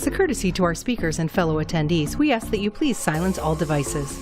As a courtesy to our speakers and fellow attendees, we ask that you please silence all devices.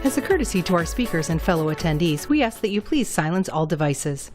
As a courtesy to our speakers and fellow attendees, we ask that you please silence all devices.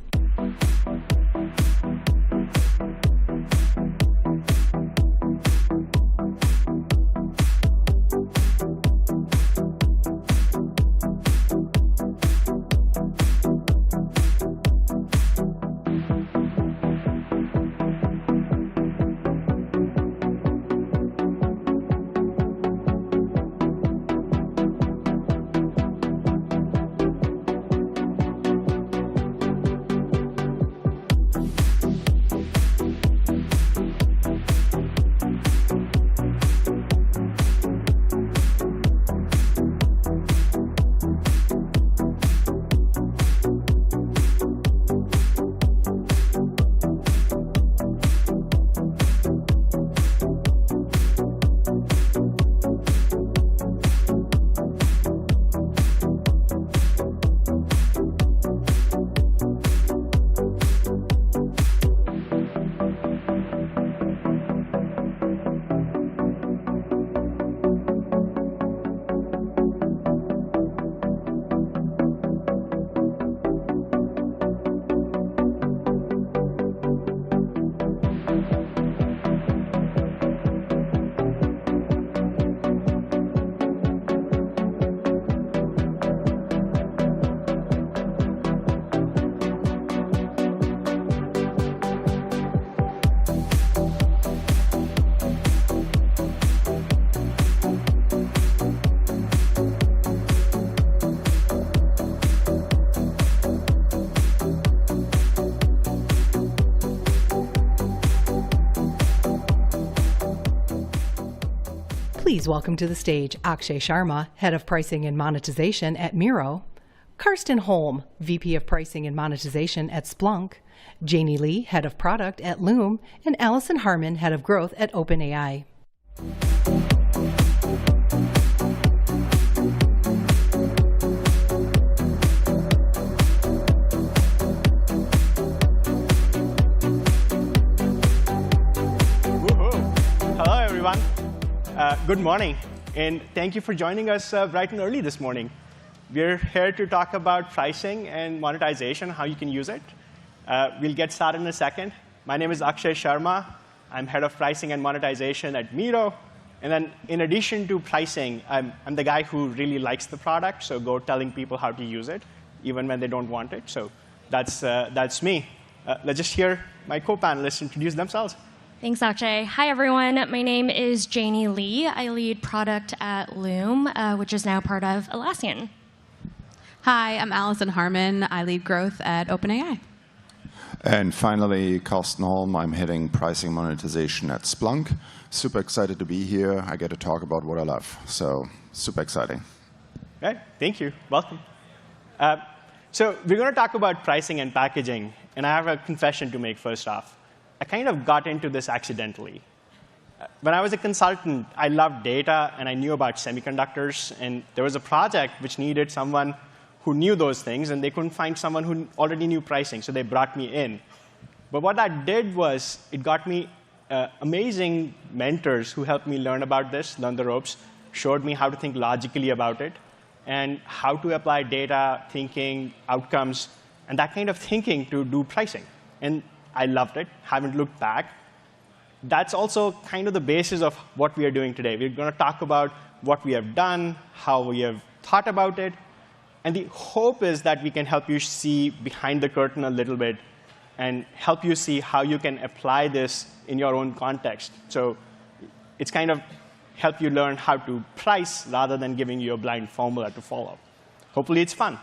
Please welcome to the stage Akshay Sharma, Head of Pricing and Monetization at Miro, Karsten Holm, VP of Pricing and Monetization at Splunk, Janie Lee, Head of Product at Loom, and Allison Harmon, Head of Growth at OpenAI. Hello, everyone. Good morning, and thank you for joining us bright and early this morning. We're here to talk about pricing and monetization, how you can use it. We'll get started in a second. My name is Akshay Sharma. I'm Head of Pricing and Monetization at Miro. And then in addition to pricing, I'm the guy who really likes the product, so go telling people how to use it, even when they don't want it. So that's me. Let's just hear my co-panelists introduce themselves. Thanks, Akshay. Hi, everyone. My name is Janie Lee. I lead product at Loom, which is now part of Atlassian. Hi, I'm Allison Harmon. I lead growth at OpenAI. And finally, Karsten Holm. I'm heading pricing monetization at Splunk. Super excited to be here. I get to talk about what I love. So super exciting. Right. Thank you. Welcome. So we're going to talk about pricing and packaging. And I have a confession to make first off. I kind of got into this accidentally. When I was a consultant, I loved data, and I knew about semiconductors. And there was a project which needed someone who knew those things, and they couldn't find someone who already knew pricing, so they brought me in. But what that did was it got me amazing mentors who helped me learn about this, learn the ropes, showed me how to think logically about it, and how to apply data, thinking, outcomes, and that kind of thinking to do pricing. And I loved it, haven't looked back. That's also kind of the basis of what we are doing today. We're going to talk about what we have done, how we have thought about it. And the hope is that we can help you see behind the curtain a little bit and help you see how you can apply this in your own context. So it's kind of help you learn how to price rather than giving you a blind formula to follow. Hopefully, it's fun.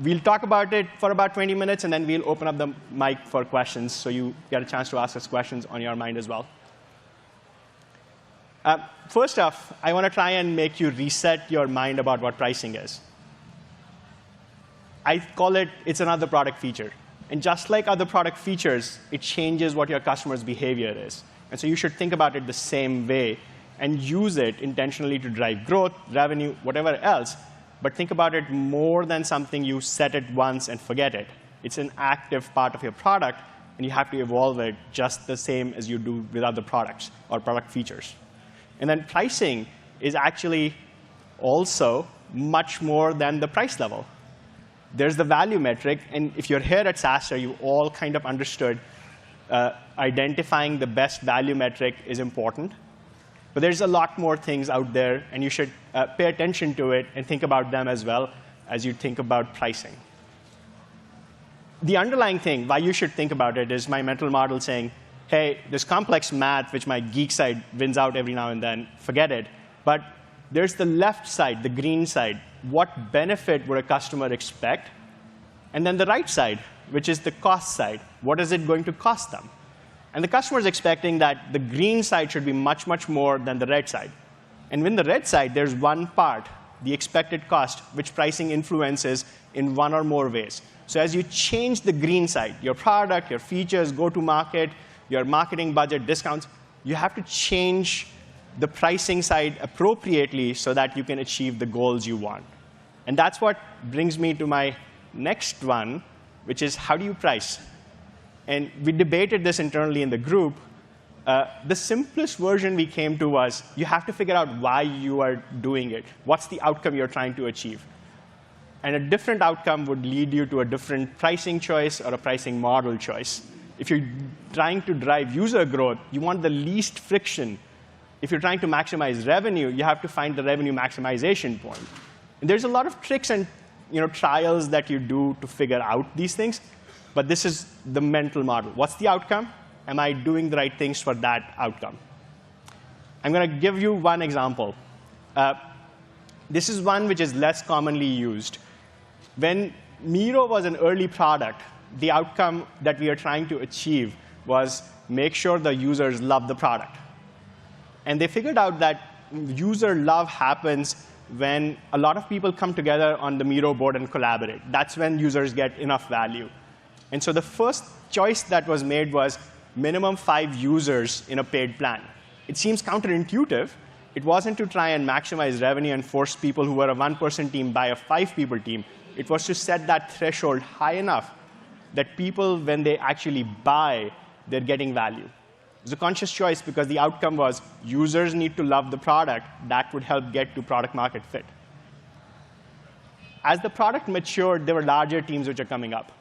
We'll talk about it for about 20 minutes, and then we'll open up the mic for questions, so you get a chance to ask us questions on your mind as well. First off, I want to try and make you reset your mind about what pricing is. I call it, it's another product feature. And just like other product features, it changes what your customer's behavior is. And so you should think about it the same way and use it intentionally to drive growth, revenue, whatever else. But think about it more than something you set it once and forget it. It's an active part of your product, and you have to evolve it just the same as you do with other products or product features. And then pricing is actually also much more than the price level. There's the value metric. And if you're here at SaaStr, you all kind of understood identifying the best value metric is important. But there's a lot more things out there, and you should pay attention to it and think about them as well as you think about pricing. The underlying thing, why you should think about it, is my mental model saying, hey, this complex math, which my geek side wins out every now and then, forget it. But there's the left side, the green side. What benefit would a customer expect? And then the right side, which is the cost side. What is it going to cost them? And the customer is expecting that the green side should be much, much more than the red side. And in the red side, there's one part, the expected cost, which pricing influences in one or more ways. So as you change the green side, your product, your features, go-to-market, your marketing budget, discounts, you have to change the pricing side appropriately so that you can achieve the goals you want. And that's what brings me to my next one, which is how do you price? And we debated this internally in the group. The simplest version we came to was you have to figure out why you are doing it. What's the outcome you're trying to achieve? And a different outcome would lead you to a different pricing choice or a pricing model choice. If you're trying to drive user growth, you want the least friction. If you're trying to maximize revenue, you have to find the revenue maximization point. And there's a lot of tricks and trials that you do to figure out these things. But this is the mental model. What's the outcome? Am I doing the right things for that outcome? I'm going to give you one example. This is one which is less commonly used. When Miro was an early product, the outcome that we are trying to achieve was make sure the users love the product. And they figured out that user love happens when a lot of people come together on the Miro board and collaborate. That's when users get enough value. And so the first choice that was made was minimum 5 users in a paid plan. It seems counterintuitive. It wasn't to try and maximize revenue and force people who were a 1-person team buy a 5-people team. It was to set that threshold high enough that people, when they actually buy, they're getting value. It was a conscious choice because the outcome was users need to love the product. That would help get to product market fit. As the product matured, there were larger teams which are coming up.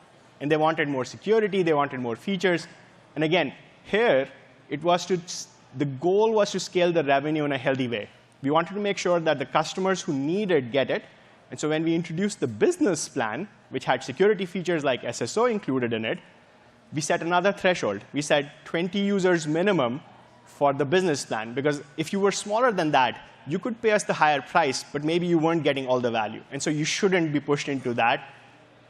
And they wanted more security. They wanted more features. And again, here, the goal was to scale the revenue in a healthy way. We wanted to make sure that the customers who need it get it. And so when we introduced the business plan, which had security features like SSO included in it, we set another threshold. We said 20 users minimum for the business plan. Because if you were smaller than that, you could pay us the higher price, but maybe you weren't getting all the value. And so you shouldn't be pushed into that.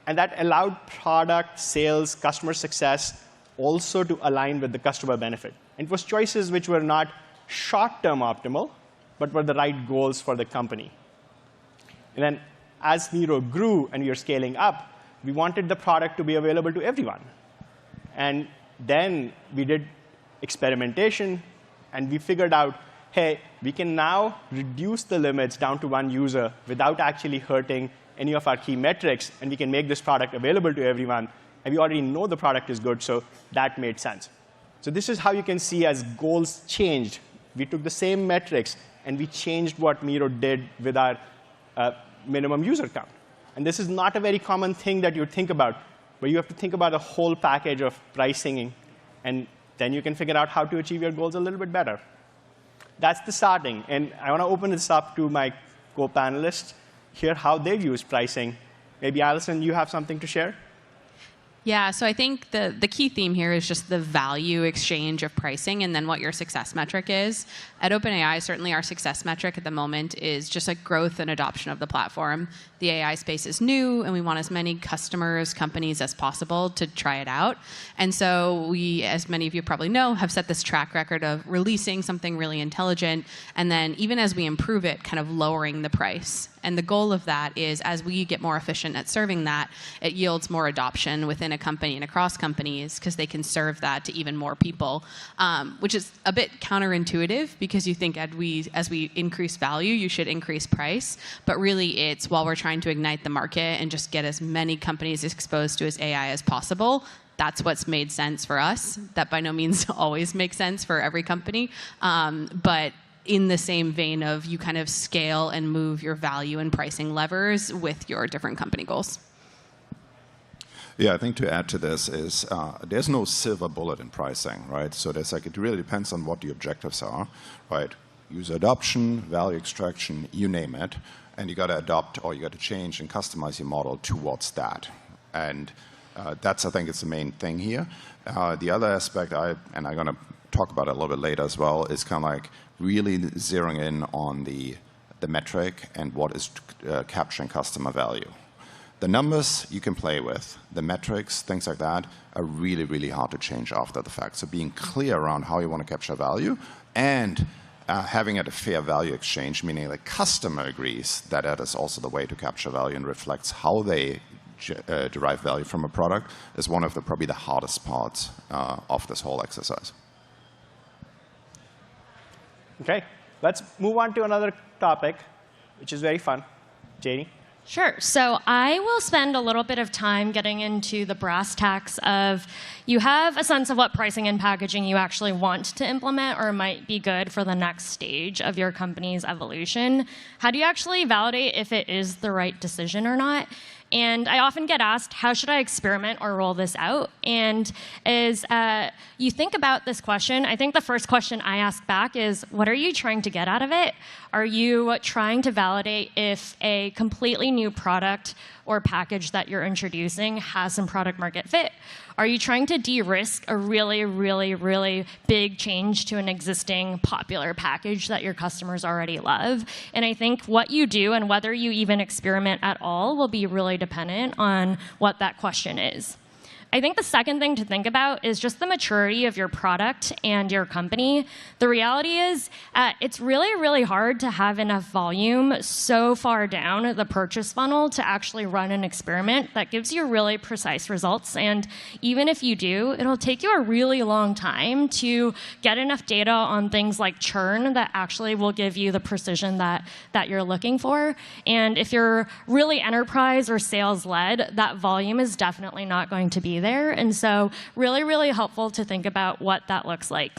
And that allowed product, sales, customer success also to align with the customer benefit. It was choices which were not short-term optimal, but were the right goals for the company. And then as Miro grew and we were scaling up, we wanted the product to be available to everyone. And then we did experimentation, and we figured out, hey, we can now reduce the limits down to 1 user without actually hurting any of our key metrics, and we can make this product available to everyone. And we already know the product is good, so that made sense. So this is how you can see as goals changed. We took the same metrics, and we changed what Miro did with our minimum user count. And this is not a very common thing that you think about, but you have to think about the whole package of pricing, and then you can figure out how to achieve your goals a little bit better. That's the starting. And I want to open this up to my co-panelists, hear how they've used pricing. Maybe, Allison, you have something to share? Yeah, so I think the key theme here is just the value exchange of pricing and then what your success metric is. At OpenAI, certainly our success metric at the moment is just like growth and adoption of the platform. The AI space is new, and we want as many customers, companies as possible to try it out. And so we, as many of you probably know, have set this track record of releasing something really intelligent, and then even as we improve it, kind of lowering the price. And the goal of that is, as we get more efficient at serving that, it yields more adoption within a company and across companies because they can serve that to even more people, which is a bit counterintuitive because you think as we increase value, you should increase price. But really, it's while we're trying to ignite the market and just get as many companies exposed to as AI as possible, that's what's made sense for us. That by no means always makes sense for every company. But in the same vein of you kind of scale and move your value and pricing levers with your different company goals. Yeah, I think to add to this is there's no silver bullet in pricing, right? So there's like, it really depends on what the objectives are, right? User adoption, value extraction, you name it. And you got to adopt or you got to change and customize your model towards that. And that's, I think, it's the main thing here. The other aspect, and I'm going to talk about it a little bit later as well, is kind of like really zeroing in on the metric and what is capturing customer value. The numbers you can play with, the metrics, things like that, are really, really hard to change after the fact. So being clear around how you want to capture value and having it a fair value exchange, meaning the customer agrees that that is also the way to capture value and reflects how they derive value from a product, is one of probably the hardest parts of this whole exercise. OK, let's move on to another topic, which is very fun. Janie? Sure. So I will spend a little bit of time getting into the brass tacks of you have a sense of what pricing and packaging you actually want to implement or might be good for the next stage of your company's evolution. How do you actually validate if it is the right decision or not? And I often get asked, how should I experiment or roll this out? And as you think about this question, I think the first question I ask back is, what are you trying to get out of it? Are you trying to validate if a completely new product or package that you're introducing has some product market fit? Are you trying to de-risk a really, really, really big change to an existing popular package that your customers already love? And I think what you do and whether you even experiment at all will be really dependent on what that question is. I think the second thing to think about is just the maturity of your product and your company. The reality is it's really, really hard to have enough volume so far down the purchase funnel to actually run an experiment that gives you really precise results. And even if you do, it'll take you a really long time to get enough data on things like churn that actually will give you the precision that you're looking for. And if you're really enterprise or sales-led, that volume is definitely not going to be there. And so really, really helpful to think about what that looks like.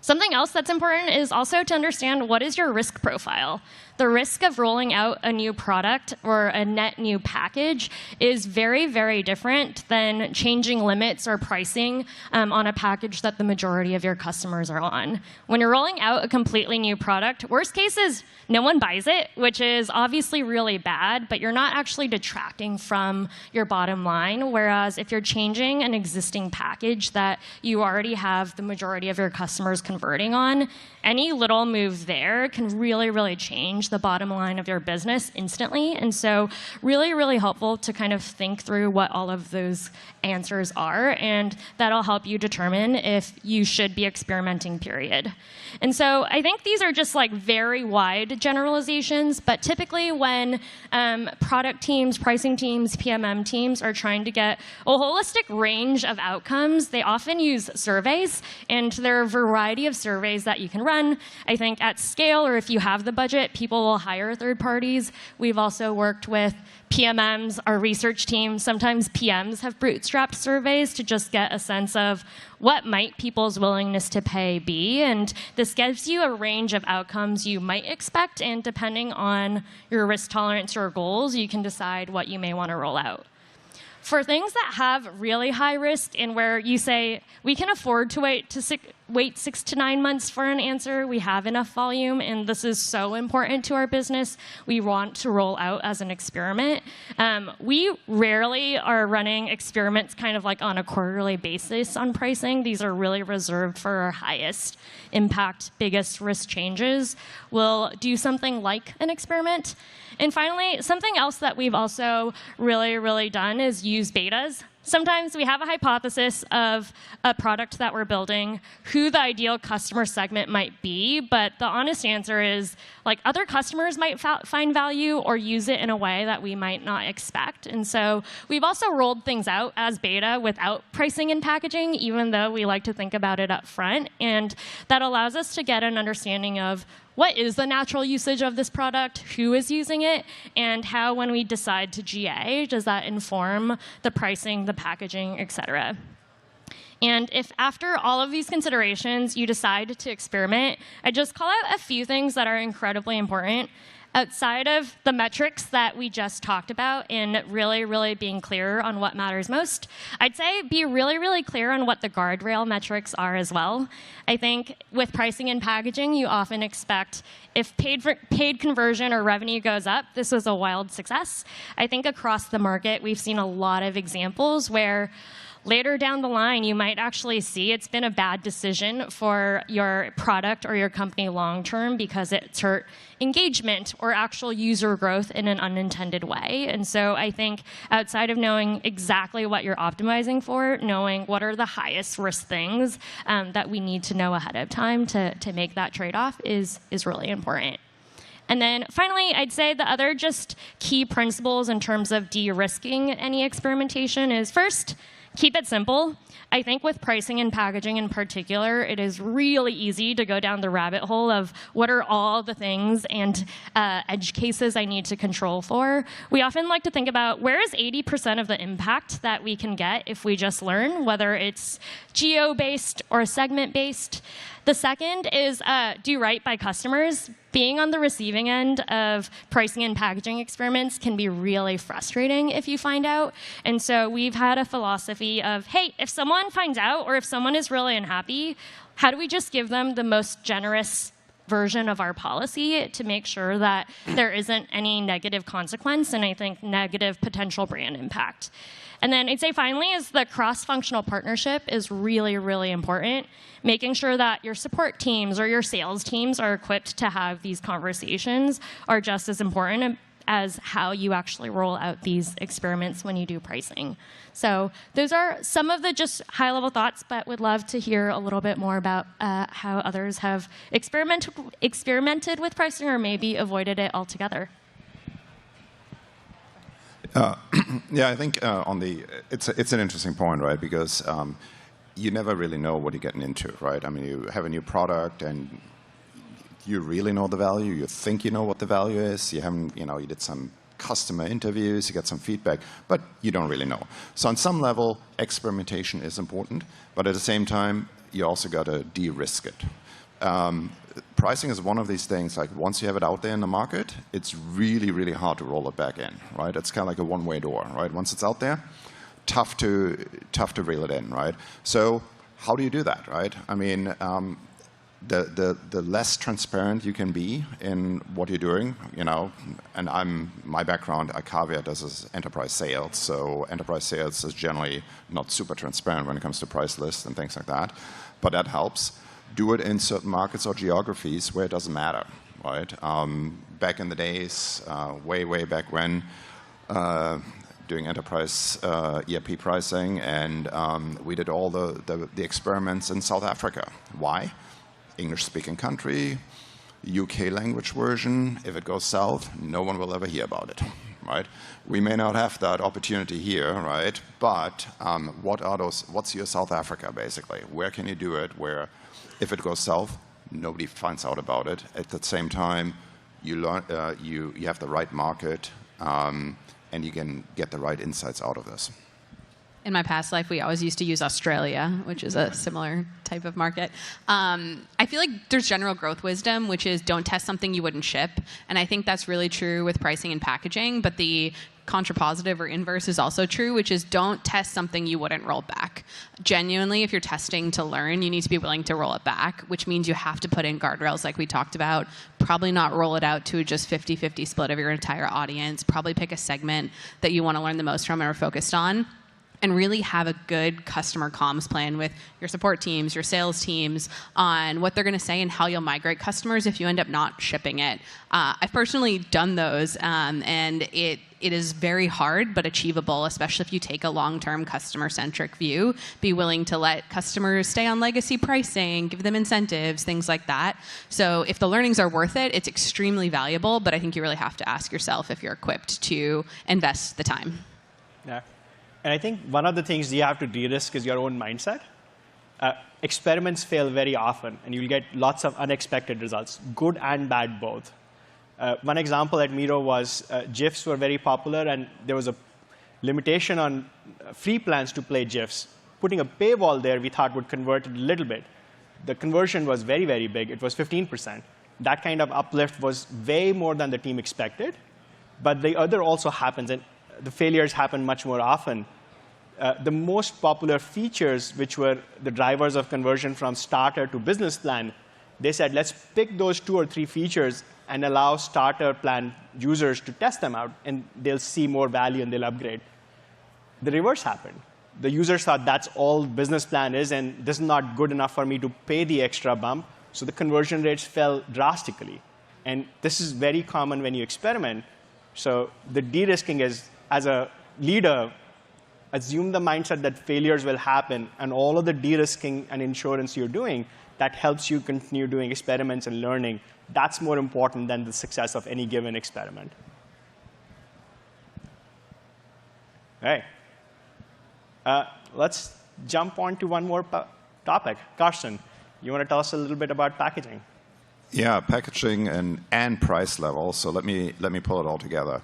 Something else that's important is also to understand what is your risk profile. The risk of rolling out a new product or a net new package is very, very different than changing limits or pricing on a package that the majority of your customers are on. When you're rolling out a completely new product, worst case is no one buys it, which is obviously really bad, but you're not actually detracting from your bottom line. Whereas if you're changing an existing package that you already have the majority of your customers converting on, any little move there can really, really change the bottom line of your business instantly. And so really, really helpful to kind of think through what all of those answers are. And that'll help you determine if you should be experimenting, period. And so I think these are just like very wide generalizations. But typically when product teams, pricing teams, PMM teams are trying to get a holistic range of outcomes, they often use surveys. And there are a variety of surveys that you can run. I think at scale, or if you have the budget, people will hire third parties. We've also worked with PMMs, our research team. Sometimes PMs have bootstrapped surveys to just get a sense of what might people's willingness to pay be. And this gives you a range of outcomes you might expect. And depending on your risk tolerance or goals, you can decide what you may want to roll out. For things that have really high risk and where you say, we can afford to wait 6 to 9 months for an answer, we have enough volume, and this is so important to our business, we want to roll out as an experiment. We rarely are running experiments kind of like on a quarterly basis on pricing. These are really reserved for our highest impact, biggest risk changes. We'll do something like an experiment. And finally, something else that we've also really, really done is use betas. Sometimes we have a hypothesis of a product that we're building, who the ideal customer segment might be, but the honest answer is like other customers might find value or use it in a way that we might not expect. And so we've also rolled things out as beta without pricing and packaging, even though we like to think about it up front. And that allows us to get an understanding of what is the natural usage of this product, who is using it, and how, when we decide to GA, does that inform the pricing, the packaging, et cetera. And if after all of these considerations you decide to experiment, I just call out a few things that are incredibly important outside of the metrics that we just talked about in really, really being clear on what matters most. I'd say be really, really clear on what the guardrail metrics are as well. I think with pricing and packaging, you often expect if paid conversion or revenue goes up, this was a wild success. I think across the market, we've seen a lot of examples where later down the line, you might actually see it's been a bad decision for your product or your company long term because it's hurt engagement or actual user growth in an unintended way. And so I think outside of knowing exactly what you're optimizing for, knowing what are the highest risk things that we need to know ahead of time to make that trade-off is really important. And then finally, I'd say the other just key principles in terms of de-risking any experimentation is first, keep it simple. I think with pricing and packaging in particular, it is really easy to go down the rabbit hole of what are all the things and edge cases I need to control for. We often like to think about where is 80% of the impact that we can get if we just learn, whether it's geo-based or segment-based. The second is do right by customers. Being on the receiving end of pricing and packaging experiments can be really frustrating if you find out. And so we've had a philosophy of, hey, if someone finds out or if someone is really unhappy, how do we just give them the most generous version of our policy to make sure that there isn't any negative consequence and I think negative potential brand impact. And then I'd say finally is the cross-functional partnership is really, really important. Making sure that your support teams or your sales teams are equipped to have these conversations are just as important as how you actually roll out these experiments when you do pricing. So those are some of the just high-level thoughts, but would love to hear a little bit more about how others have experimented with pricing or maybe avoided it altogether. Yeah, I think it's an interesting point, right? Because you never really know what you're getting into, right? I mean, you have a new product and you really know the value. You think you know what the value is. You haven't, you did some customer interviews, you get some feedback, but you don't really know. So on some level, experimentation is important, but at the same time, you also got to de-risk it. Pricing is one of these things, like once you have it out there in the market, it's really, really hard to roll it back in, right? It's kind of like a one-way door, right? Once it's out there, tough to reel it in, right? So how do you do that, right? I mean, the less transparent you can be in what you're doing, and my background, Akavia does enterprise sales, so enterprise sales is generally not super transparent when it comes to price lists and things like that, but that helps. Do it in certain markets or geographies where it doesn't matter, right? Back in the days, way back when, doing enterprise ERP pricing, and we did all the experiments in South Africa. Why? English-speaking country, UK language version. If it goes south, no one will ever hear about it, right? We may not have that opportunity here, right? But what's your South Africa, basically? Where can you do it where if it goes south, nobody finds out about it? At the same time, you learn, you have the right market, and you can get the right insights out of this. In my past life, we always used to use Australia, which is a similar type of market. I feel like there's general growth wisdom, which is don't test something you wouldn't ship. And I think that's really true with pricing and packaging. But the contrapositive or inverse is also true, which is don't test something you wouldn't roll back. Genuinely, if you're testing to learn, you need to be willing to roll it back, which means you have to put in guardrails like we talked about. Probably not roll it out to just 50-50 split of your entire audience. Probably pick a segment that you want to learn the most from and are focused on. And really have a good customer comms plan with your support teams, your sales teams, on what they're going to say and how you'll migrate customers if you end up not shipping it. I've personally done those, and it is very hard but achievable, especially if you take a long-term customer-centric view. Be willing to let customers stay on legacy pricing, give them incentives, things like that. So if the learnings are worth it, it's extremely valuable, but I think you really have to ask yourself if you're equipped to invest the time. Yeah. And I think one of the things you have to de-risk is your own mindset. Experiments fail very often, and you'll get lots of unexpected results, good and bad both. One example at Miro was GIFs were very popular, and there was a limitation on free plans to play GIFs. putting a paywall there we thought would convert it a little bit. The conversion was very, very big. It was 15%. That kind of uplift was way more than the team expected. But the other also happens, and the failures happen much more often. The most popular features, which were the drivers of conversion from starter to business plan, they said, let's pick those 2 or 3 features and allow starter plan users to test them out, and they'll see more value and they'll upgrade. The reverse happened. The users thought that's all business plan is, and this is not good enough for me to pay the extra bump. So the conversion rates fell drastically. And this is very common when you experiment. So the de-risking is, as a leader, assume the mindset that failures will happen, and all of the de-risking and insurance you're doing, that helps you continue doing experiments and learning. That's more important than the success of any given experiment. All right. Let's jump on to one more topic. Carsten, you want to tell us a little bit about packaging? Yeah, packaging and price level. So let me pull it all together.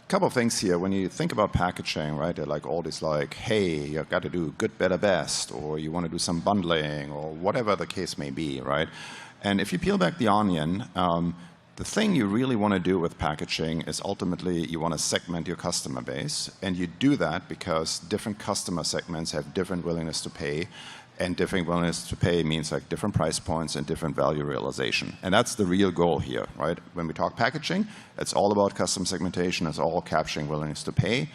Couple of things here. When you think about packaging, right, they're like all this like, hey, you've got to do good, better, best, or you want to do some bundling, or whatever the case may be, right? And if you peel back the onion, the thing you really want to do with packaging is ultimately you want to segment your customer base. And you do that because different customer segments have different willingness to pay. And different willingness to pay means like different price points and different value realization. And that's the real goal here, right? When we talk packaging, it's all about custom segmentation. It's all capturing willingness to pay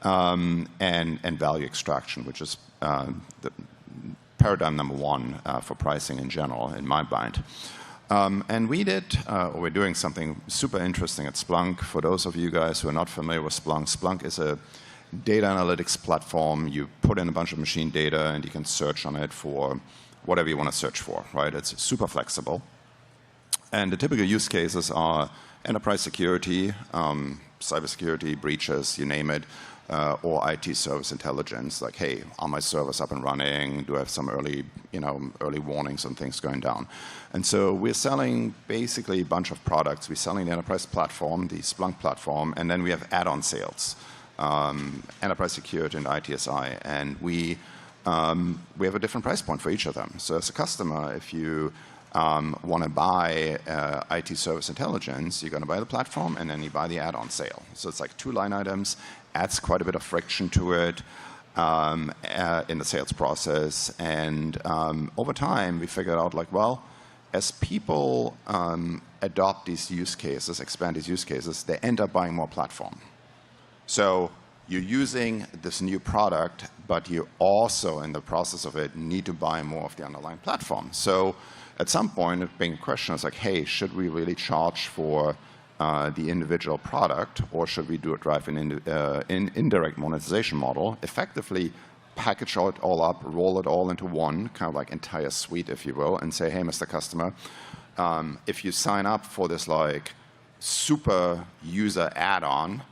and value extraction, which is the paradigm number 1 for pricing in general, in my mind. And we're doing something super interesting at Splunk. For those of you guys who are not familiar with Splunk, Splunk is a data analytics platform. You put in a bunch of machine data, and you can search on it for whatever you want to search for, right? It's super flexible. And the typical use cases are enterprise security, cybersecurity, breaches, you name it, or IT service intelligence, like, hey, are my servers up and running? Do I have some early warnings on things going down? And so we're selling basically a bunch of products. We're selling the enterprise platform, the Splunk platform, and then we have add-on sales, enterprise security and ITSI. And we have a different price point for each of them. So as a customer, if you want to buy IT service intelligence, you're going to buy the platform, and then you buy the add-on sale. So it's like 2 line items, adds quite a bit of friction to it in the sales process. And over time, we figured out, like, well, as people adopt these use cases, expand these use cases, they end up buying more platform. So you're using this new product, but you also, in the process of it, need to buy more of the underlying platform. So at some point, it being a question is like, hey, should we really charge for the individual product, or should we drive an indirect monetization model, effectively package it all up, roll it all into one, kind of like entire suite, if you will, and say, hey, Mr. Customer, if you sign up for this like super user add-on,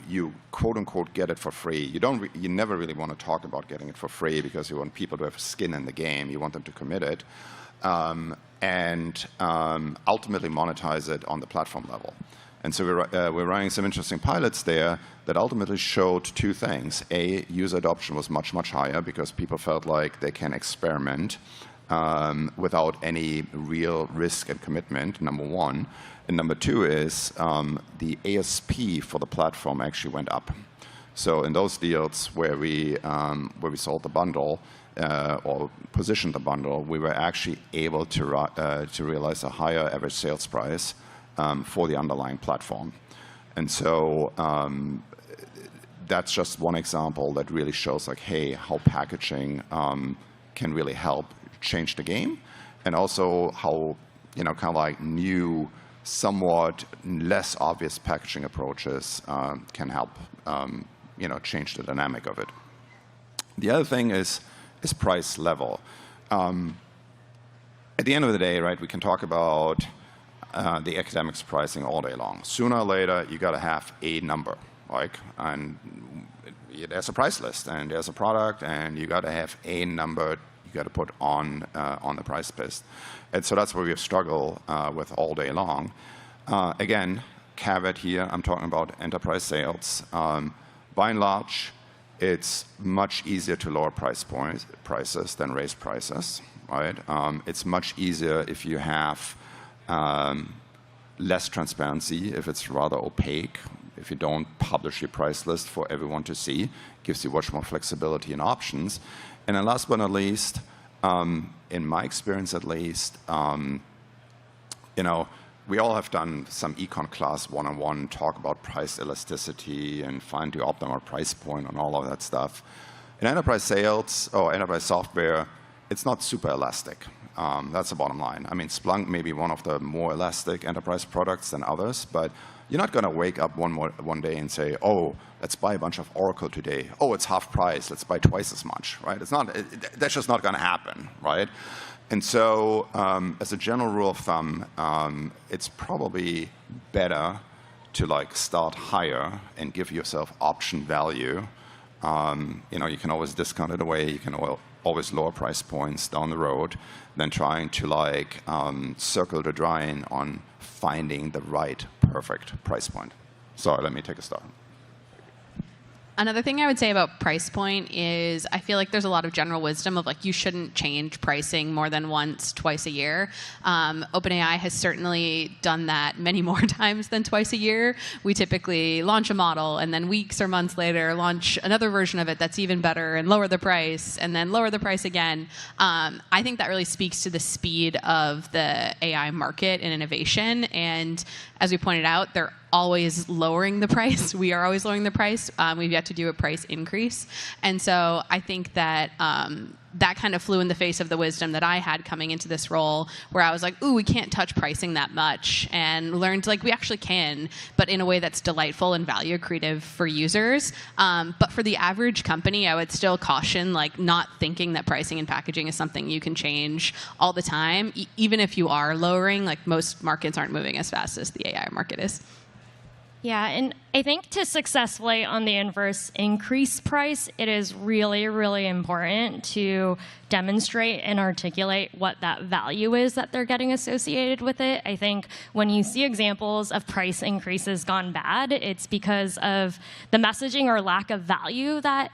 you quote unquote get it for free. You never really want to talk about getting it for free because you want people to have skin in the game. You want them to commit it. And ultimately monetize it on the platform level. And so we're running some interesting pilots there that ultimately showed 2 things. A, user adoption was much, much higher because people felt like they can experiment without any real risk and commitment, number 1. And number 2 is the ASP for the platform actually went up. So in those deals where we sold the bundle, or positioned the bundle, we were actually able to realize a higher average sales price for the underlying platform. And so that's just one example that really shows, like, hey, how packaging can really help change the game, and also how, kind of like new, somewhat less obvious packaging approaches can help, change the dynamic of it. The other thing is price level. At the end of the day, right, we can talk about the academics pricing all day long. Sooner or later, you got to have a number, and there's a price list, and there's a product, and you got to have a number you got to put on the price list. And so that's where we have struggled with all day long. Again, caveat here, I'm talking about enterprise sales. By and large, it's much easier to lower prices than raise prices, right? It's much easier if you have less transparency, if it's rather opaque, if you don't publish your price list for everyone to see, gives you much more flexibility and options. And then last but not least, in my experience at least, we all have done some econ class one-on-one, talk about price elasticity and find the optimal price point and all of that stuff. In enterprise sales or enterprise software, it's not super elastic. That's the bottom line. I mean, Splunk may be one of the more elastic enterprise products than others, but you're not going to wake up one day and say, oh, let's buy a bunch of Oracle today. Oh, it's half price. Let's buy twice as much, right? That's just not going to happen, right? And so as a general rule of thumb, it's probably better to start higher and give yourself option value. You can always discount it away. You can always lower price points down the road than trying to circle the drain on finding the right perfect price point. So let me take a start. Another thing I would say about price point is I feel like there's a lot of general wisdom of you shouldn't change pricing more than once, twice a year. OpenAI has certainly done that many more times than twice a year. We typically launch a model and then weeks or months later launch another version of it that's even better and lower the price and then lower the price again. I think that really speaks to the speed of the AI market and innovation. And as we pointed out, they're always lowering the price. We are always lowering the price. We've yet to do a price increase. And so I think that that kind of flew in the face of the wisdom that I had coming into this role, where I was like, ooh, we can't touch pricing that much, and learned we actually can, but in a way that's delightful and value accretive for users. But for the average company, I would still caution not thinking that pricing and packaging is something you can change all the time. Even if you are lowering, most markets aren't moving as fast as the AI market is. Yeah, and I think to successfully, on the inverse, increase price, it is really, really important to demonstrate and articulate what that value is that they're getting associated with it. I think when you see examples of price increases gone bad, it's because of the messaging or lack of value that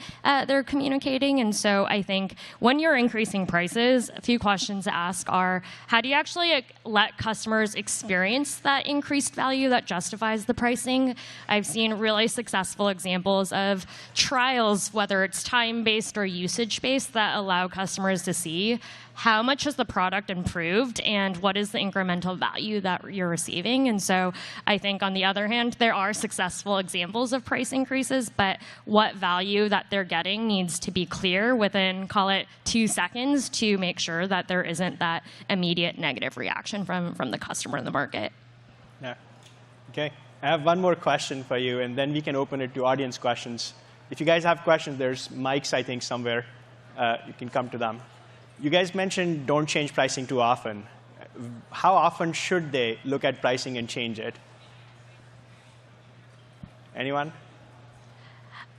they're communicating. And so I think when you're increasing prices, a few questions to ask are, how do you actually let customers experience that increased value that justifies the pricing? I've seen really successful examples of trials, whether it's time-based or usage-based, that allow customers to see how much has the product improved and what is the incremental value that you're receiving. And so I think, on the other hand, there are successful examples of price increases, but what value that they're getting needs to be clear within, call it 2 seconds, to make sure that there isn't that immediate negative reaction from the customer in the market. Yeah. OK. I have one more question for you, and then we can open it to audience questions. If you guys have questions, there's mics, I think, somewhere. You can come to them. You guys mentioned don't change pricing too often. How often should they look at pricing and change it? Anyone?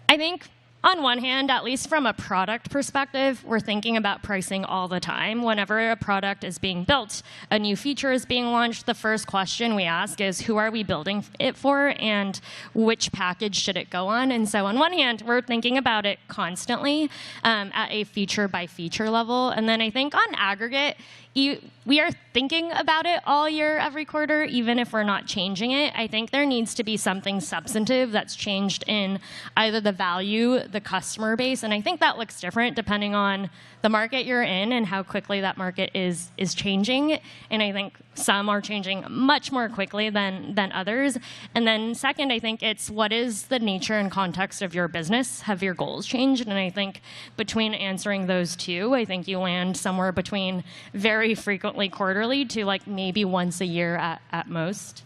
I think, on one hand, at least from a product perspective, we're thinking about pricing all the time. Whenever a product is being built, a new feature is being launched, the first question we ask is, who are we building it for, and which package should it go on? And so on one hand, we're thinking about it constantly at a feature-by-feature level. And then I think on aggregate, we are thinking about it all year, every quarter, even if we're not changing it. I think there needs to be something substantive that's changed in either the value, the customer base, and I think that looks different depending on the market you're in and how quickly that market is changing. And I think some are changing much more quickly than others. And then second, I think it's what is the nature and context of your business? Have your goals changed? And I think between answering those two, I think you land somewhere between very frequently quarterly to maybe once a year at most.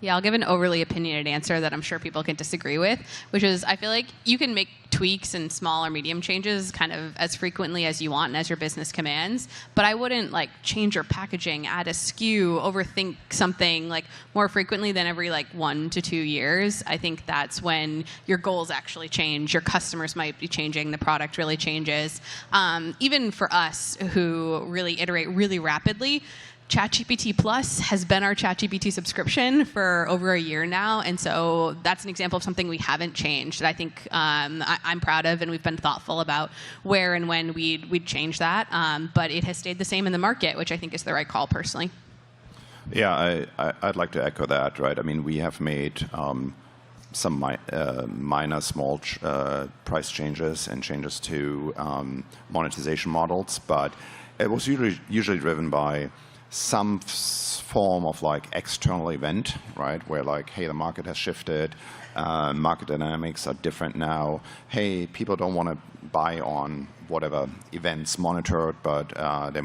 Yeah, I'll give an overly opinionated answer that I'm sure people can disagree with, which is I feel like you can make tweaks and small or medium changes kind of as frequently as you want and as your business commands. But I wouldn't change your packaging, add a SKU, overthink something more frequently than every 1 to 2 years. I think that's when your goals actually change. Your customers might be changing. The product really changes. Even for us who really iterate really rapidly, ChatGPT Plus has been our ChatGPT subscription for over a year now, and so that's an example of something we haven't changed that I think I'm proud of, and we've been thoughtful about where and when we'd change that. But it has stayed the same in the market, which I think is the right call personally. Yeah, I'd like to echo that, right? I mean, we have made some minor, small price changes and changes to monetization models, but it was usually driven by some form of like external event, right? Where like, hey, the market has shifted, market dynamics are different now. Hey, people don't want to buy on whatever events monitored, but they,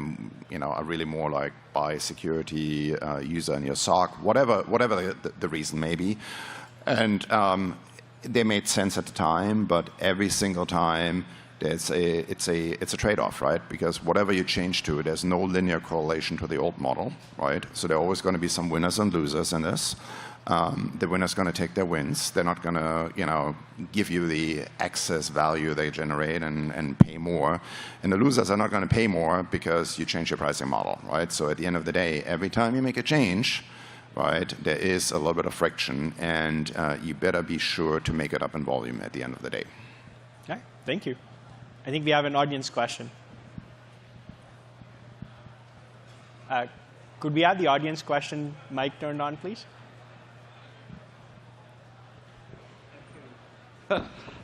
are really more like buy security, user in your SOC, whatever the reason may be. And they made sense at the time, but every single time it's a trade-off, right? Because whatever you change to, there's no linear correlation to the old model, right? So there are always going to be some winners and losers in this. The winner's going to take their wins. They're not going to, give you the excess value they generate and pay more. And the losers are not going to pay more because you change your pricing model, right? So at the end of the day, every time you make a change, right, there is a little bit of friction, and you better be sure to make it up in volume at the end of the day. Okay, thank you. I think we have an audience question. Could we have the audience question mic turned on, please?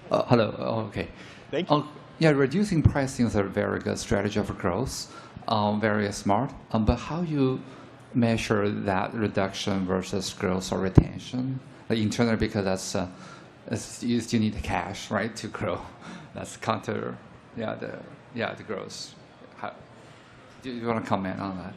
Hello. Okay. Thank you. Yeah, reducing pricing is a very good strategy for growth. Very smart. But how you measure that reduction versus growth or retention? Like internally, because you still need the cash, right, to grow. That's counter. The growth. Do you want to comment on that?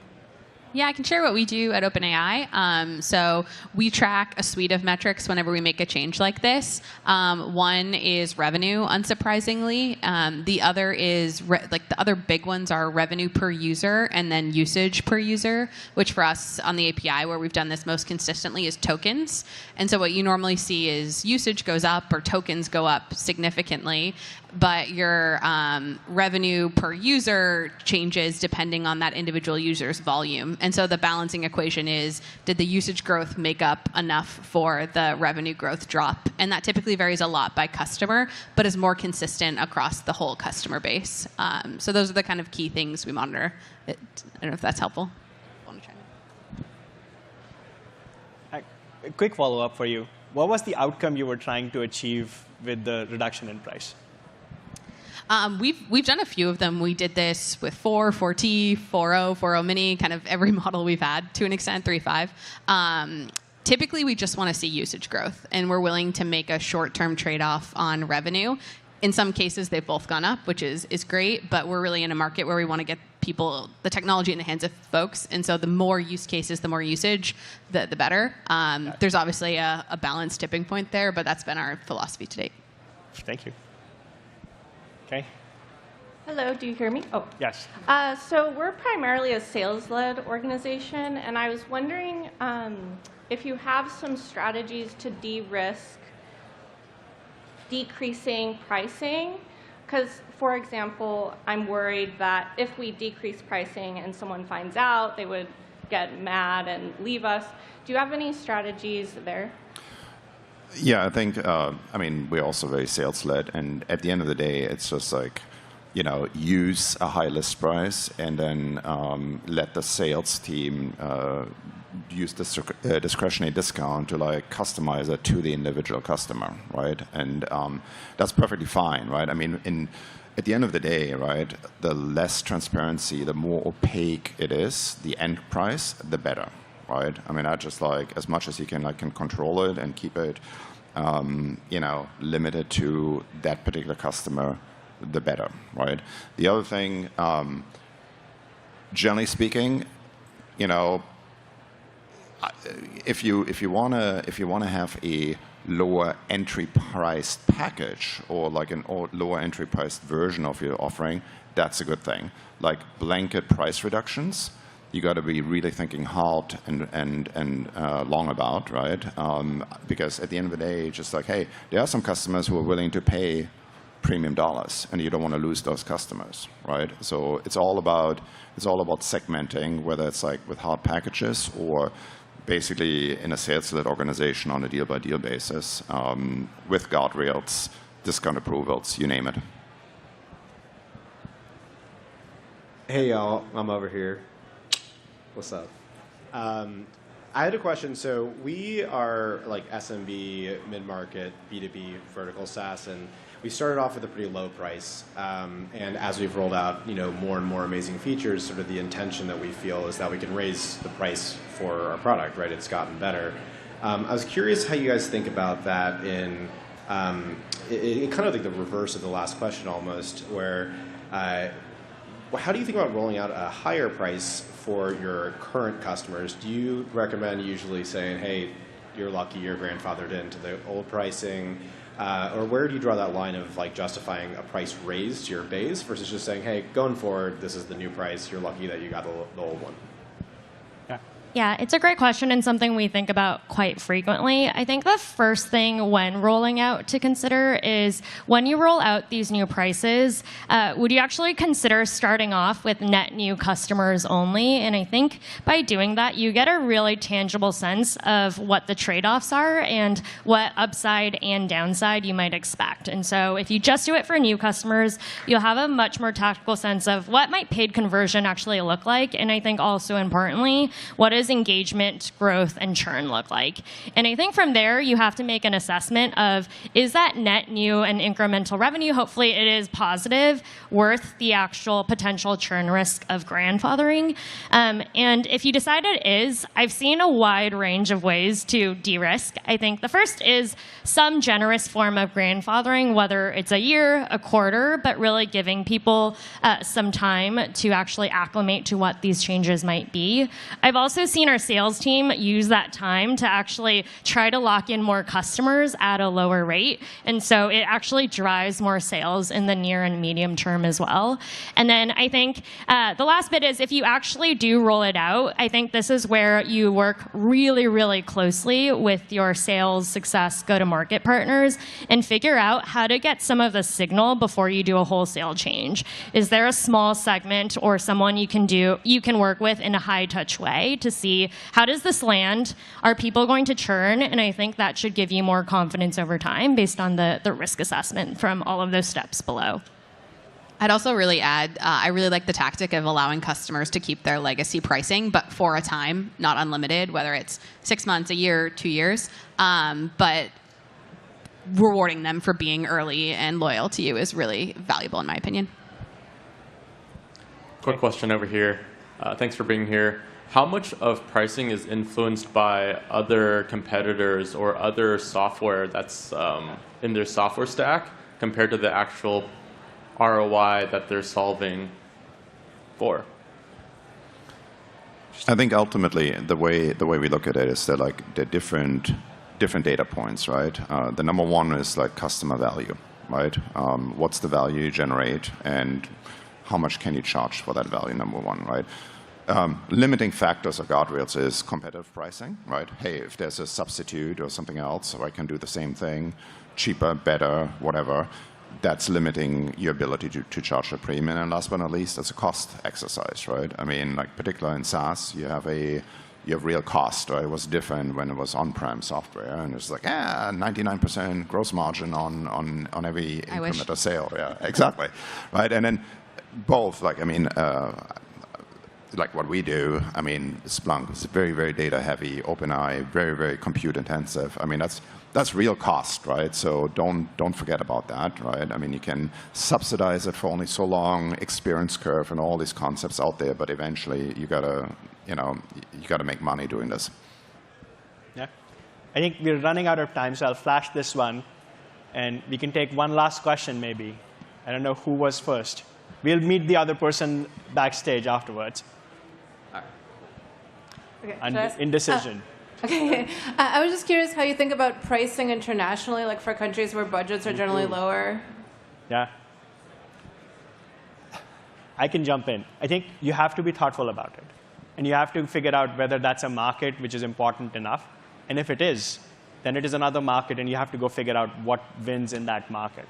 Yeah, I can share what we do at OpenAI. So we track a suite of metrics whenever we make a change like this. One is revenue, unsurprisingly. The other is the other big ones are revenue per user and then usage per user, which for us on the API where we've done this most consistently is tokens. And so what you normally see is usage goes up or tokens go up significantly, but your revenue per user changes depending on that individual user's volume. And so the balancing equation is, did the usage growth make up enough for the revenue growth drop? And that typically varies a lot by customer, but is more consistent across the whole customer base. So those are the kind of key things we monitor. I don't know if that's helpful. A quick follow-up for you. What was the outcome you were trying to achieve with the reduction in price? We've done a few of them. We did this with 4, 4T, 4.0, 4.0 mini, kind of every model we've had to an extent, 3.5. Typically, we just want to see usage growth, and we're willing to make a short-term trade-off on revenue. In some cases, they've both gone up, which is great, but we're really in a market where we want to get the technology in the hands of folks, and so the more use cases, the more usage, the better. There's obviously a balanced tipping point there, but that's been our philosophy to date. Thank you. Okay. Hello, do you hear me? Oh. Yes. So we're primarily a sales-led organization, and I was wondering if you have some strategies to de-risk decreasing pricing. Because, for example, I'm worried that if we decrease pricing and someone finds out, they would get mad and leave us. Do you have any strategies there? Yeah, I think, we're also very sales-led, and at the end of the day, it's just like, use a high list price and then let the sales team use this discretionary discount to like customize it to the individual customer, right? And that's perfectly fine, right? I mean, at the end of the day, right, the less transparency, the more opaque it is, the end price, the better. Right? I mean, I just like, as much as you can control it and keep it, limited to that particular customer, the better, right? The other thing, generally speaking, if you wanna have a lower entry priced package or like an lower entry priced version of your offering, that's a good thing. Like blanket price reductions, you got to be really thinking hard and long about, right? Because at the end of the day, just like, hey, there are some customers who are willing to pay premium dollars, and you don't want to lose those customers, right? So it's all about segmenting, whether it's like with hard packages or basically in a sales-led organization on a deal-by-deal basis with guardrails, discount approvals, you name it. Hey, y'all. I'm over here. What's up? I had a question. So we are like SMB, mid-market, B2B, vertical SaaS, and we started off with a pretty low price. And as we've rolled out, more and more amazing features, sort of the intention that we feel is that we can raise the price for our product, right? It's gotten better. I was curious how you guys think about that in kind of like the reverse of the last question almost, where how do you think about rolling out a higher price for your current customers? Do you recommend usually saying, hey, you're lucky you're grandfathered into the old pricing? Or where do you draw that line of like justifying a price raise to your base versus just saying, hey, going forward, this is the new price. You're lucky that you got the old one. Yeah, it's a great question and something we think about quite frequently. I think the first thing when rolling out to consider is when you roll out these new prices, would you actually consider starting off with net new customers only? And I think by doing that, you get a really tangible sense of what the trade-offs are and what upside and downside you might expect. And so if you just do it for new customers, you'll have a much more tactical sense of what might paid conversion actually look like. And I think also importantly, what is engagement, growth, and churn look like? And I think from there, you have to make an assessment of, is that net new and incremental revenue, hopefully it is positive, worth the actual potential churn risk of grandfathering? And if you decide it is, I've seen a wide range of ways to de-risk. I think the first is some generous form of grandfathering, whether it's a year, a quarter, but really giving people some time to actually acclimate to what these changes might be. I've also seen our sales team use that time to actually try to lock in more customers at a lower rate. And so it actually drives more sales in the near and medium term as well. And then I think the last bit is if you actually do roll it out, I think this is where you work really, really closely with your sales success go-to-market partners and figure out how to get some of the signal before you do a wholesale change. Is there a small segment or someone you can work with in a high-touch way to see how does this land? Are people going to churn? And I think that should give you more confidence over time based on the risk assessment from all of those steps below. I'd also really add, I really like the tactic of allowing customers to keep their legacy pricing, but for a time, not unlimited, whether it's 6 months, a year, 2 years, but rewarding them for being early and loyal to you is really valuable in my opinion. Quick question over here. Thanks for being here. How much of pricing is influenced by other competitors or other software that's in their software stack compared to the actual ROI that they're solving for? I think ultimately the way we look at it is that like the different data points, right? The number one is like customer value, right? What's the value you generate and how much can you charge for that value, number one, right? Limiting factors or guardrails is competitive pricing, right? Hey, if there's a substitute or something else, or I can do the same thing, cheaper, better, whatever, that's limiting your ability to charge a premium. And last but not least, that's a cost exercise, right? I mean, like particularly in SaaS, you have real cost, right? It was different when it was on-prem software, and it's like, 99% gross margin on every incremental sale. Yeah, exactly, right? And then both, like, I mean, like what we do, I mean, Splunk is very, very data heavy, OpenAI, very, very compute intensive. I mean, that's real cost, right? So don't forget about that, right? I mean, you can subsidize it for only so long, experience curve and all these concepts out there, but eventually you gotta make money doing this. Yeah, I think we're running out of time, so I'll flash this one, and we can take one last question maybe. I don't know who was first. We'll meet the other person backstage afterwards. Okay, indecision. Okay, I was just curious how you think about pricing internationally, like for countries where budgets are generally lower. Yeah. I can jump in. I think you have to be thoughtful about it. And you have to figure out whether that's a market which is important enough. And if it is, then it is another market, and you have to go figure out what wins in that market.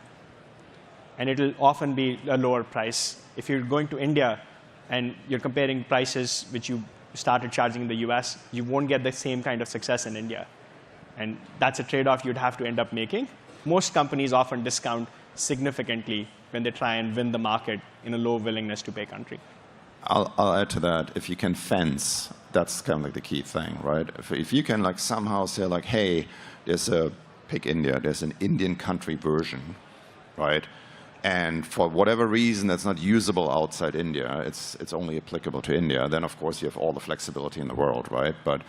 and it'll often be a lower price. If you're going to India and you're comparing prices which you started charging in the US, you won't get the same kind of success in India. And that's a trade-off you'd have to end up making. Most companies often discount significantly when they try and win the market in a low willingness to pay country. I'll add to that. If you can fence, that's kind of like the key thing, right? If you can like somehow say like, hey, pick India, there's an Indian country version, right? And for whatever reason that's not usable outside India, it's only applicable to India, then of course you have all the flexibility in the world, right? But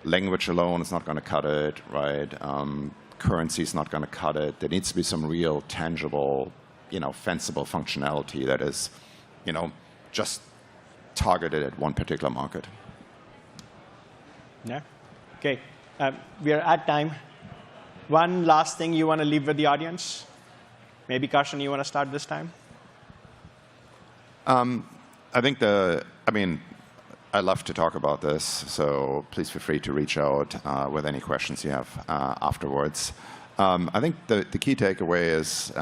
language alone is not going to cut it, right? Currency is not going to cut it. There needs to be some real tangible, fensible functionality that is, just targeted at one particular market. Yeah. Okay. We are at time. One last thing you want to leave with the audience? Maybe, Karsten, you want to start this time? I think I love to talk about this, so please feel free to reach out with any questions you have afterwards. I think the key takeaway is,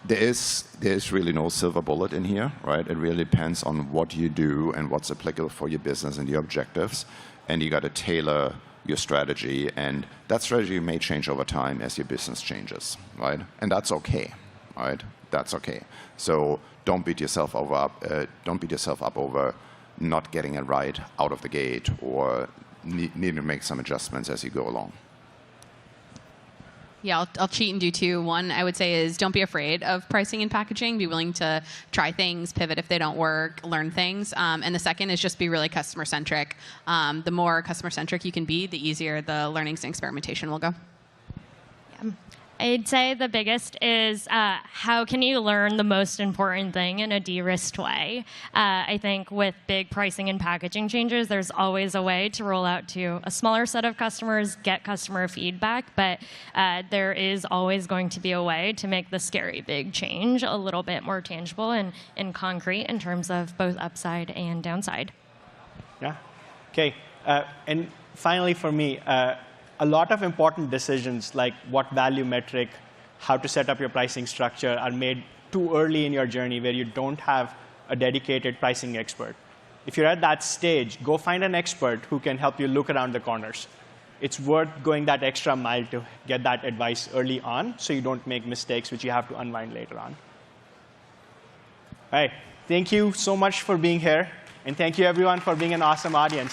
there is really no silver bullet in here, right? It really depends on what you do and what's applicable for your business and your objectives, and you got to tailor your strategy, and that strategy may change over time as your business changes, right? And that's okay, right? That's okay. So don't beat yourself up over not getting it right out of the gate, or need to make some adjustments as you go along. Yeah, I'll cheat and do two. One, I would say, is don't be afraid of pricing and packaging. Be willing to try things, pivot if they don't work, learn things. And the second is just be really customer-centric. The more customer-centric you can be, the easier the learnings and experimentation will go. Yeah. I'd say the biggest is how can you learn the most important thing in a de-risked way? I think with big pricing and packaging changes, there's always a way to roll out to a smaller set of customers, get customer feedback, but there is always going to be a way to make the scary big change a little bit more tangible and concrete in terms of both upside and downside. Yeah. Okay. And finally for me, a lot of important decisions like what value metric, how to set up your pricing structure are made too early in your journey where you don't have a dedicated pricing expert. If you're at that stage, go find an expert who can help you look around the corners. It's worth going that extra mile to get that advice early on so you don't make mistakes which you have to unwind later on. All right. Thank you so much for being here. And thank you, everyone, for being an awesome audience.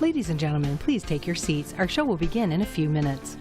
Ladies and gentlemen, please take your seats. Our show will begin in a few minutes.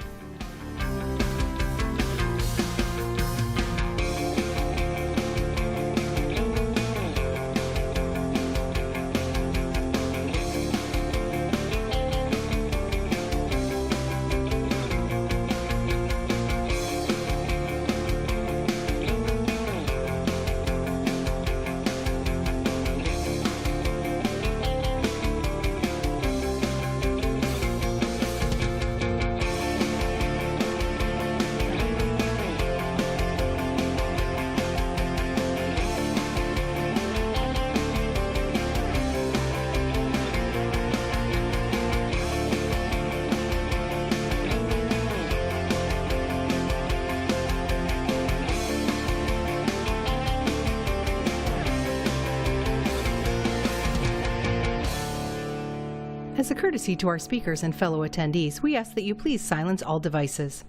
As a courtesy to our speakers and fellow attendees, we ask that you please silence all devices.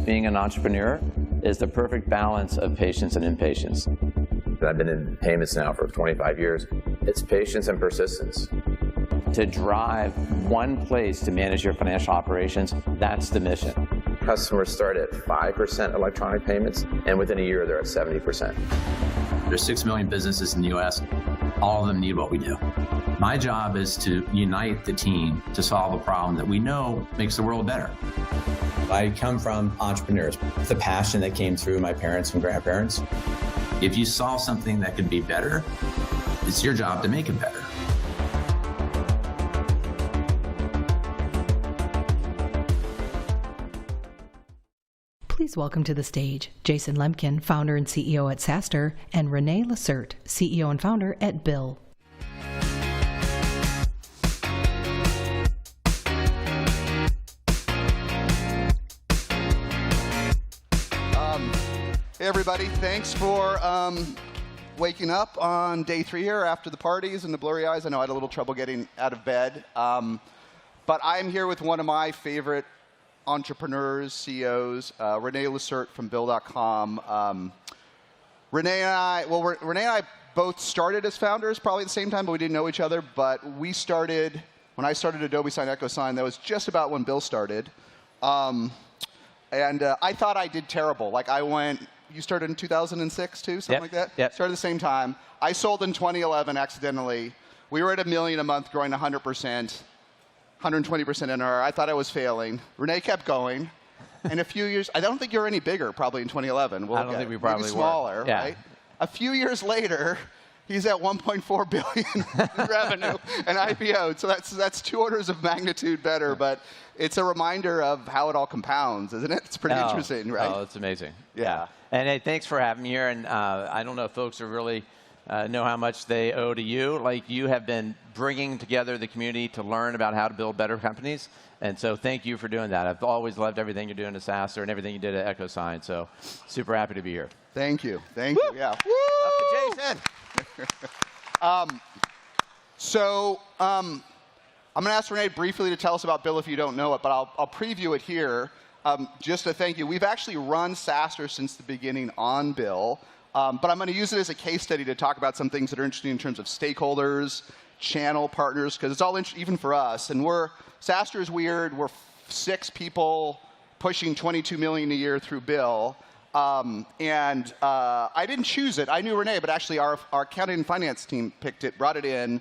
Being an entrepreneur is the perfect balance of patience and impatience. I've been in payments now for 25 years. It's patience and persistence. To drive one place to manage your financial operations, that's the mission. Customers start at 5% electronic payments, and within a year, they're at 70%. There's 6 million businesses in the US. All of them need what we do. My job is to unite the team to solve a problem that we know makes the world better. I come from entrepreneurs, the passion that came through my parents and grandparents. If you solve something that could be better, it's your job to make it better. Please welcome to the stage Jason Lemkin, founder and CEO at SaaStr, and Renee Lacerte, CEO and founder at Bill. Hey everybody, thanks for waking up on day 3 here after the parties and the blurry eyes. I know I had a little trouble getting out of bed. But I'm here with one of my favorite entrepreneurs, CEOs, Renee Lacerte from Bill.com. Renee and I both started as founders probably at the same time, but we didn't know each other. But we started, when I started Adobe Sign, Echo Sign, that was just about when Bill started. And I thought I did terrible. Like you started in 2006 too, something like that? Yep. Started at the same time. I sold in 2011 accidentally. We were at $1 million a month, growing 100%, 120% NRR. I thought I was failing. Renee kept going. In a few years, I don't think you're any bigger probably in 2011. I don't think we probably maybe smaller, were. Yeah. Right? A few years later, he's at 1.4 billion in revenue and IPO. So that's 2 orders of magnitude better, but it's a reminder of how it all compounds, isn't it? It's pretty interesting, right? Oh, it's amazing. Yeah. And hey, thanks for having me here. And I don't know if folks are really know how much they owe to you. Like, you have been bringing together the community to learn about how to build better companies. And so thank you for doing that. I've always loved everything you're doing at SaaStr and everything you did at EchoSign. So super happy to be here. Thank you. Thank you. Yeah. Up to Jason. I'm going to ask Renee briefly to tell us about Bill if you don't know it, but I'll preview it here. Just to thank you. We've actually run SaaStr since the beginning on Bill, but I'm going to use it as a case study to talk about some things that are interesting in terms of stakeholders, channel partners, because it's all interesting even for us. And SaaStr is weird. We're 6 people pushing 22 million a year through Bill. I didn't choose it. I knew Renee, but actually our accounting and finance team picked it, brought it in.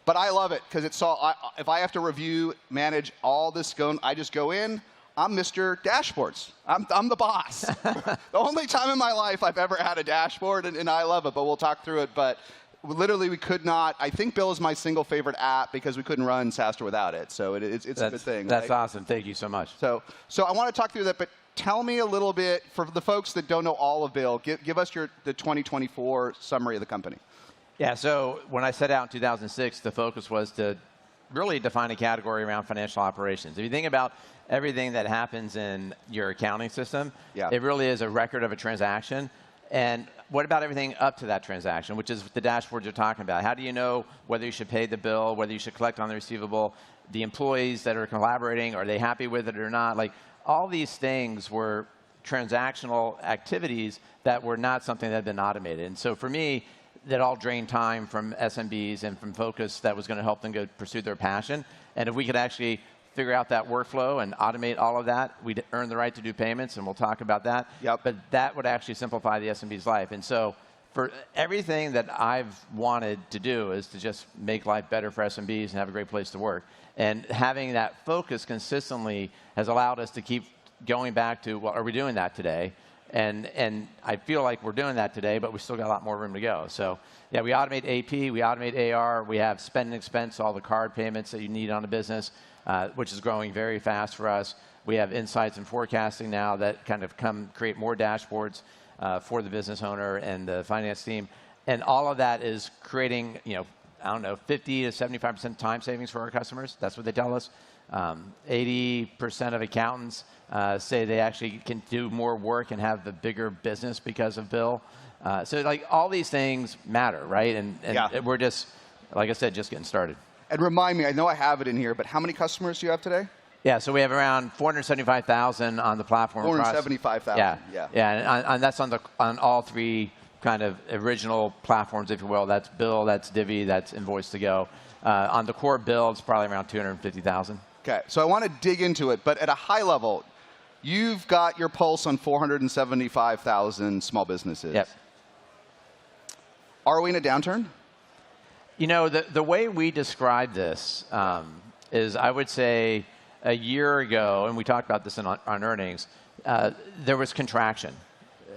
But I love it because if I have to review, manage all this I just go in. I'm Mr. Dashboards. I'm the boss. The only time in my life I've ever had a dashboard, and I love it, but we'll talk through it. But literally, we could not. I think Bill is my single favorite app because we couldn't run SaaStr without it. So it's a good thing. That's right? awesome. Thank you so much. So I want to talk through that, but tell me a little bit, for the folks that don't know all of Bill, give us the 2024 summary of the company. Yeah, so when I set out in 2006, the focus was to really define a category around financial operations. If you think about everything that happens in your accounting system, it really is a record of a transaction. And what about everything up to that transaction, which is the dashboards you're talking about? How do you know whether you should pay the bill, whether you should collect on the receivable, the employees that are collaborating, are they happy with it or not? Like, all these things were transactional activities that were not something that had been automated. And so for me, that all drained time from SMBs and from focus that was going to help them go pursue their passion. And if we could actually figure out that workflow and automate all of that, we'd earn the right to do payments, and we'll talk about that. But that would actually simplify the SMB's life. And so for everything that I've wanted to do is to just make life better for SMBs and have a great place to work. And having that focus consistently has allowed us to keep going back to, well, are we doing that today? And I feel like we're doing that today, but we still got a lot more room to go. So yeah, we automate AP, we automate AR, we have spend and expense, all the card payments that you need on a business, which is growing very fast for us. We have insights and forecasting now that kind of create more dashboards for the business owner and the finance team. And all of that is creating, I don't know, 50 to 75% time savings for our customers. That's what they tell us. 80% of accountants say they actually can do more work and have the bigger business because of Bill. So like, all these things matter, right? And we're just, like I said, just getting started. And remind me, I know I have it in here, but how many customers do you have today? Yeah, so we have around 475,000 on the platform. 475,000. Yeah, and that's on all 3 kind of original platforms, if you will. That's Bill, that's Divvy, that's Invoice2Go. On the core Bill, it's probably around 250,000. Okay, so I want to dig into it, but at a high level, you've got your pulse on 475,000 small businesses. Yep. Are we in a downturn? The way we describe this is, I would say, a year ago, and we talked about this on earnings, there was contraction.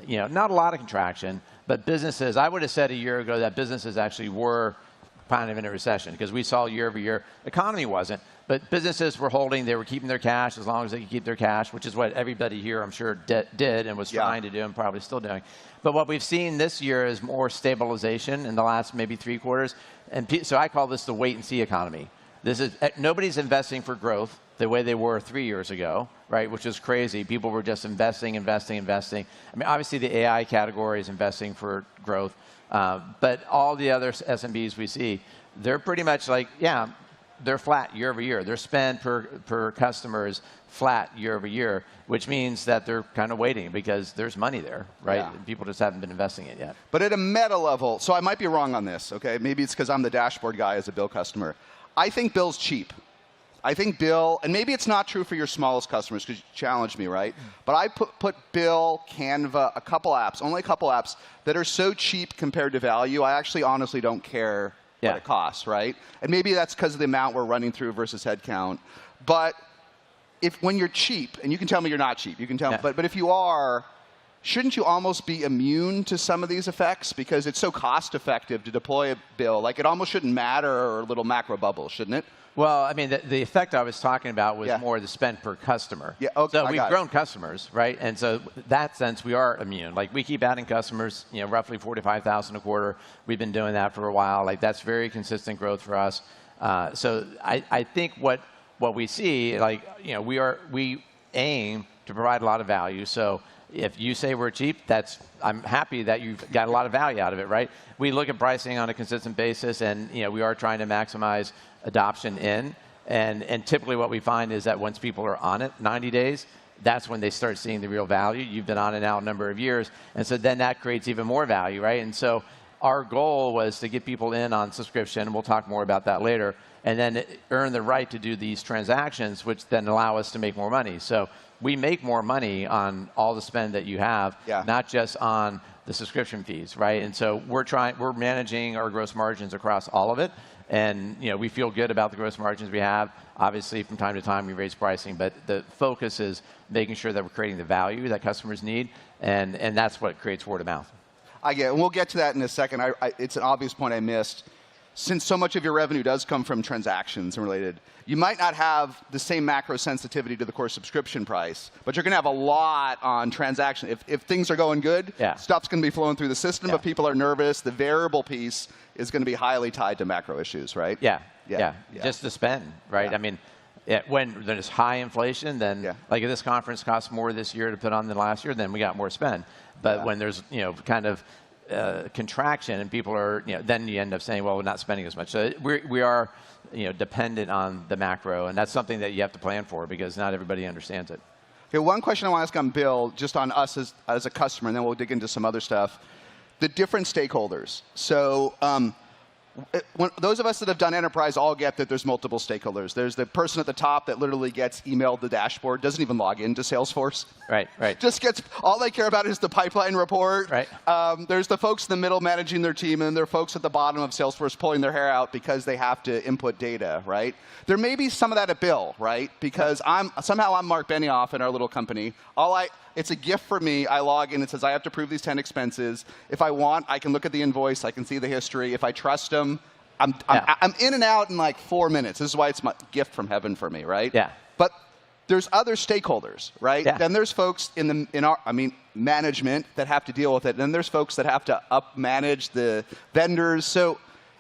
Not a lot of contraction, but businesses, I would have said a year ago that businesses actually were kind of in a recession, because we saw year over year, economy wasn't, but businesses were holding, they were keeping their cash as long as they could keep their cash, which is what everybody here, I'm sure, did and was trying to do and probably still doing. But what we've seen this year is more stabilization in the last maybe 3 quarters. And so I call this the wait and see economy. Nobody's investing for growth the way they were 3 years ago, right? Which is crazy. People were just investing. I mean, obviously the AI category is investing for growth. But all the other SMBs we see, they're pretty much like, they're flat year over year. Their spend per customer is flat year over year, which means that they're kind of waiting because there's money there, right? Yeah. People just haven't been investing it yet. But at a meta level, so I might be wrong on this, okay? Maybe it's because I'm the dashboard guy as a Bill customer. I think Bill's cheap. I think Bill, and maybe it's not true for your smallest customers because you challenged me, right? But I put Bill, Canva, only a couple apps that are so cheap compared to value, I actually honestly don't care what it costs, right? And maybe that's because of the amount we're running through versus headcount. But when you're cheap, and you can tell me you're not cheap, you can tell me, but if you are, shouldn't you almost be immune to some of these effects because it's so cost effective to deploy a bill? Like it almost shouldn't matter or little macro bubbles, shouldn't it? Well, I mean, the effect I was talking about was more the spend per customer. Yeah, okay, so we've grown customers, right? And so in that sense, we are immune. Like we keep adding customers, roughly 45,000 a quarter. We've been doing that for a while. Like that's very consistent growth for us. So I think what we see, like, we aim to provide a lot of value. So if you say we're cheap, I'm happy that you've got a lot of value out of it, right? We look at pricing on a consistent basis, and we are trying to maximize adoption in. And typically what we find is that once people are on it 90 days, that's when they start seeing the real value. You've been on it now a number of years, and so then that creates even more value, right? And so our goal was to get people in on subscription, and we'll talk more about that later, and then earn the right to do these transactions, which then allow us to make more money. So we make more money on all the spend that you have, not just on the subscription fees, right? And so we're managing our gross margins across all of it, and we feel good about the gross margins we have. Obviously, from time to time, we raise pricing, but the focus is making sure that we're creating the value that customers need, and that's what creates word of mouth. I get it. And we'll get to that in a second. It's an obvious point I missed. Since so much of your revenue does come from transactions and related, you might not have the same macro sensitivity to the core subscription price, but you're going to have a lot on transaction. If things are going good, stuff's going to be flowing through the system, but people are nervous. The variable piece is going to be highly tied to macro issues, right? Yeah. Just the spend, right? I mean, when there's high inflation, then like this conference costs more this year to put on than last year, then we got more spend. But when there's kind of contraction and people are, then you end up saying, well, we're not spending as much. So we are, dependent on the macro, and that's something that you have to plan for because not everybody understands it. Okay, one question I want to ask on Bill, just on us as a customer, and then we'll dig into some other stuff. The different stakeholders. So those of us that have done enterprise all get that there's multiple stakeholders. There's the person at the top that literally gets emailed the dashboard, doesn't even log into Salesforce. Right. Just gets, all they care about is the pipeline report. Right. There's the folks in the middle managing their team, and there are folks at the bottom of Salesforce pulling their hair out because they have to input data, right? There may be some of that at Bill, right? Because somehow I'm Mark Benioff in our little company. It's a gift for me. I log in. It says I have to prove these 10 expenses. If I want, I can look at the invoice. I can see the history. If I trust them, I'm in and out in like 4 minutes. This is why it's my gift from heaven for me, right? Yeah. But there's other stakeholders, right? Yeah. Then there's folks in our management that have to deal with it. And then there's folks that have to manage the vendors. So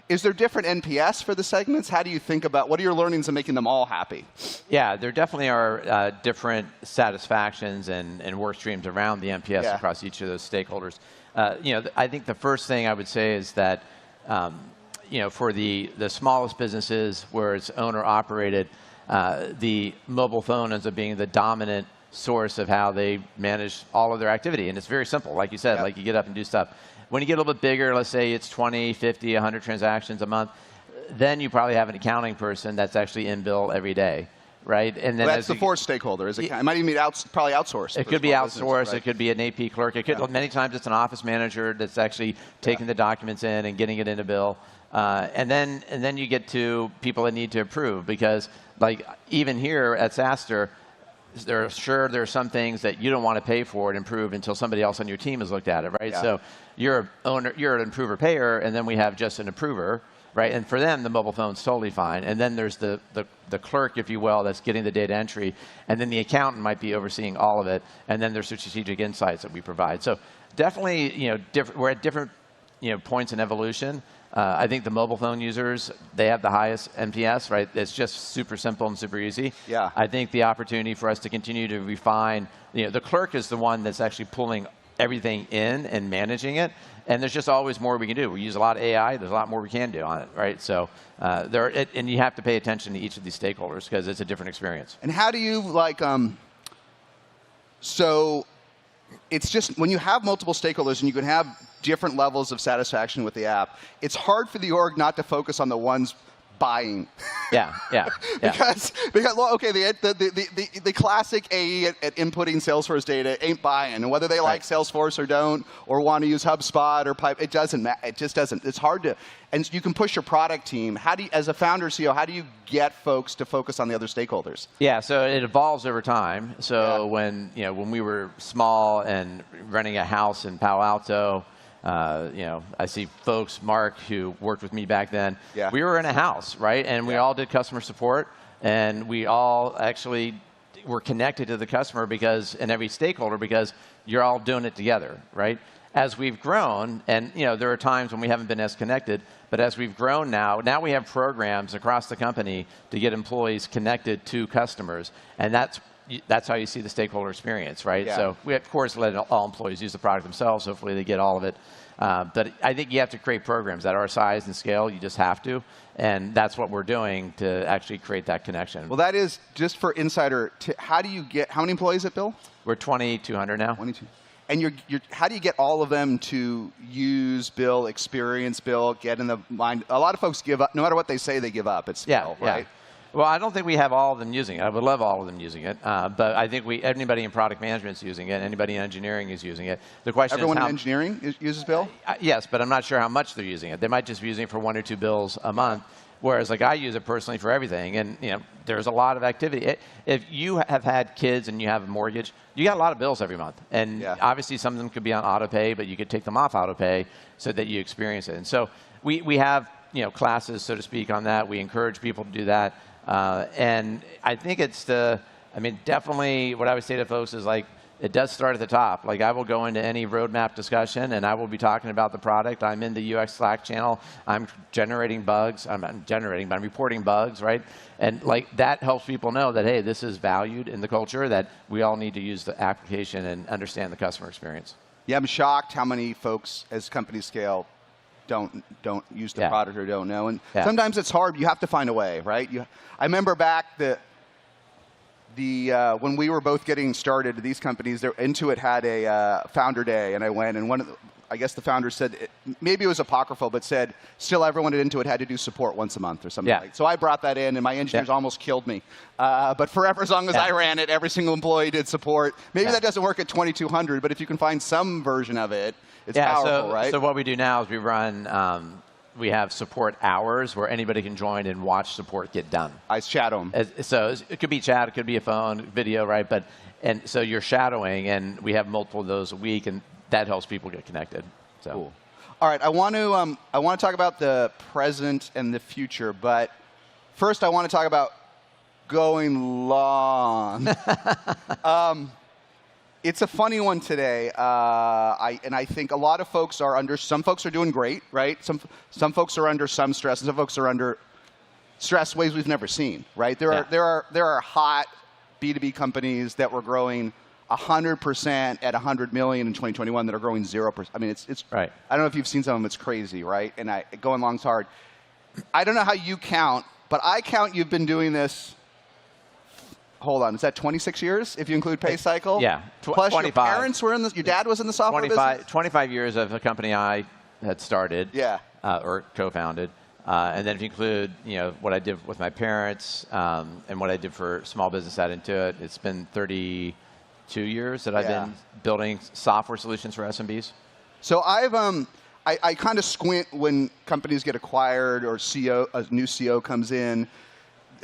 is there different NPS for the segments? How do you think about, what are your learnings in making them all happy? Yeah, there definitely are different satisfactions and work streams around the NPS across each of those stakeholders. I think the first thing I would say is that, for the smallest businesses where it's owner operated, the mobile phone ends up being the dominant source of how they manage all of their activity. And it's very simple, like you said, like you get up and do stuff. When you get a little bit bigger, let's say it's 20, 50, 100 transactions a month, then you probably have an accounting person that's actually in bill every day, right? And then that's the fourth stakeholder. It might even be probably outsourced. It could be outsourced. Right? It could be an AP clerk. It could many times it's an office manager that's actually taking the documents in and getting it into bill. And then you get to people that need to approve because, like, even here at SaaStr, there are some things that you don't want to pay for and improve until somebody else on your team has looked at it, right? So you're an improver payer, and then we have just an approver, right? And for them, the mobile phone's totally fine. And then there's the clerk, if you will, that's getting the data entry, and then the accountant might be overseeing all of it, and then there's the strategic insights that we provide. So definitely, we're at different points in evolution. I think the mobile phone users, they have the highest NPS, right? It's just super simple and super easy. Yeah. I think the opportunity for us to continue to refine, the clerk is the one that's actually pulling everything in and managing it. And there's just always more we can do. We use a lot of AI. There's a lot more we can do on it, right? So and you have to pay attention to each of these stakeholders because it's a different experience. And how do you so it's just when you have multiple stakeholders and you can have different levels of satisfaction with the app, it's hard for the org not to focus on the ones buying. Yeah. because well, okay, the classic AE at inputting Salesforce data ain't buying, and whether they like Salesforce or don't, or want to use HubSpot or Pipe, it doesn't matter. It just doesn't. It's hard to, and you can push your product team. How do you, as a founder CEO, how do you get folks to focus on the other stakeholders? Yeah, so it evolves over time. So when we were small and renting a house in Palo Alto. I see folks, Mark, who worked with me back then. Yeah. We were in a house, right? And we all did customer support, and we all actually were connected to the customer and every stakeholder because you're all doing it together, right? As we've grown, and there are times when we haven't been as connected, but as we've grown now we have programs across the company to get employees connected to customers, and that's how you see the stakeholder experience, right? Yeah. So we, of course, let all employees use the product themselves. Hopefully they get all of it. But I think you have to create programs at our size and scale. You just have to. And that's what we're doing to actually create that connection. Well, that is, just for Insider, how many employees at Bill? We're 2,200 now. 22. And how do you get all of them to use Bill, experience Bill, get in the mind? A lot of folks give up. No matter what they say, they give up. It's Bill, right? Well, I don't think we have all of them using it. I would love all of them using it, but I think anybody in product management is using it. Anybody in engineering is using it. The question Everyone is in engineering uses Bill? Yes, but I'm not sure how much they're using it. They might just be using it for 1 or 2 bills a month, whereas like I use it personally for everything. And there's a lot of activity. If you have had kids and you have a mortgage, you got a lot of bills every month. And obviously some of them could be on auto pay, but you could take them off auto pay so that you experience it. And so we have classes, so to speak, on that. We encourage people to do that. And I think definitely what I would say to folks is like, it does start at the top. Like I will go into any roadmap discussion and I will be talking about the product. I'm in the UX Slack channel. I'm generating bugs. I'm not generating, but I'm reporting bugs, right? And like that helps people know that, hey, this is valued in the culture, that we all need to use the application and understand the customer experience. Yeah, I'm shocked how many folks as companies scale don't use the product or don't know. And sometimes it's hard. You have to find a way, right? I remember back when we were both getting started, these companies, Intuit had a founder day, and I went, and I guess the founder said, maybe it was apocryphal, but said, still everyone at Intuit had to do support once a month or something like that. So I brought that in, and my engineers almost killed me. But forever, as long as I ran it, every single employee did support. Maybe that doesn't work at 2,200, but if you can find some version of it, it's powerful, right? So what we do now is we run, we have support hours where anybody can join and watch support get done. I shadow them. So it could be chat, it could be a phone, video, right? And so you're shadowing, and we have multiple of those a week, and that helps people get connected. So. Cool. All right, I want to talk about the present and the future, but first I want to talk about going long. It's a funny one today, and I think a lot of folks some folks are doing great, right? Some folks are under some stress, and some folks are under stress ways we've never seen, right? There are hot B2B companies that were growing 100% at 100 million in 2021 that are growing 0%. I mean, it's right. I don't know if you've seen some of them. It's crazy, right? And going long's hard. I don't know how you count, but I count you've been doing this. Hold on, is that 26 years if you include PayCycle? Yeah, Plus 25. Your parents were your dad was in the software business? 25 years of a company I had started or co-founded. And then if you include what I did with my parents and what I did for small business at Intuit, it's been 32 years that I've been building software solutions for SMBs. So I kind of squint when companies get acquired or a new CEO comes in.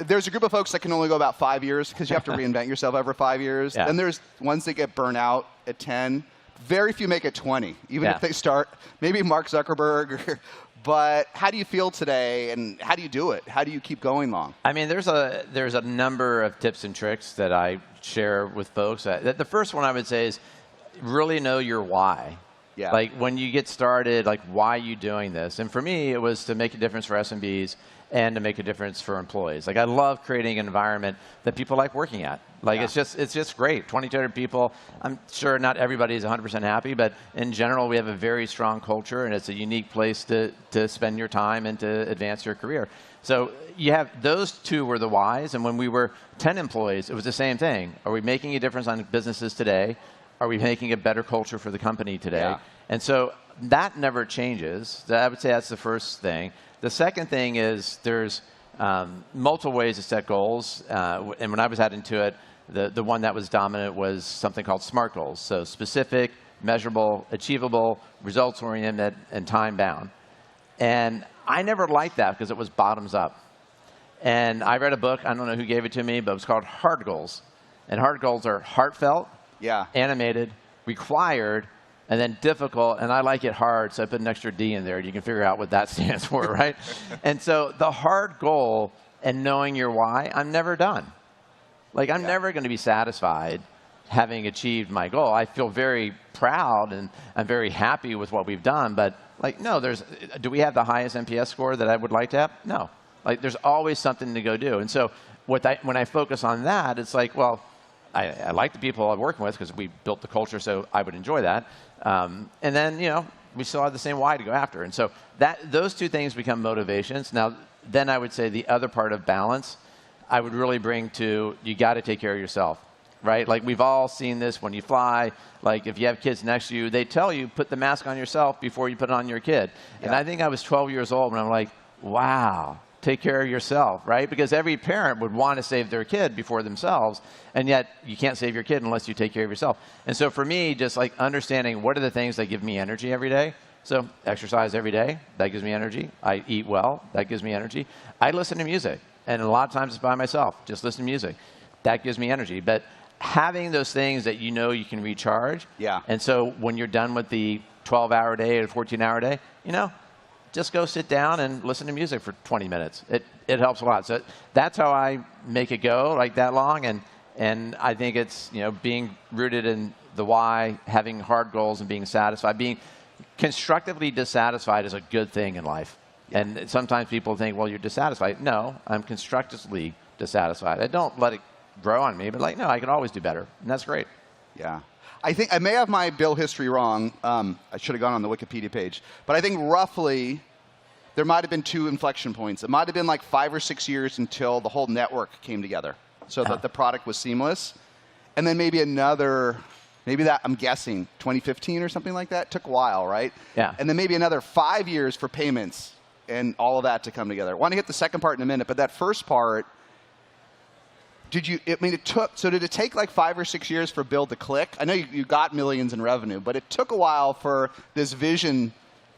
There's a group of folks that can only go about 5 years because you have to reinvent yourself over 5 years. Yeah. Then there's ones that get burnt out at 10. Very few make it 20, even if they start. Maybe Mark Zuckerberg. But how do you feel today, and how do you do it? How do you keep going long? I mean, there's a number of tips and tricks that I share with folks. The first one I would say is really know your why. Yeah. Like when you get started, like why are you doing this? And for me, it was to make a difference for SMBs and to make a difference for employees. Like I love creating an environment that people like working at. Like it's just great. 2,200 people. I'm sure not everybody is 100% happy, but in general, we have a very strong culture, and it's a unique place to spend your time and to advance your career. So you have those two were the whys, and when we were 10 employees, it was the same thing. Are we making a difference on businesses today? Are we making a better culture for the company today? Yeah. And so that never changes. I would say that's the first thing. The second thing is there's multiple ways to set goals. And when I was at Intuit, the one that was dominant was something called SMART goals. So specific, measurable, achievable, results-oriented, and time-bound. And I never liked that because it was bottoms up. And I read a book, I don't know who gave it to me, but it was called Hard Goals. And hard goals are heartfelt, animated, required, and then difficult. And I like it hard, so I put an extra D in there. You can figure out what that stands for, right? And so the hard goal and knowing your why, I'm never done. Like, I'm never going to be satisfied having achieved my goal. I feel very proud, and I'm very happy with what we've done. But, like, no, do we have the highest NPS score that I would like to have? No. Like, there's always something to go do. And so when I focus on that, it's like, well, I like the people I'm working with because we built the culture, so I would enjoy that. And then, we still have the same why to go after. And so those two things become motivations. Now, then I would say the other part of balance, I would really bring to, you got to take care of yourself, right? Like, we've all seen this when you fly. Like, if you have kids next to you, they tell you, put the mask on yourself before you put it on your kid. And I think I was 12 years old when I'm like, wow. Take care of yourself, right? Because every parent would want to save their kid before themselves, and yet you can't save your kid unless you take care of yourself. And so for me, just like understanding what are the things that give me energy every day. So exercise every day, that gives me energy. I eat well, that gives me energy. I listen to music, and a lot of times it's by myself, just listen to music. That gives me energy. But having those things that you know you can recharge, and so when you're done with the 12-hour day or 14-hour day, just go sit down and listen to music for 20 minutes. It helps a lot. So that's how I make it go, like that long. And I think it's, being rooted in the why, having hard goals and being satisfied. Being constructively dissatisfied is a good thing in life. And sometimes people think, well, you're dissatisfied. No, I'm constructively dissatisfied. I don't let it grow on me, but like, no, I can always do better. And that's great. Yeah. I think I may have my bill history wrong. I should have gone on the Wikipedia page. But I think roughly there might have been 2 inflection points. It might have been like 5 or 6 years until the whole network came together so that the product was seamless. And then maybe another, I'm guessing, 2015 or something like that. It took a while, right? Yeah. And then maybe another 5 years for payments and all of that to come together. I want to hit the second part in a minute, but that first part, did it take like 5 or 6 years for Bill to click? I know you got millions in revenue, but it took a while for this vision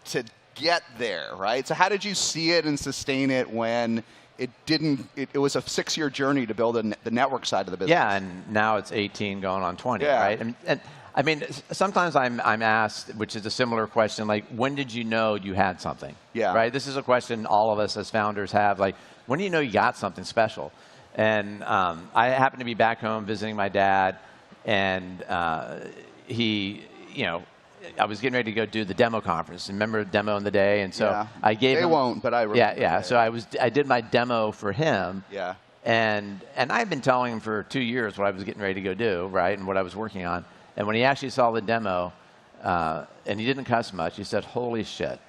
to get there, right? So how did you see it and sustain it when it didn't, it was a 6-year journey to build the network side of the business? Yeah, and now it's 18 going on 20, right? And I mean, sometimes I'm asked, which is a similar question, like, when did you know you had something? Yeah. Right? This is a question all of us as founders have, like, when do you know you got something special? And I happened to be back home visiting my dad, and he, I was getting ready to go do the demo conference. Remember demo in the day? And so I gave him. They won't, but I remember. Yeah. So I did my demo for him. Yeah. And I've been telling him for 2 years what I was getting ready to go do, right, and what I was working on. And when he actually saw the demo, and he didn't cuss much, he said, "Holy shit.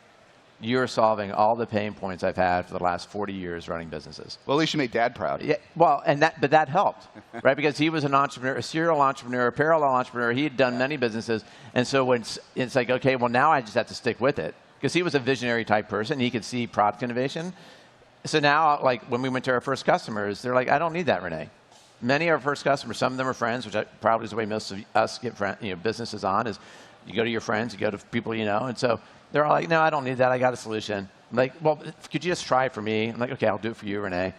You're solving all the pain points I've had for the last 40 years running businesses." Well, at least you made Dad proud. Yeah, well, but that helped, right? Because he was an entrepreneur, a serial entrepreneur, a parallel entrepreneur. He had done many businesses. And so when it's like, okay, well, now I just have to stick with it. Because he was a visionary type person. He could see product innovation. So now, like, when we went to our first customers, they're like, I don't need that, Renee. Many of our first customers, some of them are friends, which probably is the way most of us get businesses on, is you go to your friends, you go to people you know. And so they're all like, no, I don't need that. I got a solution. I'm like, well, could you just try it for me? I'm like, okay, I'll do it for you, Renee.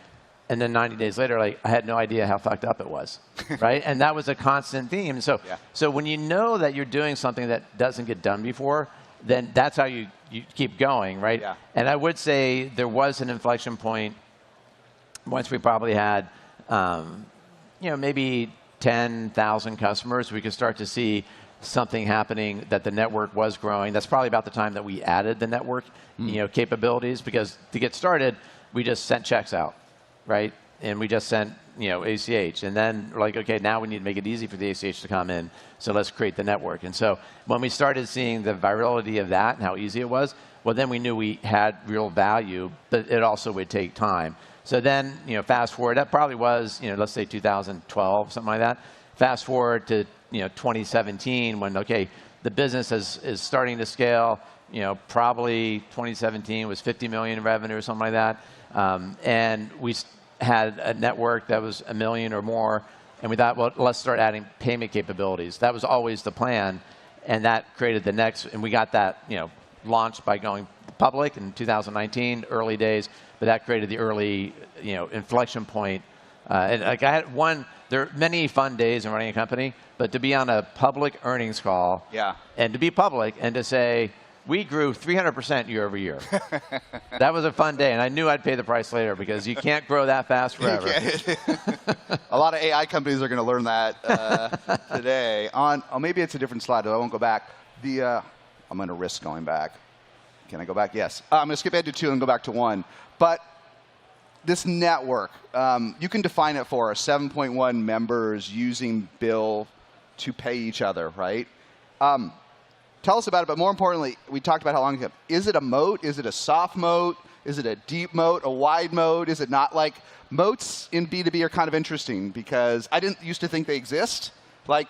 And then 90 days later, like, I had no idea how fucked up it was, right? And that was a constant theme. So, so when you know that you're doing something that doesn't get done before, then that's how you keep going, right? Yeah. And I would say there was an inflection point once we probably had, maybe 10,000 customers. We could start to see something happening, that the network was growing. That's probably about the time that we added the network capabilities, because to get started, we just sent checks out, right? And we just sent ACH. And then we're like, okay, now we need to make it easy for the ACH to come in, so let's create the network. And so when we started seeing the virality of that and how easy it was, well, then we knew we had real value, but it also would take time. So then, fast forward, that probably was, let's say 2012, something like that. Fast forward to 2017, when, okay, the business is starting to scale. probably 2017 was 50 million in revenue or something like that. And we had a network that was $1 million or more. And we thought, well, let's start adding payment capabilities. That was always the plan. And that created the next, and we got that, launched by going public in 2019, early days. But that created the early, inflection point. And like I had one, there are many fun days in running a company, but to be on a public earnings call, and to be public and to say, we grew 300% year over year. That was a fun day, and I knew I'd pay the price later because you can't grow that fast forever. A lot of AI companies are going to learn that today. Maybe it's a different slide, but I won't go back. I'm going to risk going back. Can I go back? Yes. I'm going to skip ahead to 2 and go back to 1. But this network, you can define it for us, 7.1 members using Bill to pay each other, right? Tell us about it, but more importantly, we talked about how long it is. It a moat? Is it a soft moat? Is it a deep moat, a wide moat? Is it not? Like, moats in B2B are kind of interesting because I didn't used to think they exist, but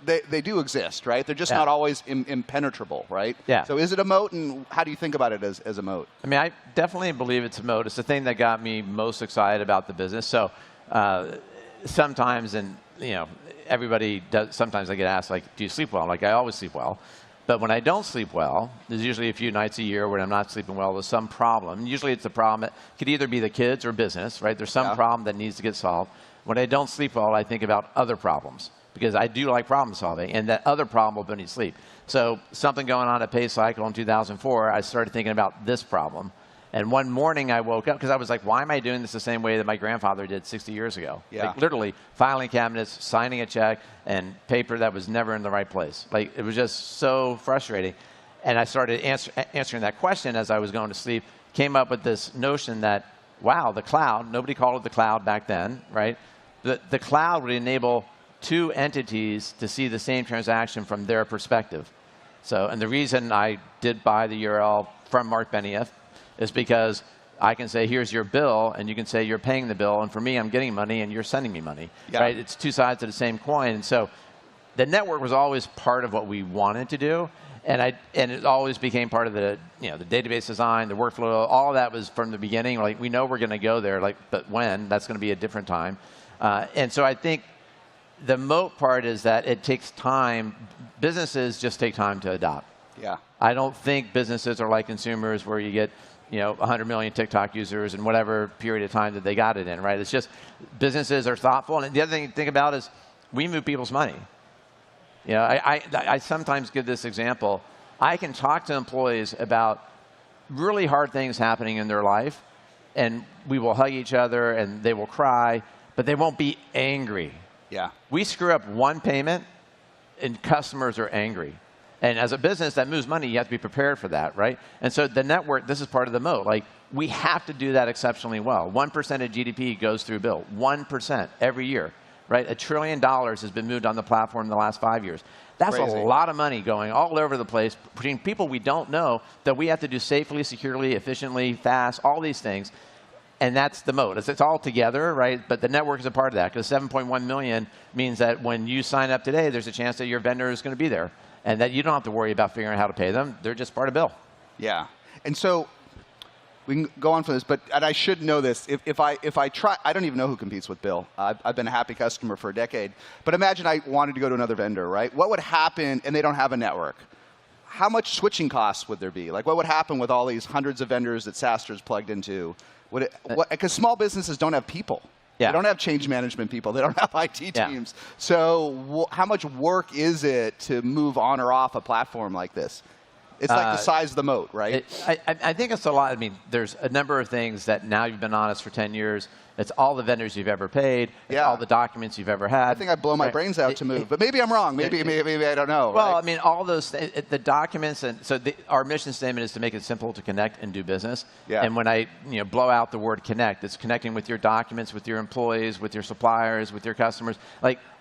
they do exist, right? They're just not always impenetrable, right? Yeah. So is it a moat, and how do you think about it as a moat? I mean, I definitely believe it's a moat. It's the thing that got me most excited about the business. So sometimes, everybody does, sometimes I get asked, do you sleep well? I always sleep well. But when I don't sleep well, there's usually a few nights a year when I'm not sleeping well, there's some problem. Usually it's a problem that could either be the kids or business, right? There's some problem that needs to get solved. When I don't sleep well, I think about other problems because I do like problem solving, and that other problem will be sleep. So something going on at PayCycle in 2004, I started thinking about this problem. And one morning I woke up because I was like, why am I doing this the same way that my grandfather did 60 years ago? Literally filing cabinets, signing a check, and paper that was never in the right place. It was just so frustrating. And I started answering that question as I was going to sleep, came up with this notion that, wow, the cloud, nobody called it the cloud back then, right? The cloud would enable 2 entities to see the same transaction from their perspective. So, and the reason I did buy the URL from Mark Benioff is because I can say, here's your bill, and you can say you're paying the bill, and for me, I'm getting money, and you're sending me money, right? It's 2 sides of the same coin. And so the network was always part of what we wanted to do, and it always became part of the, the database design, the workflow, all of that was from the beginning. We know we're going to go there, but when? That's going to be a different time. And so I think the moat part is that it takes time. Businesses just take time to adopt. Yeah. I don't think businesses are like consumers where you get 100 million TikTok users in whatever period of time that they got it in, right? It's just businesses are thoughtful. And the other thing to think about is we move people's money. I sometimes give this example. I can talk to employees about really hard things happening in their life, and we will hug each other, and they will cry, but they won't be angry. Yeah. We screw up one payment, and customers are angry. And as a business that moves money, you have to be prepared for that, right? And so the network, this is part of the moat. We have to do that exceptionally well. 1% of GDP goes through Bill. 1% every year, right? $1 trillion has been moved on the platform in the last 5 years. That's crazy. A lot of money going all over the place between people we don't know that we have to do safely, securely, efficiently, fast, all these things. And that's the moat. It's all together, right? But the network is a part of that because 7.1 million means that when you sign up today, there's a chance that your vendor is going to be there. And that you don't have to worry about figuring out how to pay them. They're just part of Bill. Yeah. And so we can go on from this, and I should know this. If I try, I don't even know who competes with Bill. I've been a happy customer for a decade. But imagine I wanted to go to another vendor, right? What would happen, and they don't have a network? How much switching costs would there be? What would happen with all these hundreds of vendors that SaaStr is plugged into? Because small businesses don't have people. Yeah. They don't have change management people. They don't have IT teams. So how much work is it to move on or off a platform like this? It's like the size of the moat, right? I think it's a lot. I mean, there's a number of things that now you've been on us for 10 years. It's all the vendors you've ever paid. It's all the documents you've ever had. I think I blow my brains out to move, but maybe I'm wrong. Maybe I don't know. Well, right? I mean, all those the documents, and so our mission statement is to make it simple to connect and do business. Yeah. And when I blow out the word connect, it's connecting with your documents, with your employees, with your suppliers, with your customers.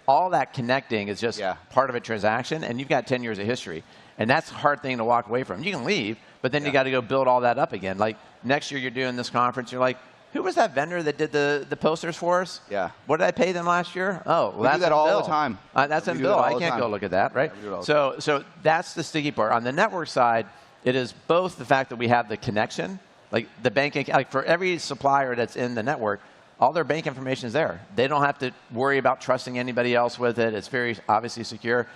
All that connecting is just part of a transaction, and you've got 10 years of history. And that's a hard thing to walk away from. You can leave, but then you got to go build all that up again. Next year you're doing this conference, you're like, Who was that vendor that did the posters for us? Yeah. What did I pay them last year? Oh, well, We that's do that in all bill. the time. That's We in do bill. that all I the can't time. go look at that, right? Yeah, we do it all the So that's the sticky part. On the network side, it is both the fact that we have the connection, like the banking, like for every supplier that's in the network, all their bank information is there. They don't have to worry about trusting anybody else with it. It's very obviously secure.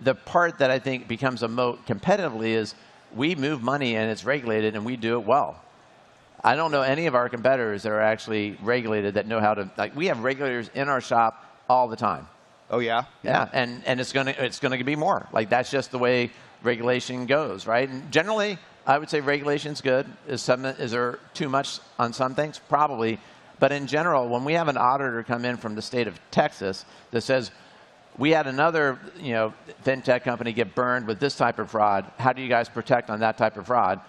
The part that I think becomes a moat competitively is we move money and it's regulated and we do it well. I don't know any of our competitors that are actually regulated that know how to, like we have regulators in our shop all the time. Oh, yeah? Yeah, and it's gonna be more. Like that's just the way regulation goes, right? And generally, I would say regulation's good. Is there too much on some things? Probably. But in general, when we have an auditor come in from the state of Texas that says, we had another fintech company get burned with this type of fraud, how do you guys protect on that type of fraud?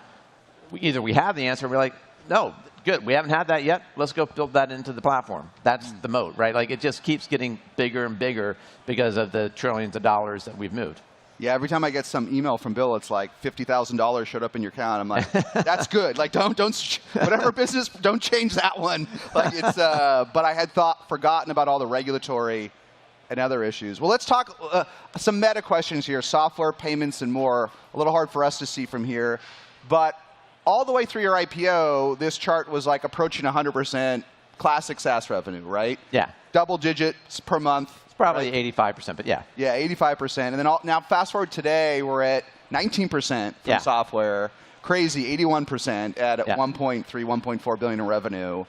Either we have the answer, or we're like, no, good, we haven't had that yet, let's go build that into the platform. That's the moat, right? Like it just keeps getting bigger and bigger because of the trillions of dollars that we've moved. Yeah, every time I get some email from Bill, it's like $50,000 showed up in your account. I'm like, that's good. Like, don't whatever business, don't change that one. Like it's, but I had forgotten about all the regulatory and other issues. Well, let's talk some meta questions here: software, payments, and more. A little hard for us to see from here, but all the way through your IPO, this chart was like approaching 100% classic SaaS revenue, right? Yeah. Double digits per month. It's probably 85%, but yeah. Yeah, 85%. And then now fast forward today, we're at 19% from software. Crazy, 81% at 1.3, 1.4 billion in revenue.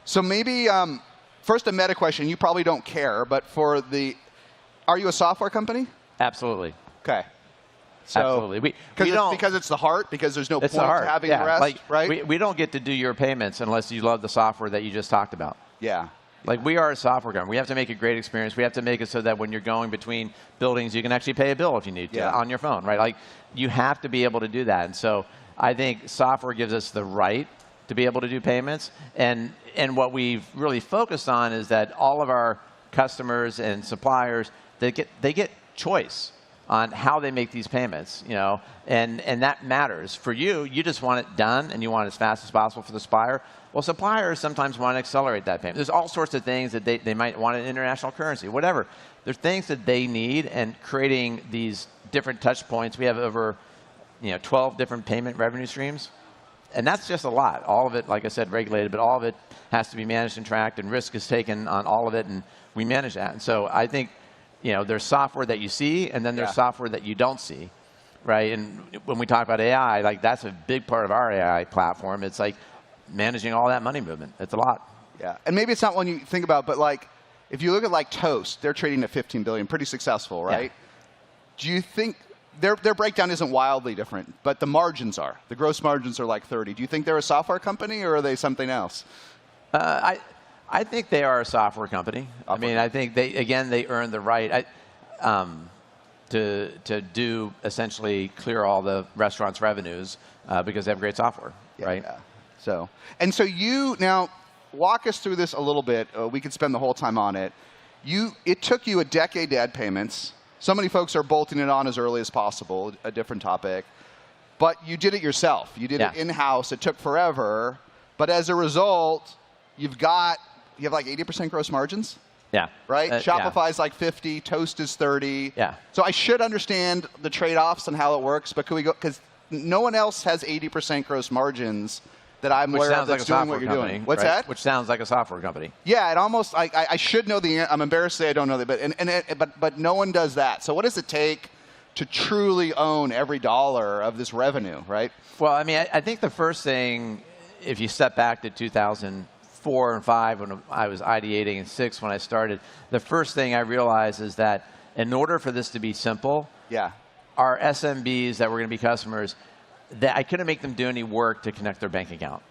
So maybe, first a meta question. You probably don't care, but are you a software company? Absolutely. Okay. So, absolutely. Because it's the heart, because there's no point to having the rest, like, right? We don't get to do your payments unless you love the software that you just talked about. Yeah. Like we are a software company. We have to make a great experience. We have to make it so that when you're going between buildings, you can actually pay a bill if you need to on your phone, right? Like you have to be able to do that. And so I think software gives us the right to be able to do payments. And what we've really focused on is that all of our customers and suppliers, they get choice on how they make these payments, and that matters. For you just want it done and you want it as fast as possible for the supplier. Well, suppliers sometimes want to accelerate that payment. There's all sorts of things that they might want in international currency, whatever. There's things that they need, and creating these different touch points. We have over 12 different payment revenue streams. And that's just a lot. All of it, like I said, regulated, but all of it has to be managed and tracked, and risk is taken on all of it, and we manage that. And so I think there's software that you see, and then there's software that you don't see, right? And when we talk about AI, like that's a big part of our AI platform. It's like managing all that money movement. It's a lot. Yeah, and maybe it's not one you think about, but like if you look at like Toast, they're trading at 15 billion, pretty successful, right? Yeah. Do you think their breakdown isn't wildly different, but the margins are? The gross margins are like 30. Do you think they're a software company, or are they something else? I think they are a software company. I mean, I think they earn the right to do essentially clear all the restaurants' revenues because they have great software, right? Yeah. So you now walk us through this a little bit. We could spend the whole time on it. It took you a decade to add payments. So many folks are bolting it on as early as possible, a different topic. But you did it yourself. You did it in-house. It took forever. But as a result, you have like 80% gross margins? Yeah. Right? Shopify's like 50, Toast is 30. Yeah. So I should understand the trade-offs and how it works, but can we go, because no one else has 80% gross margins that I'm aware of that's doing what you're doing. What's that? Which sounds like a software company. Yeah, it almost, I should know the answer. I'm embarrassed to say I don't know that, but no one does that. So what does it take to truly own every dollar of this revenue, right? Well, I mean, I think the first thing, if you step back to 2004 and 5 when I was ideating, and 6 when I started, the first thing I realized is that in order for this to be simple, our SMBs that were going to be customers, that I couldn't make them do any work to connect their bank account,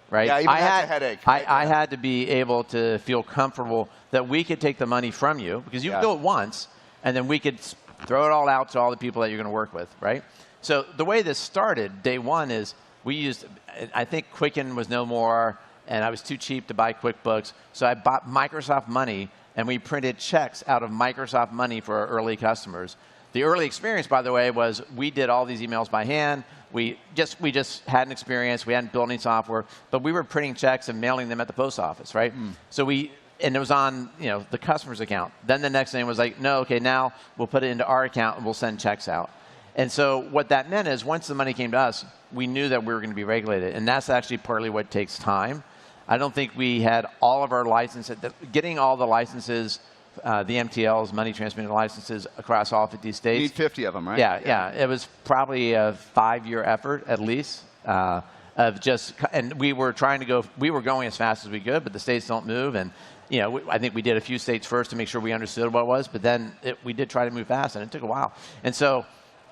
right? Yeah, even that's a headache. I had to be able to feel comfortable that we could take the money from you, because you can do it once, and then we could throw it all out to all the people that you're going to work with, right? So the way this started, day one, is we used, I think Quicken was no more, and I was too cheap to buy QuickBooks, so I bought Microsoft Money, and we printed checks out of Microsoft Money for our early customers. The early experience, by the way, was we did all these emails by hand. We just hadn't experience. We hadn't built any software, but we were printing checks and mailing them at the post office, right? So and it was on the customer's account. Then the next thing was like, no, okay, now we'll put it into our account and we'll send checks out. And so what that meant is once the money came to us, we knew that we were going to be regulated, and that's actually partly what takes time. I don't think we had all of our licenses, getting all the licenses, the MTLs, money transmitter licenses across all 50 states. You need 50 of them, right? Yeah. It was probably a 5-year effort at least and we were going as fast as we could, but the states don't move. And I think we did a few states first to make sure we understood what it was, but then we did try to move fast, and it took a while. And so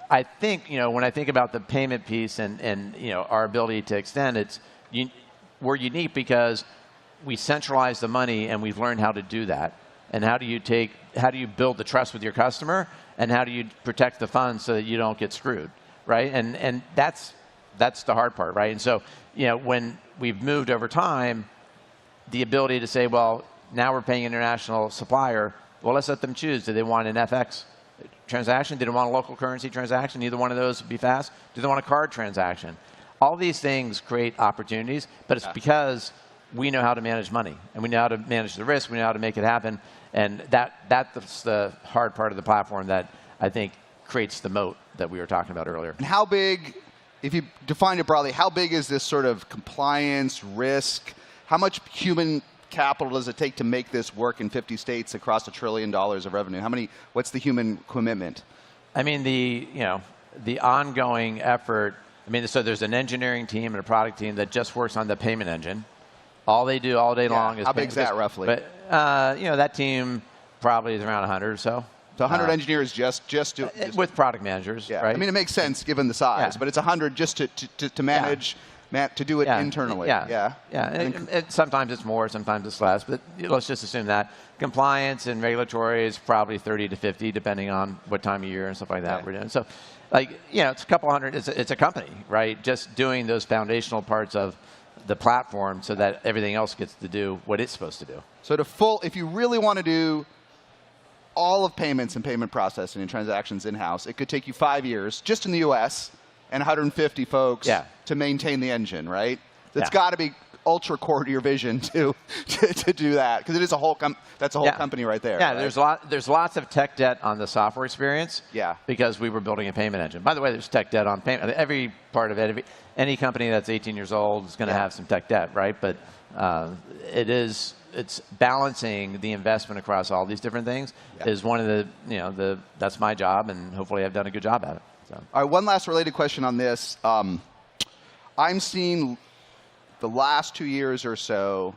I think, when I think about the payment piece and our ability to extend, we're unique because we centralize the money and we've learned how to do that. And how do you build the trust with your customer, and how do you protect the funds so that you don't get screwed, right? And that's the hard part, right? And so, when we've moved over time, the ability to say, well, now we're paying an international supplier, well, let's let them choose. Do they want an FX transaction? Do they want a local currency transaction? Either one of those would be fast. Do they want a card transaction? All these things create opportunities, but it's because we know how to manage money, and we know how to manage the risk, we know how to make it happen, and that's the hard part of the platform that I think creates the moat that we were talking about earlier. And how big, if you define it broadly, how big is this sort of compliance, risk? How much human capital does it take to make this work in 50 states across $1 trillion of revenue? What's the human commitment? I mean, the ongoing effort, so there's an engineering team and a product team that just works on the payment engine. All they do all day long is how big is that roughly? But that team probably is around 100 or so. So 100 engineers just with product managers, right? It makes sense given the size, but it's 100 just to manage, to do it internally. And sometimes it's more, sometimes it's less, but let's just assume that. Compliance and regulatory is probably 30 to 50, depending on what time of year and stuff like that we're doing. So, it's a couple hundred. It's a company, right? Just doing those foundational parts of the platform so that everything else gets to do what it's supposed to do. So if you really want to do all of payments and payment processing and transactions in-house, it could take you 5 years just in the US and 150 folks to maintain the engine, right? That's got to be ultra core to your vision to do that, because it is that's a whole company right there. Yeah, right? there's lots of tech debt on the software experience. Because we were building a payment engine. By the way, there's tech debt on payment. Every part of it, any company that's 18 years old is going to have some tech debt, right? But it's balancing the investment across all these different things is one of the that's my job, and hopefully I've done a good job at it. So. All right, one last related question on this. I'm seeing the last 2 years or so,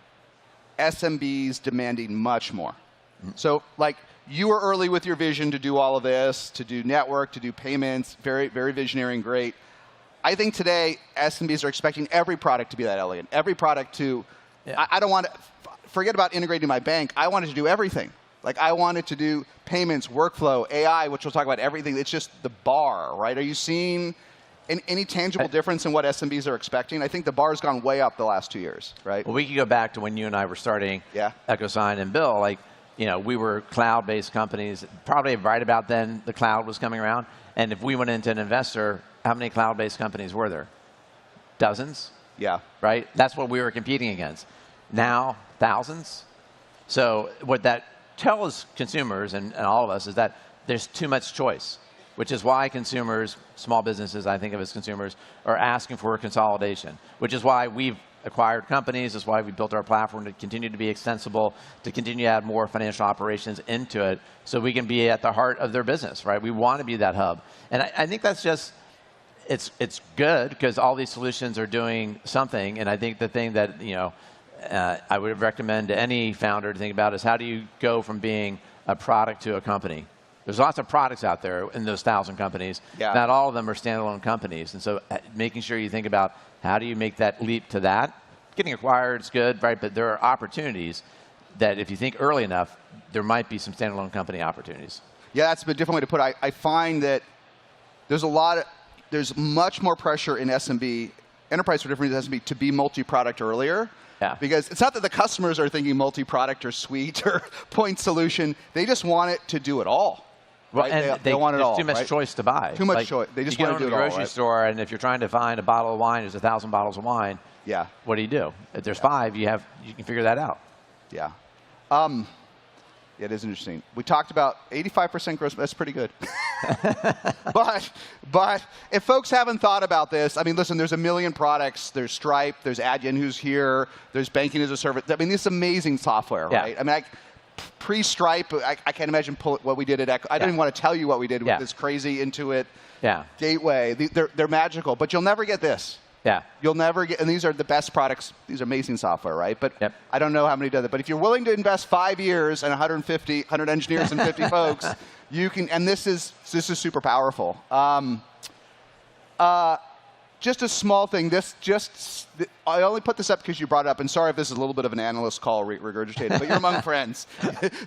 SMBs demanding much more. So, you were early with your vision to do all of this, to do network, to do payments, very, very visionary and great. I think today, SMBs are expecting every product to be that elegant, every product to, I don't want to, forget about integrating my bank, I wanted to do everything. I wanted to do payments, workflow, AI, which we'll talk about, everything. It's just the bar, right? Are you seeing any tangible difference in what SMBs are expecting? I think the bar's gone way up the last 2 years, right? Well, we could go back to when you and I were starting EchoSign and Bill. We were cloud-based companies. Probably right about then, the cloud was coming around. And if we went into an investor, how many cloud-based companies were there? Dozens? Yeah. Right? That's what we were competing against. Now, thousands. So what that tells consumers and all of us is that there's too much choice, which is why consumers, small businesses, I think of as consumers, are asking for consolidation, which is why we've acquired companies. That's why we built our platform to continue to be extensible, to continue to add more financial operations into it so we can be at the heart of their business, right? We want to be that hub. And I think that's just, it's good because all these solutions are doing something. And I think the thing that, I would recommend to any founder to think about is how do you go from being a product to a company? There's lots of products out there in those 1,000 companies. Not all of them are standalone companies. And so making sure you think about how do you make that leap to that. Getting acquired is good, right? But there are opportunities that if you think early enough, there might be some standalone company opportunities. Yeah, that's a different way to put it. I find that there's much more pressure in SMB, enterprise for different SMB, to be multi-product earlier. Because it's not that the customers are thinking multi-product or suite or point solution. They just want it to do it all. Well, right? and they want it there's all. too much right? choice to buy. Too much choice. They just want to do it all. You go to the grocery right? store, and if you're trying to find a bottle of wine, there's 1,000 bottles of wine. Yeah. What do? If there's 5, you can figure that out. Yeah. Yeah, it is interesting. We talked about 85% gross. That's pretty good. but if folks haven't thought about this, I mean, listen, there's a million products. There's Stripe. There's Adyen, who's here. There's banking as a service. I mean, this is amazing software, right? I mean, pre-Stripe, I can't imagine what we did at Echo. I don't even want to tell you what we did with this crazy Intuit gateway. They're magical, but you'll never get this. Yeah. You'll never get, and these are the best products. These are amazing software, right? But I don't know how many do that. But if you're willing to invest 5 years and 100 engineers and 50 folks, you can, and this is super powerful. Just a small thing. I only put this up because you brought it up, and sorry if this is a little bit of an analyst call regurgitated, but you're among friends.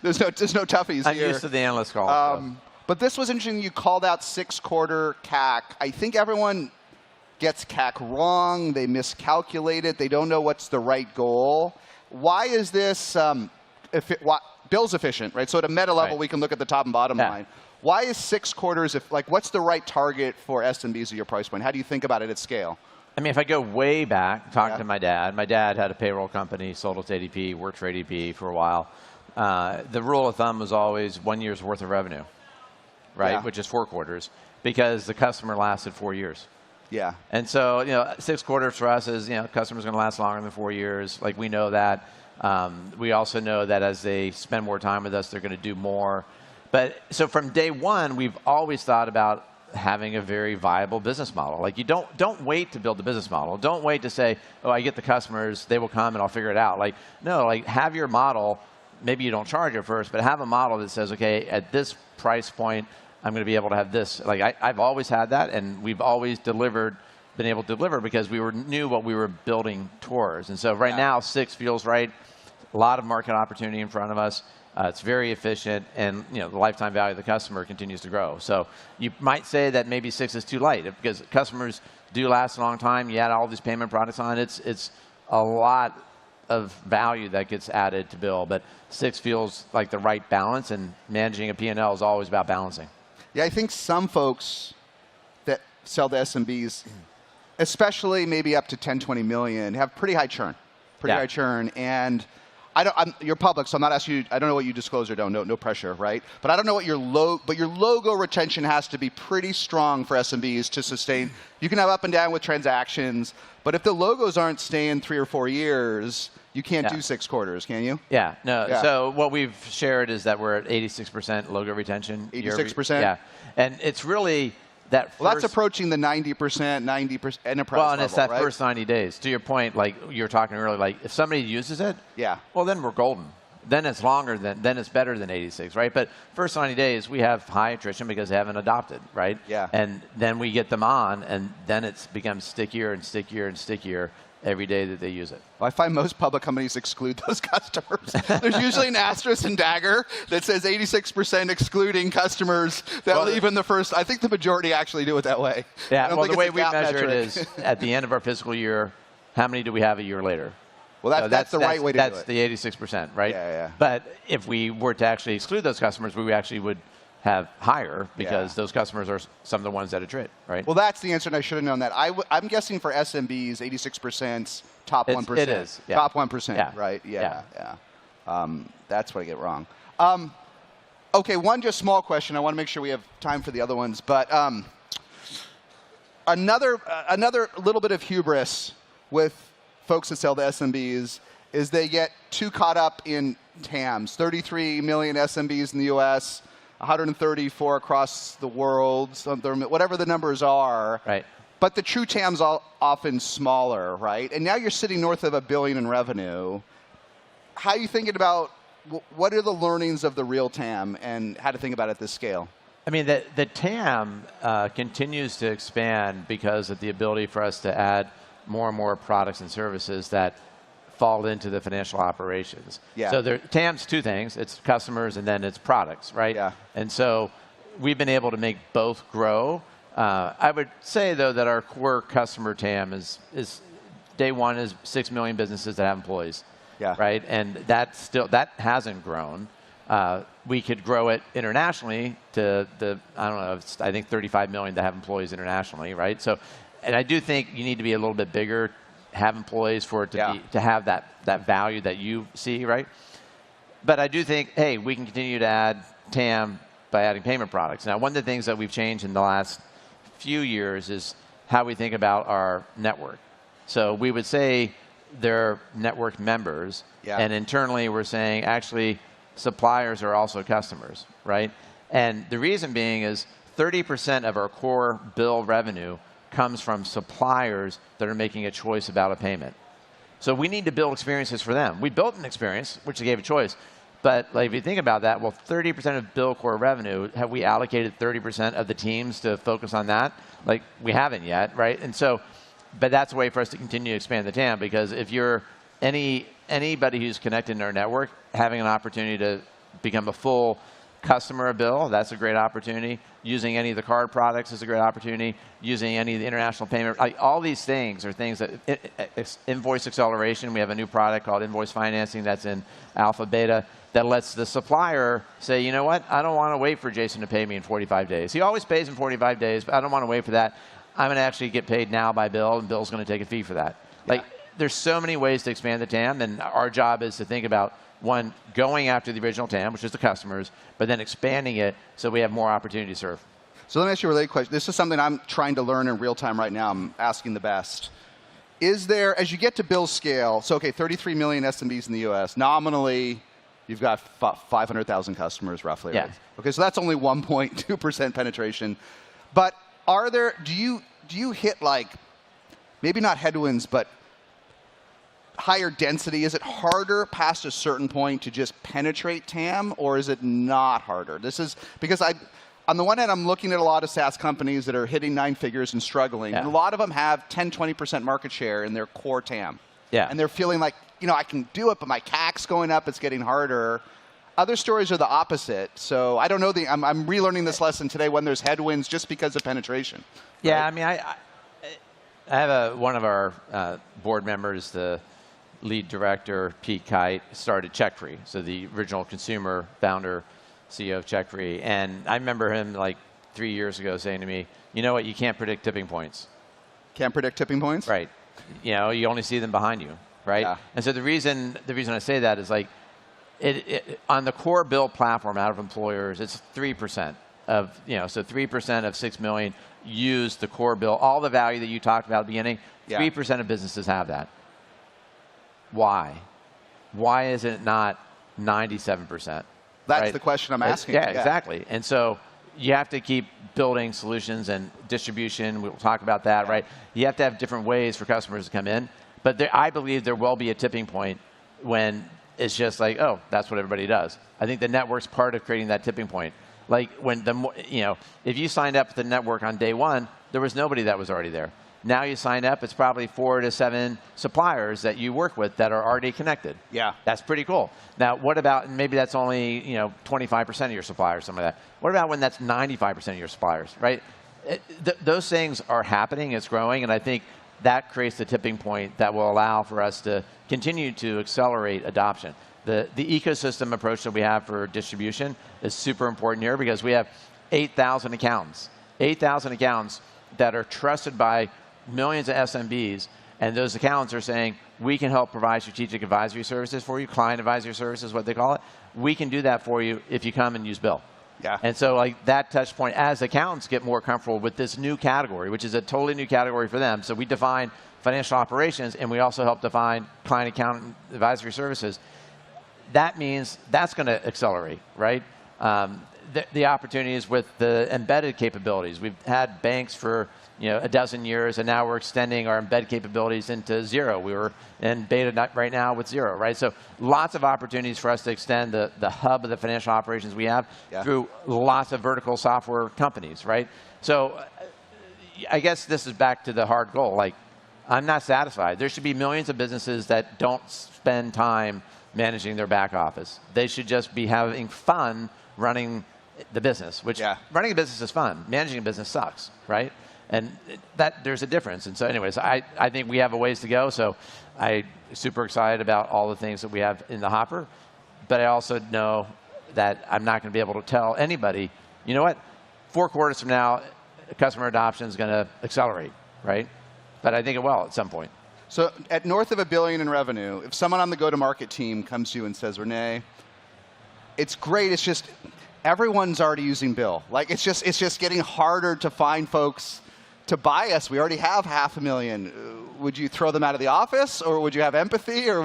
There's no toughies I'm here. I'm used to the analyst call. But this was interesting. You called out 6-quarter CAC. I think everyone gets CAC wrong. They miscalculate it. They don't know what's the right goal. Why is this Bill's efficient, right? So at a meta level, we can look at the top and bottom line. Why is 6 quarters, what's the right target for SMBs at your price point? How do you think about it at scale? I mean, if I go way back, talk to my dad had a payroll company, sold it to ADP, worked for ADP for a while. The rule of thumb was always 1 year's worth of revenue, right? Which is 4 quarters, because the customer lasted 4 years. Yeah. And so, 6 quarters for us is, customer's going to last longer than 4 years. Like, we know that. We also know that as they spend more time with us, they're going to do more. But so from day one, we've always thought about having a very viable business model. Like, you don't wait to build the business model. Don't wait to say, oh, I get the customers, they will come and I'll figure it out. Like, no, like, have your model. Maybe you don't charge at first, but have a model that says, okay, at this price point, I'm going to be able to have this. Like, I've always had that, and we've always been able to deliver because we knew what we were building towards. And so right now, 6 feels right. A lot of market opportunity in front of us. It's very efficient, and the lifetime value of the customer continues to grow. So you might say that maybe 6 is too light because customers do last a long time. You add all these payment products on, it's a lot of value that gets added to Bill. But 6 feels like the right balance, and managing a P&L is always about balancing. Yeah, I think some folks that sell to SMBs, especially maybe up to 10, 20 million, have pretty high churn. High churn. And you're public, so I'm not asking you, I don't know what you disclose or don't, no pressure, right? But I don't know what your logo retention has to be pretty strong for SMBs to sustain. You can have up and down with transactions, but if the logos aren't staying 3 or 4 years, you can't do 6 quarters, can you? Yeah, no. Yeah. So what we've shared is that we're at 86% logo retention. 86%? Yeah. And it's really that Well, that's approaching the 90% enterprise Well, and level, it's that right? first 90 days. To your point, like you were talking earlier, like if somebody uses it, well, then we're golden. Then it's longer then it's better than 86, right? But first 90 days, we have high attrition because they haven't adopted, right? Yeah. And then we get them on, and then it becomes stickier and stickier and stickier every day that they use it. Well, I find most public companies exclude those customers. There's usually an asterisk and dagger that says 86% excluding customers that leave in the first. I think the majority actually do it that way. Yeah, well, the way we measure it is at the end of our fiscal year, how many do we have a year later? Well, that's the right way to do it. That's the 86%, right? Yeah. But if we were to actually exclude those customers, we actually would have higher because those customers are some of the ones that attrit, right? Well, that's the answer, and I should have known that. I'm guessing for SMBs, 86% top 1%. It is. Yeah. Top 1%, right? Yeah. That's what I get wrong. Okay, one just small question. I want to make sure we have time for the other ones. But another little bit of hubris with folks that sell to SMBs is they get too caught up in TAMs. 33 million SMBs in the US, 134 across the world, whatever the numbers are. Right. But the true TAM's often smaller, right? And now you're sitting north of $1 billion in revenue. How are you thinking about what are the learnings of the real TAM and how to think about it at this scale? I mean, the TAM continues to expand because of the ability for us to add more and more products and services that fall into the financial operations. Yeah. So TAM's 2 things. It's customers and then it's products, right? Yeah. And so we've been able to make both grow. I would say, though, that our core customer TAM is day one is 6 million businesses that have employees. Yeah. Right? And that hasn't grown. we could grow it internationally to I don't know, I think 35 million that have employees internationally, right? So, and I do think you need to be a little bit bigger, have employees for it to have that value that you see, right? But I do think, hey, we can continue to add TAM by adding payment products. Now, one of the things that we've changed in the last few years is how we think about our network. So we would say they're network members, and internally we're saying, actually, suppliers are also customers, right? And the reason being is 30% of our core bill revenue comes from suppliers that are making a choice about a payment. So we need to build experiences for them. We built an experience, which they gave a choice. But like, if you think about that, well, 30% of bill core revenue, have we allocated 30% of the teams to focus on that? Like, we haven't yet, right? And so, but that's a way for us to continue to expand the TAM, because if you're anybody who's connected in our network, having an opportunity to become a full customer of bill, that's a great opportunity. Using any of the card products is a great opportunity. Using any of the international payment, like, all these things are things that, invoice acceleration, we have a new product called invoice financing that's in alpha beta that lets the supplier say, you know what, I don't want to wait for Jason to pay me in 45 days. He always pays in 45 days, but I don't want to wait for that. I'm going to actually get paid now by Bill, and Bill's going to take a fee for that. Like, there's so many ways to expand the TAM, and our job is to think about, one, going after the original TAM, which is the customers, but then expanding it so we have more opportunity to serve. So let me ask you a related question. This is something I'm trying to learn in real time right now. I'm asking the best. Is there, as you get to bill scale, so okay, 33 million SMBs in the US, nominally, you've got 500,000 customers roughly. Yeah. Right? Okay, so that's only 1.2% penetration. But are there, do you hit, like, maybe not headwinds, but higher density? Is it harder past a certain point to just penetrate TAM, or is it not harder? This is because on the one hand, I'm looking at a lot of SaaS companies that are hitting 9 figures and struggling. And a lot of them have 10, 20% market share in their core TAM. Yeah. And they're feeling like, you know, I can do it, but my CAC's going up, it's getting harder. Other stories are the opposite. So I don't know, I'm relearning this lesson today when there's headwinds just because of penetration. Yeah, right? I mean, I have one of our board members, the lead director, Pete Kite, started CheckFree, so the original consumer founder, CEO of CheckFree. And I remember him like 3 years ago saying to me, you know what, you can't predict tipping points. Can't predict tipping points? Right. You know, you only see them behind you, right? Yeah. And so the reason I say that is, like, on the core bill platform out of employers, it's 3% of, you know, so 3% of 6 million use the core bill. All the value that you talked about at the beginning, 3% of businesses have that. Why? Why is it not 97%? That's the question I'm asking. Yeah, exactly. And so you have to keep building solutions and distribution. We'll talk about that, right? You have to have different ways for customers to come in. But I believe there will be a tipping point when it's just like, oh, that's what everybody does. I think the network's part of creating that tipping point. Like, when if you signed up with the network on day one, there was nobody that was already there. Now you sign up, it's probably 4 to 7 suppliers that you work with that are already connected. Yeah. That's pretty cool. Now, what about, and maybe that's only 25% of your suppliers, something like that. What about when that's 95% of your suppliers, right? Those things are happening, it's growing, and I think that creates the tipping point that will allow for us to continue to accelerate adoption. The ecosystem approach that we have for distribution is super important here, because we have 8,000 accountants. 8,000 accountants that are trusted by millions of SMBs, and those accountants are saying, we can help provide strategic advisory services for you, client advisory services, what they call it. We can do that for you if you come and use Bill. Yeah. And so, like, that touch point, as accountants get more comfortable with this new category, which is a totally new category for them. So we define financial operations, and we also help define client accountant advisory services. That means that's going to accelerate, right? The opportunities with the embedded capabilities. We've had banks for a dozen years, and now we're extending our embed capabilities into Xero. We were in beta right now with Xero, right? So lots of opportunities for us to extend the hub of the financial operations we have through lots of vertical software companies, right? So I guess this is back to the hard goal. Like, I'm not satisfied. There should be millions of businesses that don't spend time managing their back office. They should just be having fun running the business, which running a business is fun. Managing a business sucks, right? And there's a difference. And so anyways, I think we have a ways to go. So I'm super excited about all the things that we have in the hopper. But I also know that I'm not going to be able to tell anybody, you know what, 4 quarters from now, customer adoption is going to accelerate, right? But I think it will at some point. So at north of $1 billion in revenue, if someone on the go-to-market team comes to you and says, Renee, it's great, it's just everyone's already using Bill. Like it's just getting harder to find folks to buy us. We already have 500,000. Would you throw them out of the office, or would you have empathy, or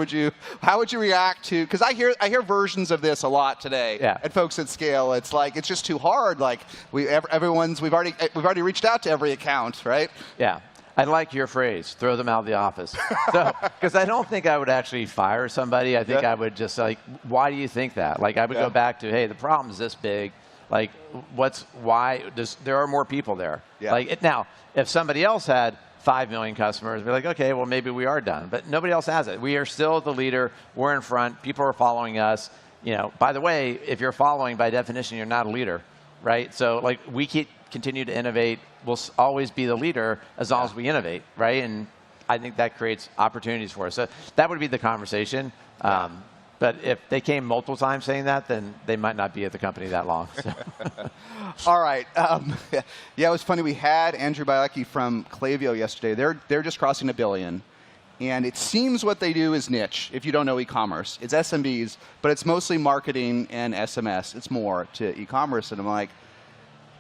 how would you react to? Because I hear versions of this a lot today. Yeah. At folks at scale, it's like it's just too hard. Like we've already reached out to every account, right? Yeah. I like your phrase, throw them out of the office. Because I don't think I would actually fire somebody. I think I would just like, why do you think that? Like I would go back to, hey, the problem's this big. Like, there are more people there. Yeah. Like now, if somebody else had 5 million customers, we're like, okay, well maybe we are done. But nobody else has it. We are still the leader. We're in front. People are following us. You know, by the way, if you're following, by definition, you're not a leader, right? So like we continue to innovate. We'll always be the leader as long as we innovate, right? And I think that creates opportunities for us. So that would be the conversation. But if they came multiple times saying that, then they might not be at the company that long. So. All right. Yeah, it was funny. We had Andrew Bielecki from Klaviyo yesterday. They're just crossing $1 billion. And it seems what they do is niche, if you don't know e-commerce. It's SMBs, but it's mostly marketing and SMS. It's more to e-commerce. And I'm like,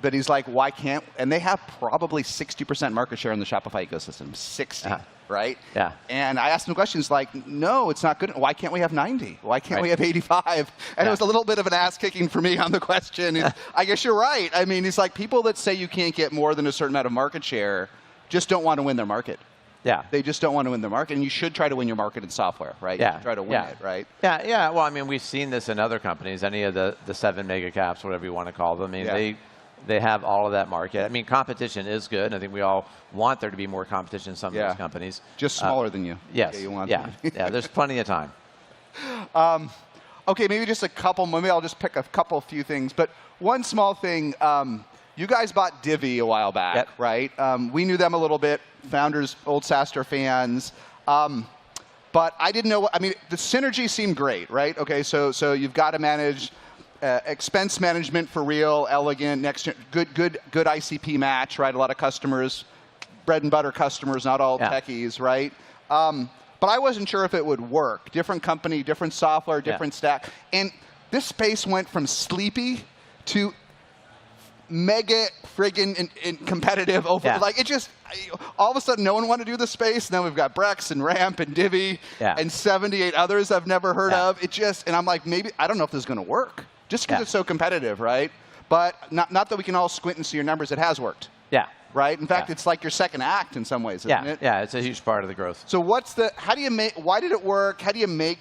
but he's like, why can't, and they have probably 60% market share in the Shopify ecosystem, 60, right? Yeah. And I asked him questions like, no, it's not good. Why can't we have 90? Why can't we have 85? And it was a little bit of an ass kicking for me on the question. I guess you're right. I mean, it's like people that say you can't get more than a certain amount of market share just don't want to win their market. Yeah. They just don't want to win their market. And you should try to win your market in software, right? Yeah. You should try to win it, right? Yeah, yeah. Well, I mean, we've seen this in other companies, any of the 7 mega caps, whatever you want to call them. I mean, they have all of that market. I mean, competition is good. I think we all want there to be more competition in some of those companies. Just smaller than you. Yes. Yeah, There's plenty of time. Okay, maybe just a couple. Maybe I'll just pick a few things. But one small thing. You guys bought Divvy a while back, right? We knew them a little bit. Founders, old SaaStr fans. But I didn't know. I mean, the synergy seemed great, right? Okay, so you've got to manage. Expense management for real, elegant, good ICP match, right? A lot of customers, bread and butter customers, not all techies, right? But I wasn't sure if it would work. Different company, different software, different stack. And this space went from sleepy to mega friggin' competitive over, like it just, all of a sudden no one wanted to do the space. Now we've got Brex and Ramp and Divvy and 78 others I've never heard of. It just, and I'm like, maybe, I don't know if this is going to work. Just because it's so competitive, right? But not that we can all squint and see your numbers. It has worked. Yeah. Right? In fact, it's like your second act in some ways, isn't it? Yeah, it's a huge part of the growth. So how do you make, why did it work? How do you make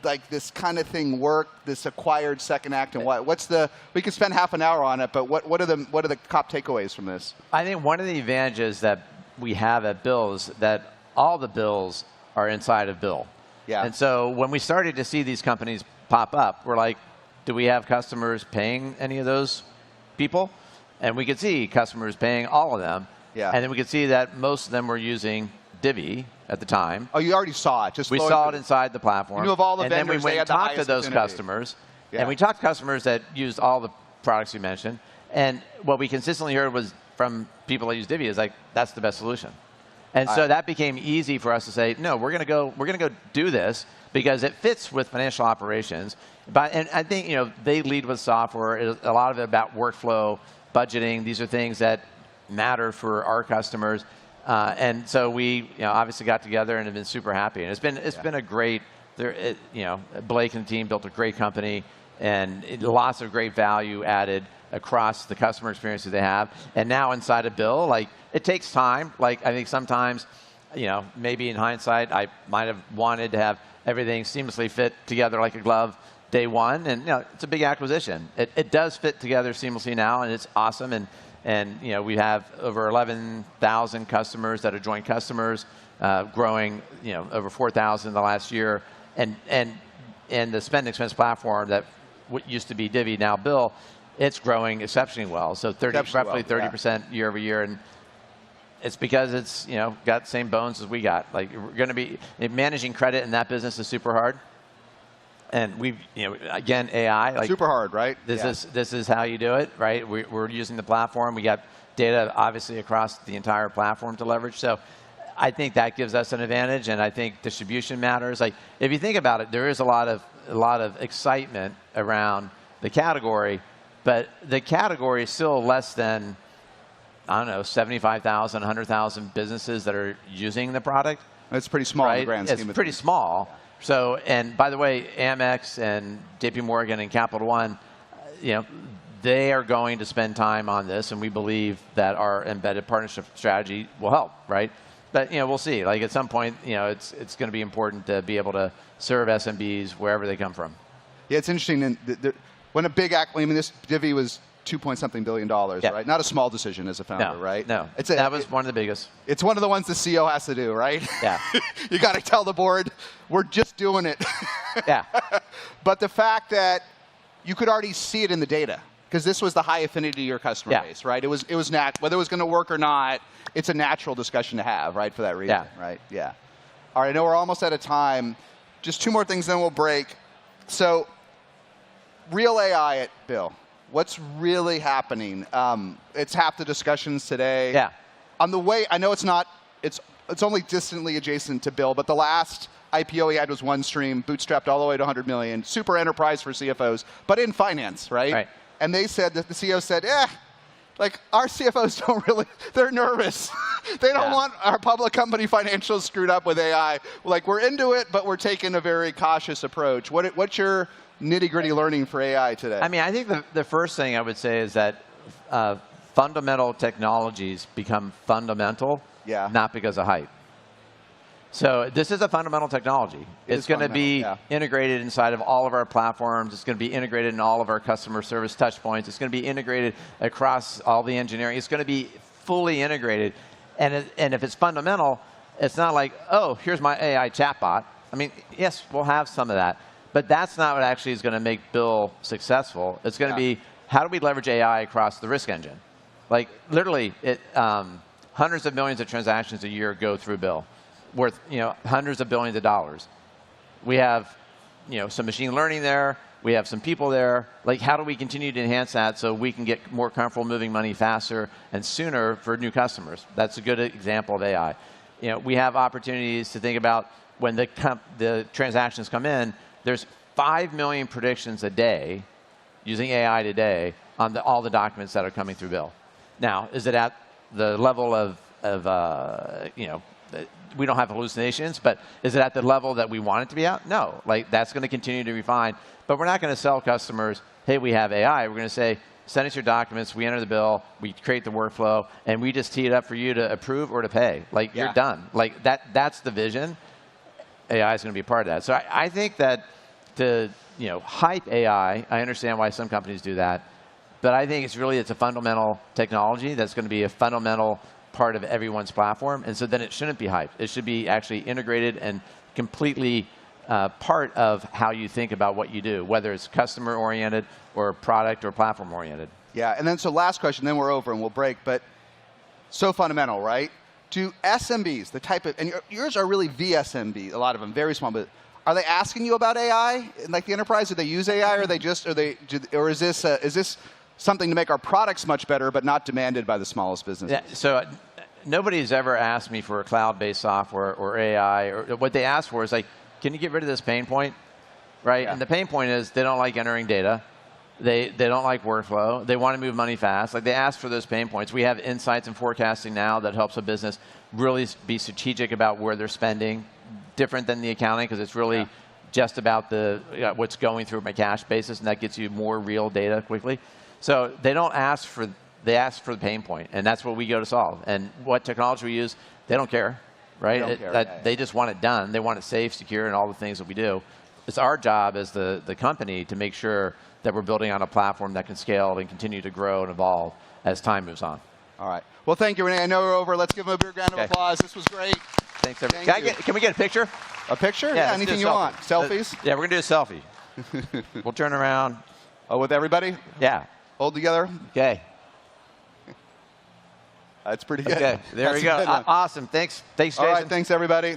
like this kind of thing work, this acquired second act, and we could spend half an hour on it, but what are the top takeaways from this? I think one of the advantages that we have at Bill is that all the bills are inside of Bill. Yeah. And so when we started to see these companies pop up, we're like, do we have customers paying any of those people? And we could see customers paying all of them. Yeah. And then we could see that most of them were using Divvy at the time. Oh, you already saw it. We saw it inside the platform. You knew of all the vendors. And then we went and talked to those customers. Yeah. And we talked to customers that used all the products you mentioned. And what we consistently heard was from people that use Divvy is like, that's the best solution. And so that became easy for us to say, no, we're going to go do this because it fits with financial operations. And I think they lead with software. A lot of it about workflow, budgeting. These are things that matter for our customers. And so we obviously got together and have been super happy. And it's been a great. Blake and the team built a great company and lots of great value added across the customer experience that they have. And now inside of Bill, like it takes time. Like I think sometimes, maybe in hindsight, I might have wanted to have everything seamlessly fit together like a glove day one. And it's a big acquisition. It does fit together seamlessly now, and it's awesome. And we have over 11,000 customers that are joint customers, growing over 4,000 in the last year. And the spend and expense platform that used to be Divvy, now Bill, it's growing exceptionally well. So roughly 30% year over year. And it's because it's got the same bones as we got. Like we're going to be managing credit in that business is super hard. And we've, again, AI. Like, super hard, right? This is how you do it, right? We're using the platform. We got data, obviously, across the entire platform to leverage. So I think that gives us an advantage, and I think distribution matters. Like, if you think about it, there is a lot of excitement around the category, but the category is still less than, I don't know, 75,000, 100,000 businesses that are using the product. It's pretty small in the grand scheme of things. It's pretty small. So, and by the way, Amex and JP Morgan and Capital One, they are going to spend time on this, and we believe that our embedded partnership strategy will help, right? But we'll see. Like, at some point, it's going to be important to be able to serve SMBs wherever they come from. Yeah, it's interesting. And when a big this Divvy was $2-point-something billion, right? Not a small decision as a founder, right? No, that was one of the biggest. It's one of the ones the CEO has to do, right? Yeah. You got to tell the board, we're just doing it. Yeah. But the fact that you could already see it in the data, because this was the high affinity to your customer base, right? It was whether it was going to work or not, it's a natural discussion to have, right? For that reason, right? Yeah. All right, I know we're almost out of time. Just 2 more things, then we'll break. So, real AI at Bill. What's really happening? It's half the discussions today. Yeah. On the way, I know it's not. It's only distantly adjacent to Bill, but the last IPO he had was OneStream, bootstrapped all the way to 100 million, super enterprise for CFOs, but in finance, right? Right. And they said that the CEO said, like our CFOs don't really. They're nervous. They don't want our public company financials screwed up with AI. Like, we're into it, but we're taking a very cautious approach. What's your nitty-gritty learning for AI today? I mean, I think the first thing I would say is that fundamental technologies become fundamental, not because of hype. So this is a fundamental technology. It's going to be integrated inside of all of our platforms. It's going to be integrated in all of our customer service touch points. It's going to be integrated across all the engineering. It's going to be fully integrated. And if it's fundamental, it's not like, oh, here's my AI chatbot. I mean, yes, we'll have some of that. But that's not what actually is going to make Bill successful. It's going to be, how do we leverage AI across the risk engine? Like, literally, hundreds of millions of transactions a year go through Bill, worth hundreds of billions of dollars. We have some machine learning there. We have some people there. Like, how do we continue to enhance that so we can get more comfortable moving money faster and sooner for new customers? That's a good example of AI. We have opportunities to think about when the transactions come in. There's 5 million predictions a day using AI today on all the documents that are coming through Bill. Now, is it at the level of we don't have hallucinations, but is it at the level that we want it to be at? No. Like, that's going to continue to refine. But we're not going to sell customers, hey, we have AI. We're going to say, send us your documents, we enter the bill, we create the workflow, and we just tee it up for you to approve or to pay. Like, you're done. Like, that's the vision. AI is going to be a part of that. So I think that to hype AI, I understand why some companies do that, but I think it's a fundamental technology that's going to be a fundamental part of everyone's platform, and so then it shouldn't be hyped. It should be actually integrated and completely part of how you think about what you do, whether it's customer-oriented or product or platform-oriented. Yeah, and then so last question, then we're over and we'll break, but so fundamental, right? Do SMBs, the type of, and yours are really VSMB, a lot of them, very small, but are they asking you about AI? Like the enterprise, do they use AI, or is this something to make our products much better, but not demanded by the smallest businesses? Yeah, so nobody's ever asked me for a cloud-based software or AI, or what they ask for is like, can you get rid of this pain point, right? Yeah. And the pain point is they don't like entering data. They don't like workflow. They want to move money fast. Like, they ask for those pain points. We have insights and forecasting now that helps a business really be strategic about where they're spending, different than the accounting, because it's really just about what's going through my cash basis, and that gets you more real data quickly. So they don't ask for, they ask for the pain point, and that's what we go to solve. And what technology we use, they don't care, right? They just want it done. They want it safe, secure, and all the things that we do. It's our job as the company to make sure that we're building on a platform that can scale and continue to grow and evolve as time moves on. All right. Well, thank you, Renee. I know we're over. Let's give him a big round of applause. This was great. Thanks, everybody. Can we get a picture? A picture? Yeah, anything you want. Selfies? Yeah, we're going to do a selfie. We'll turn around. Oh, with everybody? Yeah. Hold together? Okay. That's pretty good. Okay, there we go. Awesome. Thanks, Jason. All right, thanks, everybody.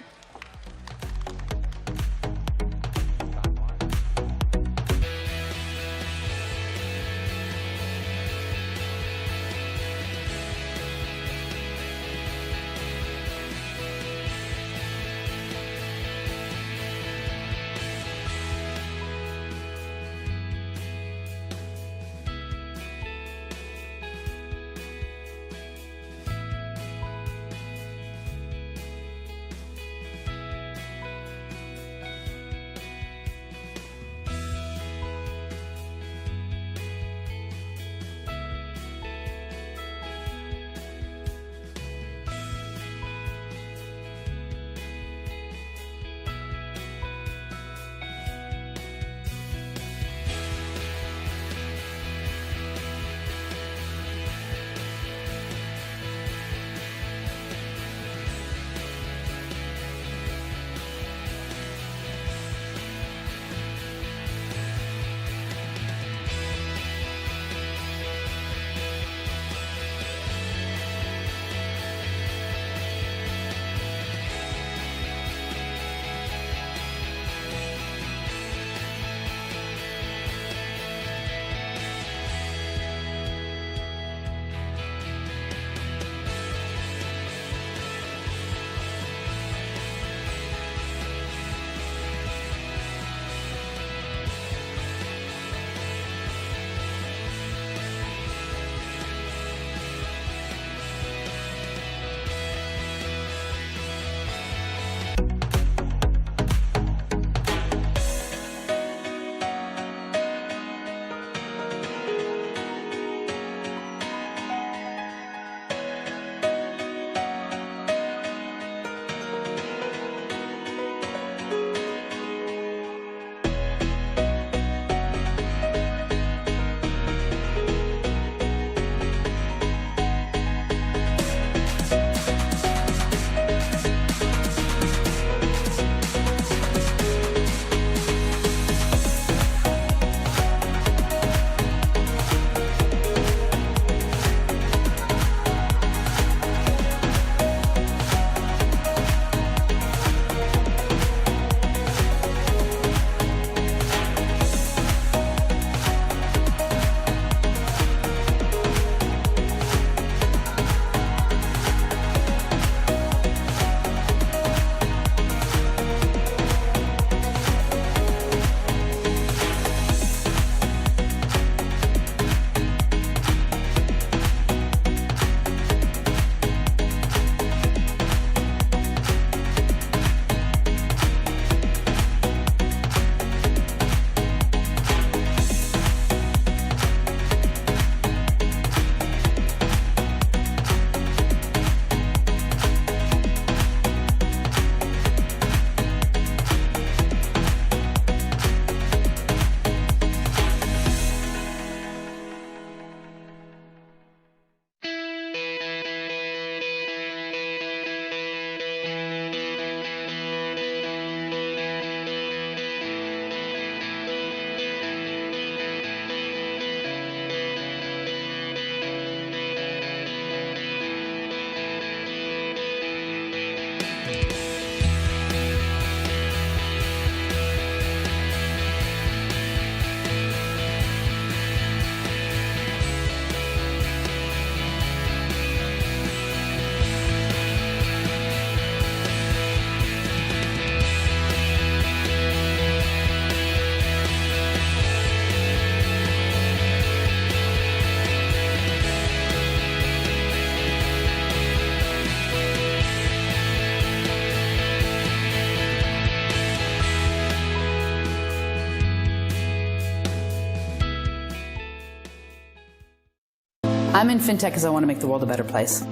I'm in fintech because I want to make the world a better place.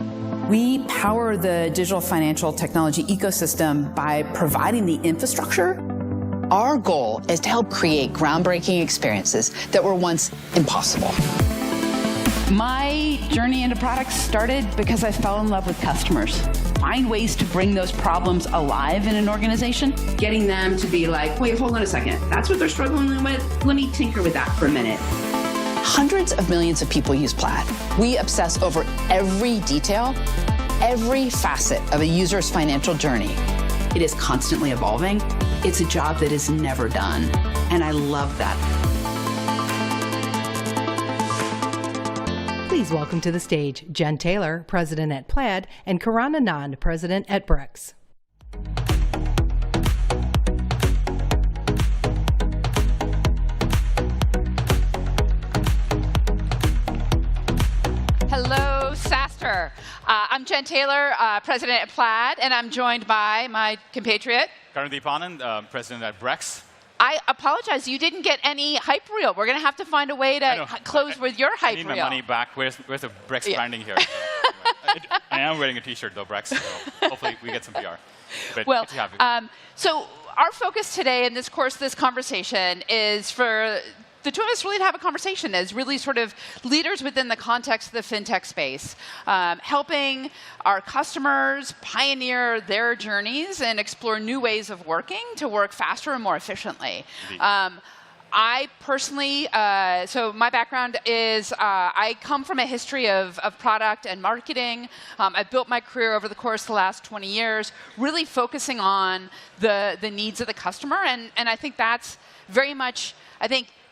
We power the digital financial technology ecosystem by providing the infrastructure. Our goal is to help create groundbreaking experiences that were once impossible. My journey into products started because I fell in love with customers. Find ways to bring those problems alive in an organization, getting them to be like, wait, hold on a second. That's what they're struggling with? Let me tinker with that for a minute. Hundreds of millions of people use Plaid. We obsess over every detail, every facet of a user's financial journey. It is constantly evolving. It's a job that is never done. And I love that. Please welcome to the stage Jen Taylor, President at Plaid, and Karan Anand, President at Brex. Hello, SaaStr. I'm Jen Taylor, President at Plaid, and I'm joined by my compatriot, Karan Anand, President at Brex. I apologize, you didn't get any hype reel. We're going to have to find a way to close with your hype reel. I need my money back. Where's the Brex branding here? So, I am wearing a T-shirt, though, Brex, so hopefully we get some PR. But well, good to have you. So our focus today in this course, this conversation, is for the two of us really to have a conversation as really sort of leaders within the context of the fintech space, helping our customers pioneer their journeys and explore new ways of working to work faster and more efficiently. I personally, so my background is I come from a history of product and marketing. I've built my career over the course of the last 20 years, really focusing on the needs of the customer. And I think that's very much,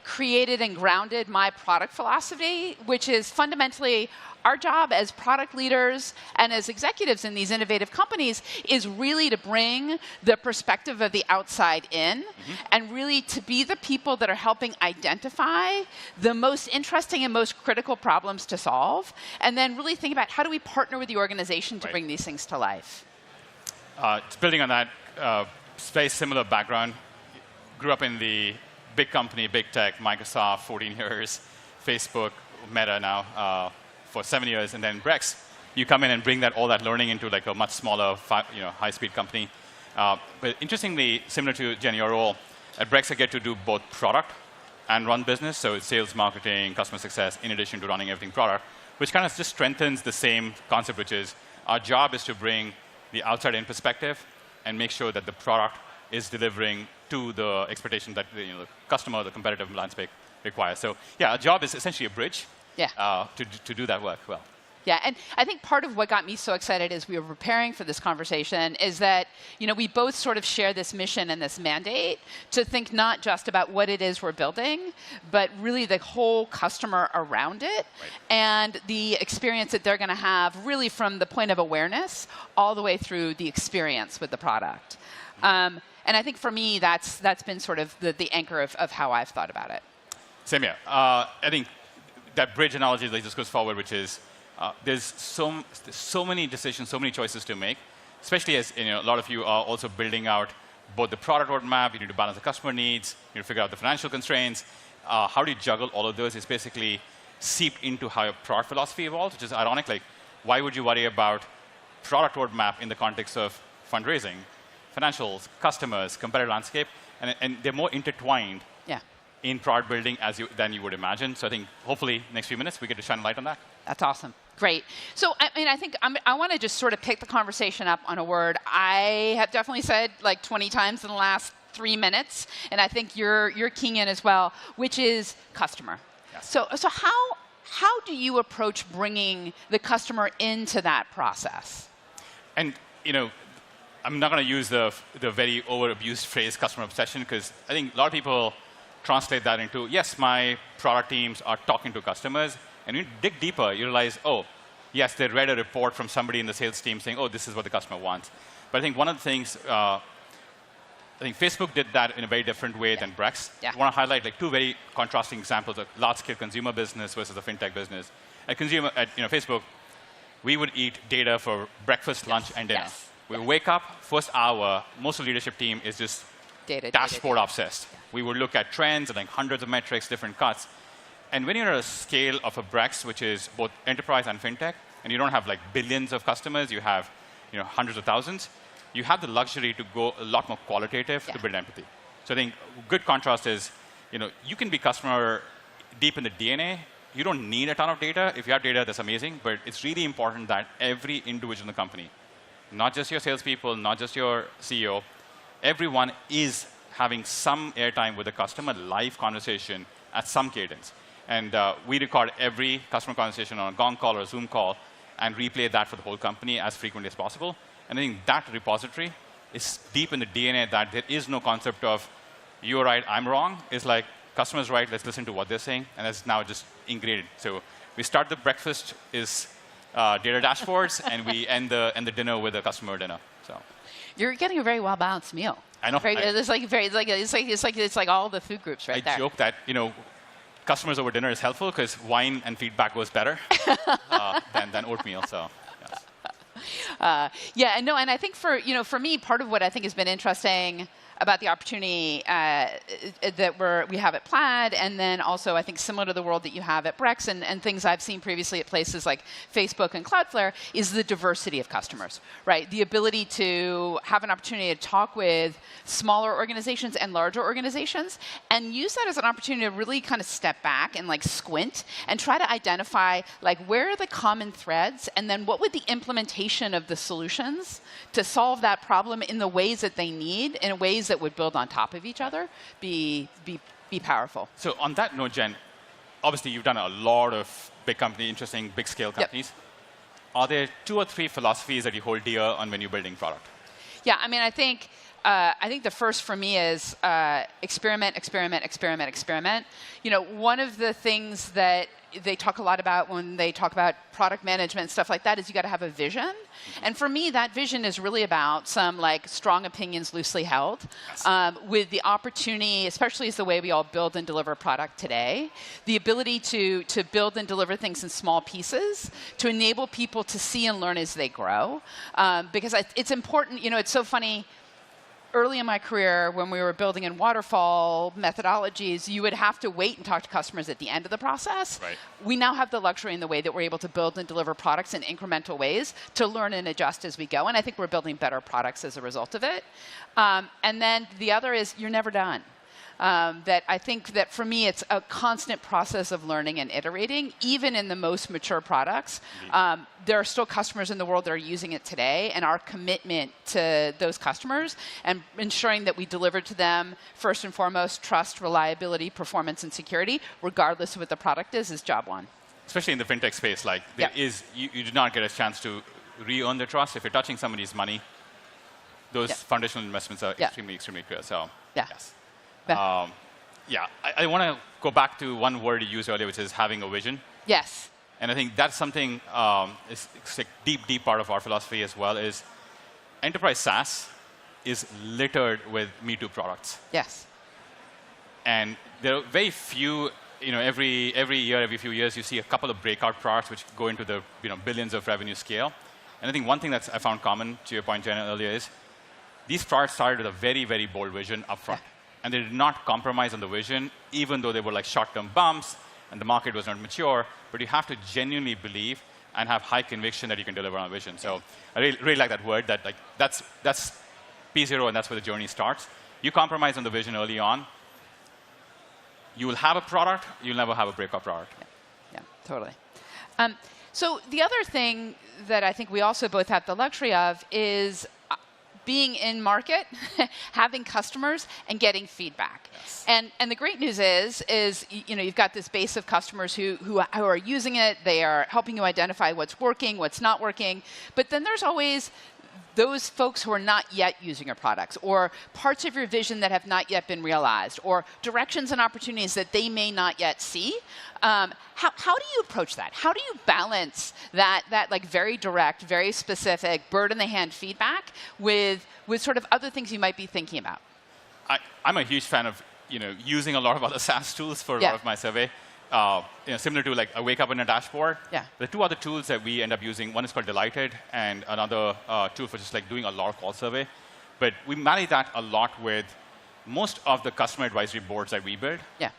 created and grounded my product philosophy, which is fundamentally our job as product leaders and as executives in these innovative companies is really to bring the perspective of the outside in and really to be the people that are helping identify the most interesting and most critical problems to solve, and then really think about how do we partner with the organization to bring these things to life. It's building on that very similar background. Grew up in the big company, big tech, Microsoft, 14 years, Facebook, Meta now, for 7 years, and then Brex. You come in and bring all that learning into like a much smaller, high-speed company. But interestingly, similar to Jen, your role, at Brex I get to do both product and run business, so it's sales, marketing, customer success, in addition to running everything product, which kind of just strengthens the same concept, which is our job is to bring the outside-in perspective and make sure that the product is delivering to the expectation that the customer, the competitive landscape requires. So yeah, our job is essentially a bridge to do that work well. Yeah, and I think part of what got me so excited as we were preparing for this conversation is that we both sort of share this mission and this mandate to think not just about what it is we're building, but really the whole customer around it and the experience that they're going to have really from the point of awareness all the way through the experience with the product. And I think for me, that's been sort of the anchor of how I've thought about it. Same here. I think that bridge analogy that just goes forward, which is there's so many decisions, so many choices to make, especially as a lot of you are also building out both the product roadmap. You need to balance the customer needs. You need to figure out the financial constraints. How do you juggle all of those? Is basically seeped into how your product philosophy evolves, which is ironic. Like, why would you worry about product roadmap in the context of fundraising, financials, customers, competitive landscape, and they're more intertwined in product building than you would imagine. So I think hopefully next few minutes we get to shine a light on that. That's awesome. Great. So I think I want to just sort of pick the conversation up on a word I have definitely said like 20 times in the last 3 minutes, and I think you're keying in as well, which is customer. Yes. So how do you approach bringing the customer into that process? And I'm not going to use the very over-abused phrase customer obsession, because I think a lot of people translate that into, yes, my product teams are talking to customers. And when you dig deeper, you realize, oh, yes, they read a report from somebody in the sales team saying, oh, this is what the customer wants. But I think one of the things, I think Facebook did that in a very different way than Brex. I want to highlight like two very contrasting examples of large-scale consumer business versus a fintech business. At Facebook, we would eat data for breakfast, lunch, and dinner. We wake up, first hour, most of the leadership team is just dashboard obsessed. We would look at trends and like hundreds of metrics, different cuts. And when you're at a scale of a Brex, which is both enterprise and fintech, and you don't have like billions of customers, you have hundreds of thousands, you have the luxury to go a lot more qualitative to build empathy. So I think good contrast is, you can be customer deep in the DNA. You don't need a ton of data. If you have data, that's amazing. But it's really important that every individual in the company, not just your salespeople, not just your CEO, everyone is having some airtime with the customer, live conversation at some cadence. And we record every customer conversation on a Gong call or a Zoom call and replay that for the whole company as frequently as possible. And I think that repository is deep in the DNA that there is no concept of you're right, I'm wrong. It's like customer's right, let's listen to what they're saying. And it's now just ingrained. So we start the breakfast is data dashboards, and we end the dinner with a customer dinner. So you're getting a very well balanced meal. I know. It's like all the food groups right there. I joke that customers over dinner is helpful because wine and feedback goes better than oatmeal. So. Yeah, no, and I think for me, part of what I think has been interesting about the opportunity that we have at Plaid, and then also I think similar to the world that you have at Brex and things I've seen previously at places like Facebook and Cloudflare, is the diversity of customers, right? The ability to have an opportunity to talk with smaller organizations and larger organizations and use that as an opportunity to really kind of step back and like squint and try to identify like where are the common threads, and then what would the implementation of the solutions to solve that problem in the ways that they need, in ways that would build on top of each other, be powerful. So on that note, Jen, obviously you've done a lot of big company, interesting, big scale companies. Yep. Are there 2 or 3 philosophies that you hold dear on when you're building product? Yeah, I mean, I think the first for me is experiment, experiment, experiment, experiment. One of the things that they talk a lot about when they talk about product management and stuff like that is you got to have a vision. And for me, that vision is really about some like strong opinions loosely held, with the opportunity, especially as the way we all build and deliver product today, the ability to build and deliver things in small pieces to enable people to see and learn as they grow. Because it's important, it's so funny. Early in my career, when we were building in waterfall methodologies, you would have to wait and talk to customers at the end of the process. Right. We now have the luxury in the way that we're able to build and deliver products in incremental ways to learn and adjust as we go. And I think we're building better products as a result of it. And then the other is you're never done. That I think that for me, it's a constant process of learning and iterating, even in the most mature products. There are still customers in the world that are using it today, and our commitment to those customers and ensuring that we deliver to them, first and foremost, trust, reliability, performance, and security, regardless of what the product is job one. Especially in the fintech space, like you do not get a chance to re-earn their trust. If you're touching somebody's money, those foundational investments are extremely, extremely clear. So, yes. I want to go back to one word you used earlier, which is having a vision. Yes. And I think that's something, it's a deep part of our philosophy as well, is enterprise SaaS is littered with Me Too products. Yes. And there are very few, every year, every few years, you see a couple of breakout products which go into the billions of revenue scale. And I think one thing that I found common to your point, Jenna, earlier is these products started with a very, very bold vision upfront. And they did not compromise on the vision, even though they were like short-term bumps and the market was not mature. But you have to genuinely believe and have high conviction that you can deliver on a vision. So I really like that word. That that's P0, and that's where the journey starts. You compromise on the vision early on, you will have a product. You'll never have a breakout product. Yeah, totally. So the other thing that I think we also both have the luxury of is being in market, having customers, and getting feedback. Yes. And the great news is you've got this base of customers who are using it. They are helping you identify what's working, what's not working. But then there's always those folks who are not yet using your products, or parts of your vision that have not yet been realized, or directions and opportunities that they may not yet see. How do you approach that? How do you balance that like very direct, very specific, bird in the hand feedback with sort of other things you might be thinking about? I'm a huge fan of using a lot of other SaaS tools for a lot of my survey. Similar to like I wake up in a dashboard. Yeah. The 2 other tools that we end up using, one is called Delighted, and another tool for just like doing a lot of call survey. But we manage that a lot with most of the customer advisory boards that we build. Yeah.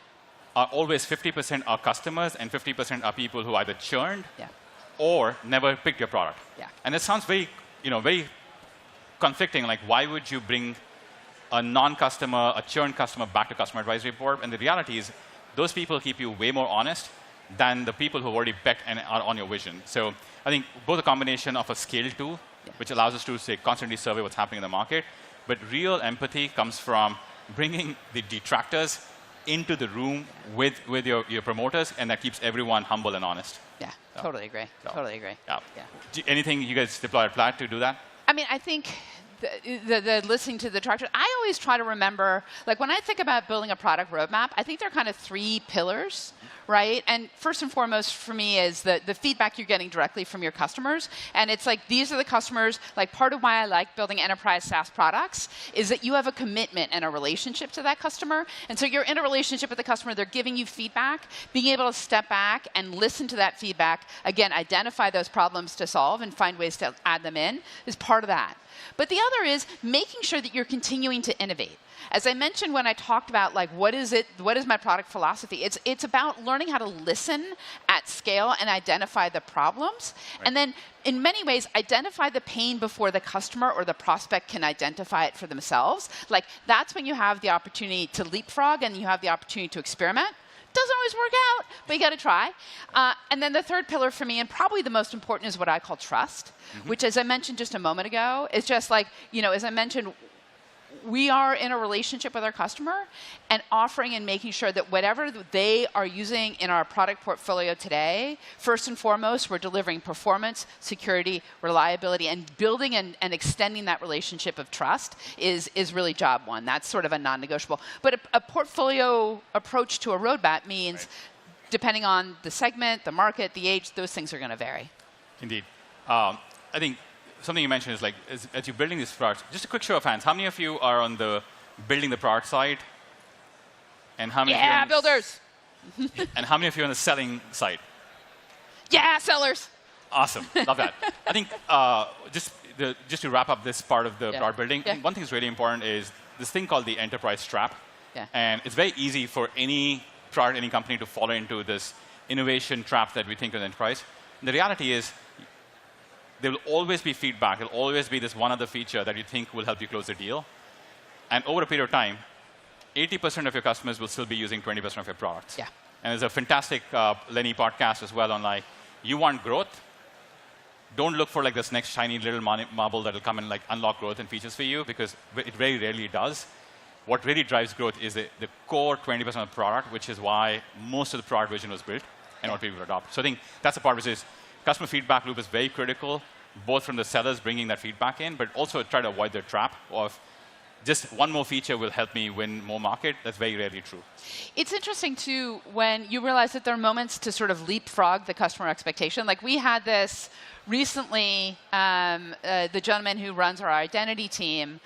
are always 50% are customers and 50% are people who either churned or never picked your product. And it sounds very, very conflicting. Like, why would you bring a non-customer, a churned customer back to customer advisory board? And the reality is, those people keep you way more honest than the people who already bet and are on your vision. So I think both a combination of a scale tool, which allows us to say constantly survey what's happening in the market, but real empathy comes from bringing the detractors into the room with your promoters, and that keeps everyone humble and honest. Yeah, totally agree. Totally agree. Yeah. Anything you guys deploy at Plaid to do that? I mean, I think the listening to the detractors, I always try to remember, like when I think about building a product roadmap, I think there are kind of 3 pillars, right? And first and foremost for me is the feedback you're getting directly from your customers. And it's like, these are the customers, like part of why I like building enterprise SaaS products is that you have a commitment and a relationship to that customer. And so you're in a relationship with the customer, they're giving you feedback, being able to step back and listen to that feedback, again, identify those problems to solve and find ways to add them in is part of that. But the other is making sure that you're continuing to innovate. As I mentioned when I talked about like what is my product philosophy, it's about learning how to listen at scale and identify the problems. Right. And then in many ways identify the pain before the customer or the prospect can identify it for themselves. Like that's when you have the opportunity to leapfrog and you have the opportunity to experiment. Doesn't always work out, but you got to try. And then the third pillar for me, and probably the most important, is what I call trust, which, as I mentioned just a moment ago, is just like, as I mentioned, we are in a relationship with our customer and offering and making sure that whatever they are using in our product portfolio today, first and foremost, we're delivering performance, security, reliability, and building and extending that relationship of trust is really job one. That's sort of a non-negotiable. But a portfolio approach to a roadmap means, depending on the segment, the market, the age, those things are going to vary. Indeed. I think something you mentioned is like, as you're building these products, just a quick show of hands, how many of you are on the building the product side? And how many of you are on builders. And how many of you are on the selling side? Yeah, sellers. Awesome. Love that. I think just to wrap up this part of the product building, I think one thing that's really important is this thing called the enterprise trap. And it's very easy for any product, any company to fall into this innovation trap that we think of enterprise. And the reality is, there will always be feedback. There will always be this one other feature that you think will help you close the deal. And over a period of time, 80% of your customers will still be using 20% of your products. And there's a fantastic Lenny podcast as well on like, you want growth? Don't look for like this next shiny little marble that will come and like unlock growth and features for you, because it very rarely does. What really drives growth is the core 20% of the product, which is why most of the product vision was built and what people adopt. So I think that's the part which is customer feedback loop is very critical, both from the sellers bringing that feedback in, but also try to avoid the trap of just one more feature will help me win more market. That's very rarely true. It's interesting, too, when you realize that there are moments to sort of leapfrog the customer expectation. Like we had this recently, the gentleman who runs our identity team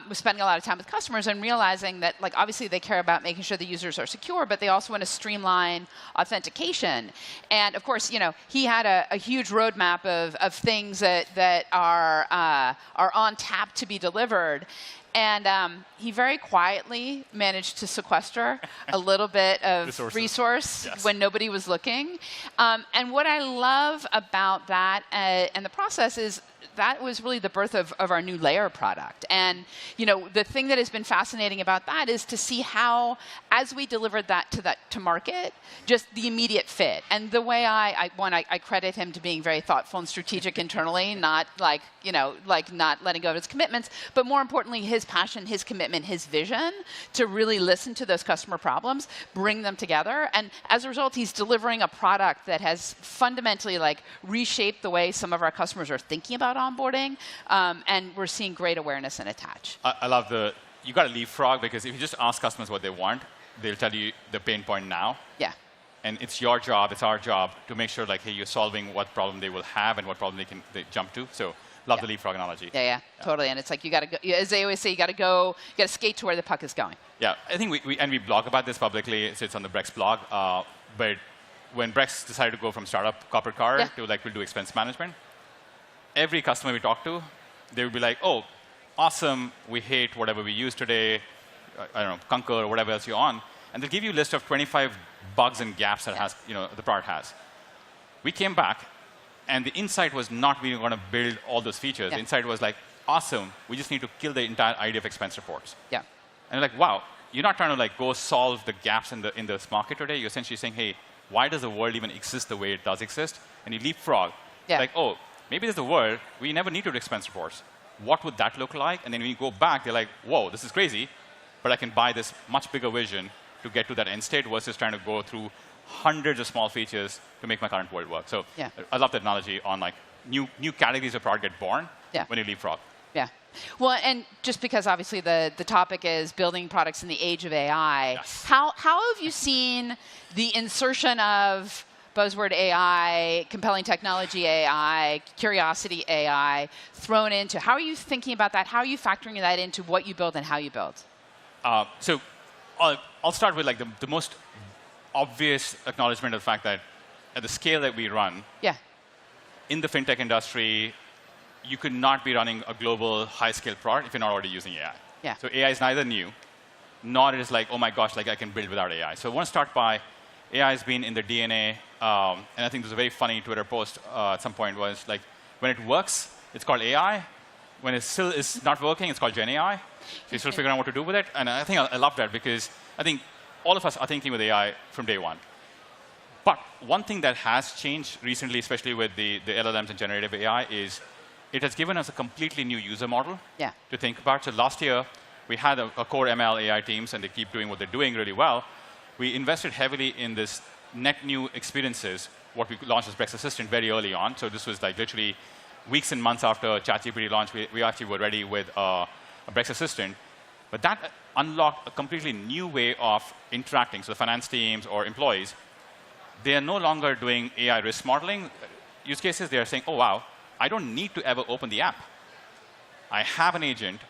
was spending a lot of time with customers and realizing that, like, obviously they care about making sure the users are secure, but they also want to streamline authentication. And of course, he had a huge roadmap of things that are on tap to be delivered. And he very quietly managed to sequester a little bit of resource when nobody was looking. And what I love about that and the process is that was really the birth of our new layer product. And the thing that has been fascinating about that is to see how, as we delivered that to market, just the immediate fit. And the way I credit him to being very thoughtful and strategic internally, not like not letting go of his commitments, but more importantly, his passion, his commitment, his vision to really listen to those customer problems, bring them together. And as a result, he's delivering a product that has fundamentally reshaped the way some of our customers are thinking about onboarding, and we're seeing great awareness and attach. I love you got to leapfrog, because if you just ask customers what they want, they'll tell you the pain point now. Yeah. And it's your job, it's our job to make sure hey, you're solving what problem they will have and what problem they jump to. So love the leapfrog analogy. Yeah, totally. And it's like you got to go, as they always say, you got to skate to where the puck is going. Yeah, I think we blog about this publicly. So it's on the Brex blog. But when Brex decided to go from startup corporate card to we'll do expense management, every customer we talk to, they would be like, oh, awesome, we hate whatever we use today, I don't know, Concur or whatever else you're on. and they'll give you a list of 25 bugs and gaps that has, the product has. We came back, and the insight was not we were going to build all those features. The insight was like, awesome, we just need to kill the entire idea of expense reports. Yeah. And like, wow, you're not trying to like go solve the gaps in this market today. You're essentially saying, hey, why does the world even exist the way it does exist? And you leapfrog. Yeah. Like, oh, maybe there's a world we never need to do expense reports. What would that look like? And then when you go back, they're like, whoa, this is crazy, but I can buy this much bigger vision to get to that end state versus trying to go through hundreds of small features to make my current world work. So yeah. I love that analogy on like new categories of product get born when you leapfrog. Yeah. Well, and just because obviously the topic is building products in the age of AI, yes. how have you seen the insertion of buzzword AI, compelling technology AI, curiosity AI thrown into? How are you thinking about that? How are you factoring that into what you build and how you build? So I'll start with like the most obvious acknowledgement of the fact that at the scale that we run, in the fintech industry, you could not be running a global high-scale product if you're not already using AI. Yeah. So AI is neither new, nor it is like, oh my gosh, like I can build without AI. So I want to start by AI has been in the DNA, and I think there's a very funny Twitter post at some point was like, when it works, it's called AI. When it still is not working, it's called Gen AI. So you're still figuring out what to do with it. And I think I love that because I think all of us are thinking with AI from day one. But one thing that has changed recently, especially with the LLMs and generative AI, is it has given us a completely new user model to think about. So last year, we had a core ML AI teams, and they keep doing what they're doing really well. We invested heavily in this net new experiences, what we launched as Brex Assistant very early on. So this was like literally weeks and months after ChatGPT launched, we actually were ready with a Brex Assistant. But that unlocked a completely new way of interacting. So the finance teams or employees, they are no longer doing AI risk modeling use cases. They are saying, oh, wow, I don't need to ever open the app. I have an agent,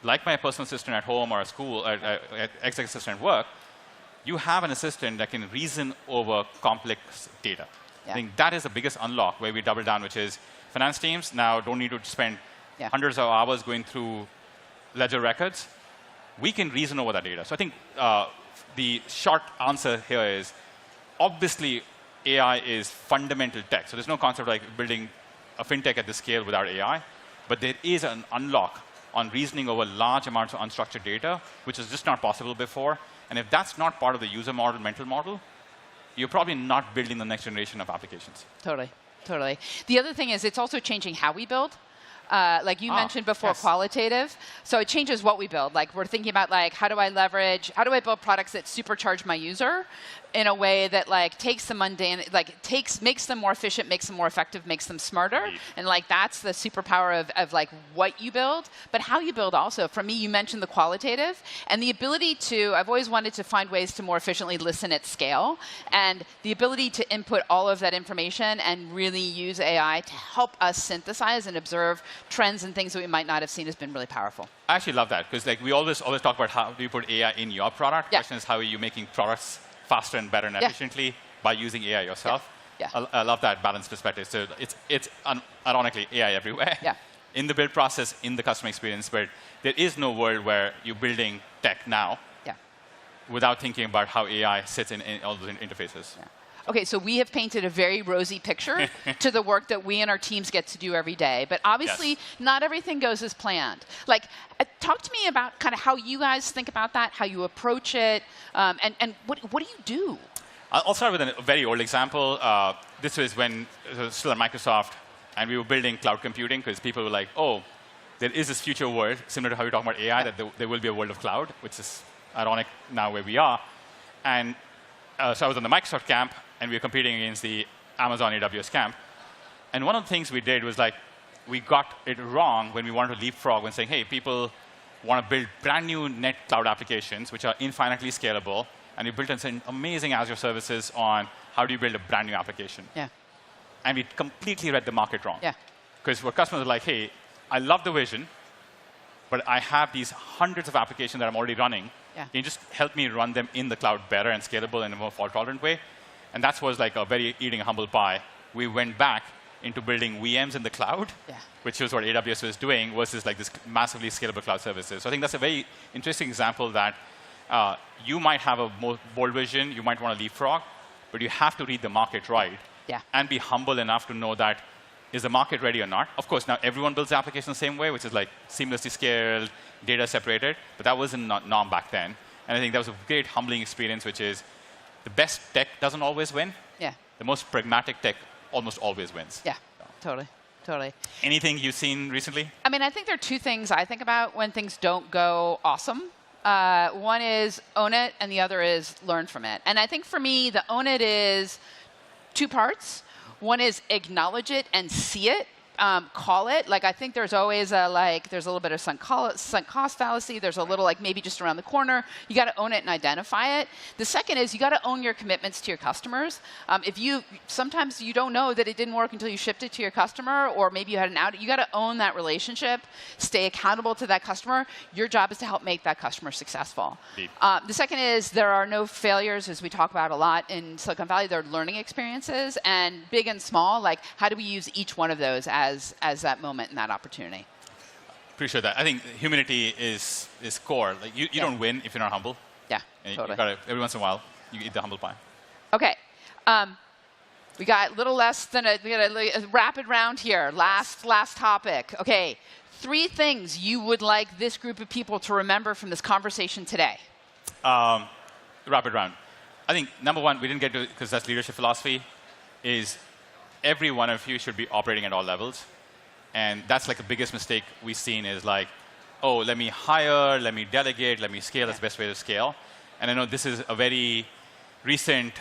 like my personal assistant at home or at school, executive assistant at work. You have an assistant that can reason over complex data. I think that is the biggest unlock where we double down, which is finance teams now don't need to spend hundreds of hours going through ledger records. We can reason over that data. So I think the short answer here is, obviously, AI is fundamental tech. So there's no concept like building a fintech at this scale without AI. But there is an unlock on reasoning over large amounts of unstructured data, which is just not possible before. And if that's not part of the user model, mental model, you're probably not building the next generation of applications. Totally, totally. The other thing is it's also changing how we build. Like you mentioned before, qualitative. So it changes what we build. Like we're thinking about like how do I build products that supercharge my user in a way that like takes the mundane, like makes them more efficient, makes them more effective, makes them smarter. Indeed. And like that's the superpower of like what you build, but how you build also. For me, you mentioned the qualitative and the ability to, I've always wanted to find ways to more efficiently listen at scale, and the ability to input all of that information and really use AI to help us synthesize and observe trends and things that we might not have seen has been really powerful. I actually love that because like we always talk about how do you put AI in your product. The question is how are you making products faster and better and efficiently by using AI yourself. I love that balanced perspective. So it's ironically AI everywhere in the build process, in the customer experience, but there is no world where you're building tech now without thinking about how AI sits in all those interfaces. Okay, so we have painted a very rosy picture to the work that we and our teams get to do every day. But obviously, not everything goes as planned. Like, talk to me about kind of how you guys think about that, how you approach it, and what do you do? I'll start with a very old example. This was when it was still at Microsoft, and we were building cloud computing because people were like, oh, there is this future world, similar to how you're talking about AI, that there will be a world of cloud, which is ironic now where we are. And so I was on the Microsoft camp, and we were competing against the Amazon AWS camp. And one of the things we did was like, we got it wrong when we wanted to leapfrog and saying, hey, people want to build brand new net cloud applications, which are infinitely scalable. And we built some amazing Azure services on how do you build a brand new application. And we completely read the market wrong. Because what customers are like, hey, I love the vision, but I have these hundreds of applications that I'm already running. Can you just help me run them in the cloud better and scalable in a more fault-tolerant way? And that was like a very eating a humble pie. We went back into building VMs in the cloud, which was what AWS was doing, versus like this massively scalable cloud services. So I think that's a very interesting example that You might have a more bold vision. You might want to leapfrog. But you have to read the market right and be humble enough to know that is the market ready or not. Of course, now everyone builds applications the same way, which is like seamlessly scaled, data separated. But that wasn't norm back then. And I think that was a great humbling experience, which is the best tech doesn't always win. Yeah. The most pragmatic tech almost always wins. Yeah, totally. Totally. Anything you've seen recently? I mean, I think there are two things I think about when things don't go awesome. One is own it, and the other is learn from it. And I think for me, the own it is two parts. One is acknowledge it and see it. Call it. Like, I think there's always there's a little bit of sunk cost fallacy. There's a little, maybe just around the corner. You got to own it and identify it. The second is you got to own your commitments to your customers. Sometimes you don't know that it didn't work until you shipped it to your customer, or maybe you had an outage. You got to own that relationship, stay accountable to that customer. Your job is to help make that customer successful. The second is there are no failures, as we talk about a lot in Silicon Valley. There are learning experiences, and big and small, how do we use each one of those as that moment and that opportunity? Appreciate that. I think humility is core. Like you don't win if you're not humble. Yeah, and totally. You gotta, every once in a while, you eat the humble pie. Okay. We got a little less than a rapid round here. Last topic. Okay. 3 things you would like this group of people to remember from this conversation today. Rapid round. I think number one, we didn't get to, because that's leadership philosophy, is every one of you should be operating at all levels. And that's the biggest mistake we've seen is oh, let me hire, let me delegate, let me scale. That's the best way to scale. And I know this is a very recent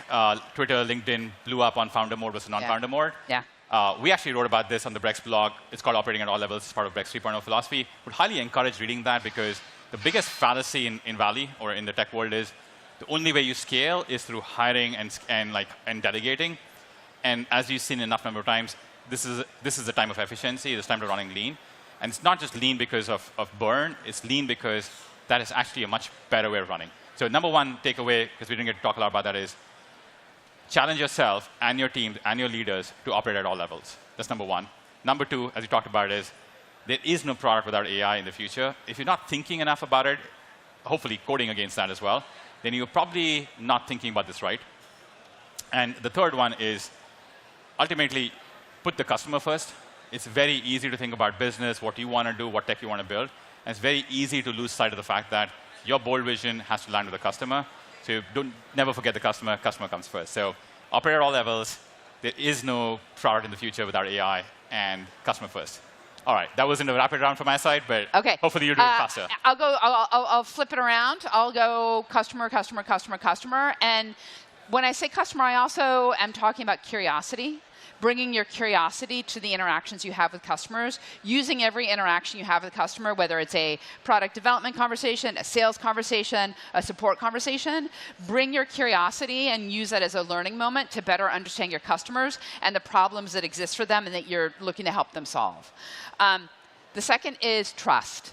Twitter, LinkedIn blew up on founder mode versus non-founder mode. Yeah. We actually wrote about this on the Brex blog. It's called Operating at All Levels. It's part of Brex 3.0 philosophy. Would highly encourage reading that, because the biggest fallacy in Valley or in the tech world is the only way you scale is through hiring and delegating. And as you've seen enough number of times, this is the time of efficiency. It's time to running lean. And it's not just lean because of burn. It's lean because that is actually a much better way of running. So number one takeaway, because we didn't get to talk a lot about that, is challenge yourself and your team and your leaders to operate at all levels. That's number one. Number two, as we talked about, is there is no product without AI in the future. If you're not thinking enough about it, hopefully coding against that as well, then you're probably not thinking about this right. And the third one is ultimately put the customer first. It's very easy to think about business, what you want to do, what tech you want to build. And it's very easy to lose sight of the fact that your bold vision has to land with the customer. So never forget the customer. Customer comes first. So operate at all levels. There is no product in the future without AI, and customer first. All right, that wasn't a rapid round from my side, but hopefully you'll do it faster. I'll flip it around. I'll go customer, customer, customer, customer. And when I say customer, I also am talking about curiosity. Bringing your curiosity to the interactions you have with customers, using every interaction you have with a customer, whether it's a product development conversation, a sales conversation, a support conversation, bring your curiosity and use that as a learning moment to better understand your customers and the problems that exist for them and that you're looking to help them solve. The second is trust.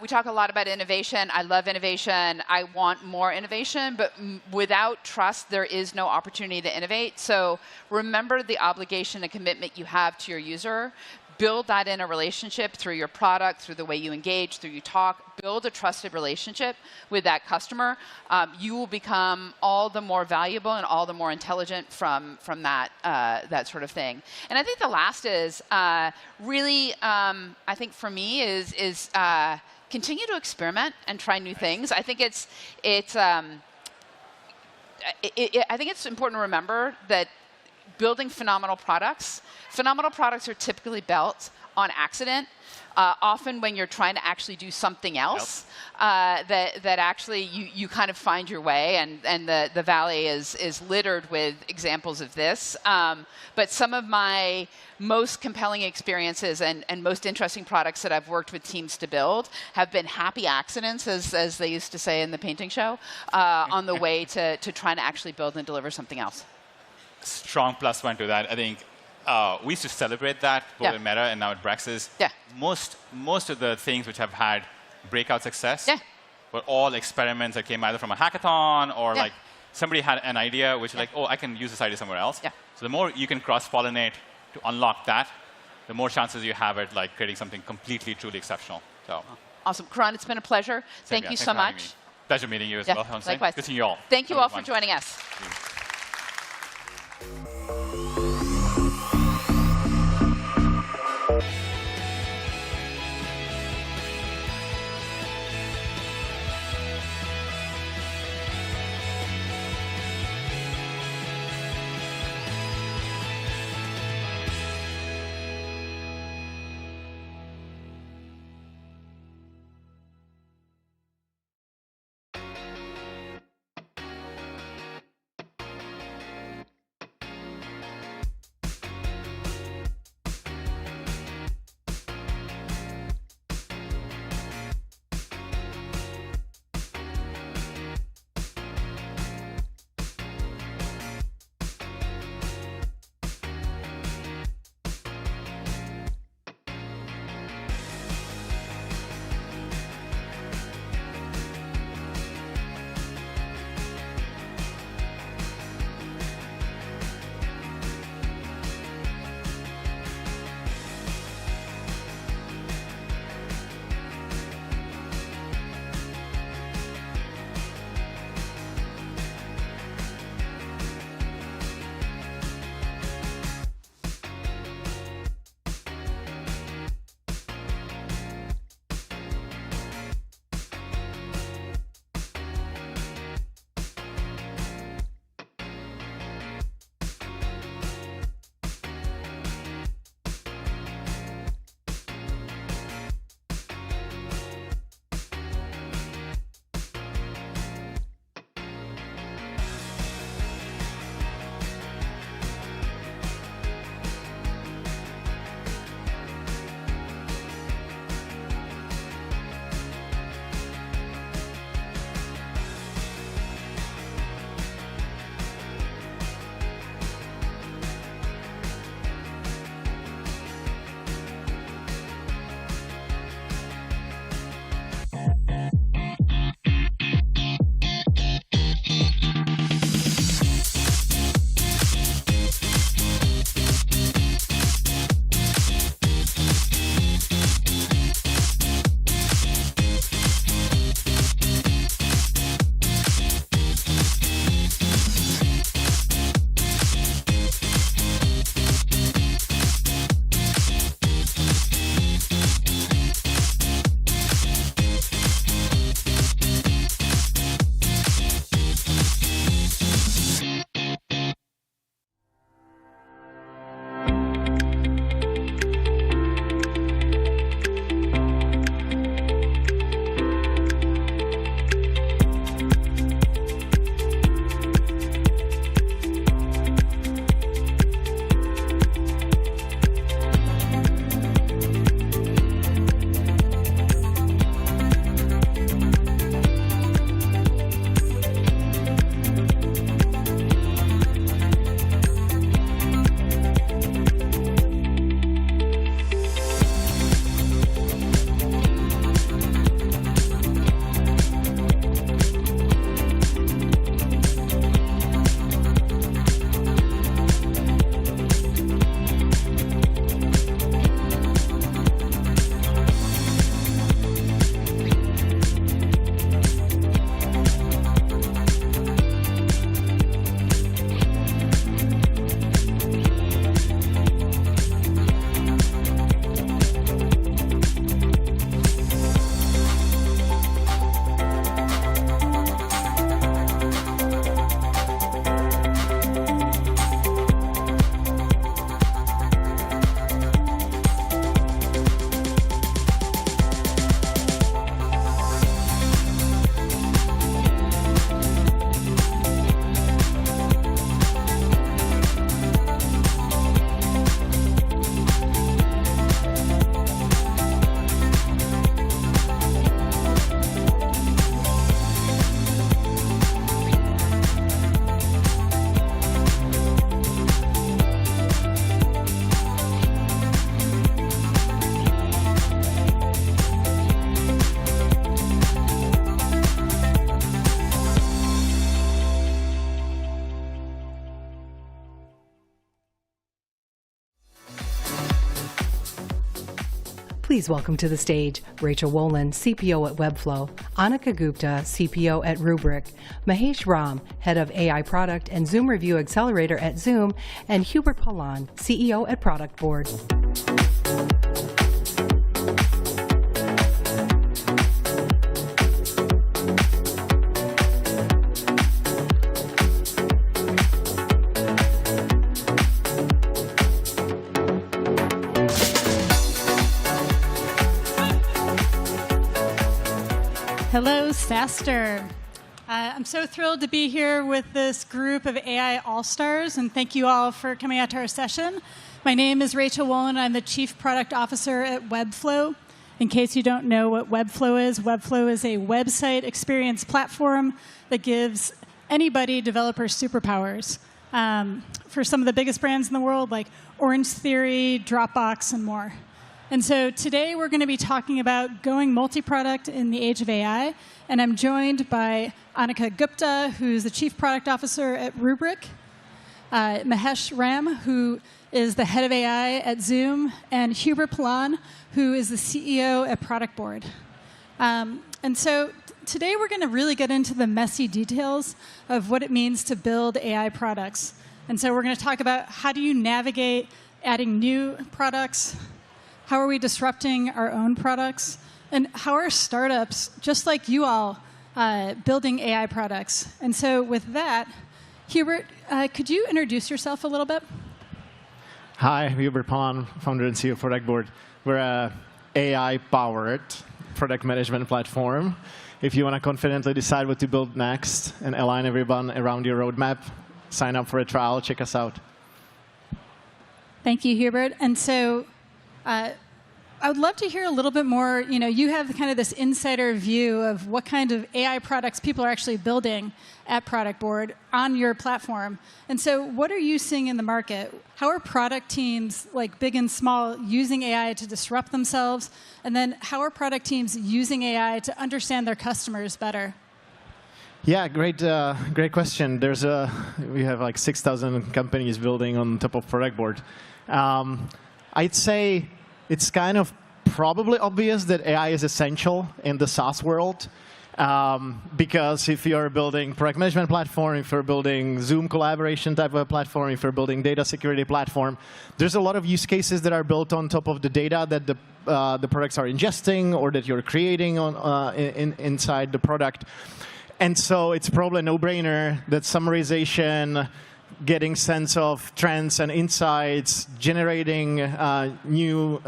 We talk a lot about innovation. I love innovation. I want more innovation. But without trust, there is no opportunity to innovate. So remember the obligation and commitment you have to your user. Build that in a relationship through your product, through the way you engage, through you talk. Build a trusted relationship with that customer. You will become all the more valuable and all the more intelligent from that sort of thing. And I think the last is really, I think for me, is continue to experiment and try new things. I think I think it's important to remember that building phenomenal products are typically built on accident. Often when you're trying to actually do something else, that actually you kind of find your way, and the Valley is littered with examples of this. But some of my most compelling experiences and most interesting products that I've worked with teams to build have been happy accidents, as they used to say in the painting show, on the way to trying to actually build and deliver something else. Strong plus one to that. I think we used to celebrate that both in Meta and now at Brex. Most of the things which have had breakout success were all experiments that came either from a hackathon or like somebody had an idea which is like, oh, I can use this idea somewhere else. So the more you can cross-pollinate to unlock that, the more chances you have at creating something completely, truly exceptional. So awesome. Karan, it's been a pleasure. Thank you so much. Pleasure meeting you as Yeah, well, Hong. likewise. Good seeing you all. Thank you Have a all good for one. joining us. Please welcome to the stage Rachel Wolin, CPO at Webflow, Annika Gupta, CPO at Rubrik, Mahesh Ram, Head of AI Product and Zoom Review Accelerator at Zoom, and Hubert Palan, CEO at Product Board. Hello, SaaStr. I'm so thrilled to be here with this group of AI All-Stars, and thank you all for coming out to our session. My name is Rachel Wolin. I'm the Chief Product Officer at Webflow. In case you don't know what Webflow is a website experience platform that gives anybody developers superpowers for some of the biggest brands in the world, like Orange Theory, Dropbox, and more. And so today we're going to be talking about going multi-product in the age of AI. And I'm joined by Annika Gupta, who's the Chief Product Officer at Rubrik, Mahesh Ram, who is the Head of AI at Zoom, and Hubert Palan, who is the CEO at Product Board. And so today we're going to really get into the messy details of what it means to build AI products. And so we're going to talk about how do you navigate adding new products, how are we disrupting our own products? And how are startups, just like you all, building AI products? And so with that, Hubert, could you introduce yourself a little bit? Hi, I'm Hubert Palan, founder and CEO of Product Board. We're an AI-powered product management platform. If you want to confidently decide what to build next and align everyone around your roadmap, sign up for a trial, check us out. Thank you, Hubert. And so I would love to hear a little bit more. You have kind of this insider view of what kind of AI products people are actually building at Product Board on your platform. And so what are you seeing in the market? How are product teams, like big and small, using AI to disrupt themselves? And then how are product teams using AI to understand their customers better? Yeah, great question. We have like 6,000 companies building on top of Product Board. I'd say it's kind of probably obvious that AI is essential in the SaaS world. Because if you're building product management platform, if you're building Zoom collaboration type of a platform, if you're building data security platform, there's a lot of use cases that are built on top of the data that the products are ingesting or that you're creating inside the product. And so it's probably a no-brainer that summarization, getting sense of trends and insights, generating new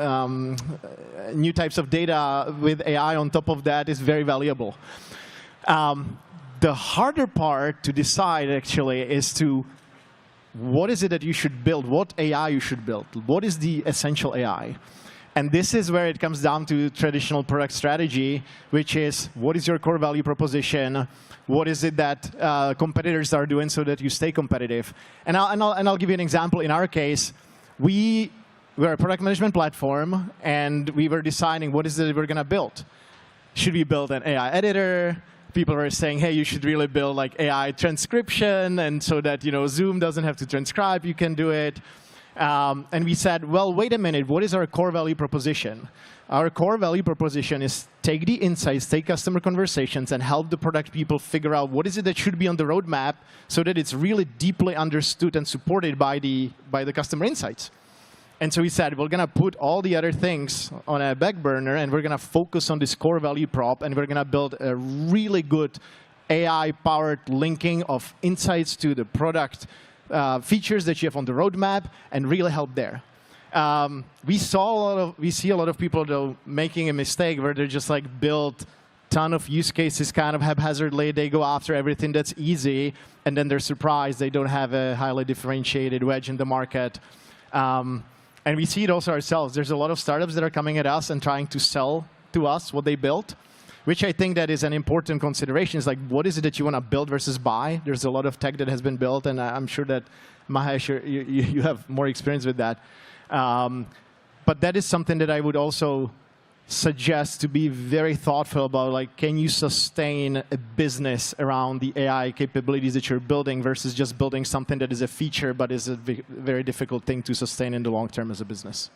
types of data with AI on top of that is very valuable. The harder part to decide, actually, is what is it that you should build, what AI you should build, what is the essential AI? And this is where it comes down to traditional product strategy, which is what is your core value proposition? What is it that competitors are doing so that you stay competitive? And I'll give you an example. In our case, we're a product management platform, and we were deciding what is it we're going to build. Should we build an AI editor? People were saying, hey, you should really build like AI transcription, and so that Zoom doesn't have to transcribe, you can do it. And we said, well, wait a minute, what is our core value proposition? Our core value proposition is take the insights, take customer conversations, and help the product people figure out what is it that should be on the roadmap so that it's really deeply understood and supported by the customer insights. And so we said, we're going to put all the other things on a back burner, and we're going to focus on this core value prop, and we're going to build a really good AI-powered linking of insights to the product features that you have on the roadmap, and really help there. We see a lot of people though making a mistake where they just like build ton of use cases kind of haphazardly. They go after everything that's easy, and then they're surprised they don't have a highly differentiated wedge in the market. And we see it also ourselves. There's a lot of startups that are coming at us and trying to sell to us what they built, which I think that is an important consideration. It's like, what is it that you want to build versus buy? There's a lot of tech that has been built, and I'm sure that, Mahesh, you have more experience with that. But that is something that I would also suggest to be very thoughtful about, like, can you sustain a business around the AI capabilities that you're building versus just building something that is a feature but is a very difficult thing to sustain in the long term as a business.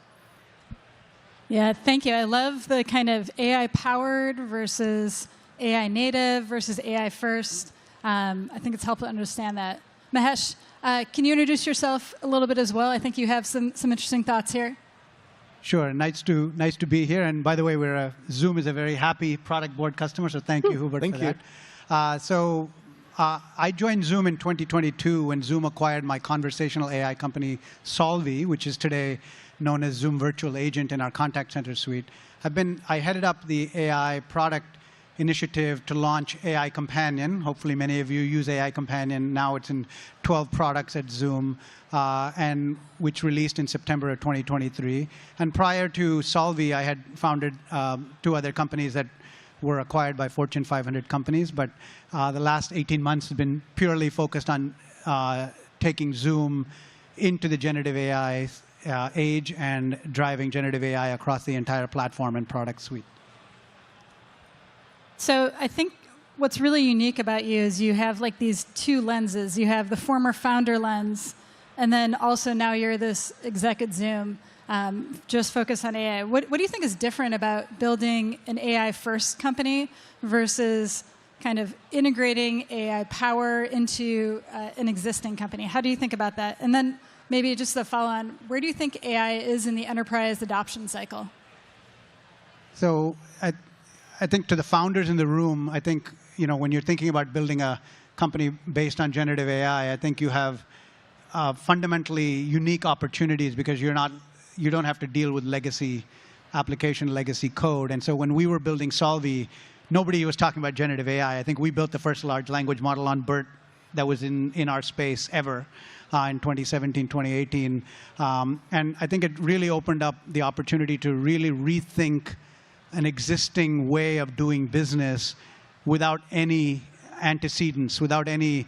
Yeah, thank you. I love the kind of AI-powered versus AI-native versus AI-first. I think it's helpful to understand that. Mahesh, can you introduce yourself a little bit as well? I think you have some interesting thoughts here. Sure. Nice to be here. And by the way, Zoom is a very happy product board customer, so thank you, Hubert, for that. I joined Zoom in 2022 when Zoom acquired my conversational AI company, Solvi, which is today known as Zoom Virtual Agent in our contact center suite. I headed up the AI product initiative to launch AI Companion. Hopefully many of you use AI Companion. Now it's in 12 products at Zoom, and which released in September of 2023. And prior to Solvi, I had founded 2 other companies that were acquired by Fortune 500 companies. But the last 18 months have been purely focused on taking Zoom into the generative AI age and driving generative AI across the entire platform and product suite. So I think what's really unique about you is you have like these 2 lenses. You have the former founder lens, and then also now you're this exec at Zoom, just focused on AI. What do you think is different about building an AI-first company versus kind of integrating AI power into an existing company? How do you think about that? And then maybe just a follow-on, where do you think AI is in the enterprise adoption cycle? So I think to the founders in the room, I think when you're thinking about building a company based on generative AI, I think you have fundamentally unique opportunities because you don't have to deal with legacy application, legacy code. And so when we were building Solvi, nobody was talking about generative AI. I think we built the first large language model on BERT that was in our space ever in 2017, 2018. And I think it really opened up the opportunity to really rethink an existing way of doing business without any antecedents, without any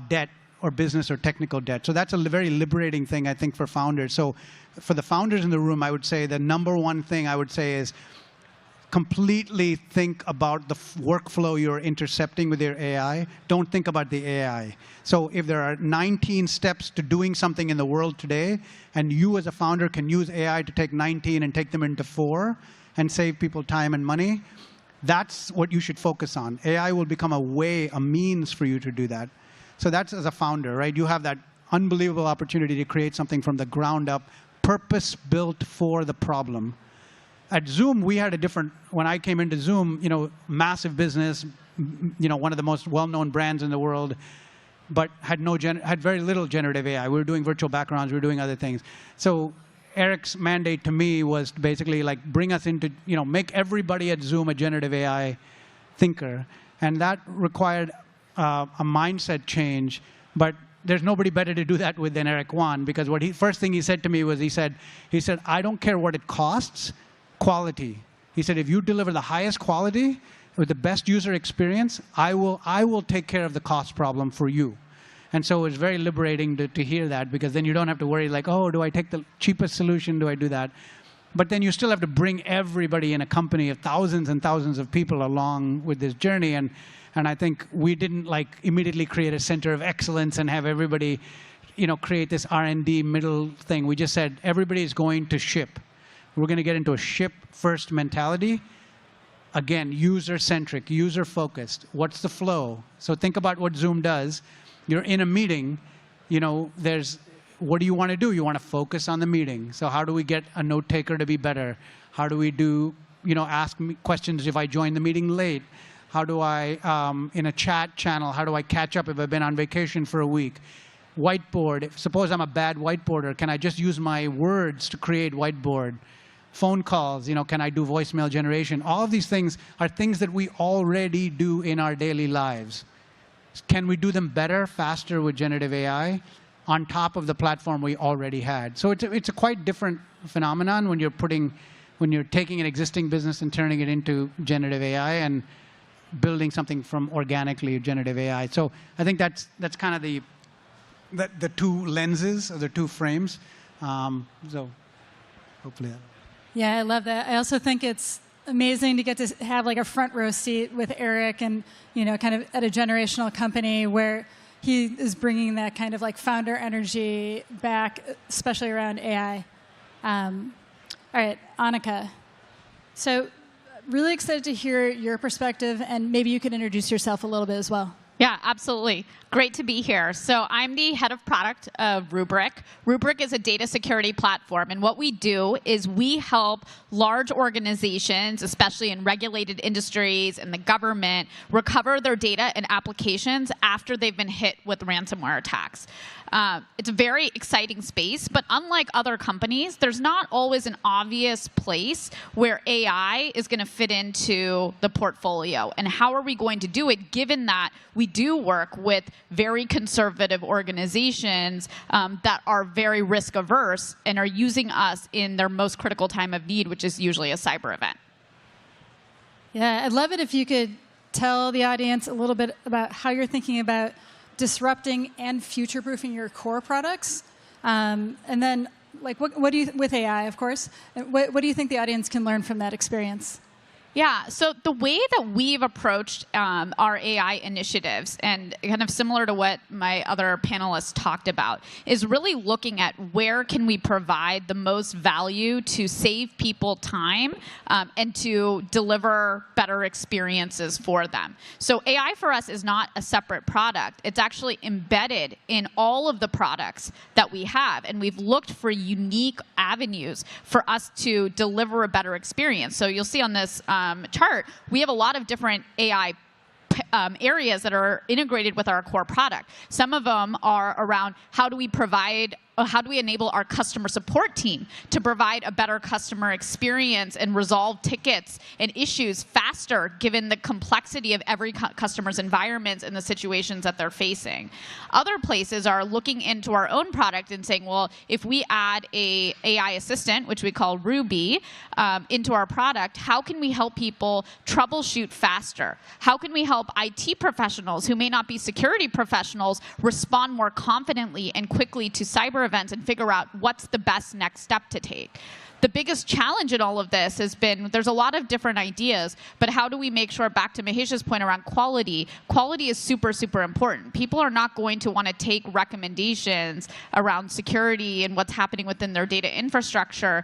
debt or business or technical debt. So that's a very liberating thing, I think, for founders. So for the founders in the room, I would say the #1 thing I would say is completely think about the workflow you're intercepting with your AI. Don't think about the AI. So if there are 19 steps to doing something in the world today, and you as a founder can use AI to take 19 and take them into 4, and save people time and money, that's what you should focus on. AI will become a means for you to do that. So that's as a founder, right? You have that unbelievable opportunity to create something from the ground up, purpose-built for the problem. At Zoom, we had when I came into Zoom, massive business, one of the most well-known brands in the world, but had very little generative AI. We were doing virtual backgrounds, we were doing other things. So Eric's mandate to me was to basically bring us into, make everybody at Zoom a generative AI thinker. And that required a mindset change. But there's nobody better to do that with than Eric Yuan, because first thing he said to me was, he said, I don't care what it costs, quality. He said, if you deliver the highest quality with the best user experience, I will take care of the cost problem for you. And so it was very liberating to hear that, because then you don't have to worry oh, do I take the cheapest solution? Do I do that? But then you still have to bring everybody in a company of thousands and thousands of people along with this journey. And I think we didn't immediately create a center of excellence and have everybody create this R&D middle thing. We just said everybody is going to ship. We're going to get into a ship-first mentality. Again, user-centric, user-focused. What's the flow? So think about what Zoom does. You're in a meeting, what do you want to do? You want to focus on the meeting. So how do we get a note taker to be better? How do we ask me questions if I join the meeting late? How do I, in a chat channel, how do I catch up if I've been on vacation for a week? Whiteboard, suppose I'm a bad whiteboarder, can I just use my words to create whiteboard? Phone calls, can I do voicemail generation? All of these things are things that we already do in our daily lives. Can we do them better, faster with generative AI on top of the platform we already had? So it's a quite different phenomenon when you're taking an existing business and turning it into generative AI and building something from organically generative AI. So I think that's kind of the 2 lenses or the 2 frames. So hopefully that. Yeah, I love that. I also think it's amazing to get to have a front row seat with Eric and, kind of at a generational company where he is bringing that kind of founder energy back, especially around AI. All All right, Annika. So really excited to hear your perspective, and maybe you could introduce yourself a little bit as well. Yeah, absolutely. Great to be here. So I'm the head of product of Rubrik. Rubrik is a data security platform, and what we do is we help large organizations, especially in regulated industries and the government, recover their data and applications after they've been hit with ransomware attacks. It's a very exciting space, but unlike other companies, there's not always an obvious place where AI is going to fit into the portfolio. And how are we going to do it, given that we do work with very conservative organizations that are very risk averse and are using us in their most critical time of need, which is usually a cyber event. Yeah, I'd love it if you could tell the audience a little bit about how you're thinking about disrupting and future-proofing your core products. And then, like, what do you, with AI, of course, what do you think the audience can learn from that experience? Yeah, so the way that we've approached our AI initiatives, and kind of similar to what my other panelists talked about, is really looking at where can we provide the most value to save people time and to deliver better experiences for them. So AI for us is not a separate product. It's actually embedded in all of the products that we have, and we've looked for unique avenues for us to deliver a better experience. So you'll see on this chart, we have a lot of different AI areas that are integrated with our core product. Some of them are around how do we enable our customer support team to provide a better customer experience and resolve tickets and issues faster, given the complexity of every customer's environments and the situations that they're facing. Other places are looking into our own product and saying, well, if we add a AI assistant, which we call Ruby, into our product, how can we help people troubleshoot faster? How can we help IT professionals who may not be security professionals respond more confidently and quickly to cyber events and figure out what's the best next step to take? The biggest challenge in all of this has been there's a lot of different ideas, but how do we make sure, back to Mahesh's point around quality, quality is super, super important. People are not going to want to take recommendations around security and what's happening within their data infrastructure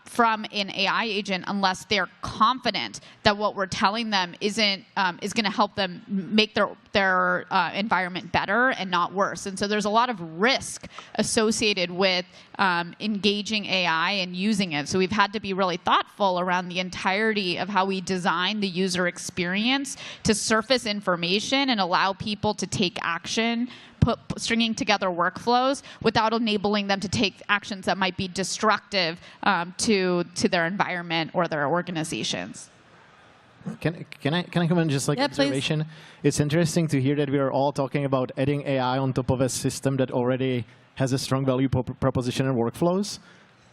from an AI agent unless they're confident that what we're telling them is going to help them make their environment better and not worse. And so there's a lot of risk associated with engaging AI and using it. So we've had to be really thoughtful around the entirety of how we design the user experience to surface information and allow people to take action, stringing together workflows without enabling them to take actions that might be destructive to their environment or their organizations. Can I come in just like observation? Please. It's interesting to hear that we are all talking about adding AI on top of a system that already has a strong value proposition and workflows.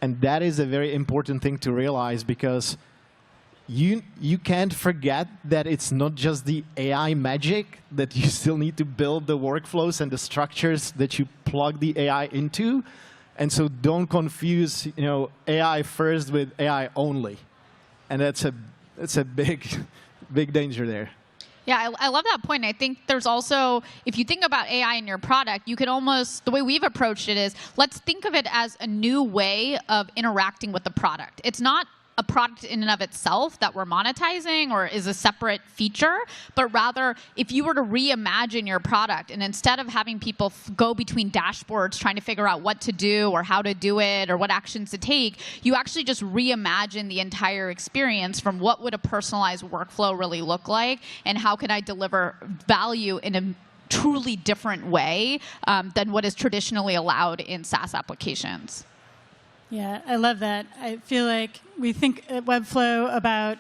And that is a very important thing to realize, because you can't forget that it's not just the AI magic, that you still need to build the workflows and the structures that you plug the AI into. And so don't confuse AI first with AI only. And that's a big danger there. Yeah, I love that point. I think there's also, if you think about AI in your product, you can almost, the way we've approached it is, let's think of it as a new way of interacting with the product. It's not a product in and of itself that we're monetizing or is a separate feature, but rather if you were to reimagine your product, and instead of having people go between dashboards trying to figure out what to do or how to do it or what actions to take, you actually just reimagine the entire experience from what would a personalized workflow really look like and how can I deliver value in a truly different way than what is traditionally allowed in SaaS applications. Yeah, I love that. I feel like we think at Webflow about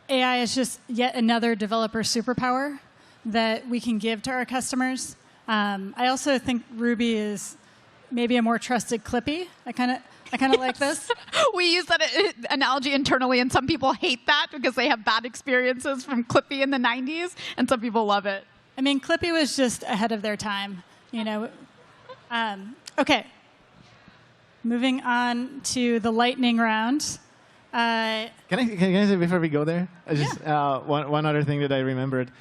AI as just yet another developer superpower that we can give to our customers. I also think Ruby is maybe a more trusted Clippy. I kind of like this. We use that analogy internally, and some people hate that because they have bad experiences from Clippy in the 90s, and some people love it. I mean, Clippy was just ahead of their time, Okay. Moving on to the lightning round. Can I say before we go there? Just one other thing that I remembered.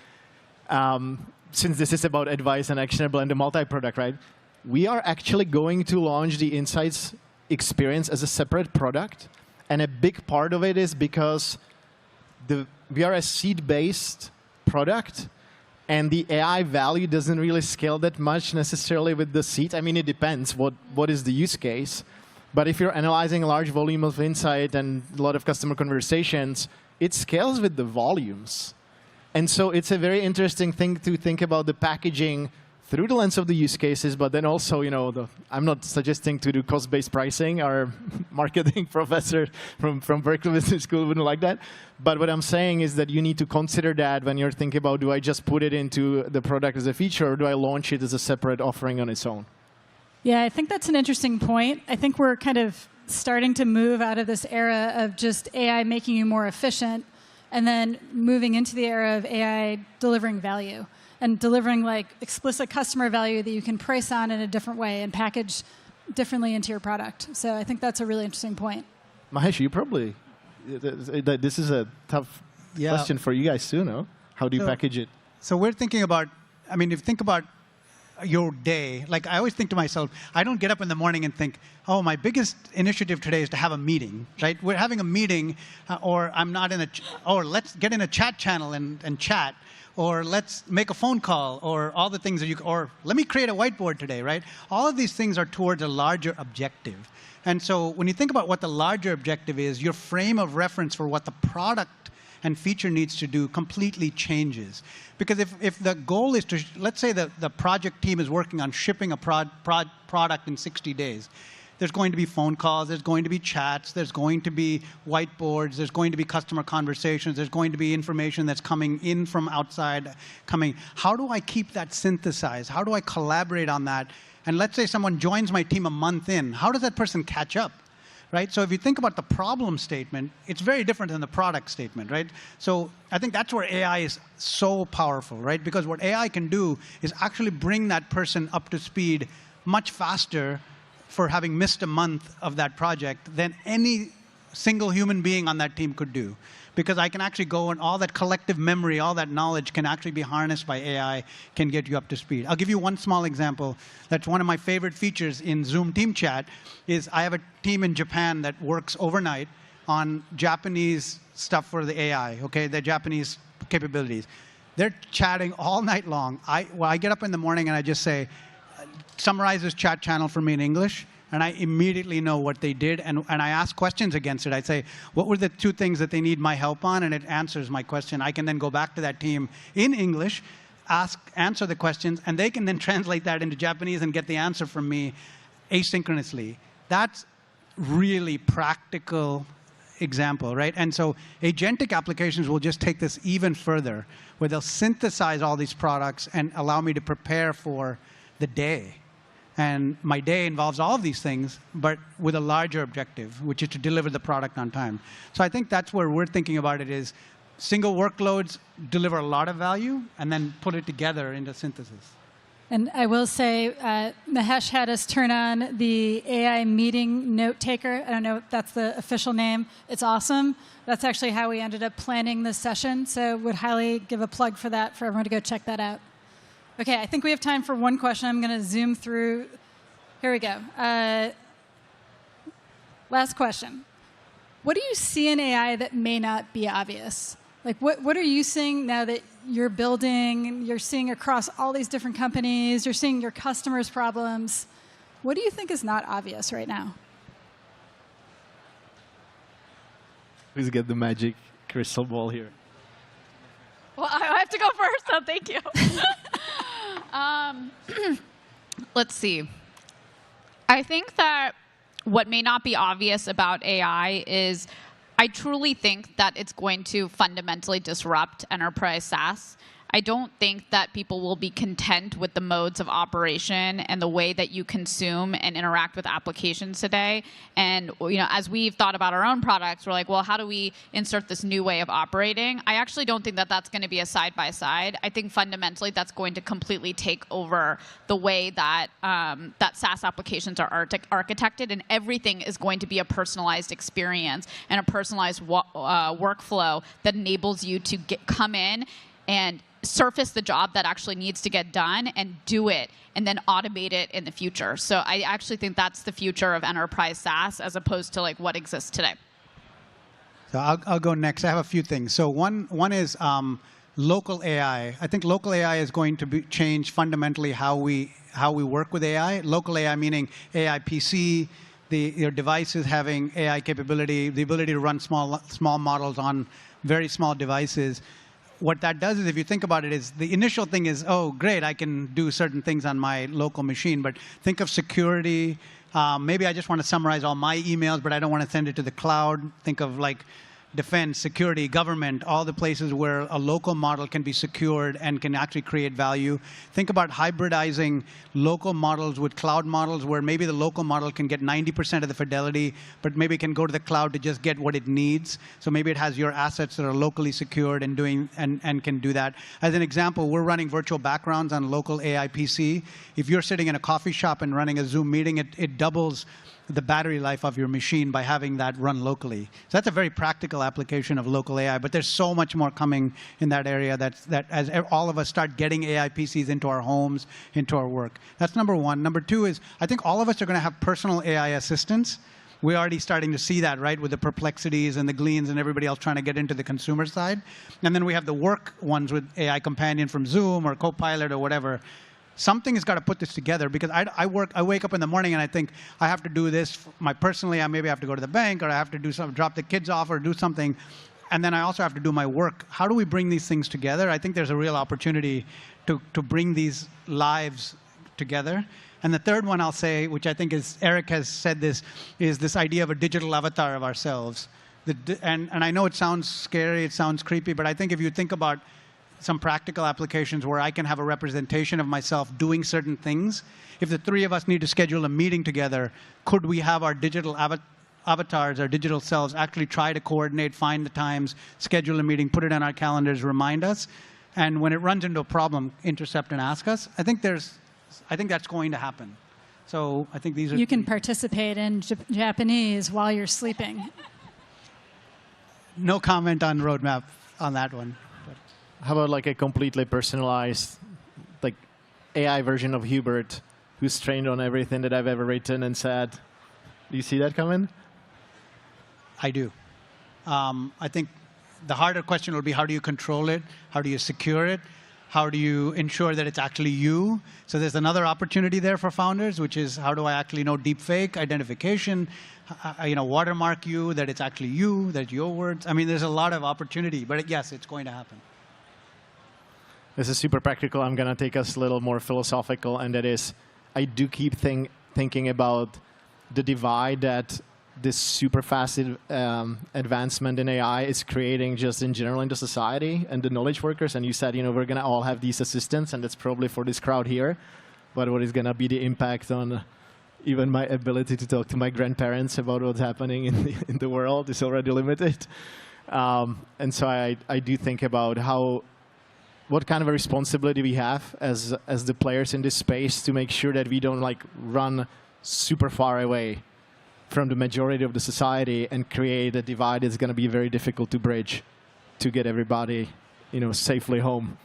Since this is about advice and actionable and the multi-product, right? We are actually going to launch the Insights experience as a separate product. And a big part of it is because we are a seat-based product, and the AI value doesn't really scale that much necessarily with the seat. I mean, it depends what is the use case. But if you're analyzing a large volume of insight and a lot of customer conversations, it scales with the volumes. And so it's a very interesting thing to think about the packaging through the lens of the use cases, but then also, I'm not suggesting to do cost-based pricing. Our marketing professor from Berkeley Business School wouldn't like that. But what I'm saying is that you need to consider that when you're thinking about, do I just put it into the product as a feature, or do I launch it as a separate offering on its own? Yeah, I think that's an interesting point. I think we're kind of starting to move out of this era of just AI making you more efficient, and then moving into the era of AI delivering value and delivering like explicit customer value that you can price on in a different way and package differently into your product. So I think that's a really interesting point. Mahesh, you probably, this is a tough question for you guys too, no? How do you package it? So we're thinking about, I mean, if you think about your day, like I always think to myself, I don't get up in the morning and think, oh, my biggest initiative today is to have a meeting, right? We're having a meeting, or I'm not in or let's get in a chat channel and chat, or let's make a phone call, or all the things that or let me create a whiteboard today, right? All of these things are towards a larger objective. And so when you think about what the larger objective is, your frame of reference for what the product and feature needs to do completely changes. Because if the goal is to, let's say the project team is working on shipping a product in 60 days, there's going to be phone calls, there's going to be chats, there's going to be whiteboards, there's going to be customer conversations, there's going to be information that's coming in from outside, How do I keep that synthesized? How do I collaborate on that? And let's say someone joins my team a month in, how does that person catch up? Right? So if you think about the problem statement, it's very different than the product statement, right? So I think that's where AI is so powerful, right? Because what AI can do is actually bring that person up to speed much faster for having missed a month of that project than any single human being on that team could do. Because I can actually go, and all that collective memory, all that knowledge can actually be harnessed by AI, can get you up to speed. I'll give you one small example. That's one of my favorite features in Zoom Team Chat is I have a team in Japan that works overnight on Japanese stuff for the AI, okay, the Japanese capabilities. They're chatting all night long. I get up in the morning and I just say, summarize this chat channel for me in English, and I immediately know what they did, and I ask questions against it. I say, what were the 2 things that they need my help on? And it answers my question. I can then go back to that team in English, answer the questions, and they can then translate that into Japanese and get the answer from me asynchronously. That's really practical example, right? And so agentic applications will just take this even further, where they'll synthesize all these products and allow me to prepare for the day. And my day involves all of these things, but with a larger objective, which is to deliver the product on time. So I think that's where we're thinking about it is single workloads deliver a lot of value, and then put it together into synthesis. And I will say, Mahesh had us turn on the AI meeting note taker. I don't know if that's the official name. It's awesome. That's actually how we ended up planning this session. So would highly give a plug for that for everyone to go check that out. OK, I think we have time for one question. I'm going to zoom through. Here we go. Last question. What do you see in AI that may not be obvious? Like, what are you seeing now that you're building, you're seeing across all these different companies, you're seeing your customers' problems? What do you think is not obvious right now? Please get the magic crystal ball here. Well, I have to go first, so thank you. Let's see. I think that what may not be obvious about AI is I truly think that it's going to fundamentally disrupt enterprise SaaS. I don't think that people will be content with the modes of operation and the way that you consume and interact with applications today. And as we've thought about our own products, we're like, well, how do we insert this new way of operating? I actually don't think that that's going to be a side-by-side. I think fundamentally that's going to completely take over the way that that SaaS applications are architected, and everything is going to be a personalized experience and a personalized workflow that enables you to come in and surface the job that actually needs to get done and do it, and then automate it in the future. So I actually think that's the future of enterprise SaaS as opposed to like what exists today. So I'll go next. I have a few things. So one is local AI. I think local AI is going to change fundamentally how we work with AI. Local AI meaning AI PC, your devices having AI capability, the ability to run small models on very small devices. What that does is, if you think about it, is the initial thing is, oh, great, I can do certain things on my local machine. But think of security. Maybe I just want to summarize all my emails, but I don't want to send it to the cloud. Think of like defense, security, government, all the places where a local model can be secured and can actually create value. Think about hybridizing local models with cloud models, where maybe the local model can get 90% of the fidelity, but maybe can go to the cloud to just get what it needs. So maybe it has your assets that are locally secured and can do that. As an example, we're running virtual backgrounds on local AI PC. If you're sitting in a coffee shop and running a Zoom meeting, it doubles the battery life of your machine by having that run locally. So that's a very practical application of local AI, but there's so much more coming in that area that as all of us start getting AI PCs into our homes, into our work. That's number one. Number two is, I think all of us are going to have personal AI assistants. We're already starting to see that, right, with the Perplexities and the Gleans and everybody else trying to get into the consumer side. And then we have the work ones with AI Companion from Zoom or Copilot or whatever. Something has got to put this together, because I wake up in the morning and I think I have to do this. Personally, I maybe have to go to the bank, or I have to do something, drop the kids off, or do something. And then I also have to do my work. How do we bring these things together? I think there's a real opportunity to bring these lives together. And the third one I'll say, which I think is, Eric has said this, is this idea of a digital avatar of ourselves. And I know it sounds scary, it sounds creepy, but I think if you think about some practical applications where I can have a representation of myself doing certain things. If the three of us need to schedule a meeting together, could we have our digital avatars, our digital selves, actually try to coordinate, find the times, schedule a meeting, put it on our calendars, remind us, and when it runs into a problem, intercept and ask us? I think that's going to happen. So I think these are... You can participate in Japanese while you're sleeping. No comment on roadmap on that one. How about like a completely personalized, like AI version of Hubert, who's trained on everything that I've ever written and said? Do you see that coming? I do. I think the harder question will be, how do you control it? How do you secure it? How do you ensure that it's actually you? So there's another opportunity there for founders, which is, how do I actually know deepfake identification? Watermark you, that it's actually you, that your words. I mean, there's a lot of opportunity, but yes, it's going to happen. This is super practical. I'm going to take us a little more philosophical, and that is, I do keep thinking about the divide that this super fast advancement in AI is creating just in general in the society and the knowledge workers. And you said, we're going to all have these assistants, and that's probably for this crowd here. But what is going to be the impact on even my ability to talk to my grandparents about what's happening in the world is already limited. And so I do think about what kind of a responsibility we have as the players in this space to make sure that we don't run super far away from the majority of the society and create a divide that's going to be very difficult to bridge to get everybody safely home.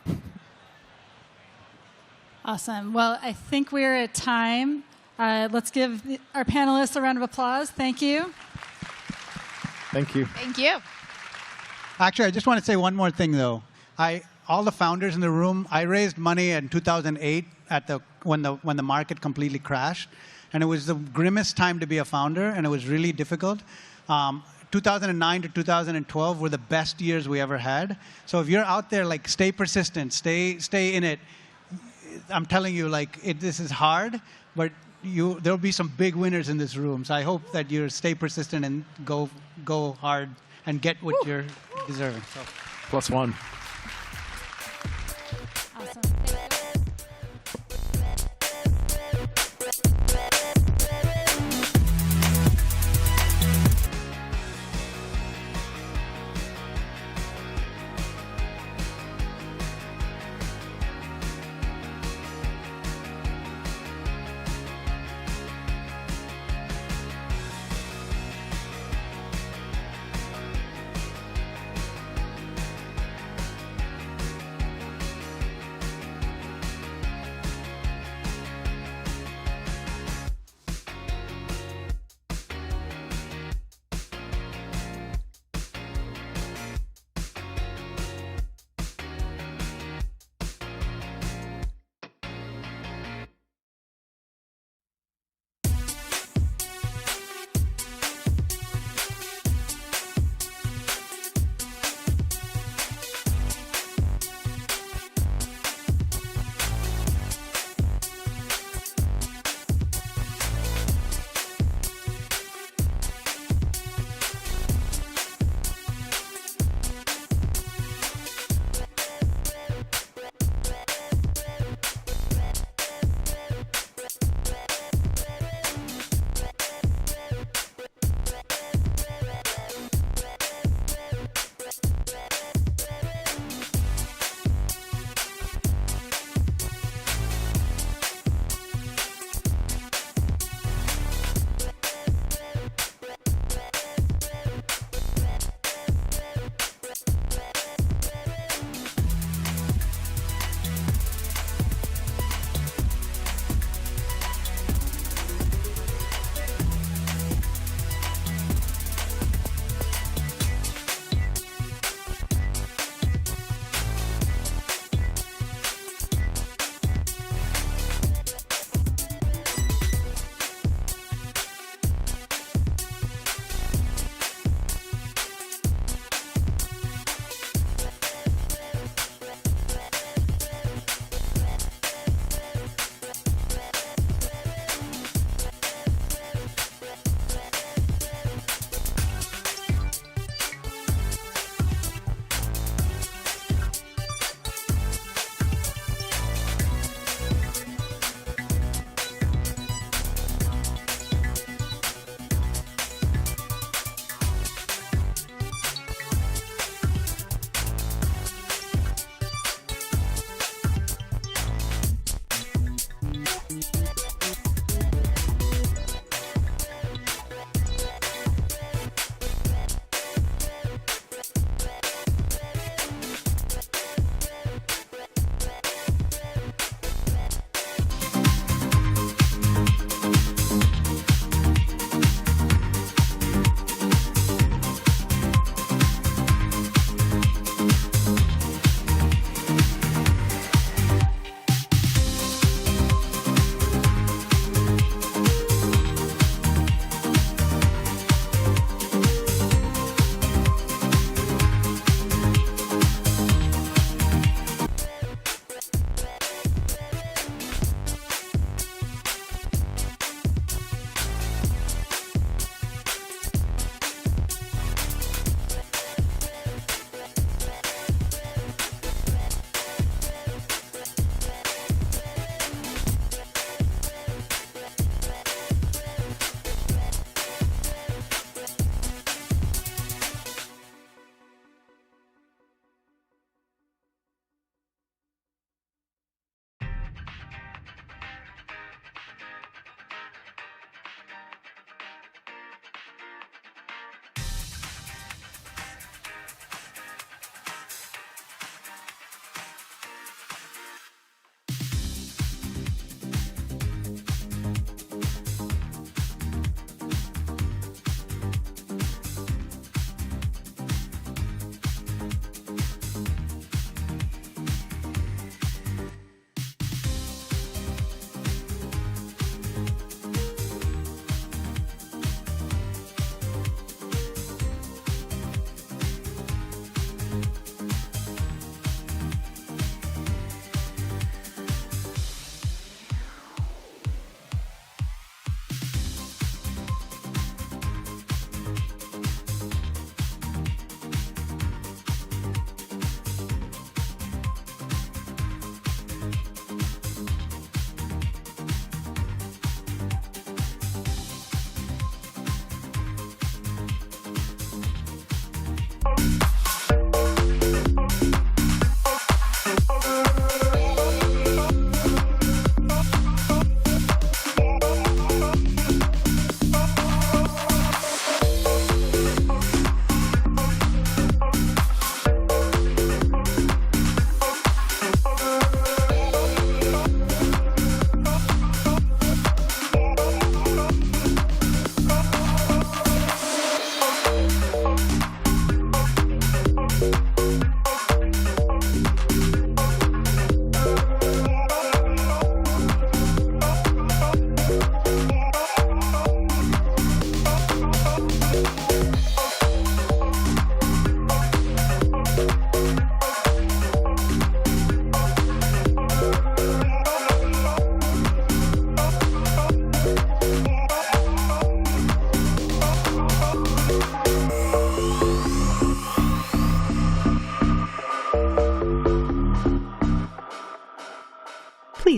Awesome. Well, I think we're at time. Let's give our panelists a round of applause. Thank you. Thank you. Thank you. Actually, I just want to say one more thing, though. All the founders in the room, I raised money in 2008 when the market completely crashed. And it was the grimmest time to be a founder, and it was really difficult. 2009 to 2012 were the best years we ever had. So if you're out there, stay persistent, stay in it. I'm telling you, this is hard, but there'll be some big winners in this room. So I hope that you stay persistent and go hard and get what you're deserving. So. +1.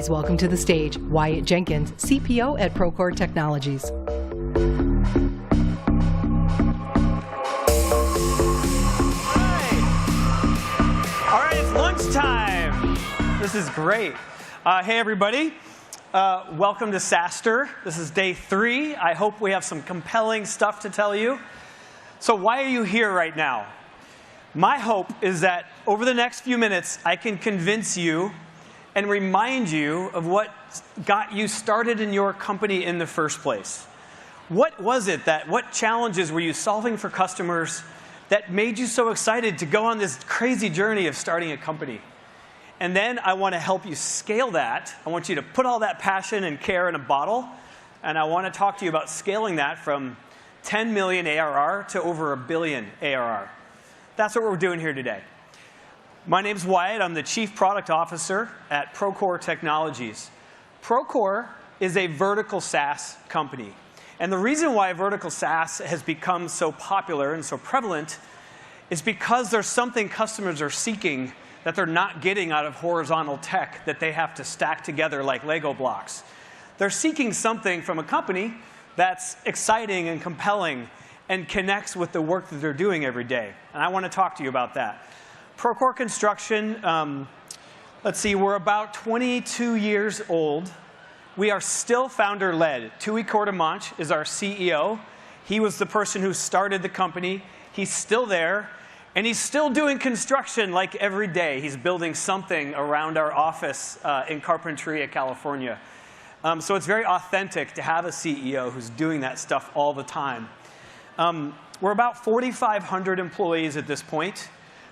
Please welcome to the stage Wyatt Jenkins, CPO at Procore Technologies. All right, it's lunchtime. This is great. Hey, everybody. Welcome to SaaStr. This is day 3. I hope we have some compelling stuff to tell you. So why are you here right now? My hope is that over the next few minutes, I can convince you and remind you of what got you started in your company in the first place. What was it what challenges were you solving for customers that made you so excited to go on this crazy journey of starting a company? And then I want to help you scale that. I want you to put all that passion and care in a bottle. And I want to talk to you about scaling that from 10 million ARR to over $1 billion ARR. That's what we're doing here today. My name's Wyatt. I'm the Chief Product Officer at Procore Technologies. Procore is a vertical SaaS company. And the reason why vertical SaaS has become so popular and so prevalent is because there's something customers are seeking that they're not getting out of horizontal tech that they have to stack together like Lego blocks. They're seeking something from a company that's exciting and compelling and connects with the work that they're doing every day. And I want to talk to you about that. Procore Construction, let's see, we're about 22 years old. We are still founder-led. Tui Cordemanch is our CEO. He was the person who started the company. He's still there. And he's still doing construction like every day. He's building something around our office in Carpinteria, California. So it's very authentic to have a CEO who's doing that stuff all the time. We're about 4,500 employees at this point.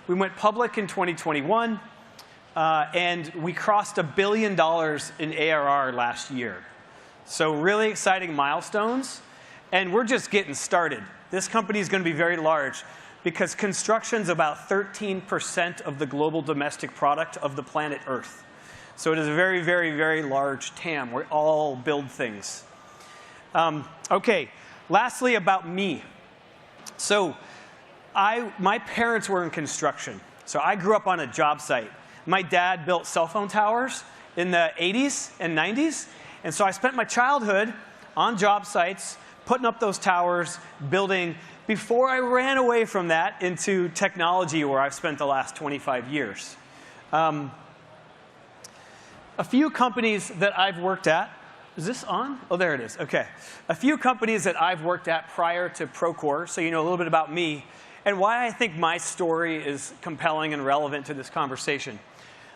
We went public in 2021. And we crossed $1 billion in ARR last year. So really exciting milestones. And we're just getting started. This company is going to be very large because construction's about 13% of the global domestic product of the planet Earth. So it is a very, very, very large TAM. We all build things. OK, lastly about me. So my parents were in construction. So I grew up on a job site. My dad built cell phone towers in the 80s and 90s. And so I spent my childhood on job sites, putting up those towers, building, before I ran away from that into technology, where I've spent the last 25 years. A few companies that I've worked at. Is this on? Oh, there it is. OK. A few companies that I've worked at prior to Procore, so you know a little bit about me, and why I think my story is compelling and relevant to this conversation.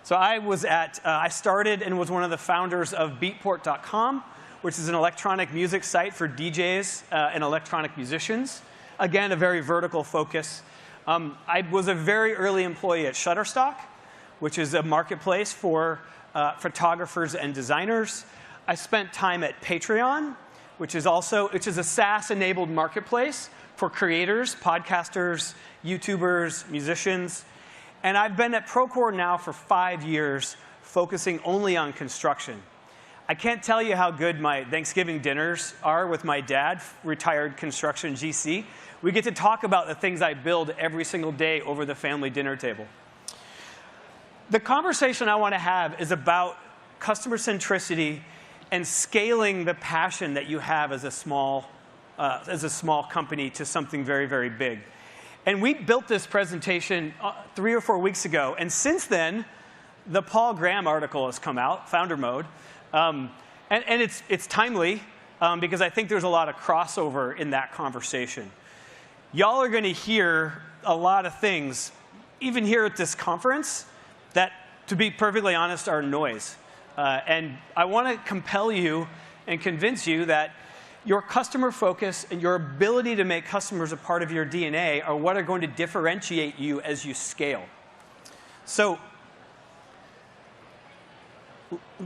So I started and was one of the founders of Beatport.com, which is an electronic music site for DJs and electronic musicians. Again, a very vertical focus. I was a very early employee at Shutterstock, which is a marketplace for photographers and designers. I spent time at Patreon, which is a SaaS-enabled marketplace for creators, podcasters, YouTubers, musicians. And I've been at Procore now for 5 years, focusing only on construction. I can't tell you how good my Thanksgiving dinners are with my dad, retired construction GC. We get to talk about the things I build every single day over the family dinner table. The conversation I want to have is about customer centricity and scaling the passion that you have as a small company to something very, very big. And we built this presentation 3 or 4 weeks ago. And since then, the Paul Graham article has come out, Founder Mode. And it's timely because I think there's a lot of crossover in that conversation. Y'all are going to hear a lot of things, even here at this conference, that, to be perfectly honest, are noise. And I want to compel you and convince you that your customer focus and your ability to make customers a part of your DNA are what are going to differentiate you as you scale. So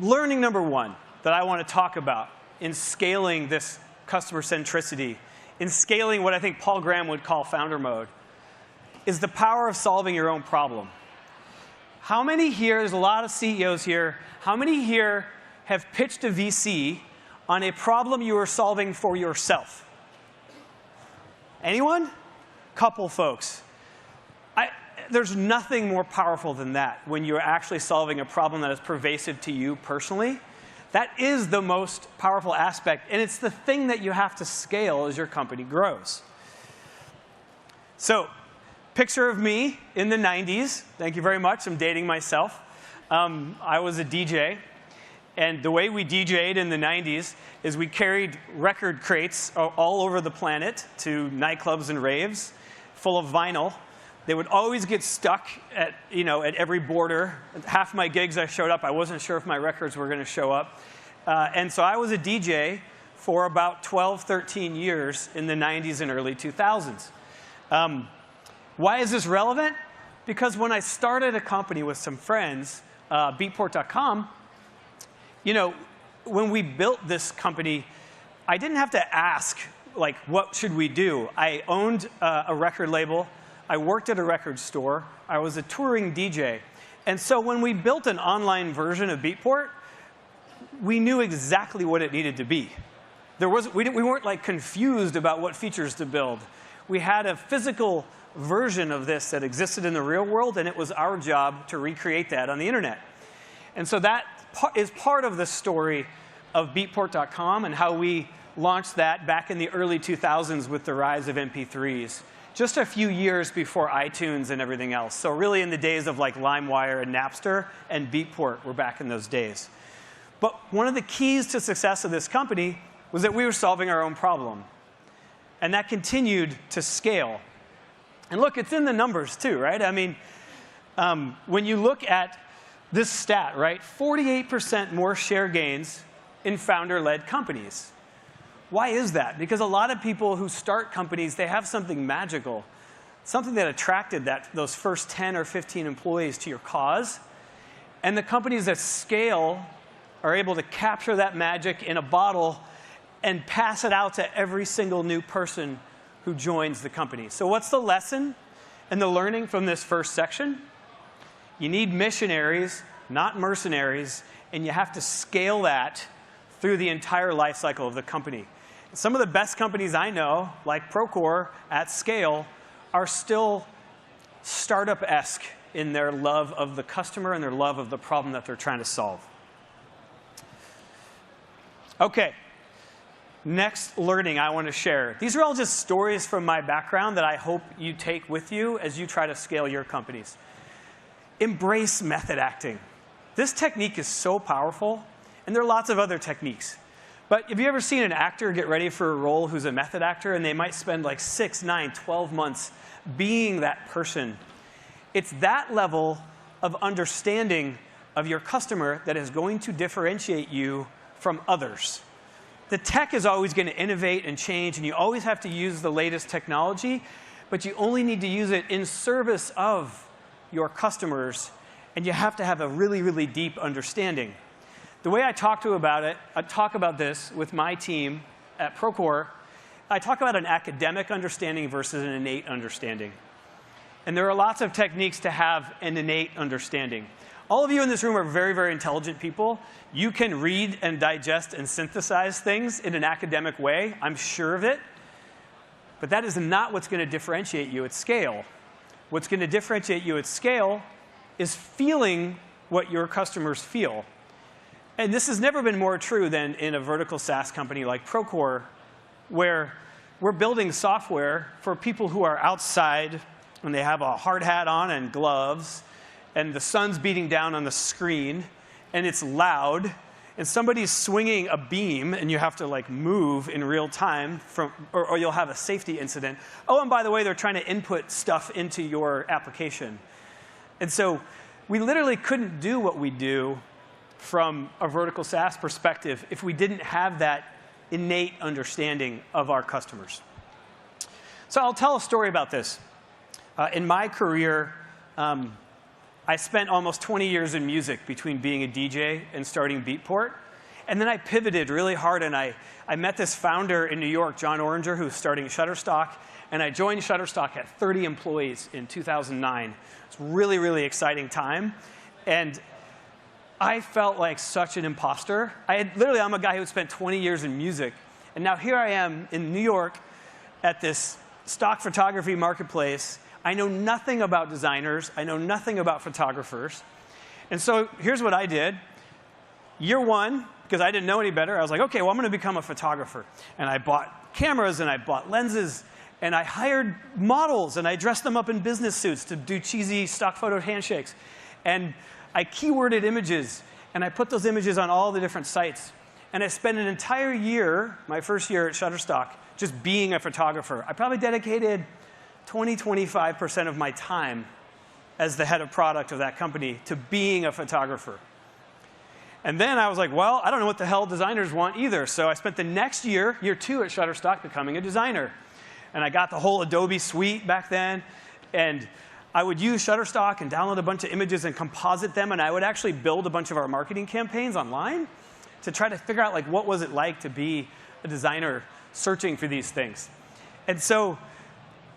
learning number 1 that I want to talk about in scaling this customer centricity, in scaling what I think Paul Graham would call founder mode, is the power of solving your own problem. How many here, there's a lot of CEOs here, how many here have pitched a VC on a problem you were solving for yourself? Anyone? Couple folks. there's nothing more powerful than that when you're actually solving a problem that is pervasive to you personally. That is the most powerful aspect, and it's the thing that you have to scale as your company grows. So, picture of me in the 90s. Thank you very much. I'm dating myself. I was a DJ, and the way we DJ'd in the 90s is we carried record crates all over the planet to nightclubs and raves full of vinyl. They would always get stuck at every border. Half my gigs I showed up, I wasn't sure if my records were going to show up. And so I was a DJ for about 12, 13 years in the 90s and early 2000s. Why is this relevant? Because when I started a company with some friends, Beatport.com, when we built this company, I didn't have to ask, like, what should we do? I owned a record label. I worked at a record store. I was a touring DJ. And so when we built an online version of Beatport, we knew exactly what it needed to be. We weren't like confused about what features to build. We had a physical version of this that existed in the real world, and it was our job to recreate that on the internet. And so that is part of the story of Beatport.com and how we launched that back in the early 2000s with the rise of MP3s. Just a few years before iTunes and everything else. So really in the days of like LimeWire and Napster, and Beatport were back in those days. But one of the keys to success of this company was that we were solving our own problem. And that continued to scale. And look, it's in the numbers too, right? I mean, when you look at this stat, right, 48% more share gains in founder-led companies. Why is that? Because a lot of people who start companies, they have something magical, something that attracted those first 10 or 15 employees to your cause. And the companies that scale are able to capture that magic in a bottle and pass it out to every single new person who joins the company. So what's the lesson and the learning from this first section? You need missionaries, not mercenaries, and you have to scale that through the entire life cycle of the company. Some of the best companies I know, like Procore at scale, are still startup-esque in their love of the customer and their love of the problem that they're trying to solve. OK, next learning I want to share. These are all just stories from my background that I hope you take with you as you try to scale your companies. Embrace method acting. This technique is so powerful, and there are lots of other techniques. But have you ever seen an actor get ready for a role who's a method actor, and they might spend like 6, 9, 12 months being that person? It's that level of understanding of your customer that is going to differentiate you from others. The tech is always going to innovate and change, and you always have to use the latest technology, but you only need to use it in service of your customers, and you have to have a really, really deep understanding. The way I talk about this with my team at Procore, I talk about an academic understanding versus an innate understanding. And there are lots of techniques to have an innate understanding. All of you in this room are very, very intelligent people. You can read and digest and synthesize things in an academic way. I'm sure of it. But that is not what's going to differentiate you at scale. What's going to differentiate you at scale is feeling what your customers feel. And this has never been more true than in a vertical SaaS company like Procore, where we're building software for people who are outside when they have a hard hat on and gloves, and the sun's beating down on the screen, and it's loud, and somebody's swinging a beam, and you have to like move in real time, or you'll have a safety incident. Oh, and by the way, they're trying to input stuff into your application. And so we literally couldn't do what we do from a vertical SaaS perspective if we didn't have that innate understanding of our customers. So I'll tell a story about this. In my career, I spent almost 20 years in music between being a DJ and starting Beatport. And then I pivoted really hard, and I met this founder in New York, John Oringer, who's starting Shutterstock. And I joined Shutterstock at 30 employees in 2009. It's a really, really exciting time. And I felt like such an imposter. I'm a guy who had spent 20 years in music. And now here I am in New York at this stock photography marketplace. I know nothing about designers. I know nothing about photographers. And so here's what I did. Year one, because I didn't know any better, I was like, OK, well, I'm going to become a photographer. And I bought cameras, and I bought lenses, and I hired models, and I dressed them up in business suits to do cheesy stock photo handshakes. And I keyworded images, and I put those images on all the different sites. And I spent an entire year, my first year at Shutterstock, just being a photographer. I probably dedicated 20–25% of my time as the head of product of that company to being a photographer. And then I was like, well, I don't know what the hell designers want either. So I spent the next year, year two at Shutterstock, becoming a designer. And I got the whole Adobe suite back then. And I would use Shutterstock and download a bunch of images and composite them. And I would actually build a bunch of our marketing campaigns online to try to figure out, like, what was it like to be a designer searching for these things. And so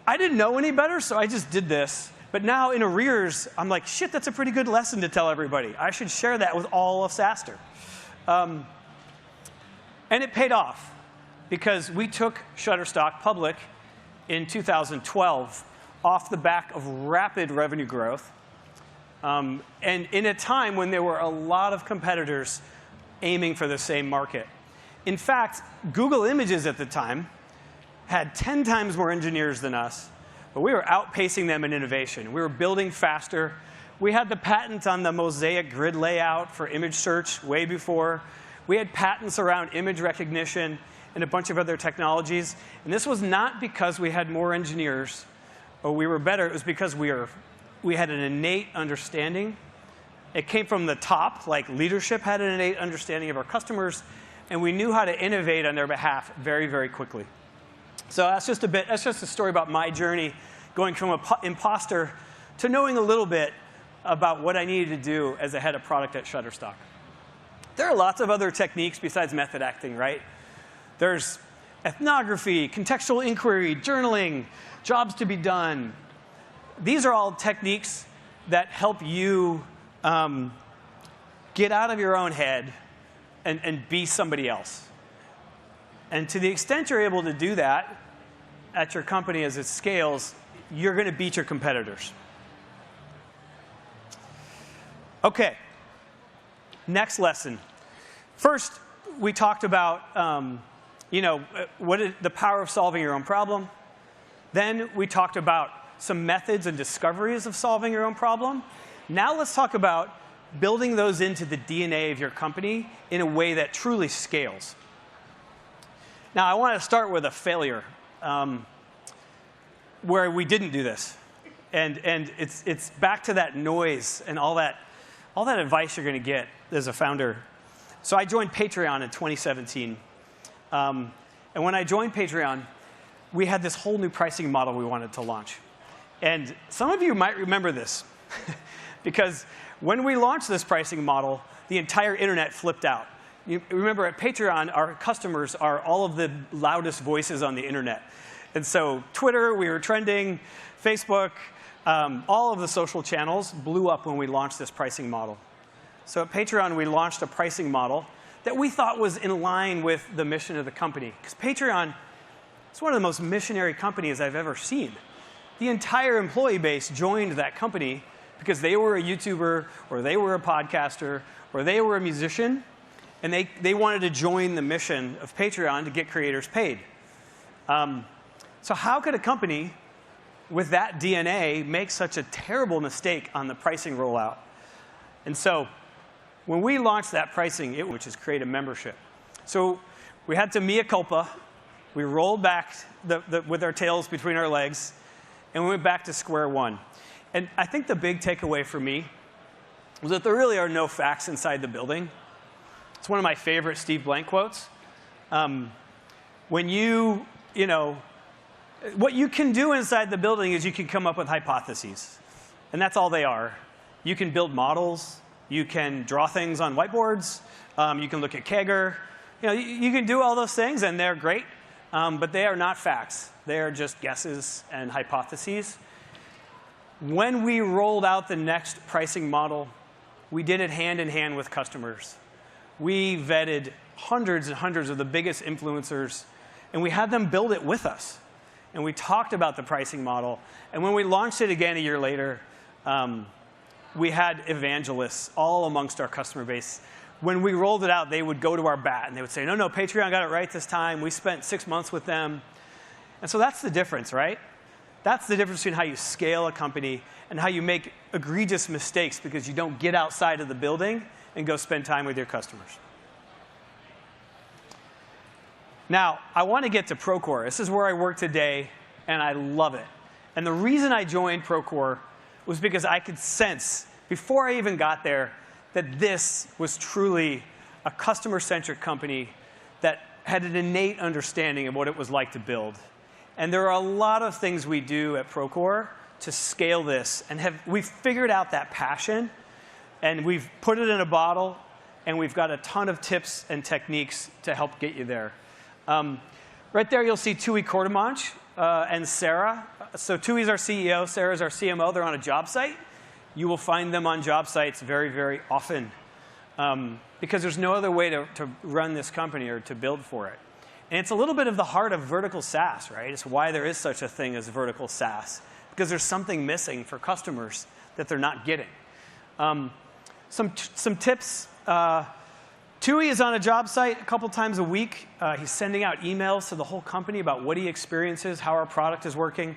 I didn't know any better, so I just did this. But now in arrears, I'm like, shit, that's a pretty good lesson to tell everybody. I should share that with all of SaaStr. And it paid off, because we took Shutterstock public in 2012 off the back of rapid revenue growth, and in a time when there were a lot of competitors aiming for the same market. In fact, Google Images at the time had 10 times more engineers than us, but we were outpacing them in innovation. We were building faster. We had the patent on the mosaic grid layout for image search way before. We had patents around image recognition and a bunch of other technologies. And this was not because we had more engineers or we were better. It was because we had an innate understanding. It came from the top, like leadership had an innate understanding of our customers, and we knew how to innovate on their behalf very, very quickly. So that's just a story about my journey going from an imposter to knowing a little bit about what I needed to do as a head of product at Shutterstock. There are lots of other techniques besides method acting, right? There's ethnography, contextual inquiry, journaling, jobs to be done. These are all techniques that help you get out of your own head and be somebody else. And to the extent you're able to do that at your company as it scales, you're going to beat your competitors. OK, next lesson. First, we talked about the power of solving your own problem. Then we talked about some methods and discoveries of solving your own problem. Now let's talk about building those into the DNA of your company in a way that truly scales. Now, I want to start with a failure where we didn't do this. And it's back to that noise and all that advice you're going to get as a founder. So I joined Patreon in 2017. And when I joined Patreon, we had this whole new pricing model we wanted to launch. And some of you might remember this, because when we launched this pricing model, the entire internet flipped out. You remember, at Patreon, our customers are all of the loudest voices on the internet. And so Twitter, we were trending, Facebook, all of the social channels blew up when we launched this pricing model. So at Patreon, we launched a pricing model that we thought was in line with the mission of the company. Because Patreon is one of the most missionary companies I've ever seen. The entire employee base joined that company because they were a YouTuber, or they were a podcaster, or they were a musician, and they wanted to join the mission of Patreon to get creators paid. So how could a company with that DNA make such a terrible mistake on the pricing rollout? And so when we launched that pricing, which is create a membership. So we had to mea culpa. We rolled back with our tails between our legs, and we went back to square one. And I think the big takeaway for me was that there really are no facts inside the building. It's one of my favorite Steve Blank quotes. What you can do inside the building is you can come up with hypotheses. And that's all they are. You can build models. You can draw things on whiteboards. You can look at Kaggle. You can do all those things, and they're great. But they are not facts. They are just guesses and hypotheses. When we rolled out the next pricing model, we did it hand in hand with customers. We vetted hundreds and hundreds of the biggest influencers, and we had them build it with us. and we talked about the pricing model. And when we launched it again a year later, we had evangelists all amongst our customer base. When we rolled it out, they would go to our bat, and they would say, no, Patreon got it right this time. We spent 6 months with them. And so that's the difference, right? That's the difference between how you scale a company and how you make egregious mistakes because you don't get outside of the building and go spend time with your customers. Now, I want to get to Procore. This is where I work today, and I love it. And the reason I joined Procore was because I could sense, before I even got there, that this was truly a customer-centric company that had an innate understanding of what it was like to build. And there are a lot of things we do at Procore to scale this. And we've figured out that passion, and we've put it in a bottle, and we've got a ton of tips and techniques to help get you there. Right there, you'll see Tui Kortemanch and Sarah. So Tui's our CEO, Sarah's our CMO. They're on a job site. You will find them on job sites very, very often because there's no other way to run this company or to build for it. And it's a little bit of the heart of vertical SaaS, right? It's why there is such a thing as vertical SaaS, because there's something missing for customers that they're not getting. Some tips. Tui is on a job site a couple times a week. He's sending out emails to the whole company about what he experiences, how our product is working.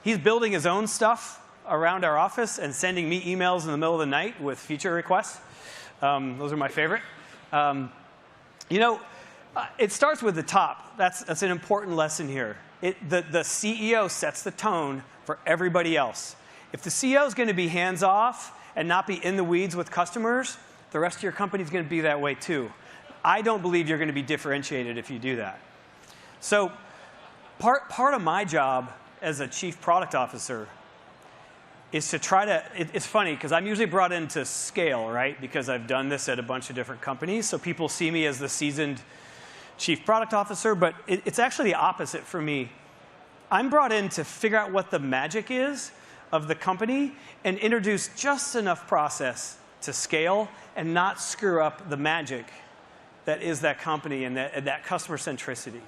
He's building his own stuff around our office and sending me emails in the middle of the night with feature requests. Those are my favorite. It starts with the top. That's an important lesson here. The CEO sets the tone for everybody else. If the CEO is going to be hands-off and not be in the weeds with customers, the rest of your company is going to be that way too. I don't believe you're going to be differentiated if you do that. So part of my job as a chief product officer is to try to, it's funny because I'm usually brought in to scale, right? Because I've done this at a bunch of different companies. So people see me as the seasoned chief product officer, but it's actually the opposite for me. I'm brought in to figure out what the magic is of the company and introduce just enough process to scale and not screw up the magic that is that company and that customer centricity.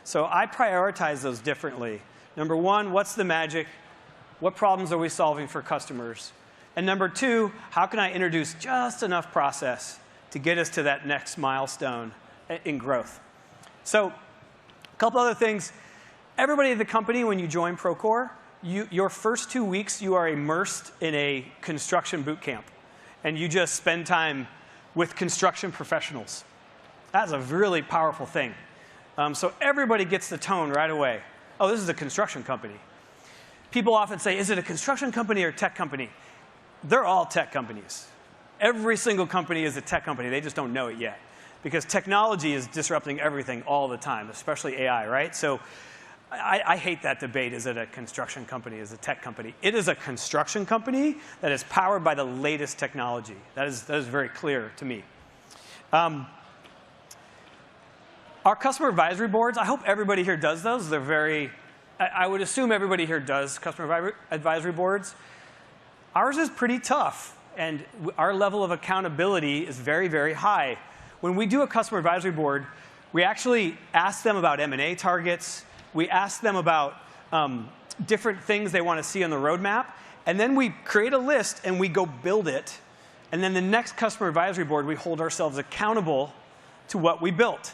So I prioritize those differently. Number one, what's the magic? What problems are we solving for customers? And number two, how can I introduce just enough process to get us to that next milestone in growth? So a couple other things. Everybody at the company, when you join Procore, your first 2 weeks, you are immersed in a construction boot camp. And you just spend time with construction professionals. That's a really powerful thing. So everybody gets the tone right away. Oh, this is a construction company. People often say, is it a construction company or a tech company? They're all tech companies. Every single company is a tech company. They just don't know it yet. Because technology is disrupting everything all the time, especially AI, right? So I hate that debate. Is it a construction company? Is it a tech company? It is a construction company that is powered by the latest technology. That is very clear to me. Our customer advisory boards, I hope everybody here does those. They're very, I would assume everybody here does customer advisory boards. Ours is pretty tough, and our level of accountability is very, very high. When we do a customer advisory board, we actually ask them about M&A targets. We ask them about different things they want to see on the roadmap. And then we create a list, and we go build it. And then the next customer advisory board, we hold ourselves accountable to what we built.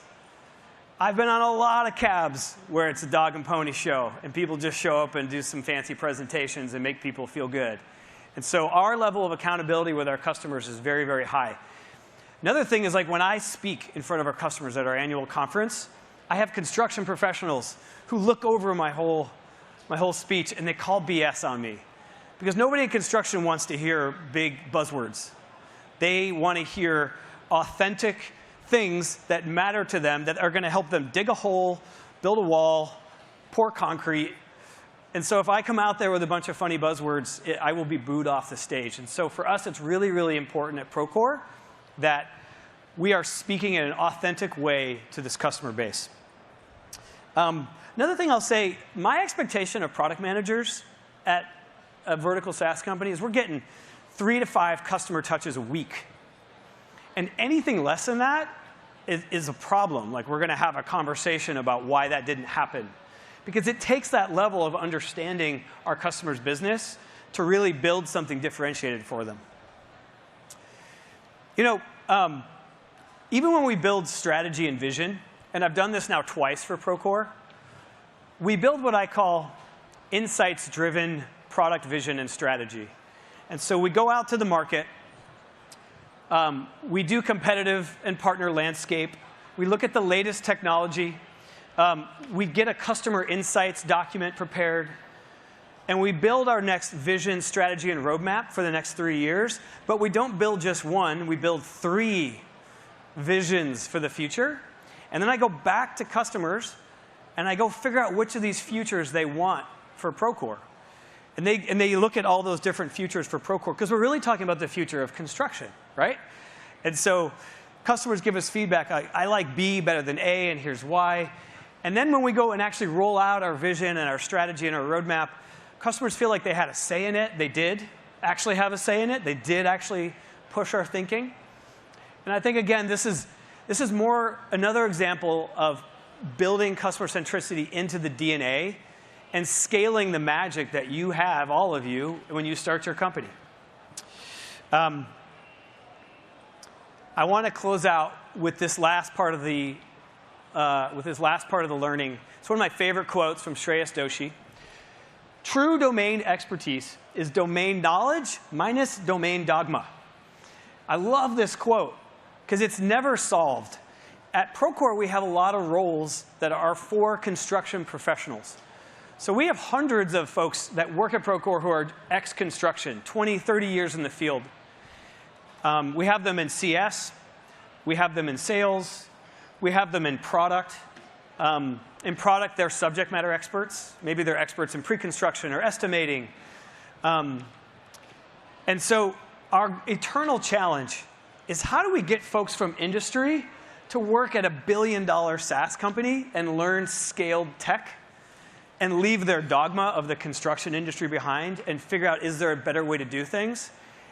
I've been on a lot of cabs where it's a dog and pony show, and people just show up and do some fancy presentations and make people feel good. And so our level of accountability with our customers is very, very high. Another thing is, like, when I speak in front of our customers at our annual conference, I have construction professionals who look over my whole speech, and they call BS on me. Because nobody in construction wants to hear big buzzwords. They want to hear authentic things that matter to them, that are going to help them dig a hole, build a wall, pour concrete. And so if I come out there with a bunch of funny buzzwords, I will be booed off the stage. And so for us, it's really, really important at Procore that we are speaking in an authentic way to this customer base. Another thing I'll say, my expectation of product managers at a vertical SaaS company is we're getting 3 to 5 customer touches a week. And anything less than that is a problem. Like, we're going to have a conversation about why that didn't happen. because it takes that level of understanding our customer's business to really build something differentiated for them. You know, even when we build strategy and vision, and I've done this now twice for Procore, we build what I call insights-driven product vision and strategy. And so we go out to the market. We do competitive and partner landscape. We look at the latest technology. We get a customer insights document prepared. And we build our next vision, strategy, and roadmap for the next 3 years. But we don't build just one. We build 3 visions for the future. And then I go back to customers, and I go figure out which of these futures they want for Procore. And they look at all those different futures for Procore, because we're really talking about the future of construction, right? And so customers give us feedback. I like B better than A, and here's why. And then when we go and actually roll out our vision and our strategy and our roadmap, customers feel like they had a say in it. They did actually have a say in it. They did actually push our thinking. And I think, again, this is more another example of building customer centricity into the DNA and scaling the magic that you have, all of you, when you start your company. I want to close out with this last part of the learning. It's one of my favorite quotes from Shreyas Doshi. True domain expertise is domain knowledge minus domain dogma. I love this quote because it's never solved. At Procore, we have a lot of roles that are for construction professionals. So we have hundreds of folks that work at Procore who are ex-construction, 20, 30 years in the field. We have them in CS. We have them in sales. We have them in product. In product, they're subject matter experts. Maybe they're experts in pre-construction or estimating. And so our eternal challenge is how do we get folks from industry to work at $1 billion SaaS company and learn scaled tech and leave their dogma of the construction industry behind and figure out, is there a better way to do things?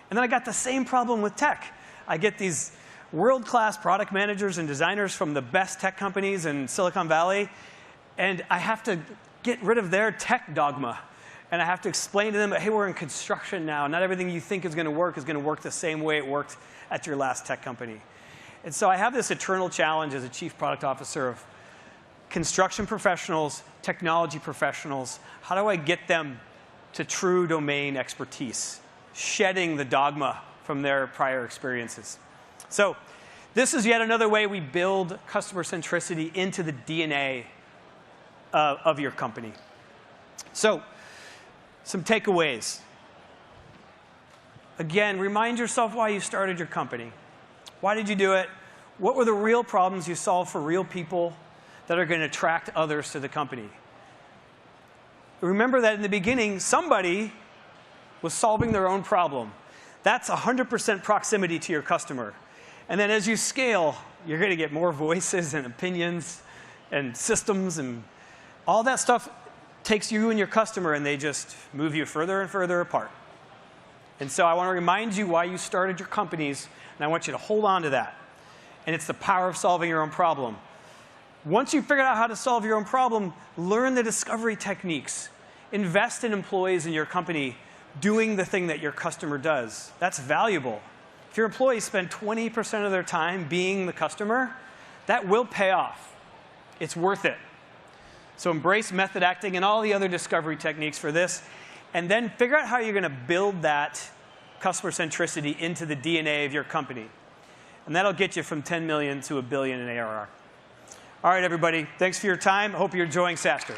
And then I got the same problem with tech. I get these world-class product managers and designers from the best tech companies in Silicon Valley, and I have to get rid of their tech dogma. And I have to explain to them, hey, we're in construction now. Not everything you think is going to work the same way it worked at your last tech company. And so I have this eternal challenge as a chief product officer of construction professionals, technology professionals. How do I get them to true domain expertise, shedding the dogma from their prior experiences? So this is yet another way we build customer centricity into the DNA of your company. So some takeaways. Again, remind yourself why you started your company. Why did you do it? What were the real problems you solved for real people that are going to attract others to the company? Remember that in the beginning, somebody was solving their own problem. That's 100% proximity to your customer. And then as you scale, you're going to get more voices and opinions and systems, and all that stuff takes you and your customer, and they just move you further and further apart. And so I want to remind you why you started your companies, and I want you to hold on to that. And it's the power of solving your own problem. Once you figure out how to solve your own problem, learn the discovery techniques. Invest in employees in your company doing the thing that your customer does. That's valuable. If your employees spend 20% of their time being the customer, that will pay off. It's worth it. So embrace method acting and all the other discovery techniques for this, and then figure out how you're going to build that customer centricity into the DNA of your company. And that'll get you from 10 million to $1 billion in ARR. All right, everybody. Thanks for your time. I hope you're enjoying SaaStr.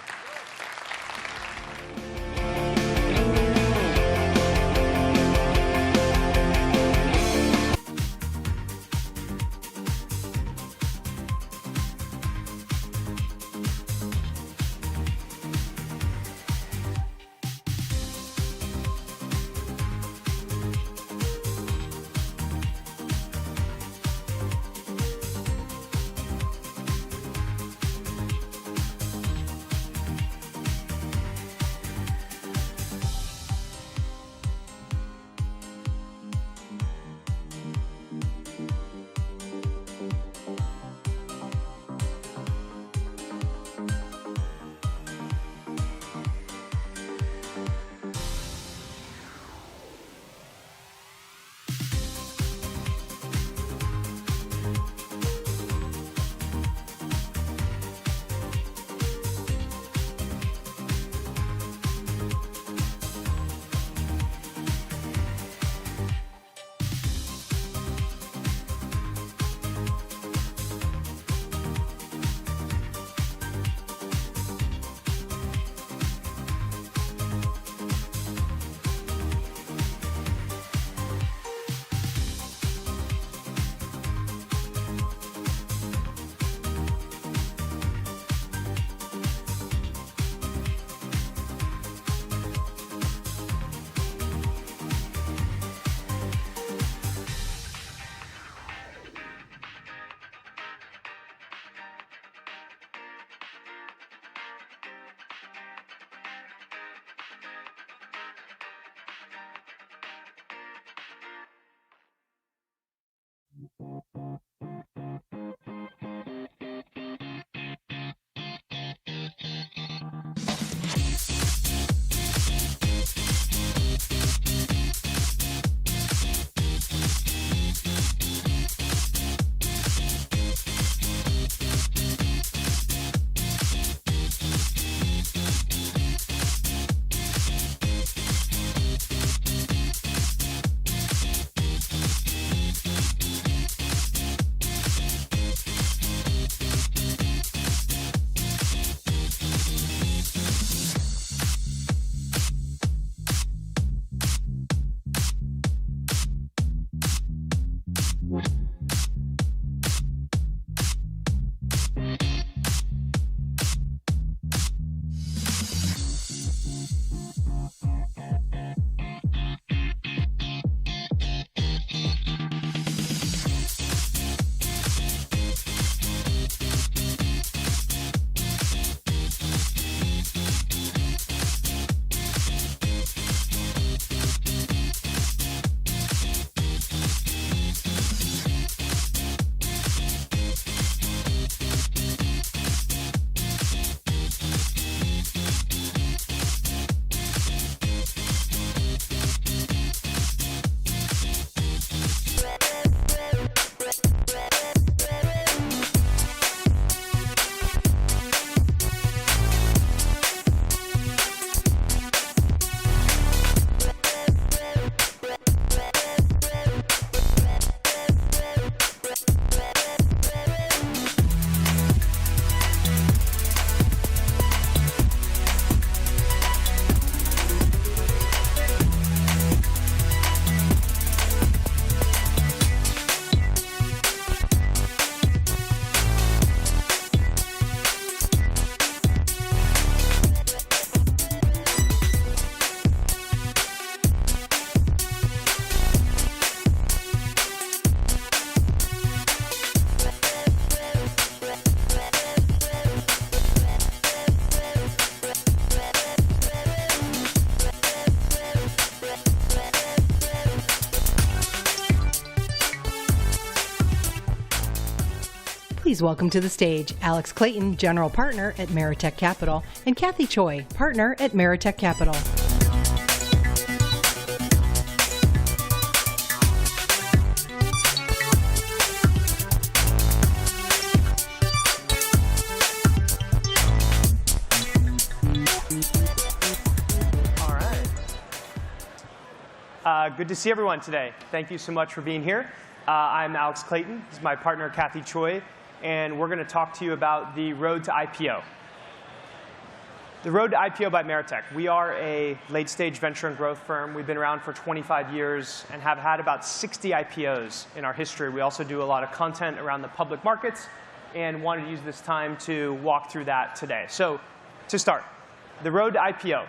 Please welcome to the stage Alex Clayton, General Partner at Meritech Capital, and Kathy Choi, Partner at Meritech Capital. Good to see everyone today. Thank you so much for being here. I'm Alex Clayton. This is my partner, Kathy Choi, and we're going to talk to you about the road to IPO. The road to IPO by Meritech. We are a late-stage venture and growth firm. We've been around for 25 years and have had about 60 IPOs in our history. We also do a lot of content around the public markets and wanted to use this time to walk through that today. So to start, the road to IPO.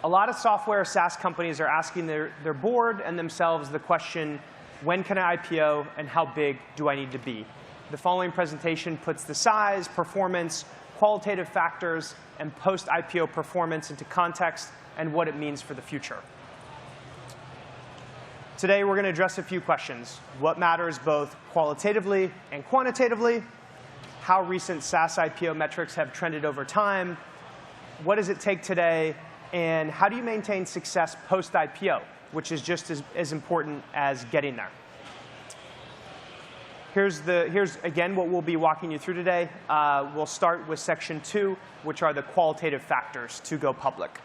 A lot of software SaaS companies are asking their board and themselves the question, when can I IPO and how big do I need to be? The following presentation puts the size, performance, qualitative factors, and post-IPO performance into context and what it means for the future. Today, we're going to address a few questions. What matters both qualitatively and quantitatively? How recent SaaS IPO metrics have trended over time? What does it take today? And how do you maintain success post-IPO, which is just as important as getting there? Here's, again, what we'll be walking you through today. We'll start with section 2, which are the qualitative factors to go public.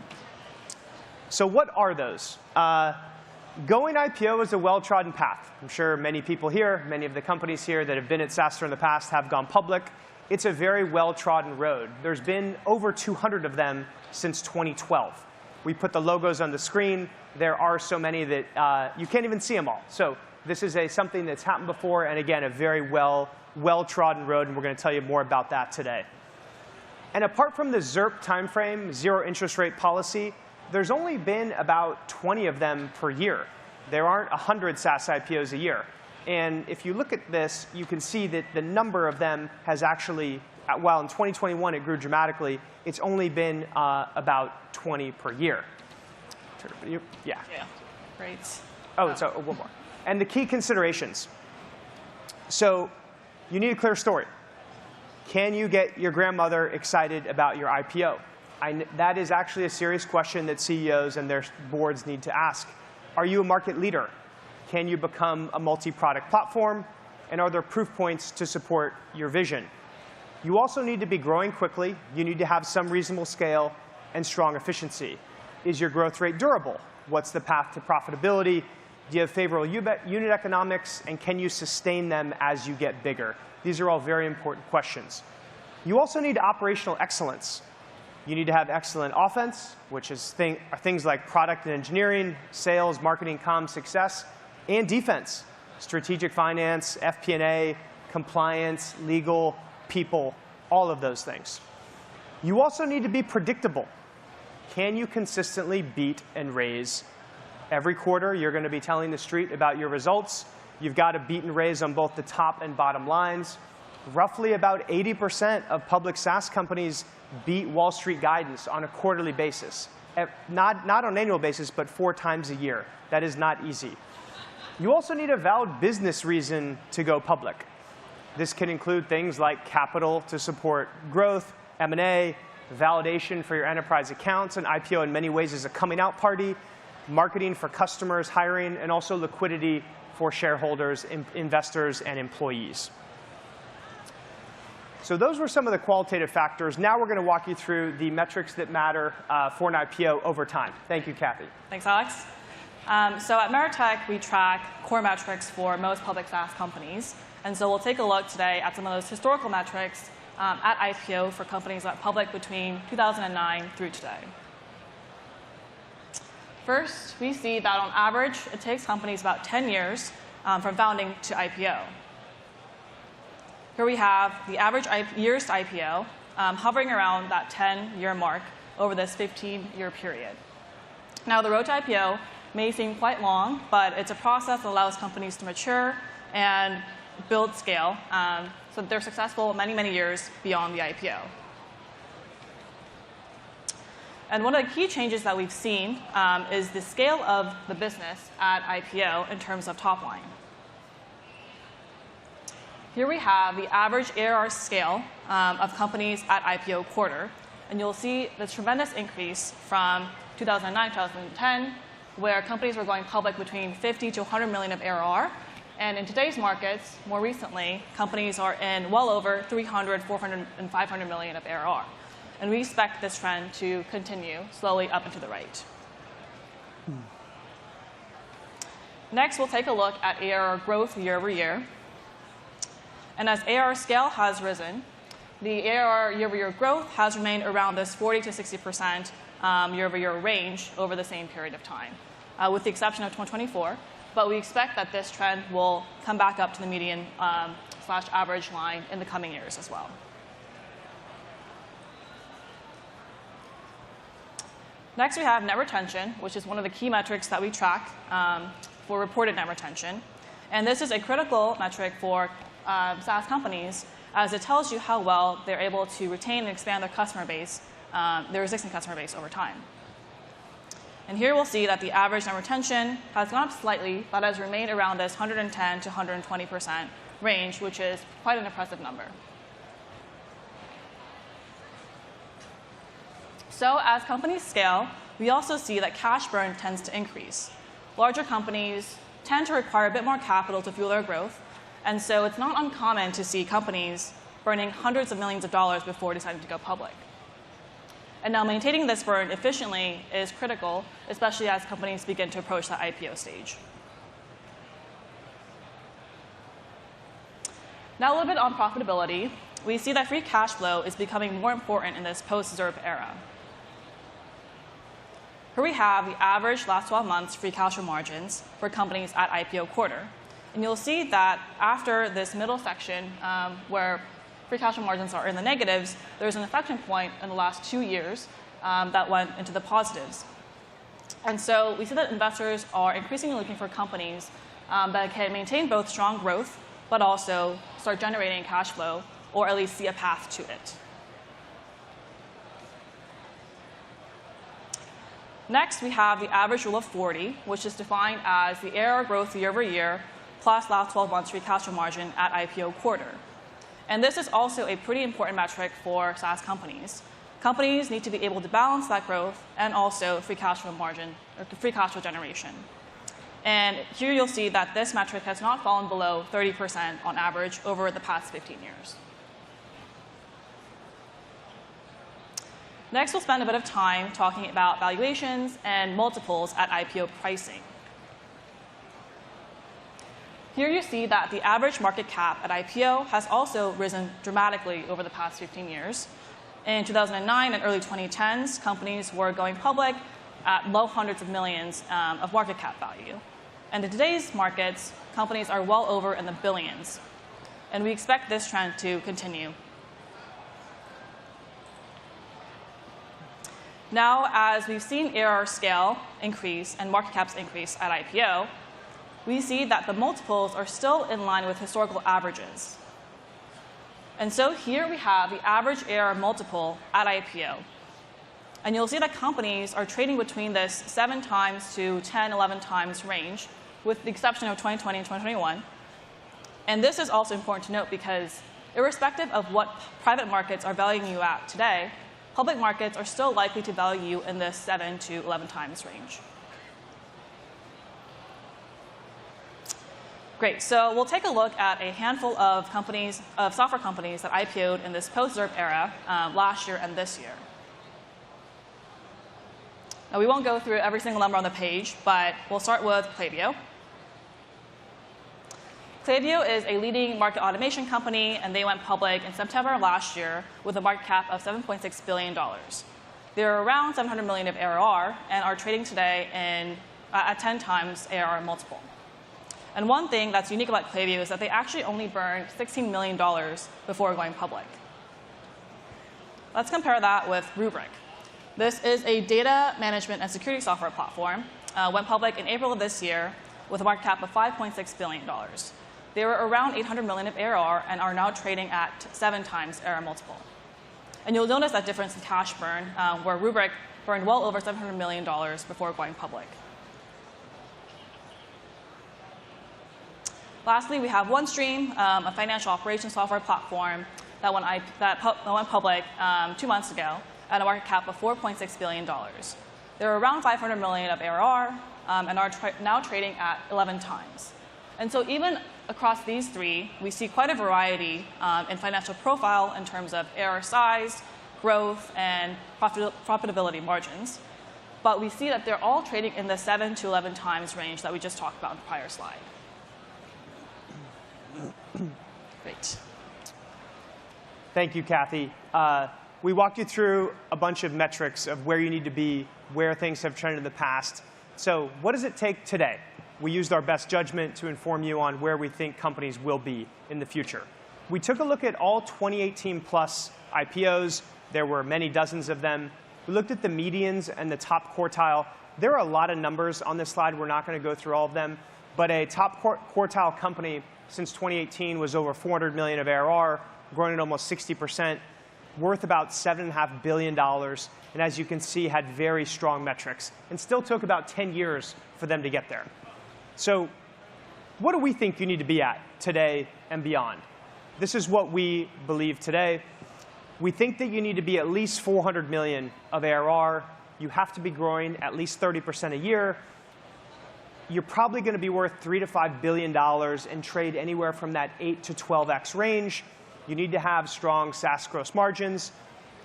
So what are those? Going IPO is a well-trodden path. I'm sure many people here, many of the companies here that have been at SaaStr in the past have gone public. It's a very well-trodden road. There's been over 200 of them since 2012. We put the logos on the screen. There are so many that you can't even see them all. So this is something that's happened before, and again, a very well-trodden road, and we're going to tell you more about that today. And apart from the ZIRP timeframe, zero interest rate policy, there's only been about 20 of them per year. There aren't 100 SaaS IPOs a year. And if you look at this, you can see that the number of them has actually, while in 2021 it grew dramatically, it's only been about 20 per year. Yeah. Yeah. Great. Oh, so one more. And the key considerations. So you need a clear story. Can you get your grandmother excited about your IPO? That is actually a serious question that CEOs and their boards need to ask. Are you a market leader? Can you become a multi-product platform? And are there proof points to support your vision? You also need to be growing quickly. You need to have some reasonable scale and strong efficiency. Is your growth rate durable? What's the path to profitability? Do you have favorable unit economics? And can you sustain them as you get bigger? These are all very important questions. You also need operational excellence. You need to have excellent offense, which is things like product and engineering, sales, marketing, comms, success, and defense, strategic finance, FP&A, compliance, legal, people, all of those things. You also need to be predictable. Can you consistently beat and raise? Every quarter, you're going to be telling the street about your results. You've got to beat and raise on both the top and bottom lines. Roughly about 80% of public SaaS companies beat Wall Street guidance on a quarterly basis. Not on an annual basis, but 4 times a year. That is not easy. You also need a valid business reason to go public. This can include things like capital to support growth, M&A, validation for your enterprise accounts, and IPO in many ways is a coming out party, marketing for customers, hiring, and also liquidity for shareholders, investors, and employees. So those were some of the qualitative factors. Now we're going to walk you through the metrics that matter for an IPO over time. Thank you, Kathy. Thanks, Alex. So at Meritech, we track core metrics for most public SaaS companies. And so we'll take a look today at some of those historical metrics at IPO for companies that went public between 2009 through today. First, we see that on average, it takes companies about 10 years from founding to IPO. Here we have the average years to IPO hovering around that 10-year mark over this 15-year period. Now, the road to IPO may seem quite long, but it's a process that allows companies to mature and build scale so that they're successful many, many years beyond the IPO. And one of the key changes that we've seen is the scale of the business at IPO in terms of top line. Here we have the average ARR scale of companies at IPO quarter. And you'll see the tremendous increase from 2009 to 2010, where companies were going public between 50 to 100 million of ARR. And in today's markets, more recently, companies are in well over 300, 400, and 500 million of ARR. And we expect this trend to continue slowly up and to the right. Next, we'll take a look at ARR growth year over year. And as ARR scale has risen, the ARR year-over-year growth has remained around this 40 to 60% year-over-year range over the same period of time, with the exception of 2024. But we expect that this trend will come back up to the median slash average line in the coming years as well. Next, we have net retention, which is one of the key metrics that we track for reported net retention. And this is a critical metric for SaaS companies, as it tells you how well they're able to retain and expand their customer base, their existing customer base over time. And here we'll see that the average net retention has gone up slightly, but has remained around this 110 to 120% range, which is quite an impressive number. So as companies scale, we also see that cash burn tends to increase. Larger companies tend to require a bit more capital to fuel their growth. And so it's not uncommon to see companies burning hundreds of millions of dollars before deciding to go public. And now maintaining this burn efficiently is critical, especially as companies begin to approach the IPO stage. Now a little bit on profitability. We see that free cash flow is becoming more important in this post-ZIRP era. Here we have the average last 12 months free cash flow margins for companies at IPO quarter. And you'll see that after this middle section, where free cash flow margins are in the negatives, there's an inflection point in the last 2 years that went into the positives. And so we see that investors are increasingly looking for companies that can maintain both strong growth, but also start generating cash flow, or at least see a path to it. Next, we have the average rule of 40, which is defined as the ARR growth year over year plus last 12 months free cash flow margin at IPO quarter. And this is also a pretty important metric for SaaS companies. Companies need to be able to balance that growth and also free cash flow margin, or free cash flow generation. And here you'll see that this metric has not fallen below 30% on average over the past 15 years. Next, we'll spend a bit of time talking about valuations and multiples at IPO pricing. Here you see that the average market cap at IPO has also risen dramatically over the past 15 years. In 2009 and early 2010s, companies were going public at low hundreds of millions of market cap value. And in today's markets, companies are well over in the billions. And we expect this trend to continue. Now, as we've seen ARR scale increase and market caps increase at IPO, we see that the multiples are still in line with historical averages. And so here we have the average ARR multiple at IPO. And you'll see that companies are trading between this 7 times to 10, 11 times range, with the exception of 2020 and 2021. And this is also important to note because irrespective of what private markets are valuing you at today, public markets are still likely to value you in this 7 to 11 times range. Great. So we'll take a look at a handful of companies, of software companies that IPO'd in this post-ZIRP era last year and this year. Now, we won't go through every single number on the page, but we'll start with Klaviyo. Klaviyo is a leading market automation company, and they went public in September of last year with a market cap of $7.6 billion. They're around 700 million of ARR and are trading today at 10 times ARR multiple. And one thing that's unique about Klaviyo is that they actually only burned $16 million before going public. Let's compare that with Rubrik. This is a data management and security software platform. Went public in April of this year with a market cap of $5.6 billion. They were around 800 million of ARR and are now trading at 7 times ARR multiple. And you'll notice that difference in cash burn, where Rubrik burned well over $700 million before going public. Lastly, we have OneStream, a financial operations software platform that went public 2 months ago at a market cap of $4.6 billion. They're around $500 million of ARR and are now trading at 11 times. And so even across these three, we see quite a variety in financial profile in terms of ARR size, growth, and profitability margins. But we see that they're all trading in the 7 to 11 times range that we just talked about in the prior slide. Great. Thank you, Kathy. We walked you through a bunch of metrics of where you need to be, where things have trended in the past. So what does it take today? We used our best judgment to inform you on where we think companies will be in the future. We took a look at all 2018 plus IPOs. There were many dozens of them. We looked at the medians and the top quartile. There are a lot of numbers on this slide. We're not going to go through all of them. But a top quartile company since 2018 was over $400 million of ARR, growing at almost 60%, worth about $7.5 billion. And as you can see, had very strong metrics. And still took about 10 years for them to get there. So what do we think you need to be at today and beyond? This is what we believe today. We think that you need to be at least 400 million of ARR. You have to be growing at least 30% a year. You're probably going to be worth $3 to $5 billion and trade anywhere from that 8 to 12x range. You need to have strong SaaS gross margins.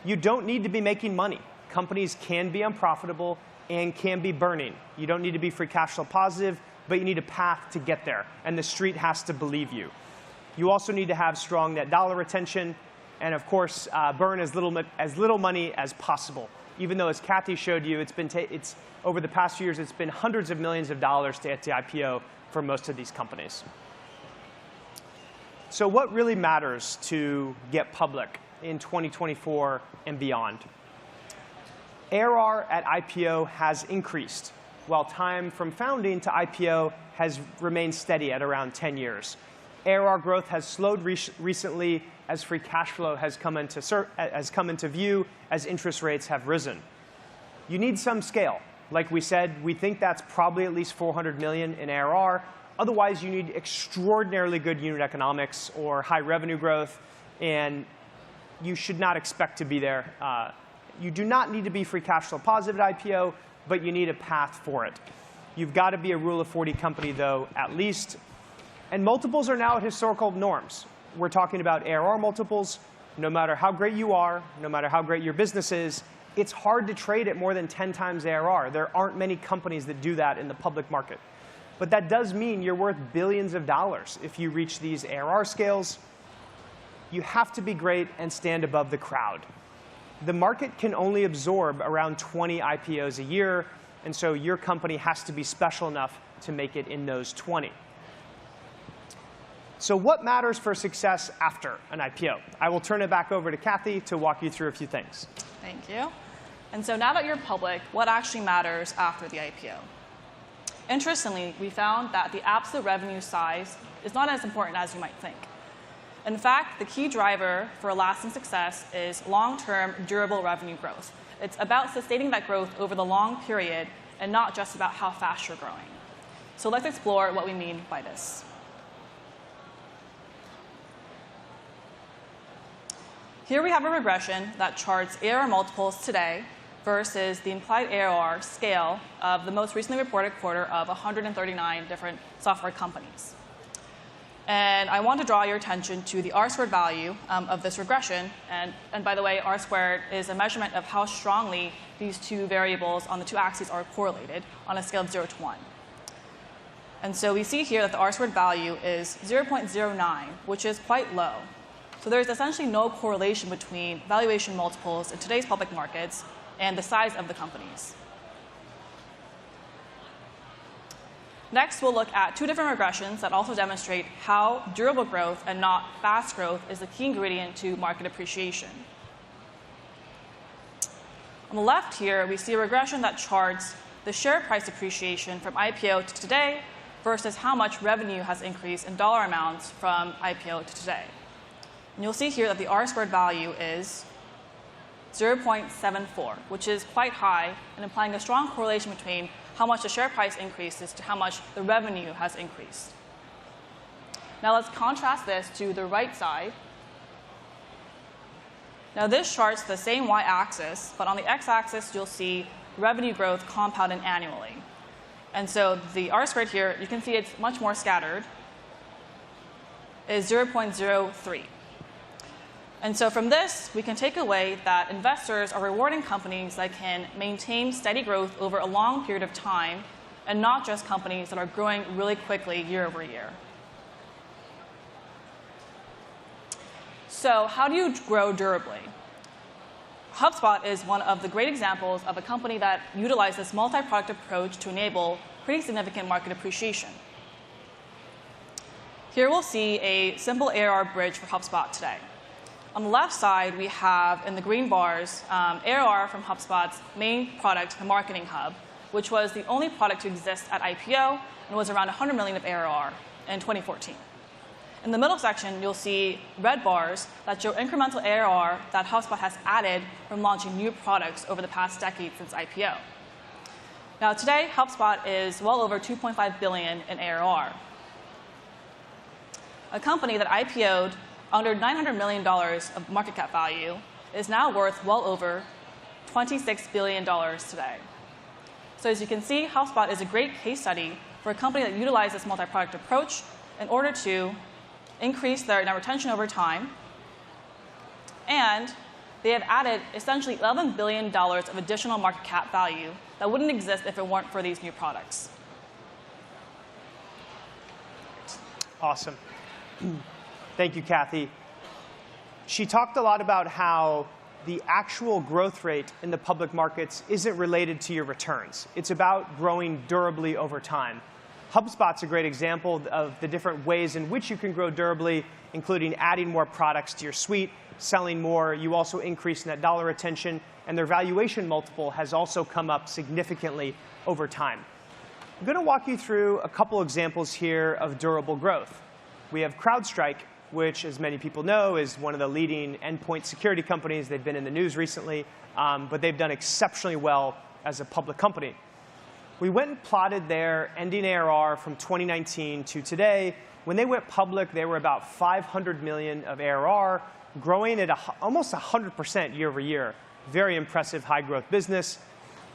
You don't need to be making money. Companies can be unprofitable and can be burning. You don't need to be free cash flow positive, but you need a path to get there. And the street has to believe you. You also need to have strong net dollar retention. And of course, burn as little money as possible. Even though, as Kathy showed you, it's over the past few years, it's been hundreds of millions of dollars to get to IPO for most of these companies. So what really matters to get public in 2024 and beyond? ARR at IPO has increased, while time from founding to IPO has remained steady at around 10 years. ARR growth has slowed recently as free cash flow has come into view as interest rates have risen. You need some scale. Like we said, we think that's probably at least 400 million in ARR. Otherwise, you need extraordinarily good unit economics or high revenue growth, and you should not expect to be there. You do not need to be free cash flow positive at IPO, but you need a path for it. You've got to be a rule of 40 company, though, at least. And multiples are now at historical norms. We're talking about ARR multiples. No matter how great you are, no matter how great your business is, it's hard to trade at more than 10 times ARR. There aren't many companies that do that in the public market. But that does mean you're worth billions of dollars if you reach these ARR scales. You have to be great and stand above the crowd. The market can only absorb around 20 IPOs a year, and so your company has to be special enough to make it in those 20. So what matters for success after an IPO? I will turn it back over to Kathy to walk you through a few things. Thank you. And so now that you're public, what actually matters after the IPO? Interestingly, we found that the absolute revenue size is not as important as you might think. In fact, the key driver for lasting success is long-term, durable revenue growth. It's about sustaining that growth over the long period and not just about how fast you're growing. So let's explore what we mean by this. Here we have a regression that charts ARR multiples today versus the implied ARR scale of the most recently reported quarter of 139 different software companies. And I want to draw your attention to the R-squared value of this regression. And by the way, R-squared is a measurement of how strongly these two variables on the two axes are correlated on a scale of 0 to 1. And so we see here that the R-squared value is 0.09, which is quite low. So there's essentially no correlation between valuation multiples in today's public markets and the size of the companies. Next, we'll look at two different regressions that also demonstrate how durable growth and not fast growth is the key ingredient to market appreciation. On the left here, we see a regression that charts the share price appreciation from IPO to today versus how much revenue has increased in dollar amounts from IPO to today. And you'll see here that the R-squared value is 0.74, which is quite high and implying a strong correlation between how much the share price increases to how much the revenue has increased. Now let's contrast this to the right side. Now this charts the same y-axis, but on the x-axis you'll see revenue growth compounded annually. And so the R-squared here, you can see it's much more scattered, is 0.03. And so from this, we can take away that investors are rewarding companies that can maintain steady growth over a long period of time, and not just companies that are growing really quickly year over year. So how do you grow durably? HubSpot is one of the great examples of a company that utilized this multi-product approach to enable pretty significant market appreciation. Here we'll see a simple ARR bridge for HubSpot today. On the left side, we have, in the green bars, ARR from HubSpot's main product, the Marketing Hub, which was the only product to exist at IPO and was around 100 million of ARR in 2014. In the middle section, you'll see red bars that show incremental ARR that HubSpot has added from launching new products over the past decade since IPO. Now, today, HubSpot is well over 2.5 billion in ARR. A company that IPO'd under $900 million of market cap value is now worth well over $26 billion today. So as you can see, HubSpot is a great case study for a company that utilized this multi-product approach in order to increase their net retention over time. And they have added essentially $11 billion of additional market cap value that wouldn't exist if it weren't for these new products. Awesome. Thank you, Kathy. She talked a lot about how the actual growth rate in the public markets isn't related to your returns. It's about growing durably over time. HubSpot's a great example of the different ways in which you can grow durably, including adding more products to your suite, selling more. You also increase net dollar retention, and their valuation multiple has also come up significantly over time. I'm going to walk you through a couple examples here of durable growth. We have CrowdStrike, which, as many people know, is one of the leading endpoint security companies. They've been in the news recently, but they've done exceptionally well as a public company. We went and plotted their ending ARR from 2019 to today. When they went public, they were about 500 million of ARR, growing at almost 100% year over year. Very impressive high growth business.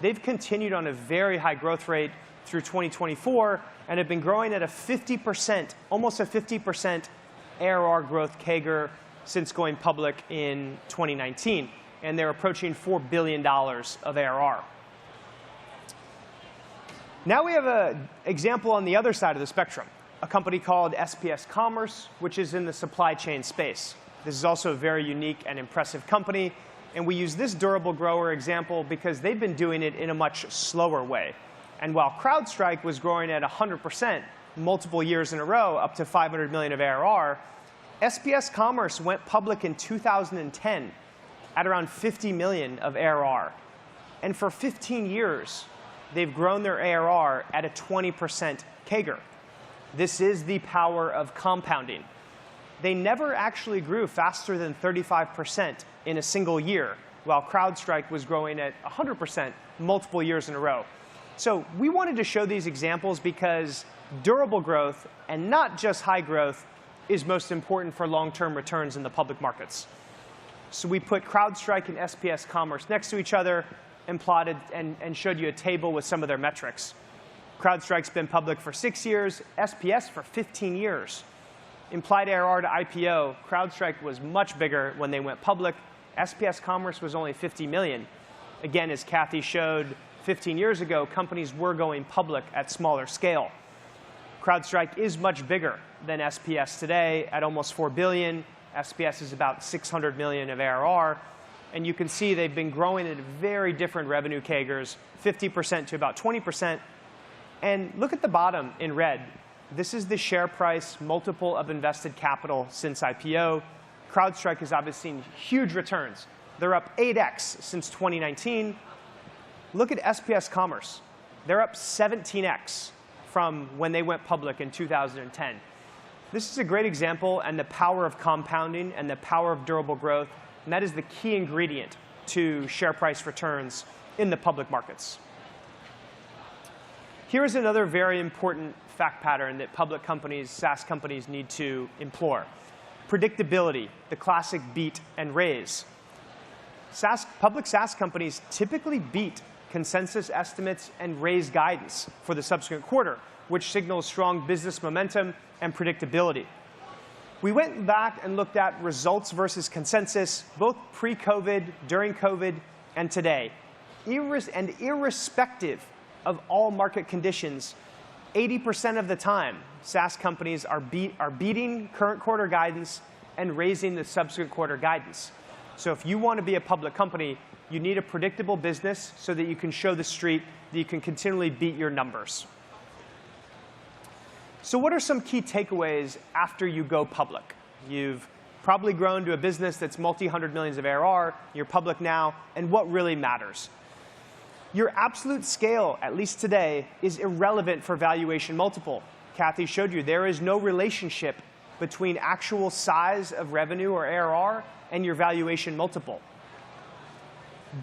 They've continued on a very high growth rate through 2024 and have been growing at a 50%, almost a 50% ARR growth CAGR since going public in 2019. And they're approaching $4 billion of ARR. Now we have an example on the other side of the spectrum, a company called SPS Commerce, which is in the supply chain space. This is also a very unique and impressive company. And we use this durable grower example because they've been doing it in a much slower way. And while CrowdStrike was growing at 100% multiple years in a row, up to 500 million of ARR, SPS Commerce went public in 2010 at around 50 million of ARR. And for 15 years, they've grown their ARR at a 20% CAGR. This is the power of compounding. They never actually grew faster than 35% in a single year, while CrowdStrike was growing at 100% multiple years in a row. So we wanted to show these examples because durable growth, and not just high growth, is most important for long-term returns in the public markets. So we put CrowdStrike and SPS Commerce next to each other and plotted and showed you a table with some of their metrics. CrowdStrike's been public for 6 years, SPS for 15 years. Implied ARR to IPO, CrowdStrike was much bigger when they went public. SPS Commerce was only 50 million. Again, as Kathy showed, 15 years ago, companies were going public at smaller scale. CrowdStrike is much bigger than SPS today at almost 4 billion. SPS is about 600 million of ARR. And you can see they've been growing at very different revenue CAGRs, 50% to about 20%. And look at the bottom in red. This is the share price multiple of invested capital since IPO. CrowdStrike has obviously seen huge returns. They're up 8x since 2019. Look at SPS Commerce. They're up 17x from when they went public in 2010. This is a great example and the power of compounding and the power of durable growth. And that is the key ingredient to share price returns in the public markets. Here's another very important fact pattern that public companies, SaaS companies, need to employ. Predictability, the classic beat and raise. Public SaaS companies typically beat consensus estimates and raise guidance for the subsequent quarter, which signals strong business momentum and predictability. We went back and looked at results versus consensus, both pre-COVID, during COVID, and today. And irrespective of all market conditions, 80% of the time, SaaS companies are beating current quarter guidance and raising the subsequent quarter guidance. So if you want to be a public company, you need a predictable business so that you can show the street that you can continually beat your numbers. So what are some key takeaways after you go public? You've probably grown to a business that's multi-hundred millions of ARR. You're public now. And what really matters? Your absolute scale, at least today, is irrelevant for valuation multiple. Kathy showed you there is no relationship between actual size of revenue or ARR and your valuation multiple.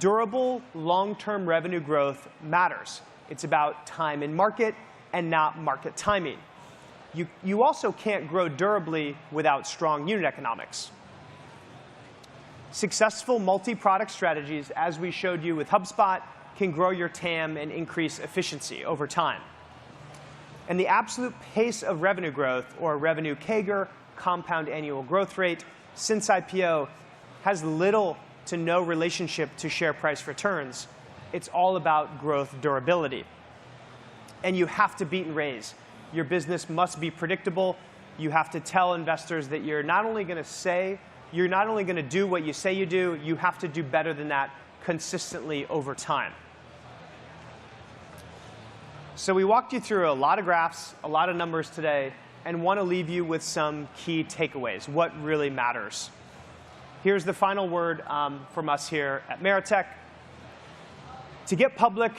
Durable, long-term revenue growth matters. It's about time in market and not market timing. You also can't grow durably without strong unit economics. Successful multi-product strategies, as we showed you with HubSpot, can grow your TAM and increase efficiency over time. And the absolute pace of revenue growth, or revenue CAGR, compound annual growth rate, since IPO has little to no relationship to share price returns. It's all about growth durability. And you have to beat and raise. Your business must be predictable. You have to tell investors that you're not only going to do what you say you do, you have to do better than that consistently over time. So we walked you through a lot of graphs, a lot of numbers today, and want to leave you with some key takeaways, what really matters. Here's the final word from us here at Meritech. To get public,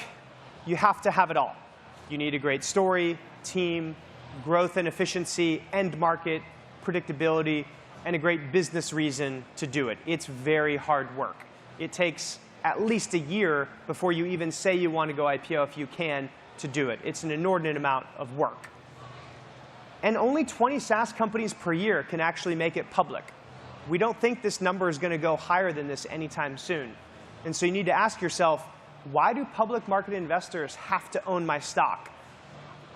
you have to have it all. You need a great story, team, growth and efficiency, end market, predictability, and a great business reason to do it. It's very hard work. It takes at least a year before you even say you want to go IPO if you can to do it. It's an inordinate amount of work. And only 20 SaaS companies per year can actually make it public. We don't think this number is going to go higher than this anytime soon. And so you need to ask yourself, why do public market investors have to own my stock?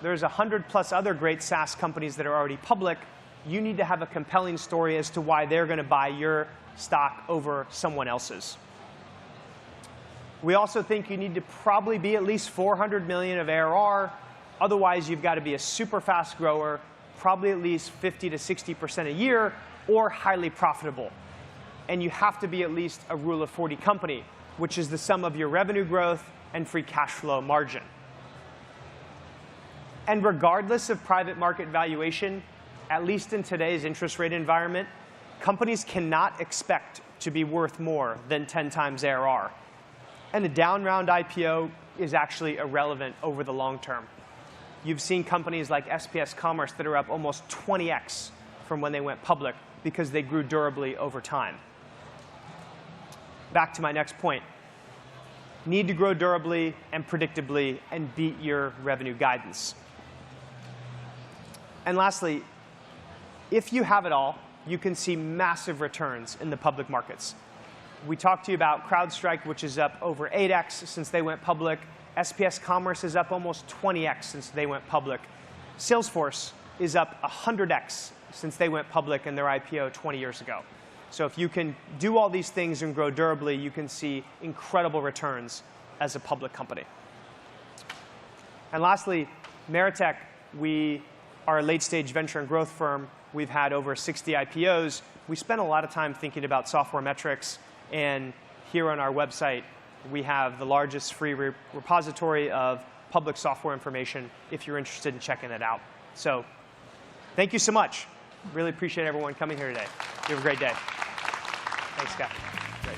There's 100+ other great SaaS companies that are already public. You need to have a compelling story as to why they're going to buy your stock over someone else's. We also think you need to probably be at least 400 million of ARR. Otherwise, you've got to be a super fast grower, probably at least 50 to 60% a year, or highly profitable. And you have to be at least a Rule of 40 company, which is the sum of your revenue growth and free cash flow margin. And regardless of private market valuation, at least in today's interest rate environment, companies cannot expect to be worth more than 10 times ARR. And a down round IPO is actually irrelevant over the long term. You've seen companies like SPS Commerce that are up almost 20x from when they went public because they grew durably over time. Back to my next point. Need to grow durably and predictably and beat your revenue guidance. And lastly, if you have it all, you can see massive returns in the public markets. We talked to you about CrowdStrike, which is up over 8x since they went public. SPS Commerce is up almost 20x since they went public. Salesforce is up 100x since they went public in their IPO 20 years ago. So if you can do all these things and grow durably, you can see incredible returns as a public company. And lastly, Meritech, we are a late-stage venture and growth firm. We've had over 60 IPOs. We spend a lot of time thinking about software metrics. And here on our website, we have the largest free repository of public software information if you're interested in checking it out. So thank you so much. Really appreciate everyone coming here today. You have a great day. Thanks, Scott. Great.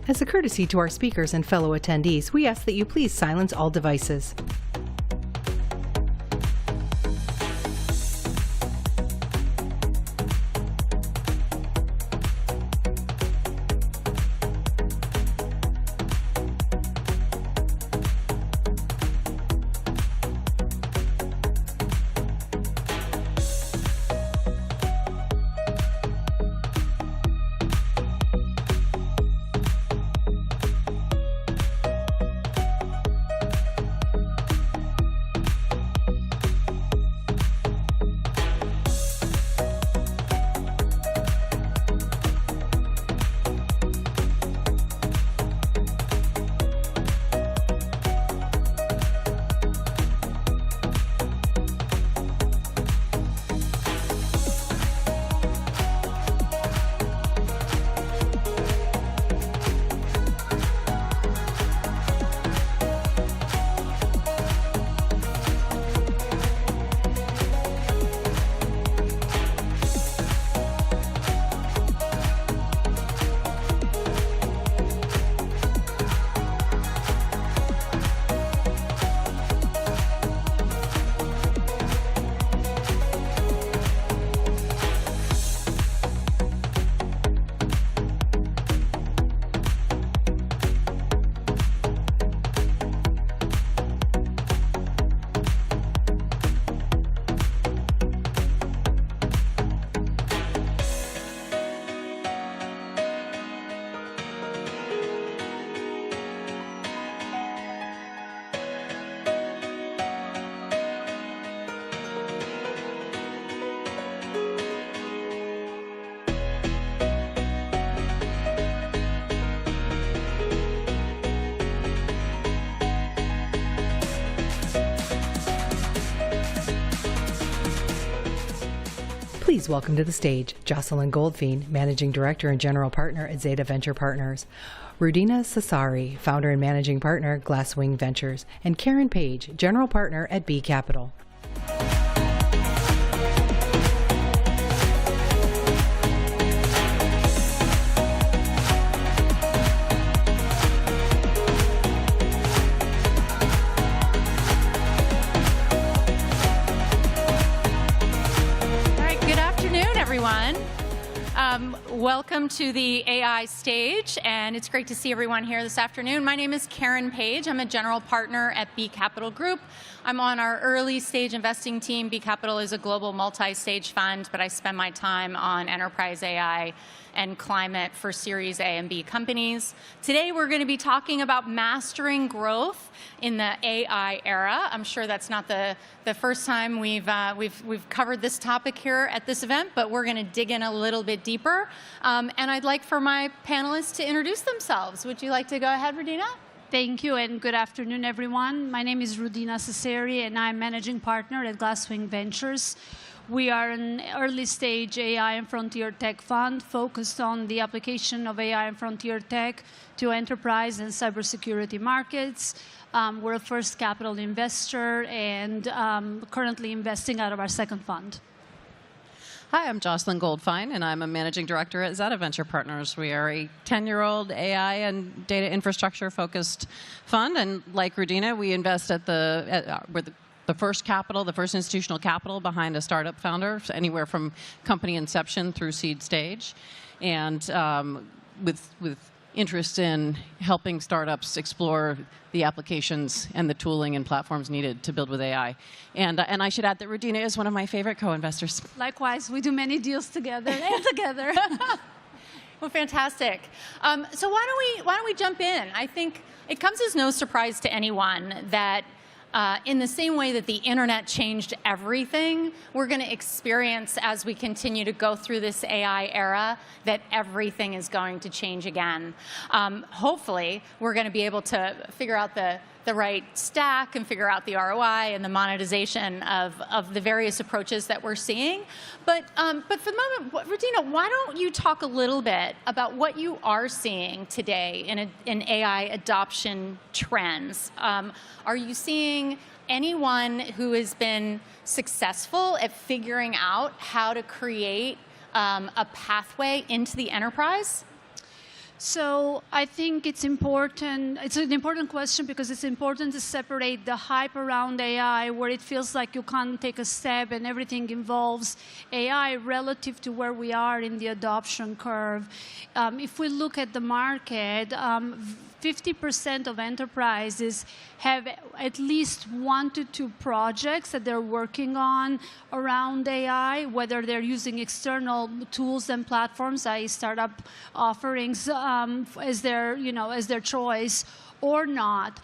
As a courtesy to our speakers and fellow attendees, we ask that you please silence all devices. Please welcome to the stage Jocelyn Goldfein, Managing Director and General Partner at Zeta Venture Partners, Rudina Sassari, Founder and Managing Partner, Glasswing Ventures, and Karen Page, General Partner at B Capital. Welcome to the AI stage, and it's great to see everyone here this afternoon. My name is Karen Page. I'm a general partner at B Capital Group. I'm on our early stage investing team. B Capital is a global multi-stage fund, but I spend my time on enterprise AI and climate for Series A and B companies. Today we're going to be talking about mastering growth in the AI era. I'm sure that's not the first time we've covered this topic here at this event, but we're going to dig in a little bit deeper. And I'd like for my panelists to introduce themselves. Would you like to go ahead, Rudina? Thank you, and good afternoon, everyone. My name is Rudina Sassari, and I'm Managing Partner at Glasswing Ventures. We are an early-stage AI and frontier tech fund focused on the application of AI and frontier tech to enterprise and cybersecurity markets. We're a first capital investor and currently investing out of our second fund. Hi, I'm Jocelyn Goldfein, and I'm a Managing Director at Zeta Venture Partners. We are a 10-year-old AI and data infrastructure-focused fund, and like Rudina, we invest at we're the first capital, the first institutional capital behind a startup founder, so anywhere from company inception through seed stage, and with interest in helping startups explore the applications and the tooling and platforms needed to build with AI. And I should add that Rudina is one of my favorite co-investors. Likewise, we do many deals together and together. Well, fantastic. So why don't we jump in? I think it comes as no surprise to anyone that in the same way that the internet changed everything, we're going to experience as we continue to go through this AI era that everything is going to change again. Hopefully, we're going to be able to figure out the right stack and figure out the ROI and the monetization of the various approaches that we're seeing. But for the moment, Rudina, why don't you talk a little bit about what you are seeing today in AI adoption trends? Are you seeing anyone who has been successful at figuring out how to create a pathway into the enterprise? So I think it's important. It's an important question because it's important to separate the hype around AI, where it feels like you can't take a step and everything involves AI, relative to where we are in the adoption curve. If we look at the market, 50% of enterprises have at least 1 to 2 projects that they're working on around AI, whether they're using external tools and platforms, i.e. startup offerings, as their choice or not.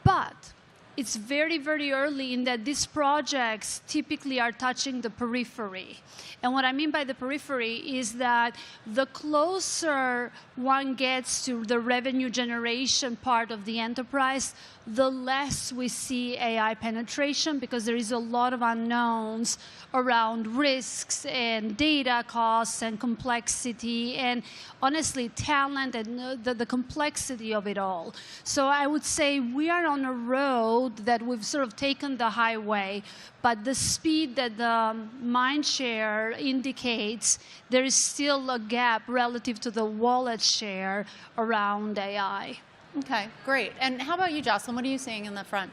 But it's very, very early in that these projects typically are touching the periphery. And what I mean by the periphery is that the closer one gets to the revenue generation part of the enterprise, the less we see AI penetration, because there is a lot of unknowns around risks and data costs and complexity and, honestly, talent and the complexity of it all. So I would say we are on a road that we've sort of taken the highway, but the speed that the mind share indicates, there is still a gap relative to the wallet share around AI. Okay, great. And how about you, Jocelyn? What are you seeing in the front?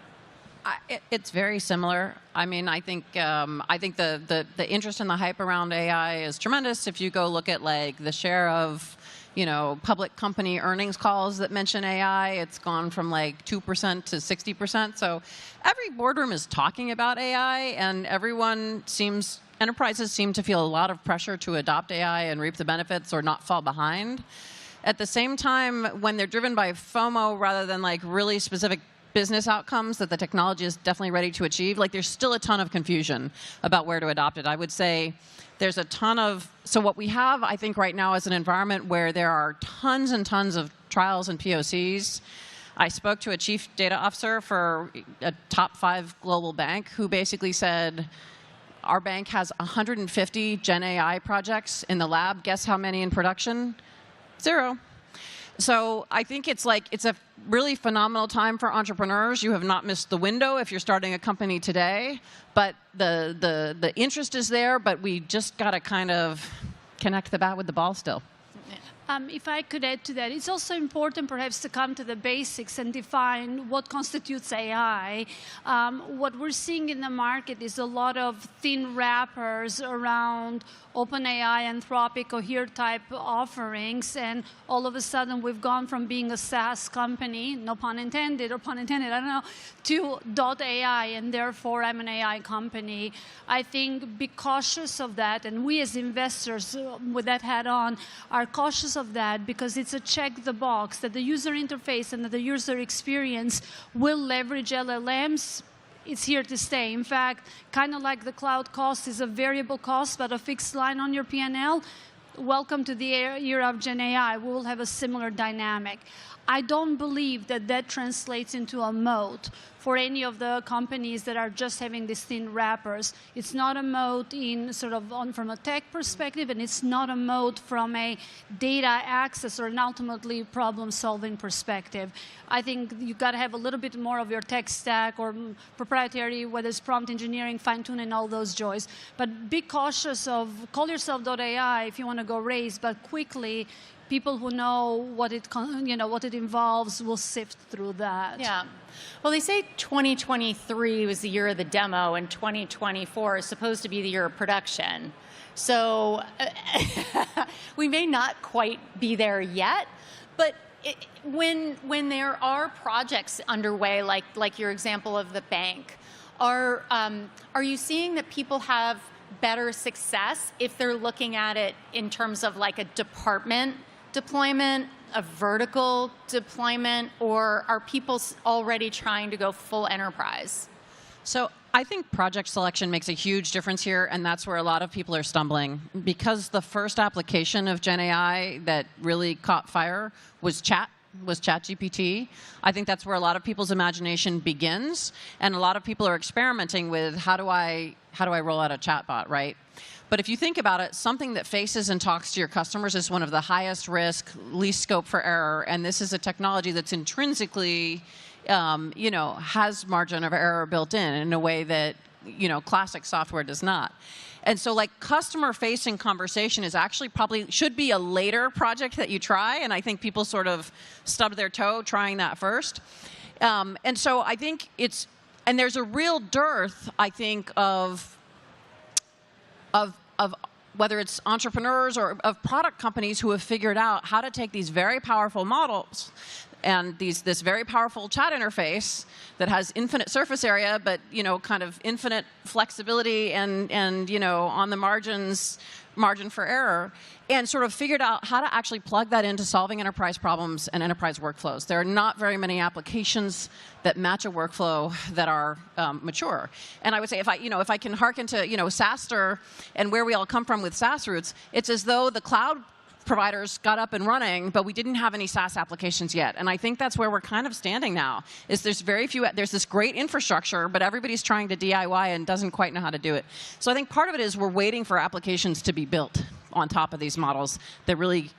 It's very similar. I mean, I think the interest and the hype around AI is tremendous. If you go look at like the share of public company earnings calls that mention AI, it's gone from like 2% to 60%. So every boardroom is talking about AI, and enterprises seem to feel a lot of pressure to adopt AI and reap the benefits or not fall behind. At the same time, when they're driven by FOMO rather than like really specific business outcomes that the technology is definitely ready to achieve, like there's still a ton of confusion about where to adopt it. I would say there's a ton of, so what we have, I think, right now is an environment where there are tons and tons of trials and POCs. I spoke to a chief data officer for a top 5 global bank who basically said, our bank has 150 Gen AI projects in the lab. Guess how many in production? 0. So I think it's a really phenomenal time for entrepreneurs. You have not missed the window if you're starting a company today. But the interest is there, but we just got to kind of connect the bat with the ball still. If I could add to that, it's also important perhaps to come to the basics and define what constitutes AI. What we're seeing in the market is a lot of thin wrappers around OpenAI, Anthropic, Cohere type offerings, and all of a sudden we've gone from being a SaaS company, no pun intended, or pun intended, I don't know, to .ai, and therefore I'm an AI company. I think be cautious of that, and we as investors, with that hat on, are cautious of that because it's a check the box that the user interface and that the user experience will leverage LLMs. It's here to stay. In fact, kind of like the cloud cost is a variable cost, but a fixed line on your P&L. Welcome to the era of Gen AI. We will have a similar dynamic. I don't believe that that translates into a moat for any of the companies that are just having these thin wrappers. It's not a moat in from a tech perspective, and it's not a moat from a data access or an ultimately problem-solving perspective. I think you've got to have a little bit more of your tech stack or proprietary, whether it's prompt engineering, fine-tuning, all those joys. But be cautious of, call yourself .ai if you want to go raise, but quickly, people who know what it involves will sift through that. Yeah. Well, they say 2023 was the year of the demo, and 2024 is supposed to be the year of production. So we may not quite be there yet, but when there are projects underway, like your example of the bank, are you seeing that people have better success if they're looking at it in terms of like a department deployment, a vertical deployment, or are people already trying to go full enterprise? So I think project selection makes a huge difference here, and that's where a lot of people are stumbling. Because the first application of Gen AI that really caught fire was ChatGPT. I think that's where a lot of people's imagination begins, and a lot of people are experimenting with how do I roll out a chatbot, right? But if you think about it, something that faces and talks to your customers is one of the highest risk, least scope for error, and this is a technology that's intrinsically, has margin of error built in a way that, classic software does not. And so like customer-facing conversation is actually probably should be a later project that you try, and I think people sort of stubbed their toe trying that first. And so I think and there's a real dearth, I think, of whether it's entrepreneurs or of product companies who have figured out how to take these very powerful models and this very powerful chat interface that has infinite surface area, but kind of infinite flexibility and on the margin for error, and sort of figured out how to actually plug that into solving enterprise problems and enterprise workflows. There are not very many applications that match a workflow that are mature. And I would say if I can hearken to SaaStr and where we all come from with SaaS roots, it's as though the cloud providers got up and running, but we didn't have any SaaS applications yet. And I think that's where we're kind of standing now, is there's this great infrastructure, but everybody's trying to DIY and doesn't quite know how to do it. So I think part of it is we're waiting for applications to be built on top of these models that really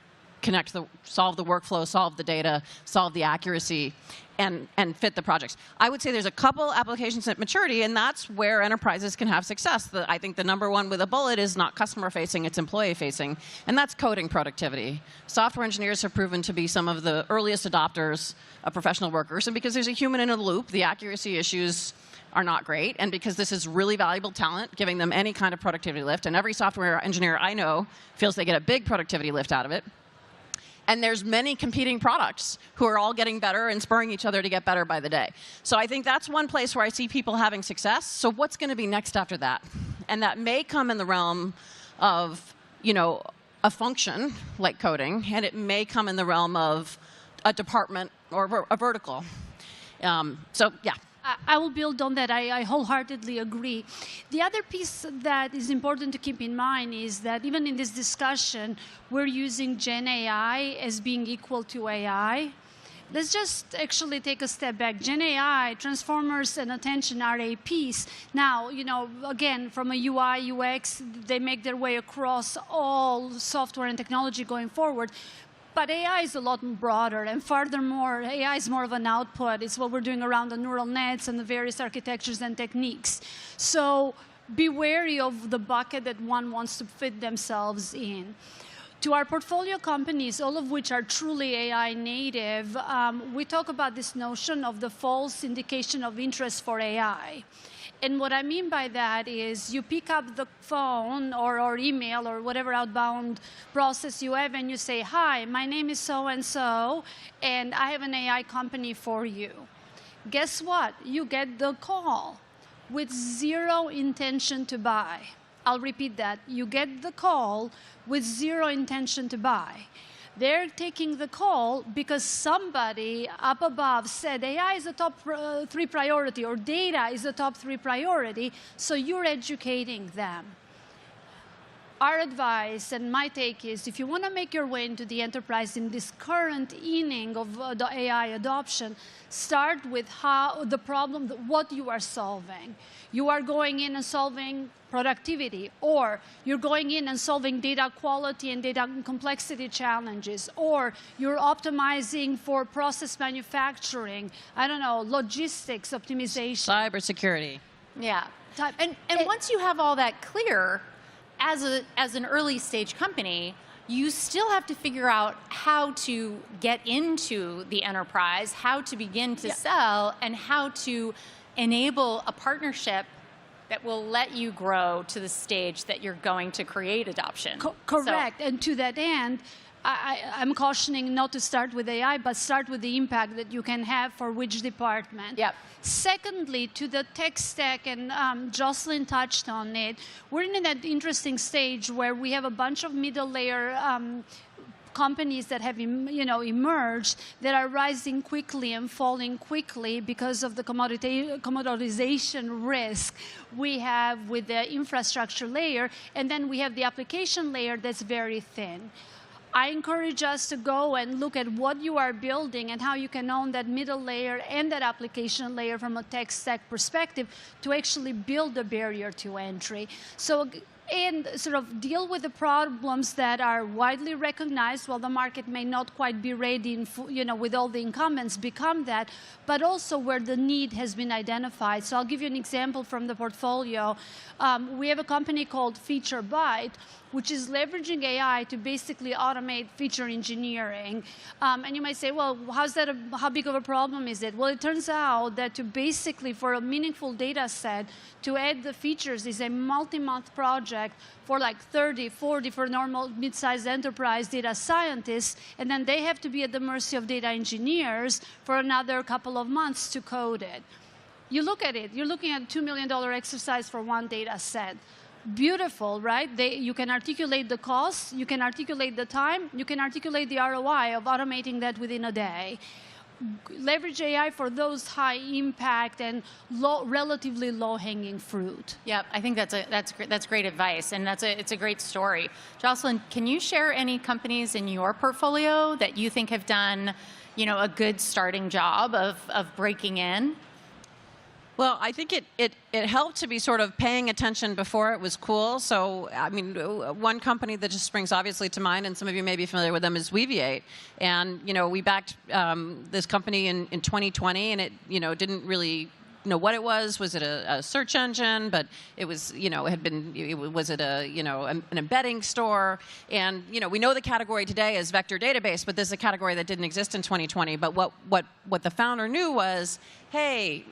solve the workflow, solve the data, solve the accuracy, and fit the projects. I would say there's a couple applications at maturity, and that's where enterprises can have success. I think the number one with a bullet is not customer-facing, it's employee-facing, and that's coding productivity. Software engineers have proven to be some of the earliest adopters of professional workers, and because there's a human in a loop, the accuracy issues are not great, and because this is really valuable talent, giving them any kind of productivity lift, and every software engineer I know feels they get a big productivity lift out of it. And there's many competing products who are all getting better and spurring each other to get better by the day. So I think that's one place where I see people having success. So what's going to be next after that? And that may come in the realm of, a function like coding, and it may come in the realm of a department or a vertical. So yeah. I will build on that. I wholeheartedly agree. The other piece that is important to keep in mind is that even in this discussion, we're using Gen AI as being equal to AI. Let's just actually take a step back. Gen AI, transformers, and attention are a piece. Now, again, from a UI, UX, they make their way across all software and technology going forward. But AI is a lot broader, and furthermore, AI is more of an output. It's what we're doing around the neural nets and the various architectures and techniques. So be wary of the bucket that one wants to fit themselves in. To our portfolio companies, all of which are truly AI native, we talk about this notion of the false indication of interest for AI. And what I mean by that is you pick up the phone or email or whatever outbound process you have, and you say, hi, my name is so-and-so, and I have an AI company for you. Guess what? You get the call with zero intention to buy. I'll repeat that. You get the call with zero intention to buy. They're taking the call because somebody up above said AI is a top 3 priority, or data is a top 3 priority, so you're educating them. Our advice and my take is, if you want to make your way into the enterprise in this current inning of the AI adoption, start with what you are solving. You are going in and solving productivity, or you're going in and solving data quality and data complexity challenges, or you're optimizing for process manufacturing, logistics optimization. Cybersecurity. Yeah. And once you have all that clear, as an early stage company, you still have to figure out how to get into the enterprise, how to begin to sell, and how to enable a partnership that will let you grow to the stage that you're going to create adoption. Correct. And to that end, I'm cautioning not to start with AI, but start with the impact that you can have for which department. Yep. Secondly, to the tech stack, and Jocelyn touched on it, we're in that interesting stage where we have a bunch of middle layer companies that have emerged that are rising quickly and falling quickly because of the commoditization risk we have with the infrastructure layer, and then we have the application layer that's very thin. I encourage us to go and look at what you are building and how you can own that middle layer and that application layer from a tech stack perspective to actually build a barrier to entry. So and sort of deal with the problems that are widely recognized, while the market may not quite be ready, with all the incumbents become that, but also where the need has been identified. So I'll give you an example from the portfolio. We have a company called FeatureByte, which is leveraging AI to basically automate feature engineering. And you might say, well, how big of a problem is it? Well, it turns out that for a meaningful data set, to add the features is a multi-month project for like 30, 40 for normal mid-sized enterprise data scientists, and then they have to be at the mercy of data engineers for another couple of months to code it. You look at it, you're looking at a $2 million exercise for one data set. Beautiful, right? You can articulate the costs, you can articulate the time, you can articulate the ROI of automating that within a day. Leverage AI for those high impact and relatively low hanging fruit. Yep, I think that's great advice, and it's a great story. Jocelyn, can you share any companies in your portfolio that you think have done, a good starting job of breaking in? Well, I think it helped to be sort of paying attention before it was cool. So, I mean, one company that just springs obviously to mind, and some of you may be familiar with them, is Weaviate. And, we backed this company in 2020, and it, didn't really know what it was. Was it a search engine? But it was, was it an embedding store? And, we know the category today is vector database, but this is a category that didn't exist in 2020. But what the founder knew was, hey,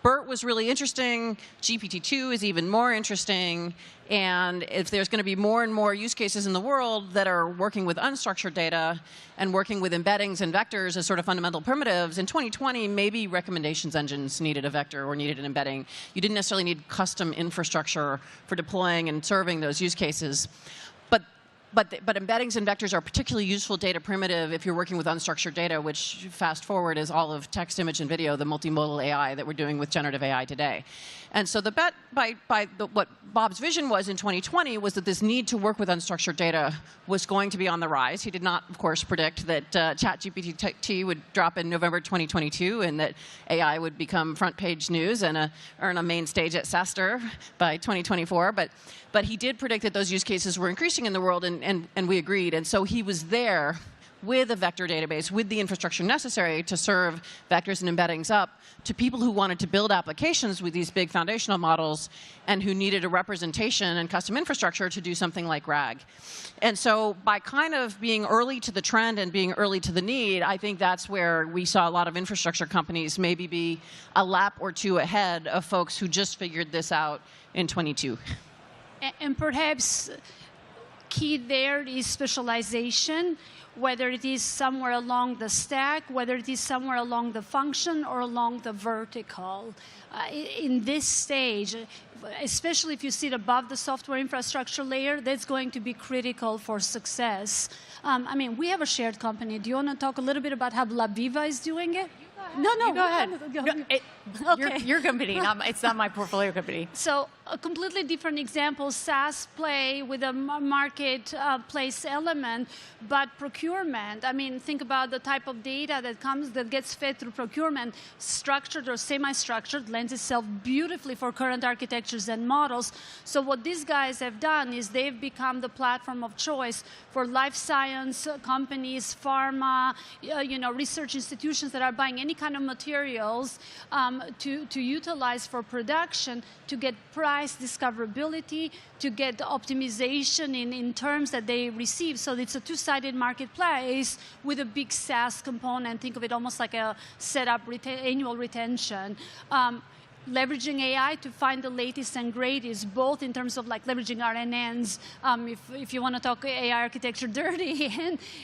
BERT was really interesting. GPT-2 is even more interesting. And if there's going to be more and more use cases in the world that are working with unstructured data and working with embeddings and vectors as sort of fundamental primitives, in 2020, maybe recommendations engines needed a vector or needed an embedding. You didn't necessarily need custom infrastructure for deploying and serving those use cases. But embeddings and vectors are a particularly useful data primitive if you're working with unstructured data, which, fast forward, is all of text, image, and video, the multimodal AI that we're doing with generative AI today. And so the bet what Bob's vision was in 2020 was that this need to work with unstructured data was going to be on the rise. He did not, of course, predict that ChatGPT would drop in November 2022 and that AI would become front page news and earn a main stage at SaaStr by 2024. But he did predict that those use cases were increasing in the world, and we agreed. And so he was there with a vector database, with the infrastructure necessary to serve vectors and embeddings up to people who wanted to build applications with these big foundational models and who needed a representation and custom infrastructure to do something like RAG. And so by kind of being early to the trend and being early to the need, I think that's where we saw a lot of infrastructure companies maybe be a lap or two ahead of folks who just figured this out in 22. And perhaps key there is specialization, whether it is somewhere along the stack, whether it is somewhere along the function or along the vertical. In this stage, especially if you sit above the software infrastructure layer, that's going to be critical for success. I mean, we have a shared company. Do you want to talk a little bit about how LaViva is doing it? No, go ahead. Okay. Your company, it's not my portfolio company. So a completely different example, SaaS play with a marketplace element, but procurement. I mean, think about the type of data that gets fed through procurement, structured or semi-structured, lends itself beautifully for current architectures and models. So what these guys have done is they've become the platform of choice for life science companies, pharma, research institutions that are buying any kind of materials to utilize for production, to get price discoverability, to get optimization in terms that they receive. So it's a two-sided marketplace with a big SaaS component. Think of it almost like a setup annual retention. Leveraging AI to find the latest and greatest, both in terms of like leveraging RNNs, if you want to talk AI architecture dirty,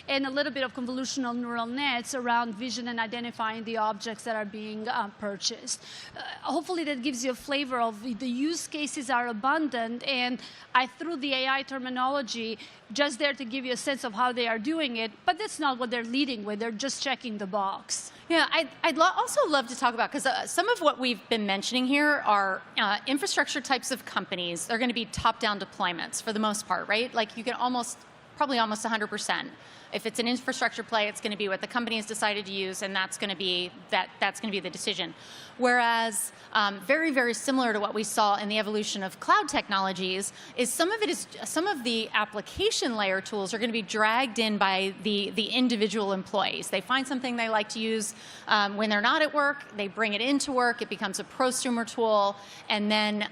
and a little bit of convolutional neural nets around vision and identifying the objects that are being purchased. Hopefully that gives you a flavor of the use cases are abundant, and I threw the AI terminology just there to give you a sense of how they are doing it, but that's not what they're leading with. They're just checking the box. Yeah, I'd also love to talk about, because some of what we've been mentioning here are infrastructure types of companies. They're going to be top-down deployments for the most part, right? Like you can almost probably almost 100%. If it's an infrastructure play, it's going to be what the company has decided to use, and that's going to be the decision. Whereas very, very similar to what we saw in the evolution of cloud technologies is some of the application layer tools are going to be dragged in by the individual employees. They find something they like to use when they're not at work, they bring it into work, it becomes a prosumer tool, and then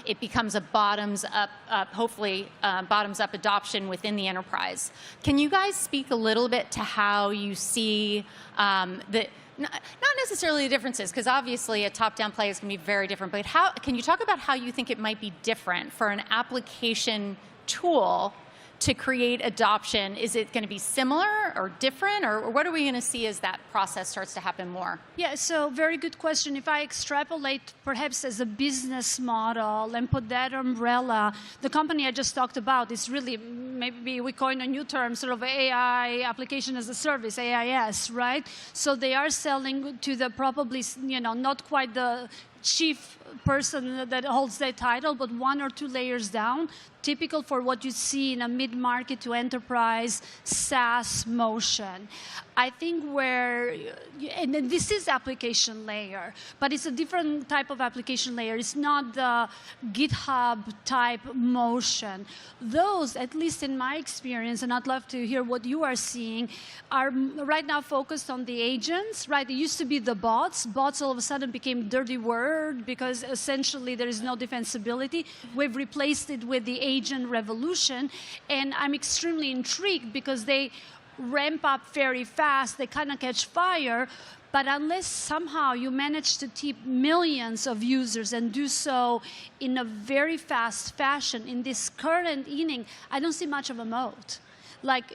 it becomes a bottoms-up, hopefully bottoms-up adoption within the enterprise. Can you guys speak a little bit to how you see not necessarily the differences, because obviously a top-down play is going to be very different, but can you talk about how you think it might be different for an application tool to create adoption? Is it going to be similar or different, or what are we going to see as that process starts to happen more? Yeah, so very good question. If I extrapolate perhaps as a business model and put that umbrella, the company I just talked about is really, maybe we coin a new term, sort of AI, application as a service, AIS, right? So they are selling to the probably, not quite the chief person that holds that title, but one or two layers down, typical for what you see in a mid-market to enterprise SaaS motion. I think and this is application layer, but it's a different type of application layer. It's not the GitHub type motion. Those, at least in my experience, and I'd love to hear what you are seeing, are right now focused on the agents, right? It used to be the bots. Bots all of a sudden became a dirty word because essentially there is no defensibility. We've replaced it with the agent revolution, and I'm extremely intrigued because they ramp up very fast, they kind of catch fire, but unless somehow you manage to keep millions of users and do so in a very fast fashion in this current inning, I don't see much of a moat. Like,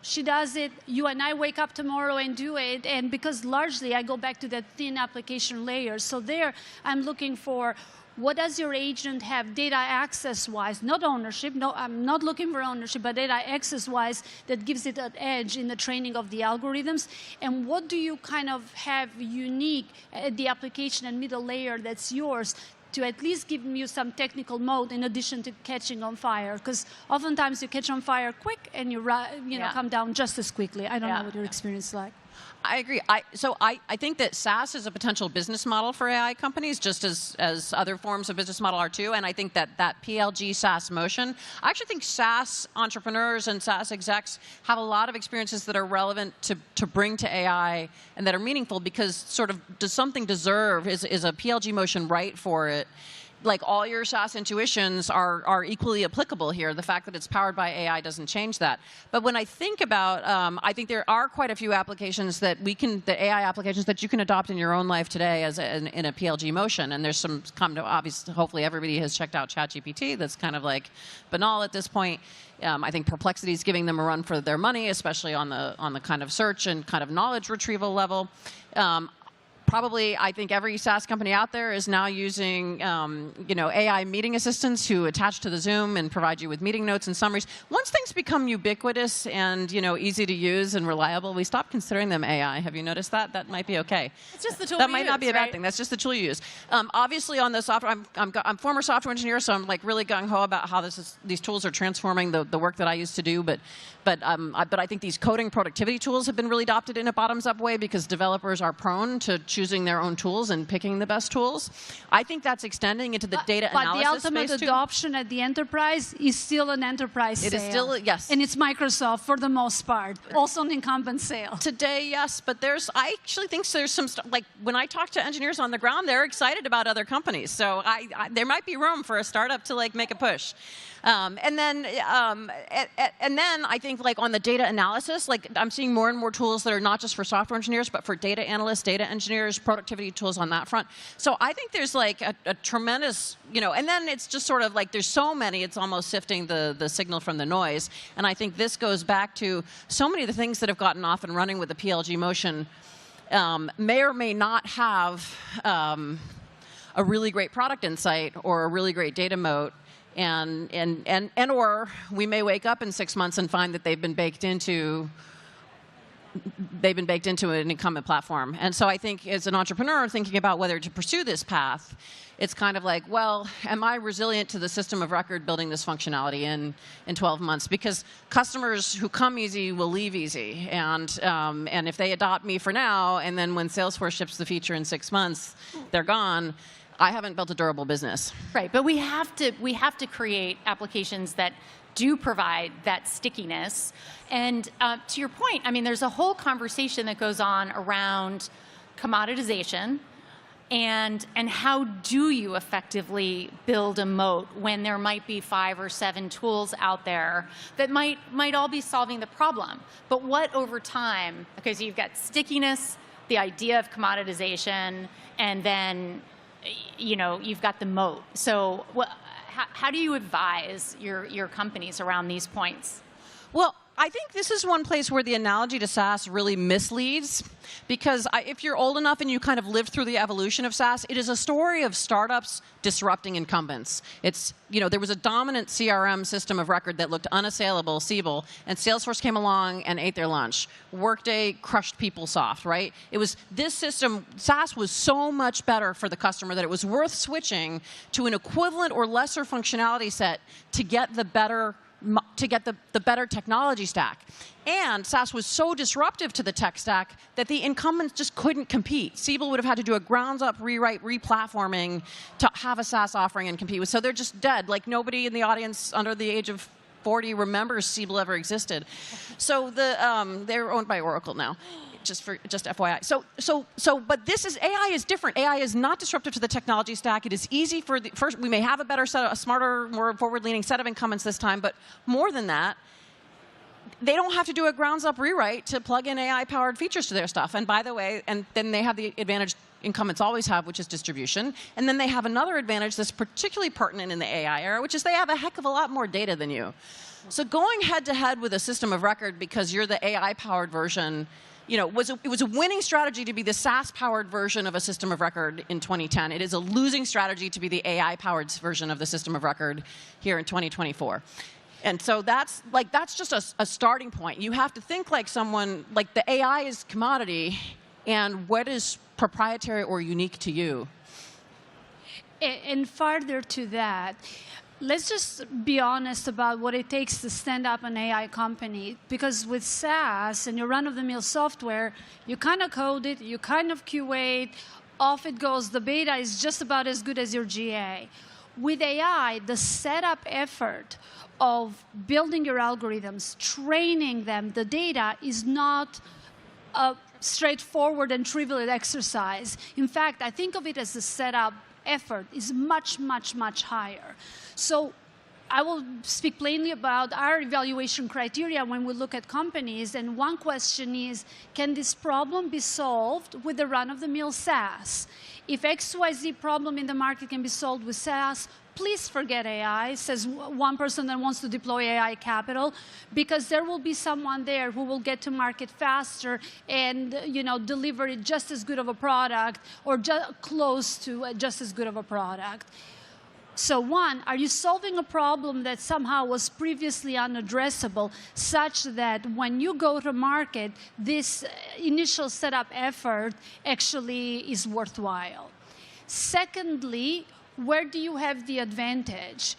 she does it, you and I wake up tomorrow and do it, and because largely I go back to that thin application layer. So there, I'm looking for what does your agent have data access-wise, not ownership, no, I'm not looking for ownership, but data access-wise that gives it an edge in the training of the algorithms, and what do you kind of have unique at the application and middle layer that's yours to at least give you some technical mode in addition to catching on fire, because oftentimes you catch on fire quick and you come down just as quickly. I don't know what your experience is like. I agree. So I think that SaaS is a potential business model for AI companies, just as other forms of business model are too. And I think that PLG SaaS motion, I actually think SaaS entrepreneurs and SaaS execs have a lot of experiences that are relevant to bring to AI and that are meaningful, because sort of does something deserve, is a PLG motion right for it? Like, all your SaaS intuitions are equally applicable here. The fact that it's powered by AI doesn't change that. But when I think about, I think there are quite a few applications the AI applications that you can adopt in your own life today in a PLG motion. And there's some obviously, hopefully everybody has checked out ChatGPT. That's kind of like banal at this point. I think Perplexity is giving them a run for their money, especially on the kind of search and kind of knowledge retrieval level. Probably, I think every SaaS company out there is now using, AI meeting assistants who attach to the Zoom and provide you with meeting notes and summaries. Once things become ubiquitous and, easy to use and reliable, we stop considering them AI. Have you noticed that? That might be okay. It's just the tool that might not be a bad thing. That's just the tool you use. Obviously, on the software, I'm a former software engineer, so I'm like really gung-ho about how these tools are transforming the work that I used to do. But I think these coding productivity tools have been really adopted in a bottoms-up way because developers are prone to choosing their own tools and picking the best tools. I think that's extending into the data analysis space But the ultimate adoption at the enterprise is still an enterprise sale. It is still, yes. And it's Microsoft for the most part, also an incumbent sale. Today, yes, but I actually think there's some, like when I talk to engineers on the ground, they're excited about other companies. So there might be room for a startup to make a push. And then I think on the data analysis, I'm seeing more and more tools that are not just for software engineers, but for data analysts, data engineers, productivity tools on that front. So I think there's a tremendous, and then it's just sort of there's so many, it's almost sifting the signal from the noise. And I think this goes back to so many of the things that have gotten off and running with the PLG motion may or may not have a really great product insight or a really great data moat. Or we may wake up in 6 months and find that they've been baked into an incumbent platform. And so I think as an entrepreneur thinking about whether to pursue this path, it's kind of like, well, am I resilient to the system of record building this functionality in 12 months? Because customers who come easy will leave easy. And if they adopt me for now, and then when Salesforce ships the feature in 6 months, they're gone, I haven't built a durable business. Right, but we have to create applications that do provide that stickiness. And to your point, I mean, there's a whole conversation that goes on around commoditization and how do you effectively build a moat when there might be 5 or 7 tools out there that might all be solving the problem. But what over time, okay, so you've got stickiness, the idea of commoditization, and then you've got the moat. So how do you advise your companies around these points? Well, I think this is one place where the analogy to SaaS really misleads, because if you're old enough and you kind of lived through the evolution of SaaS, it is a story of startups disrupting incumbents. It's, there was a dominant CRM system of record that looked unassailable, Siebel, and Salesforce came along and ate their lunch. Workday crushed PeopleSoft, right? It was this system, SaaS was so much better for the customer that it was worth switching to an equivalent or lesser functionality set to get the better technology stack. And SaaS was so disruptive to the tech stack that the incumbents just couldn't compete. Siebel would have had to do a grounds-up rewrite, replatforming to have a SaaS offering and compete with. So they're just dead. Like, nobody in the audience under the age of 40 remembers Siebel ever existed. So they're owned by Oracle now. Just FYI. But AI is different. AI is not disruptive to the technology stack. It is easy for first, we may have a smarter, more forward-leaning set of incumbents this time, but more than that, they don't have to do a grounds-up rewrite to plug in AI-powered features to their stuff. And by the way, and then they have the advantage incumbents always have, which is distribution. And then they have another advantage that's particularly pertinent in the AI era, which is they have a heck of a lot more data than you. So going head-to-head with a system of record because you're the AI-powered version, it was a winning strategy to be the SaaS-powered version of a system of record in 2010. It is a losing strategy to be the AI-powered version of the system of record here in 2024. And so that's just a starting point. You have to think like someone, like the AI is commodity, and what is proprietary or unique to you? And further to that, let's just be honest about what it takes to stand up an AI company. Because with SaaS and your run-of-the-mill software, you kind of code it, you kind of QA it, off it goes. The beta is just about as good as your GA. With AI, the setup effort of building your algorithms, training them, the data is not a straightforward and trivial exercise. In fact, I think of it as the setup effort is much, much, much higher. So I will speak plainly about our evaluation criteria when we look at companies. And one question is, can this problem be solved with the run-of-the-mill SaaS? If XYZ problem in the market can be solved with SaaS, please forget AI, says one person that wants to deploy AI capital, because there will be someone there who will get to market faster and deliver it just as good of a product or close to just as good of a product. So one, are you solving a problem that somehow was previously unaddressable such that when you go to market, this initial setup effort actually is worthwhile? Secondly, where do you have the advantage?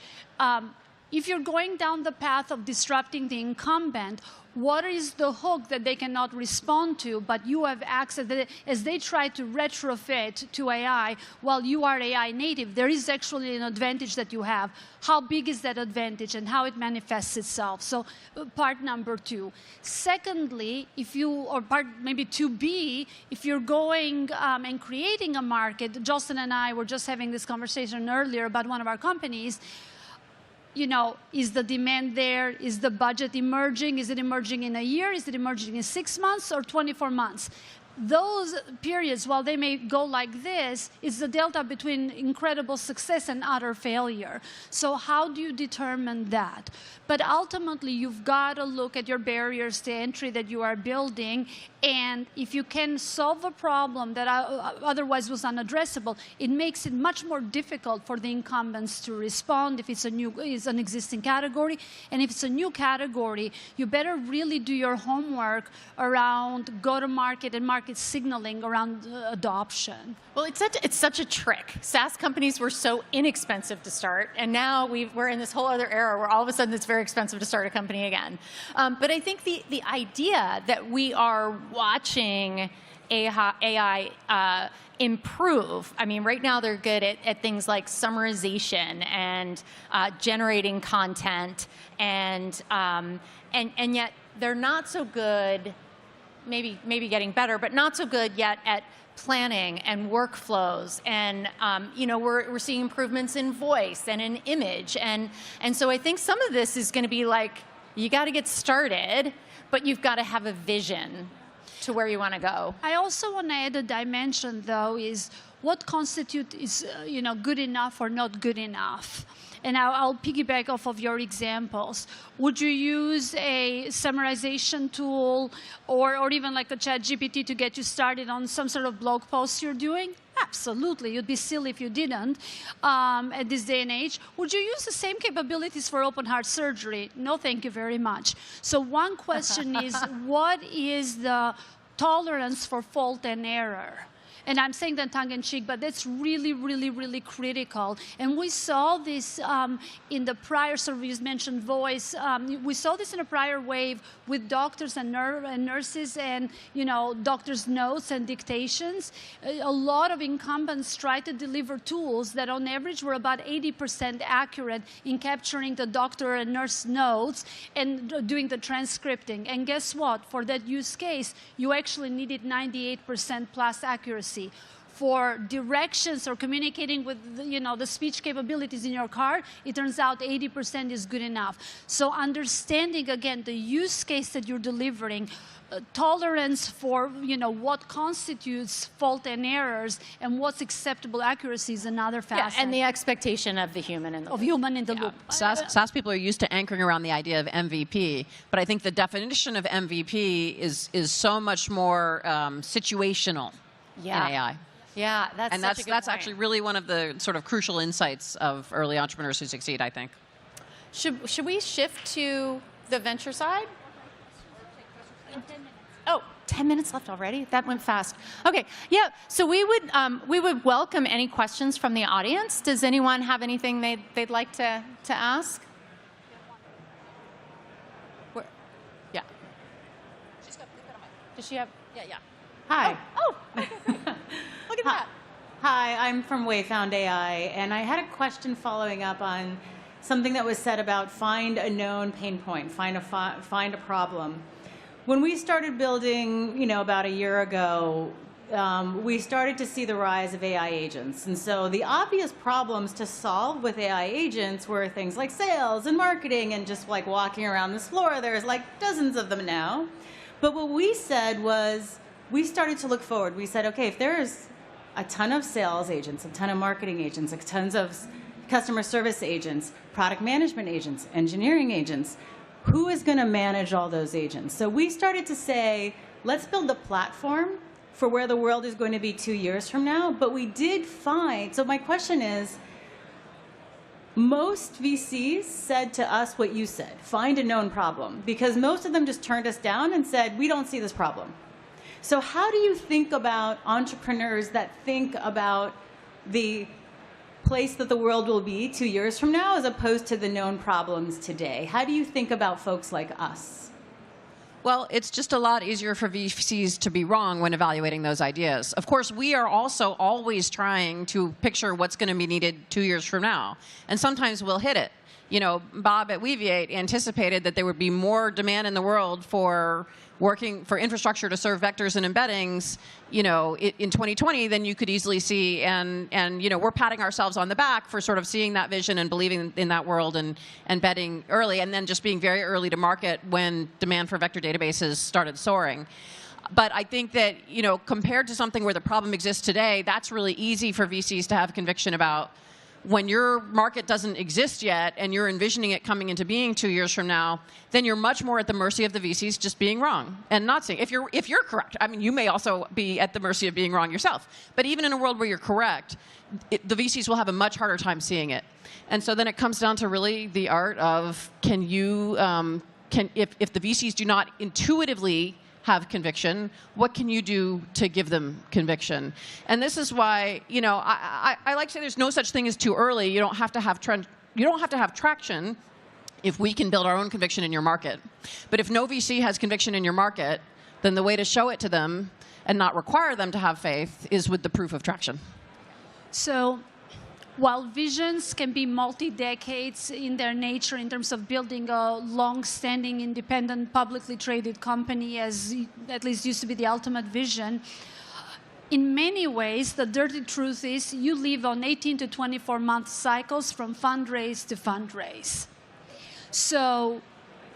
If you're going down the path of disrupting the incumbent, what is the hook that they cannot respond to, but you have access as they try to retrofit to AI while you are AI native? There is actually an advantage that you have. How big is that advantage and how it manifests itself? So part number 2. Secondly, or part maybe 2B, if you're going and creating a market, Justin and I were just having this conversation earlier about one of our companies. Is the demand there? Is the budget emerging? Is it emerging in a year? Is it emerging in 6 months or 24 months? Those periods, while they may go like this, is the delta between incredible success and utter failure. So how do you determine that? But ultimately, you've got to look at your barriers to entry that you are building. And if you can solve a problem that otherwise was unaddressable, it makes it much more difficult for the incumbents to respond if it's an existing category. And if it's a new category, you better really do your homework around go-to-market and market market signaling around adoption? Well, it's such a trick. SaaS companies were so inexpensive to start, and now we're in this whole other era where all of a sudden it's very expensive to start a company again. But I think the idea that we are watching AI improve. I mean, right now they're good at things like summarization and generating content, and yet they're not so good. Maybe getting better, but not so good yet at planning and workflows. And we're seeing improvements in voice and in image, and so I think some of this is going to be like, you got to get started, but you've got to have a vision to where you want to go. I also want to add a dimension, though, is what constitutes good enough or not good enough. And I'll piggyback off of your examples. Would you use a summarization tool or even like a ChatGPT to get you started on some sort of blog post you're doing? Absolutely. You'd be silly if you didn't at this day and age. Would you use the same capabilities for open heart surgery? No, thank you very much. So one question is, what is the tolerance for fault and error? And I'm saying that tongue-in-cheek, but that's really, really, really critical. And we saw this in the prior surveys, mentioned voice. We saw this in a prior wave with doctors and nurses and, doctors' notes and dictations. A lot of incumbents tried to deliver tools that on average were about 80% accurate in capturing the doctor and nurse notes and doing the transcripting. And guess what? For that use case, you actually needed 98% plus accuracy. For directions or communicating with the speech capabilities in your car, it turns out 80% is good enough. So understanding, again, the use case that you're delivering, tolerance for what constitutes fault and errors and what's acceptable accuracy is another facet. Yeah, and the expectation of the human in the loop. Human in the loop. SaaS people are used to anchoring around the idea of MVP, but I think the definition of MVP is so much more situational in AI. Yeah, that's actually really one of the sort of crucial insights of early entrepreneurs who succeed, I think. Should we shift to the venture side? Oh, 10 minutes left already? That went fast. Okay, yeah, so we would welcome any questions from the audience. Does anyone have anything they'd like to ask? Yeah. Does she have? Yeah. Hi. Oh. Look at that. Hi, I'm from Wayfound AI, and I had a question following up on something that was said about find a known pain point, find a problem. When we started building, about a year ago, we started to see the rise of AI agents. And so the obvious problems to solve with AI agents were things like sales and marketing and just like walking around this floor. There's like dozens of them now. But what we said was, we started to look forward. We said, okay, if there's a ton of sales agents, a ton of marketing agents, tons of customer service agents, product management agents, engineering agents, who is going to manage all those agents? So we started to say, let's build a platform for where the world is going to be 2 years from now. But we did find, so my question is, most VCs said to us what you said, find a known problem, because most of them just turned us down and said, we don't see this problem. So how do you think about entrepreneurs that think about the place that the world will be 2 years from now as opposed to the known problems today? How do you think about folks like us? Well, it's just a lot easier for VCs to be wrong when evaluating those ideas. Of course, we are also always trying to picture what's going to be needed 2 years from now. And sometimes we'll hit it. Bob at Weaviate anticipated that there would be more demand in the world for infrastructure to serve vectors and embeddings, in 2020 than you could easily see. And we're patting ourselves on the back for sort of seeing that vision and believing in that world and betting early, and then just being very early to market when demand for vector databases started soaring. But I think that, compared to something where the problem exists today, that's really easy for VCs to have conviction about. When your market doesn't exist yet and you're envisioning it coming into being 2 years from now, then you're much more at the mercy of the VCs just being wrong and not seeing. If you're correct, I mean, you may also be at the mercy of being wrong yourself. But even in a world where you're correct, the VCs will have a much harder time seeing it. And so then it comes down to really the art of if the VCs do not intuitively have conviction. What can you do to give them conviction? And this is why, I like to say there's no such thing as too early. You don't have to have traction if we can build our own conviction in your market. But if no VC has conviction in your market, then the way to show it to them and not require them to have faith is with the proof of traction. So while visions can be multi-decades in their nature in terms of building a long-standing, independent, publicly traded company, as at least used to be the ultimate vision, in many ways, the dirty truth is you live on 18 to 24-month cycles from fundraise to fundraise. So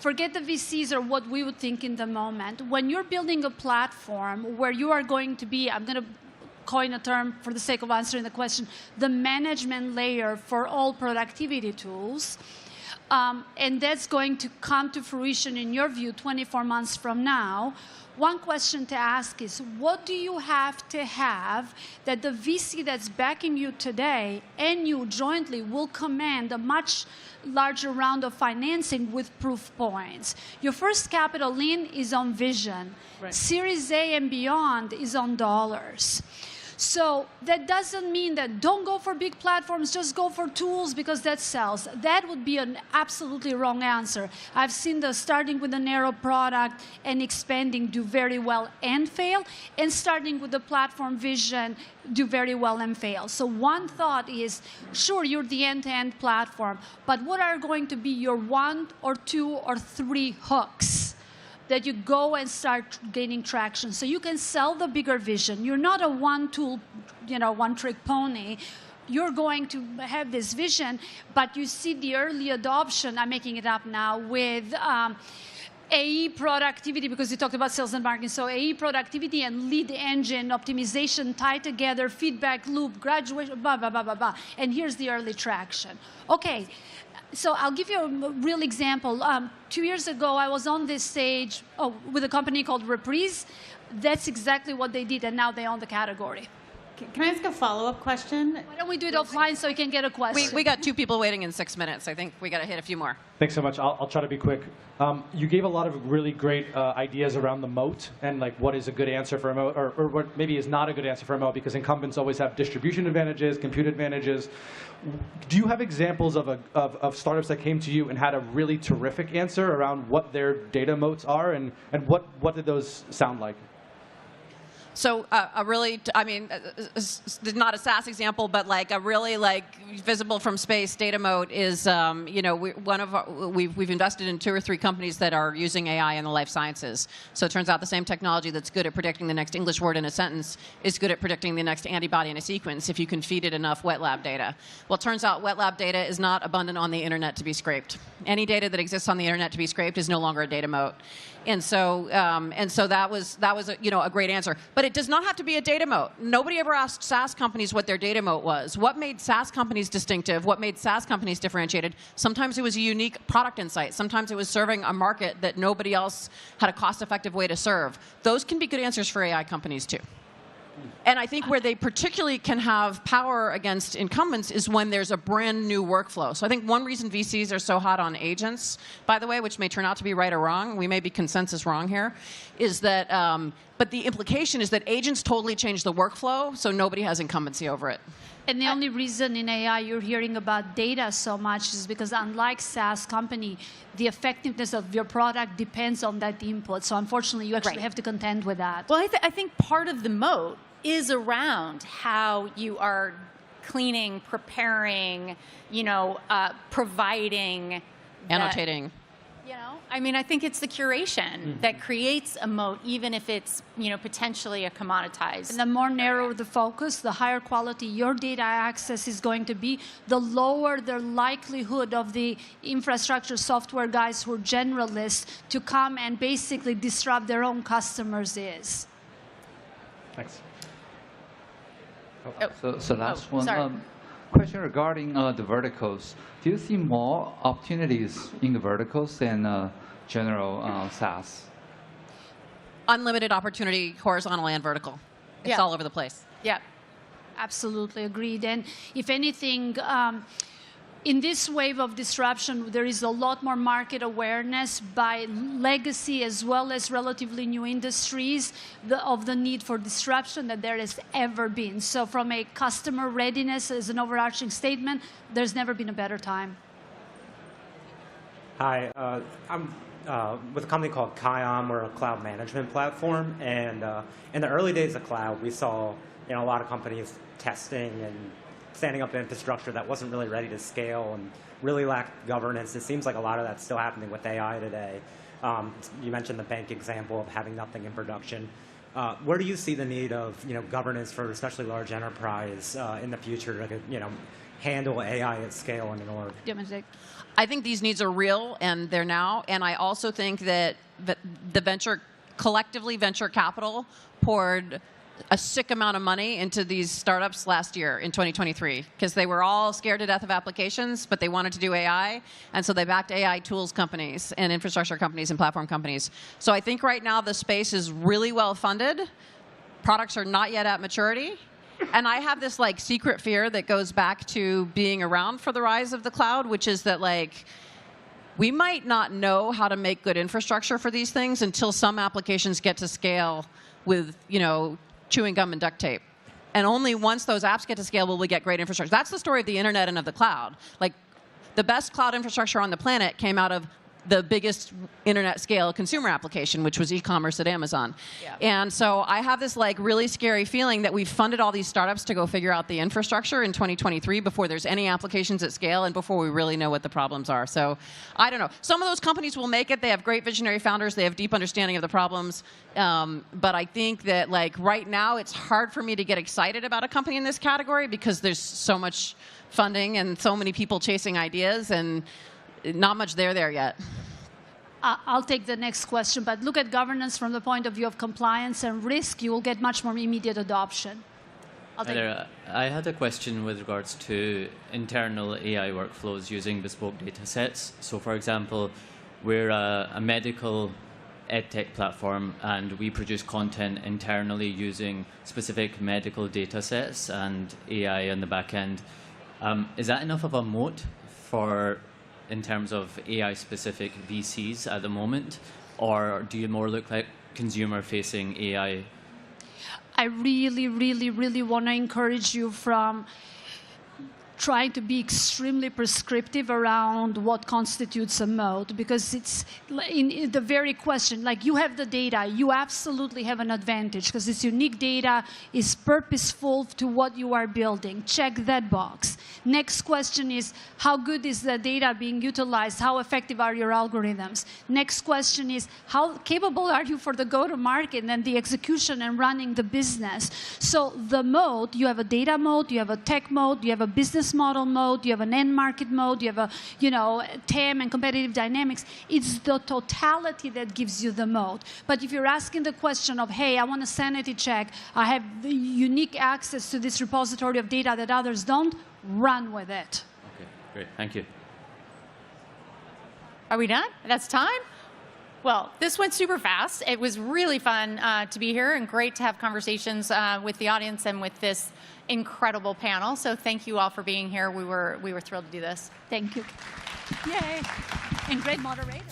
forget the VCs or what we would think in the moment. When you're building a platform where you are going to be, I'm going to coin a term for the sake of answering the question, the management layer for all productivity tools, and that's going to come to fruition, in your view, 24 months from now. One question to ask is, what do you have to have that the VC that's backing you today and you jointly will command a much larger round of financing with proof points? Your first capital in is on vision. Right. Series A and beyond is on dollars. So that doesn't mean that don't go for big platforms, just go for tools because that sells. That would be an absolutely wrong answer. I've seen the starting with a narrow product and expanding do very well and fail, and starting with the platform vision do very well and fail. So one thought is, sure, you're the end-to-end platform, but what are going to be your 1 or 2 or 3 hooks that you go and start gaining traction? So you can sell the bigger vision. You're not a one-tool, one-trick pony. You're going to have this vision, but you see the early adoption, I'm making it up now, with AE productivity, because you talked about sales and marketing. So AE productivity and lead engine optimization tied together, feedback loop, graduation, blah, blah, blah, blah, blah. And here's the early traction. Okay. So I'll give you a real example. 2 years ago, I was on this stage with a company called Reprise. That's exactly what they did, and now they own the category. Can I ask a follow-up question? Why don't we do it offline so you can get a question? We got 2 people waiting in 6 minutes. I think we got to hit a few more. Thanks so much. I'll try to be quick. You gave a lot of really great ideas around the moat and like what is a good answer for a moat, or what maybe is not a good answer for a moat, because incumbents always have distribution advantages, compute advantages. Do you have examples of startups that came to you and had a really terrific answer around what their data moats are, and what did those sound like? So not a SaaS example, but like a really visible from space data moat is, we've invested in 2 or 3 companies that are using AI in the life sciences. So it turns out the same technology that's good at predicting the next English word in a sentence is good at predicting the next antibody in a sequence if you can feed it enough wet lab data. Well, it turns out wet lab data is not abundant on the internet to be scraped. Any data that exists on the internet to be scraped is no longer a data moat. And so that was a great answer. But it does not have to be a data moat. Nobody ever asked SaaS companies what their data moat was. What made SaaS companies distinctive? What made SaaS companies differentiated? Sometimes it was a unique product insight. Sometimes it was serving a market that nobody else had a cost-effective way to serve. Those can be good answers for AI companies too. And I think where they particularly can have power against incumbents is when there's a brand new workflow. So I think one reason VCs are so hot on agents, by the way, which may turn out to be right or wrong, we may be consensus wrong here, is that, but the implication is that agents totally change the workflow, so nobody has incumbency over it. And the only reason in AI you're hearing about data so much is because, unlike SaaS company, the effectiveness of your product depends on that input. So unfortunately, you actually have to contend with that. Well, I think part of the moat is around how you are cleaning, preparing, providing, annotating. I think it's the curation that creates a moat, even if it's potentially a commoditized. And the more narrow the focus, the higher quality your data access is going to be, the lower the likelihood of the infrastructure software guys who are generalists to come and basically disrupt their own customers is. Thanks. So last one. Question regarding the verticals. Do you see more opportunities in the verticals than general SaaS? Unlimited opportunity, horizontal and vertical. It's all over the place. Yeah, absolutely agreed. And if anything, in this wave of disruption, there is a lot more market awareness by legacy as well as relatively new industries of the need for disruption that there has ever been. So from a customer readiness as an overarching statement, there's never been a better time. Hi, I'm with a company called Kion. We're a cloud management platform, and in the early days of cloud, we saw a lot of companies testing and standing up infrastructure that wasn't really ready to scale and really lacked governance. It seems like a lot of that's still happening with AI today. You mentioned the bank example of having nothing in production. Where do you see the need of governance for especially large enterprise in the future to handle AI at scale in an org? I think these needs are real, and they're now. And I also think that the collectively venture capital poured a sick amount of money into these startups last year in 2023 because they were all scared to death of applications, but they wanted to do AI. And so they backed AI tools companies and infrastructure companies and platform companies. So I think right now the space is really well funded. Products are not yet at maturity. And I have this secret fear that goes back to being around for the rise of the cloud, which is that we might not know how to make good infrastructure for these things until some applications get to scale with, chewing gum and duct tape. And only once those apps get to scale will we get great infrastructure. That's the story of the internet and of the cloud. The best cloud infrastructure on the planet came out of the biggest internet scale consumer application, which was e-commerce at Amazon. Yeah. And so I have this really scary feeling that we've funded all these startups to go figure out the infrastructure in 2023 before there's any applications at scale and before we really know what the problems are. So I don't know. Some of those companies will make it. They have great visionary founders. They have deep understanding of the problems. But I think that right now it's hard for me to get excited about a company in this category because there's so much funding and so many people chasing ideas and not much there yet. I'll take the next question, but look at governance from the point of view of compliance and risk. You will get much more immediate adoption. I had a question with regards to internal AI workflows using bespoke data sets. So for example, we're a medical edtech platform and we produce content internally using specific medical data sets and AI on the back end. Is that enough of a moat in terms of AI-specific VCs at the moment, or do you more look like consumer-facing AI? I really, really, really want to encourage you from trying to be extremely prescriptive around what constitutes a moat, because it's in the very question, you have the data, you absolutely have an advantage because this unique data is purposeful to what you are building. Check that box. Next question is, how good is the data being utilized? How effective are your algorithms? Next question is, how capable are you for the go-to-market and the execution and running the business? So the moat, you have a data moat, you have a tech moat, you have a business model mode, you have an end market mode, you have a TAM and competitive dynamics. It's the totality that gives you the moat. But if you're asking the question of, hey, I want a sanity check, I have unique access to this repository of data that others don't, run with it. Okay, great, thank you. Are we done? That's time? Well, this went super fast. It was really fun to be here and great to have conversations with the audience and with this incredible panel. So thank you all for being here. We were thrilled to do this. Thank you. Yay. And great moderator.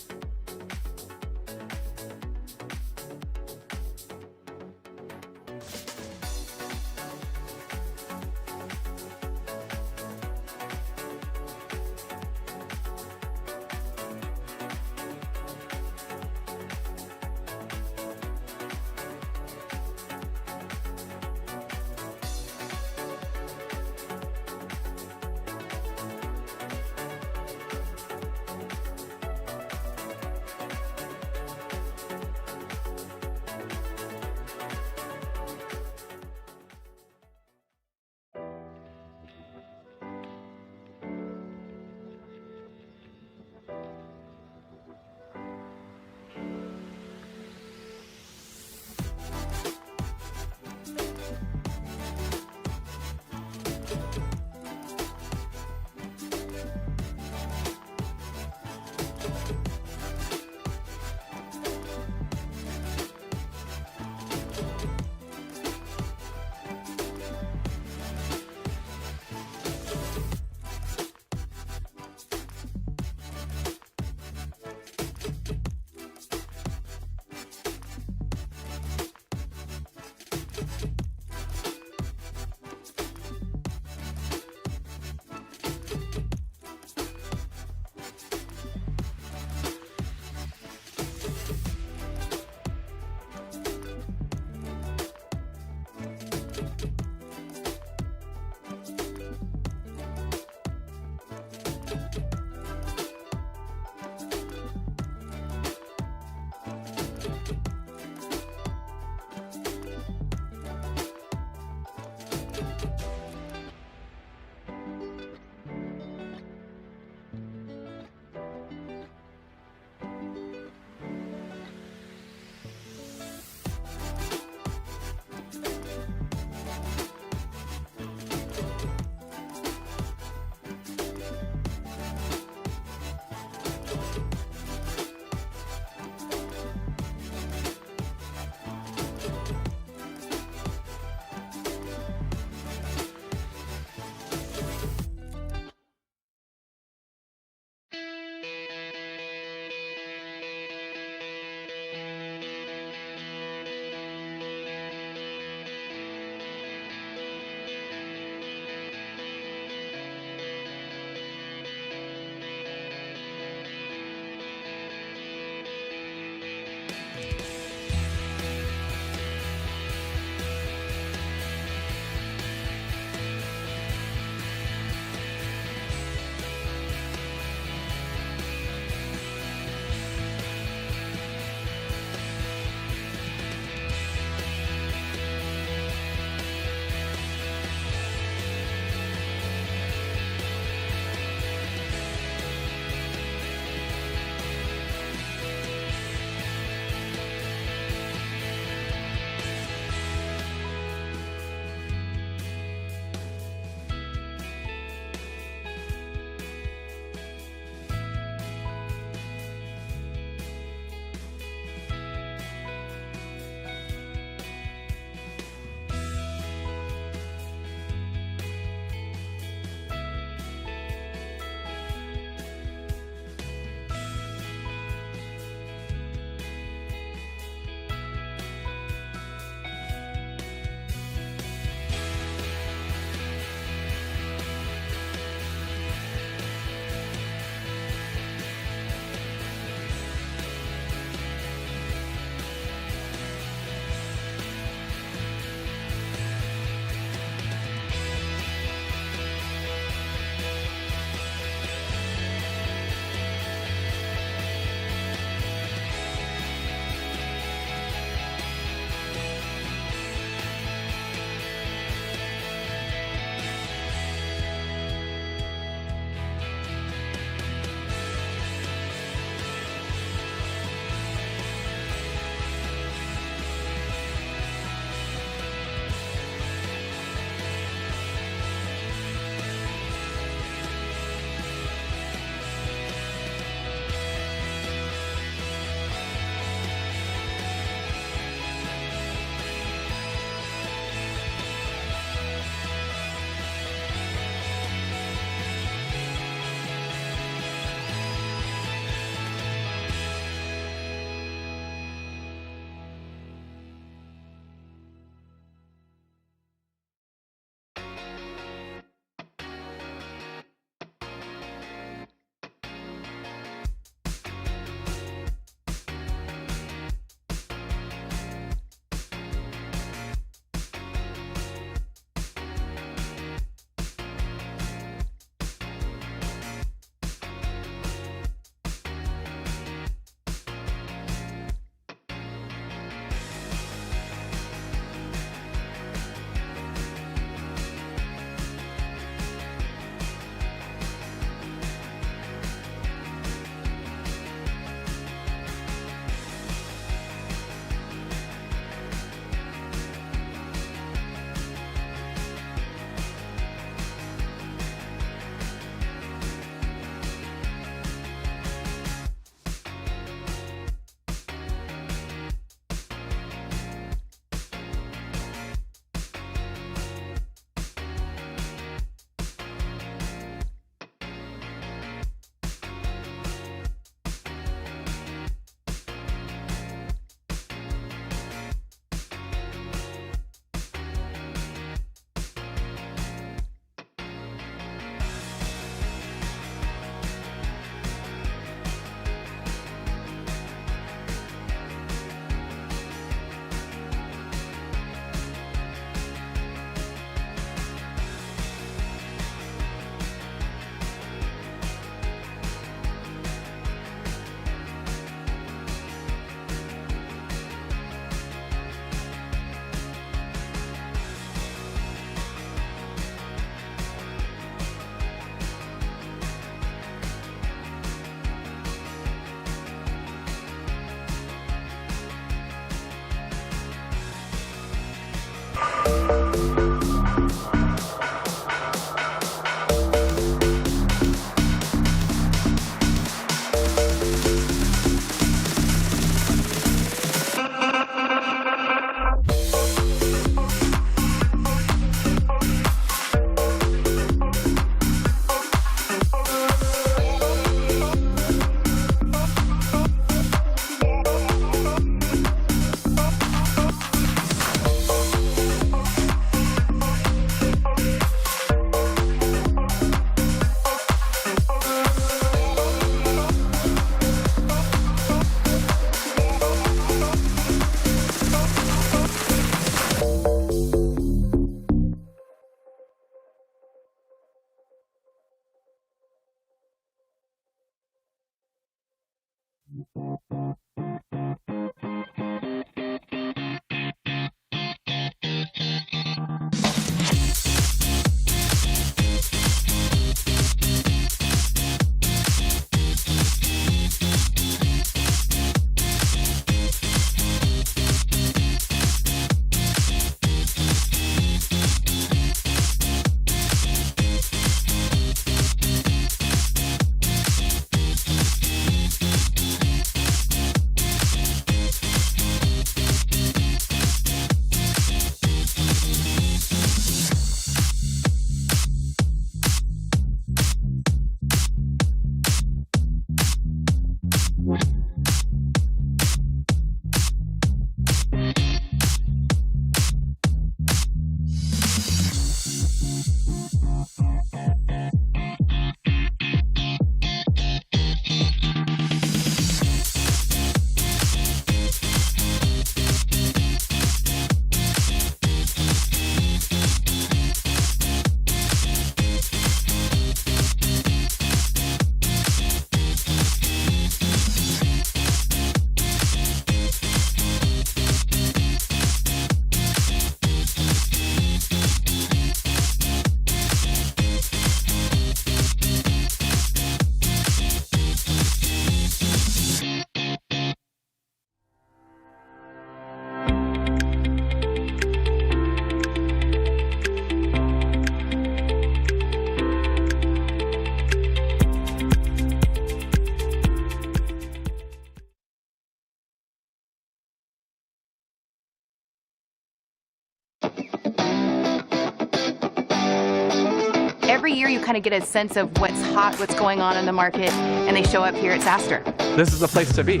every year you kind of get a sense of what's hot, what's going on in the market, and they show up here at SaaStr. This is the place to be.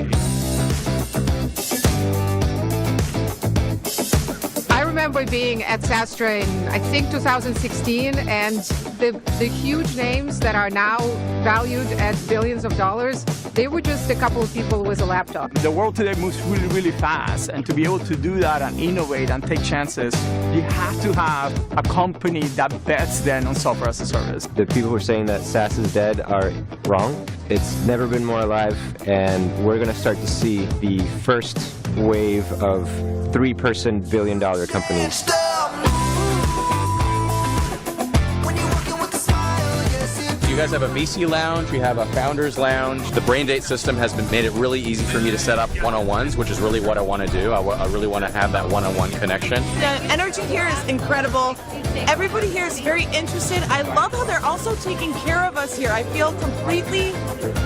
I remember being at SaaStr in, I think, 2016, and the huge names that are now valued at billions of dollars, they were just a couple of people with a laptop. The world today moves really, really fast, and to be able to do that and innovate and take chances, you have to have a company that bets then on software as a service. The people who are saying that SaaS is dead are wrong. It's never been more alive, and we're going to start to see the first wave of three-person billion-dollar companies. You guys have a VC lounge, you have a founders lounge. The Brain Date system has made it really easy for me to set up one-on-ones, which is really what I want to do. I really want to have that one-on-one connection. The energy here is incredible. Everybody here is very interested. I love how they're also taking care of us here. I feel completely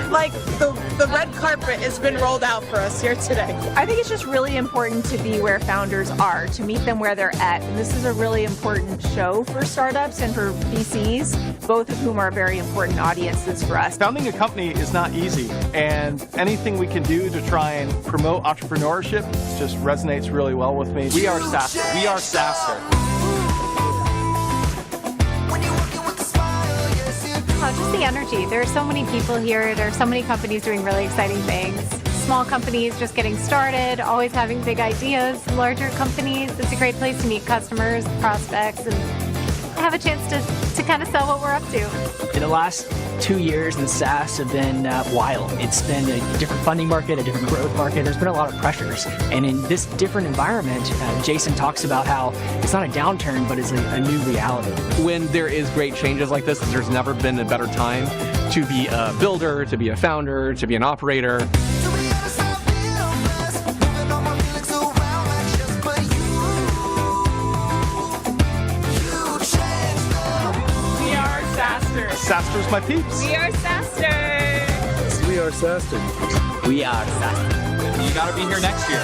like the red carpet has been rolled out for us here today. I think it's just really important to be where founders are, to meet them where they're at. And this is a really important show for startups and for VCs, both of whom are very important audiences for us. Founding a company is not easy, and anything we can do to try and promote entrepreneurship just resonates really well with me. We are SaaStr. We are SaaStr. Oh, just the energy. There are so many people here. There are so many companies doing really exciting things. Small companies just getting started, always having big ideas. Larger companies, it's a great place to meet customers, prospects, and have a chance to kind of sell what we're up to. In the last 2 years in SaaS have been wild. It's been a different funding market, a different growth market. There's been a lot of pressures. And in this different environment, Jason talks about how it's not a downturn, but it's a new reality. When there is great changes like this, there's never been a better time to be a builder, to be a founder, to be an operator. SaaStr's my peeps. We are SaaStr. We are SaaStr. We are SaaStr. You got to be here next year.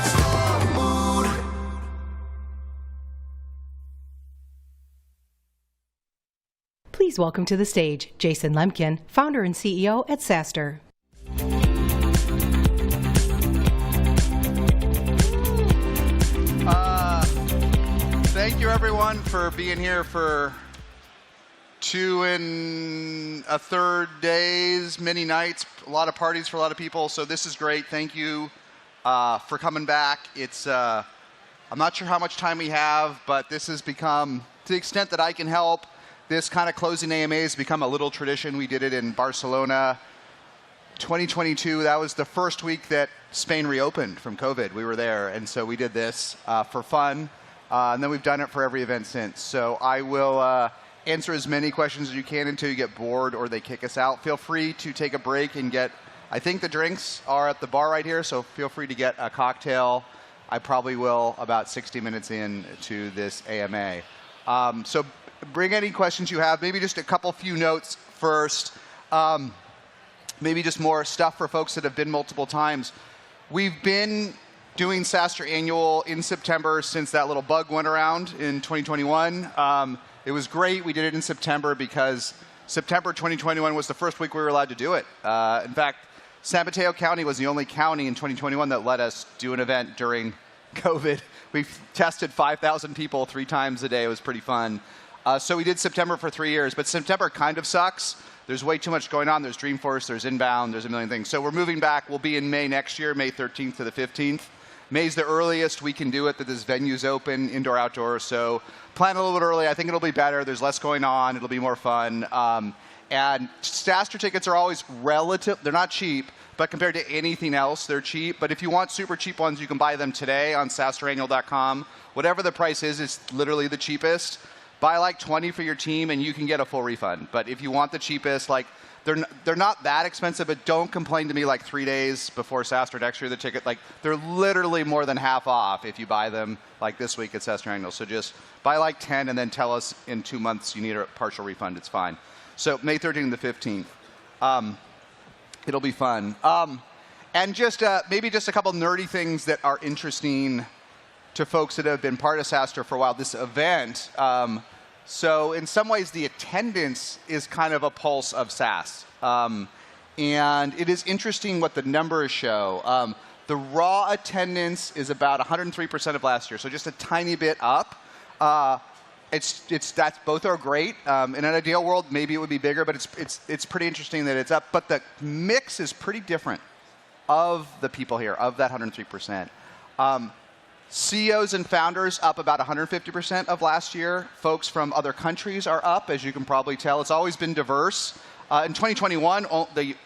Please welcome to the stage Jason Lemkin, founder and CEO at SaaStr. Thank you, everyone, for being here for 2 1/3 days, many nights, a lot of parties for a lot of people. So this is great. Thank you for coming back. It's I'm not sure how much time we have, but this has become, to the extent that I can help, this kind of closing AMA has become a little tradition. We did it in Barcelona 2022. That was the first week that Spain reopened from COVID. We were there, and so we did this for fun. And then we've done it for every event since. So I will answer as many questions as you can until you get bored or they kick us out. Feel free to take a break and get, I think the drinks are at the bar right here, so feel free to get a cocktail. I probably will about 60 minutes in to this AMA. So bring any questions you have. Maybe just a few notes first. Maybe just more stuff for folks that have been multiple times. We've been doing SaaStr Annual in September since that little bug went around in 2021. It was great. We did it in September because September 2021 was the first week we were allowed to do it. In fact, San Mateo County was the only county in 2021 that let us do an event during COVID. We tested 5,000 people 3 times a day. It was pretty fun. So we did September for 3 years, but September kind of sucks. There's way too much going on. There's Dreamforce, there's Inbound, there's a million things. So we're moving back. We'll be in May next year, May 13th to the 15th. May's the earliest we can do it, that this venue's open, indoor, outdoor. So plan a little bit early. I think it'll be better. There's less going on. It'll be more fun. And SaaStr tickets are always relative. They're not cheap, but compared to anything else, they're cheap. But if you want super cheap ones, you can buy them today on SaaStrAnnual.com. Whatever the price is, it's literally the cheapest. Buy like 20 for your team, and you can get a full refund. But if you want the cheapest, like they're not that expensive, but don't complain to me like 3 days before SaaStr next year the ticket. Like they're literally more than half off if you buy them like this week at SaaStr Annual. So just buy like 10 and then tell us in 2 months you need a partial refund. It's fine. So May 13th to the 15th. It'll be fun. And just maybe just a couple nerdy things that are interesting to folks that have been part of SaaStr for a while. This event, So in some ways, the attendance is kind of a pulse of SaaS. And it is interesting what the numbers show. The raw attendance is about 103% of last year, so just a tiny bit up. Both are great. In an ideal world, maybe it would be bigger, but it's pretty interesting that it's up. But the mix is pretty different of the people here, of that 103%. CEOs and founders up about 150% of last year. Folks from other countries are up, as you can probably tell. It's always been diverse. In 2021,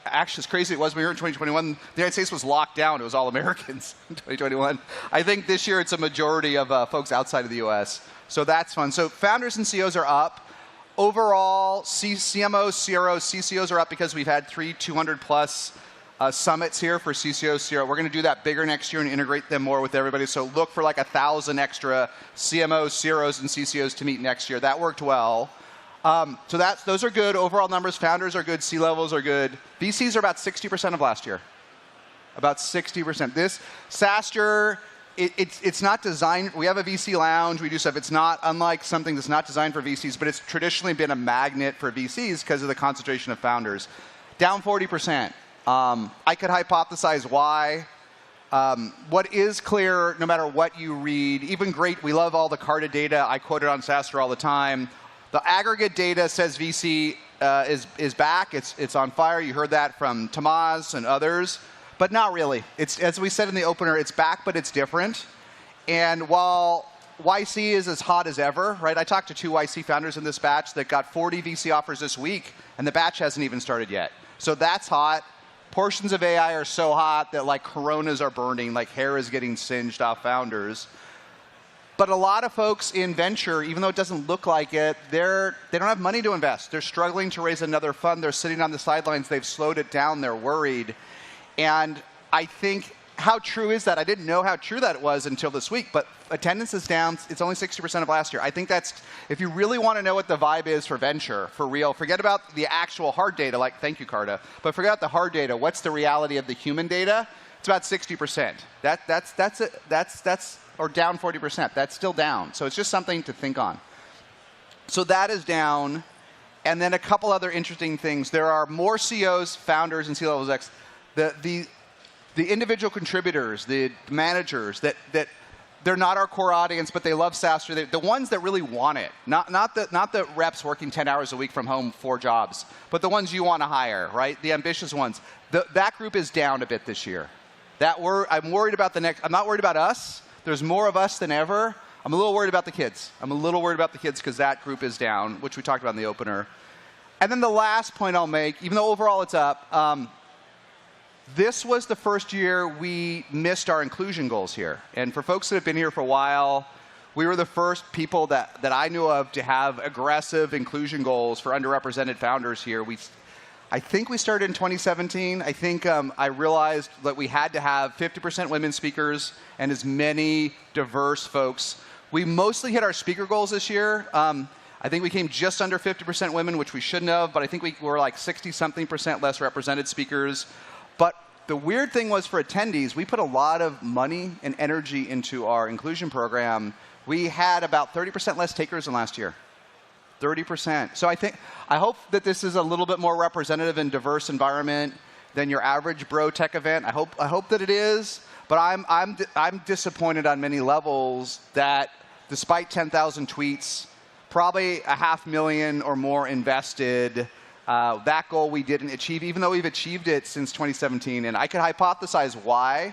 actually, as crazy it was when we were in 2021, the United States was locked down. It was all Americans in 2021. I think this year it's a majority of folks outside of the US. So that's fun. So founders and CEOs are up. Overall, CMOs, CROs, CCOs are up because we've had 3 200+ summits here for CCOs, CROs. We're going to do that bigger next year and integrate them more with everybody. So look for like 1,000 extra CMOs, CROs, and CCOs to meet next year. That worked well. So those are good. Overall numbers, founders are good, C-levels are good. VCs are about 60% of last year. About 60%. This SaaStr, it's not designed. We have a VC lounge. We do stuff. It's not unlike something that's not designed for VCs, but it's traditionally been a magnet for VCs because of the concentration of founders. Down 40%. I could hypothesize why. What is clear, no matter what you read, even great, we love all the Carta data. I quote it on SaaStr all the time. The aggregate data says VC is back. It's on fire. You heard that from Tomas and others, but not really. It's, as we said in the opener, it's back, but it's different. And while YC is as hot as ever, right? I talked to 2 YC founders in this batch that got 40 VC offers this week, and the batch hasn't even started yet. So that's hot. Portions of AI are so hot that like coronas are burning, like hair is getting singed off founders. But a lot of folks in venture, even though it doesn't look like it, they don't have money to invest. They're struggling to raise another fund. They're sitting on the sidelines. They've slowed it down. They're worried. And I think, how true is that? I didn't know how true that was until this week, but attendance is down. It's only 60% of last year. I think that's, if you really want to know what the vibe is for venture, for real, forget about the actual hard data, like, thank you, Carta, but forget about the hard data. What's the reality of the human data? It's about 60%. That's or down 40%. That's still down. So it's just something to think on. So that is down. And then a couple other interesting things. There are more CEOs, founders, and C-level execs. The individual contributors, the managers, that they're not our core audience, but they love SaaStr. The ones that really want it. Not the reps working 10 hours a week from home, 4 jobs, but the ones you want to hire, right? The ambitious ones. That group is down a bit this year. I'm worried about the next. I'm not worried about us. There's more of us than ever. I'm a little worried about the kids. I'm a little worried about the kids because that group is down, which we talked about in the opener. And then the last point I'll make, even though overall it's up, this was the first year we missed our inclusion goals here. And for folks that have been here for a while, we were the first people that I knew of to have aggressive inclusion goals for underrepresented founders here. I think we started in 2017. I think I realized that we had to have 50% women speakers and as many diverse folks. We mostly hit our speaker goals this year. I think we came just under 50% women, which we shouldn't have, but I think we were like 60-something% less represented speakers. But the weird thing was for attendees, we put a lot of money and energy into our inclusion program. We had about 30% less takers than last year. 30%. So I hope that this is a little bit more representative and diverse environment than your average bro tech event. I hope that it is, but I'm disappointed on many levels that despite 10,000 tweets, probably 500,000 or more invested, that goal we didn't achieve, even though we've achieved it since 2017. And I could hypothesize why,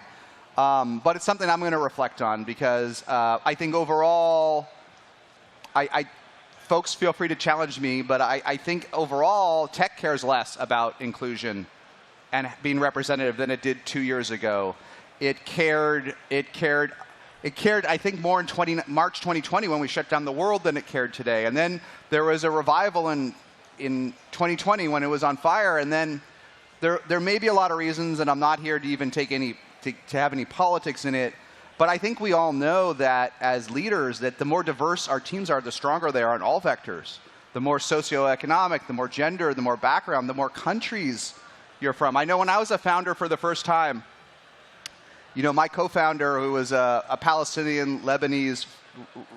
but it's something I'm going to reflect on because I think overall, folks feel free to challenge me, but I think overall tech cares less about inclusion and being representative than it did 2 years ago. It cared, I think, more in March 2020 when we shut down the world than it cared today. And then there was a revival in 2020 when it was on fire. And then there may be a lot of reasons, and I'm not here to even take to have any politics in it. But I think we all know that as leaders, that the more diverse our teams are, the stronger they are in all vectors. The more socioeconomic, the more gender, the more background, the more countries you're from. I know when I was a founder for the first time, You know, my co-founder, who was a Palestinian Lebanese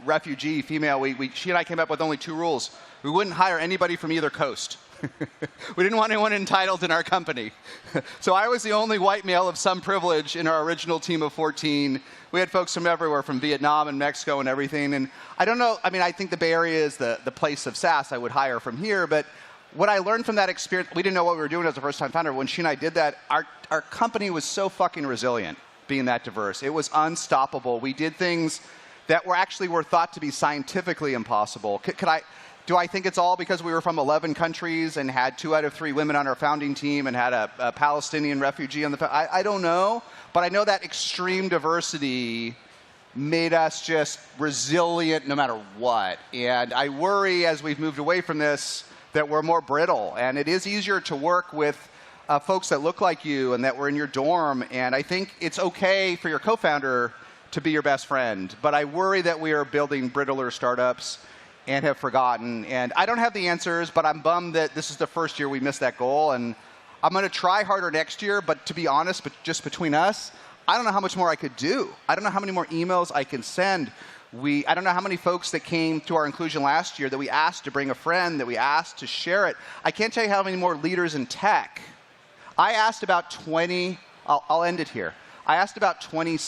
refugee female, she and I came up with only 2 rules. We wouldn't hire anybody from either coast. We didn't want anyone entitled in our company. So I was the only white male of some privilege in our original team of 14. We had folks from everywhere, from Vietnam and Mexico and everything. And I don't know, I mean, I think the Bay Area is the place of SaaS. I would hire from here. But what I learned from that experience, we didn't know what we were doing as a first-time founder. When she and I did that, our company was so fucking resilient, being that diverse. It was unstoppable. We did things that were thought to be scientifically impossible. Do I think it's all because we were from 11 countries and had 2 out of 3 women on our founding team and had a Palestinian refugee on the I don't know, but I know that extreme diversity made us just resilient no matter what. And I worry as we've moved away from this that we're more brittle. And it is easier to work with folks that look like you and that were in your dorm. And I think it's okay for your co-founder to be your best friend. But I worry that we are building brittler startups and have forgotten. And I don't have the answers, but I'm bummed that this is the first year we missed that goal. And I'm going to try harder next year, but to be honest, just between us, I don't know how much more I could do. I don't know how many more emails I can send. I don't know how many folks that came to our inclusion last year that we asked to bring a friend, that we asked to share it. I can't tell you how many more leaders in tech. I asked about 20, I'll end it here. I asked about 20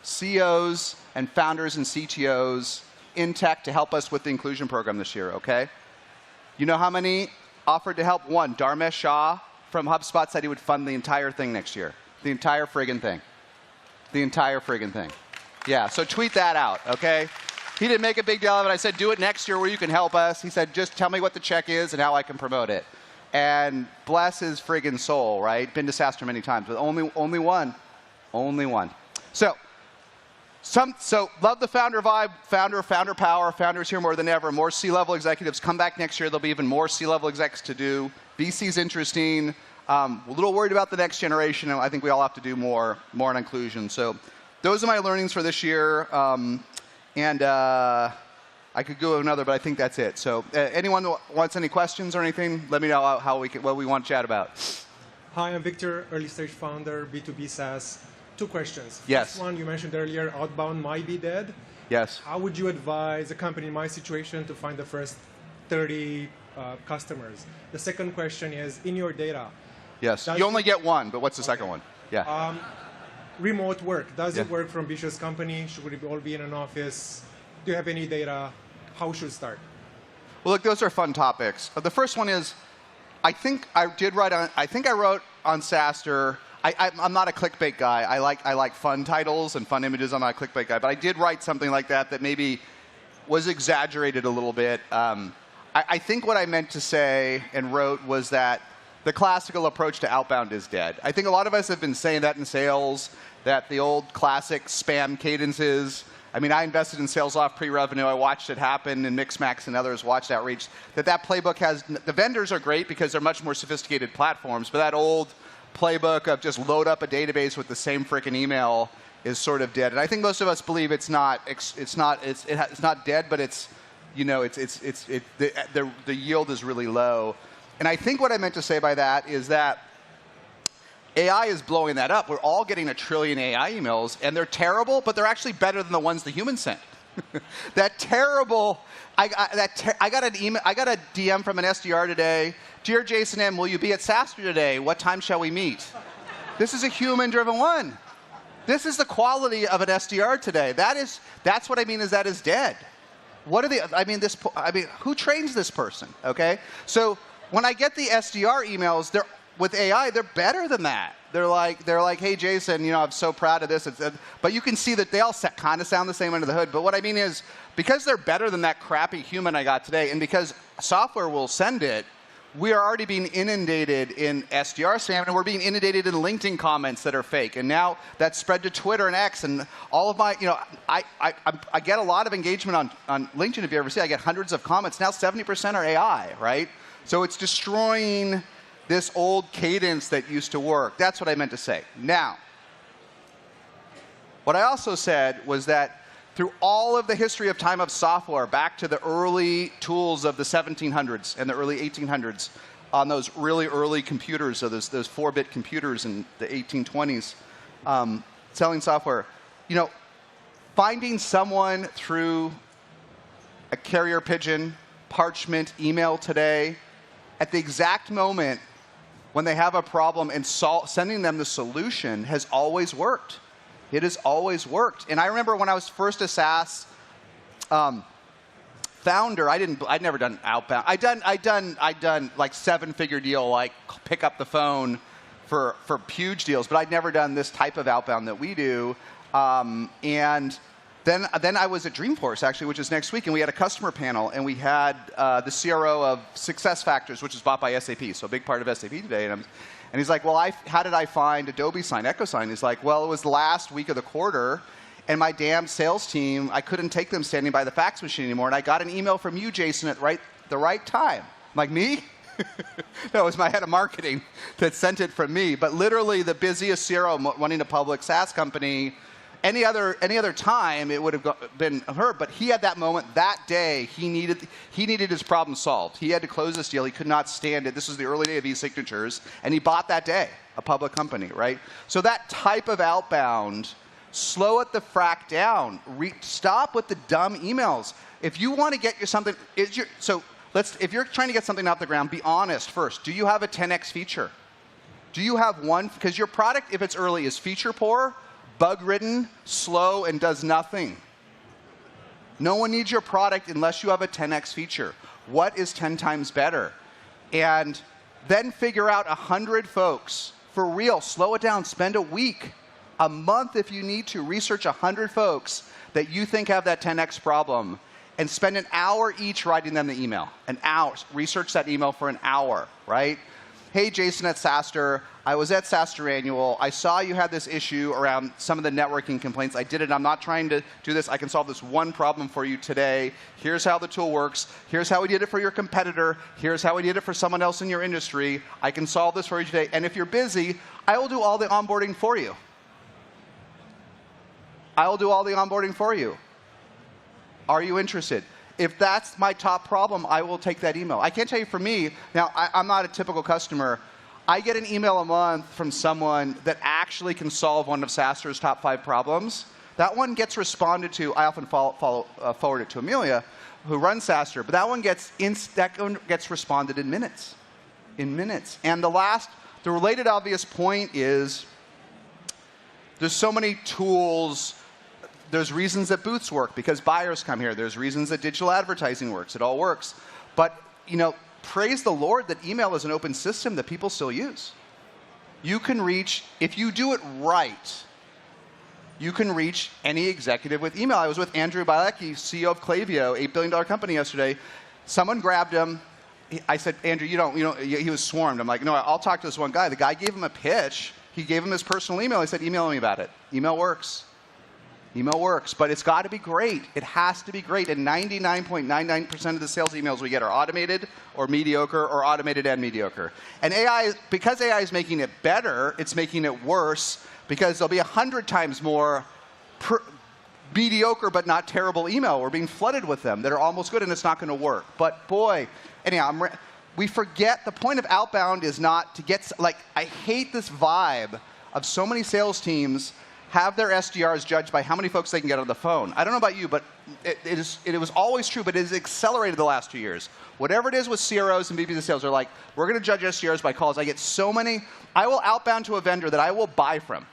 CEOs and founders and CTOs in tech to help us with the inclusion program this year, okay? You know how many offered to help? 1, Dharmesh Shah from HubSpot said he would fund the entire thing next year. The entire friggin' thing. The entire friggin' thing. Yeah, so tweet that out, okay? He didn't make a big deal of it. I said, do it next year where you can help us. He said, just tell me what the check is and how I can promote it. And bless his friggin' soul, right? Been to SaaStr many times, but only one. Only one. So love the founder vibe, founder power. Founders here more than ever. More C-level executives come back next year. There'll be even more C-level execs to do. VC's interesting. A little worried about the next generation. And I think we all have to do more on inclusion. So those are my learnings for this year. I could go another, but I think that's it. So anyone that wants any questions or anything, let me know what we want to chat about. Hi, I'm Victor, early stage founder, B2B SaaS. 2 questions. Yes. First one, you mentioned earlier, outbound might be dead. Yes. How would you advise a company in my situation to find the first 30 customers? The second question is, in your data. Yes. You only get 1, but what's the second one? Yeah. Remote work. Does it work for ambitious company? Should we all be in an office? Do you have any data? How should we start? Well, look, those are fun topics. The first one is, I wrote on SaaStr. I'm not a clickbait guy. I like fun titles and fun images. I'm not a clickbait guy, but I did write something like that maybe was exaggerated a little bit. I think what I meant to say and wrote was that the classical approach to outbound is dead. I think a lot of us have been saying that in sales, that the old classic spam cadences. I mean, I invested in SalesLoft pre-revenue. I watched it happen, and Mixmax and others watched Outreach. That playbook has, the vendors are great because they're much more sophisticated platforms, but that old playbook of just load up a database with the same freaking email is sort of dead. And I think most of us believe it's not dead, but it's, you know, the yield is really low. And I think what I meant to say by that is that AI is blowing that up. We're all getting 1 trillion AI emails, and they're terrible, but they're actually better than the ones the humans sent. That terrible. I got an email. I got a DM from an SDR today. Dear Jason M, will you be at SaaStr today? What time shall we meet? This is a human-driven one. This is the quality of an SDR today. That's what I mean. That is dead. What are the? Who trains this person? Okay. So when I get the SDR emails, with AI, they're better than that. They're like, hey, Jason, you know, I'm so proud of this. But you can see that they all kind of sound the same under the hood. But what I mean is, because they're better than that crappy human I got today, and because software will send it, we are already being inundated in SDR spam, and we're being inundated in LinkedIn comments that are fake. And now that's spread to Twitter and X, and all of my, you know, I get a lot of engagement on LinkedIn. If you ever see, I get hundreds of comments. Now 70% are AI, right? So it's destroying this old cadence that used to work. That's what I meant to say. Now, what I also said was that through all of the history of time of software, back to the early tools of the 1700s and the early 1800s, on those really early computers, so those 4-bit computers in the 1820s, selling software. You know, finding someone through a carrier pigeon, parchment, email today, at the exact moment when they have a problem and sending them the solution has always worked. It has always worked. And I remember when I was first a SaaS founder, I'd never done outbound. I'd done like 7-figure deal, like pick up the phone for huge deals, but I'd never done this type of outbound that we do. And then I was at Dreamforce, actually, which is next week, and we had a customer panel, and we had the CRO of SuccessFactors, which is bought by SAP, so a big part of SAP today. And he's like, well, how did I find Adobe Sign, EchoSign? He's like, well, it was the last week of the quarter, and my damn sales team, I couldn't take them standing by the fax machine anymore, and I got an email from you, Jason, at the right time. I'm like, me? No, it was my head of marketing that sent it from me. But literally the busiest CRO running a public SaaS company, any other time it would have been her. But he had that moment that day. He needed his problem solved. He had to close this deal. He could not stand it. This was the early day of e-signatures, and he bought that day, a public company, right? So that type of outbound, slow it the frack down. Stop with the dumb emails. If you want to get something, if you're trying to get something off the ground, be honest first. Do you have a 10x feature? Do you have one? Because your product, if it's early, is feature poor, bug-ridden, slow, and does nothing. No one needs your product unless you have a 10x feature. What is 10 times better? And then figure out 100 folks. For real, slow it down. Spend a week, a month if you need to. Research 100 folks that you think have that 10x problem. And spend an hour each writing them the email. An hour. Research that email for an hour, right? Hey, Jason at SaaStr. I was at SaaStr Annual. I saw you had this issue around some of the networking complaints. I did it. I'm not trying to do this. I can solve this one problem for you today. Here's how the tool works. Here's how we did it for your competitor. Here's how we did it for someone else in your industry. I can solve this for you today. And if you're busy, I will do all the onboarding for you. I will do all the onboarding for you. Are you interested? If that's my top problem, I will take that email. I can't tell you for me, now I'm not a typical customer. I get an email a month from someone that actually can solve one of SaaStr's top 5 problems. That one gets responded to. I often forward it to Amelia, who runs SaaStr, but that one gets responded in minutes. In minutes. And the related obvious point is there's so many tools. There's reasons that booths work because buyers come here. There's reasons that digital advertising works. It all works. But, praise the Lord that email is an open system that people still use. You can reach, if you do it right, you can reach any executive with email. I was with Andrew Bielecki, CEO of Klaviyo, $8 billion company yesterday. Someone grabbed him. I said, Andrew, he was swarmed. I'm like, no, I'll talk to this one guy. The guy gave him a pitch. He gave him his personal email. He said, email me about it. Email works. Email works, but it's got to be great. It has to be great. And 99.99% of the sales emails we get are automated or mediocre or automated and mediocre. And because AI is making it better, it's making it worse because there'll be 100 times more mediocre but not terrible email. We're being flooded with them that are almost good, and it's not going to work. But boy, anyhow, we forget the point of outbound is not to get, I hate this vibe of so many sales teams have their SDRs judged by how many folks they can get on the phone. I don't know about you, but it was always true, but it has accelerated the last 2 years. Whatever it is with CROs and VPs of sales, they're like, we're going to judge SDRs by calls. I get so many. I will outbound to a vendor that I will buy from.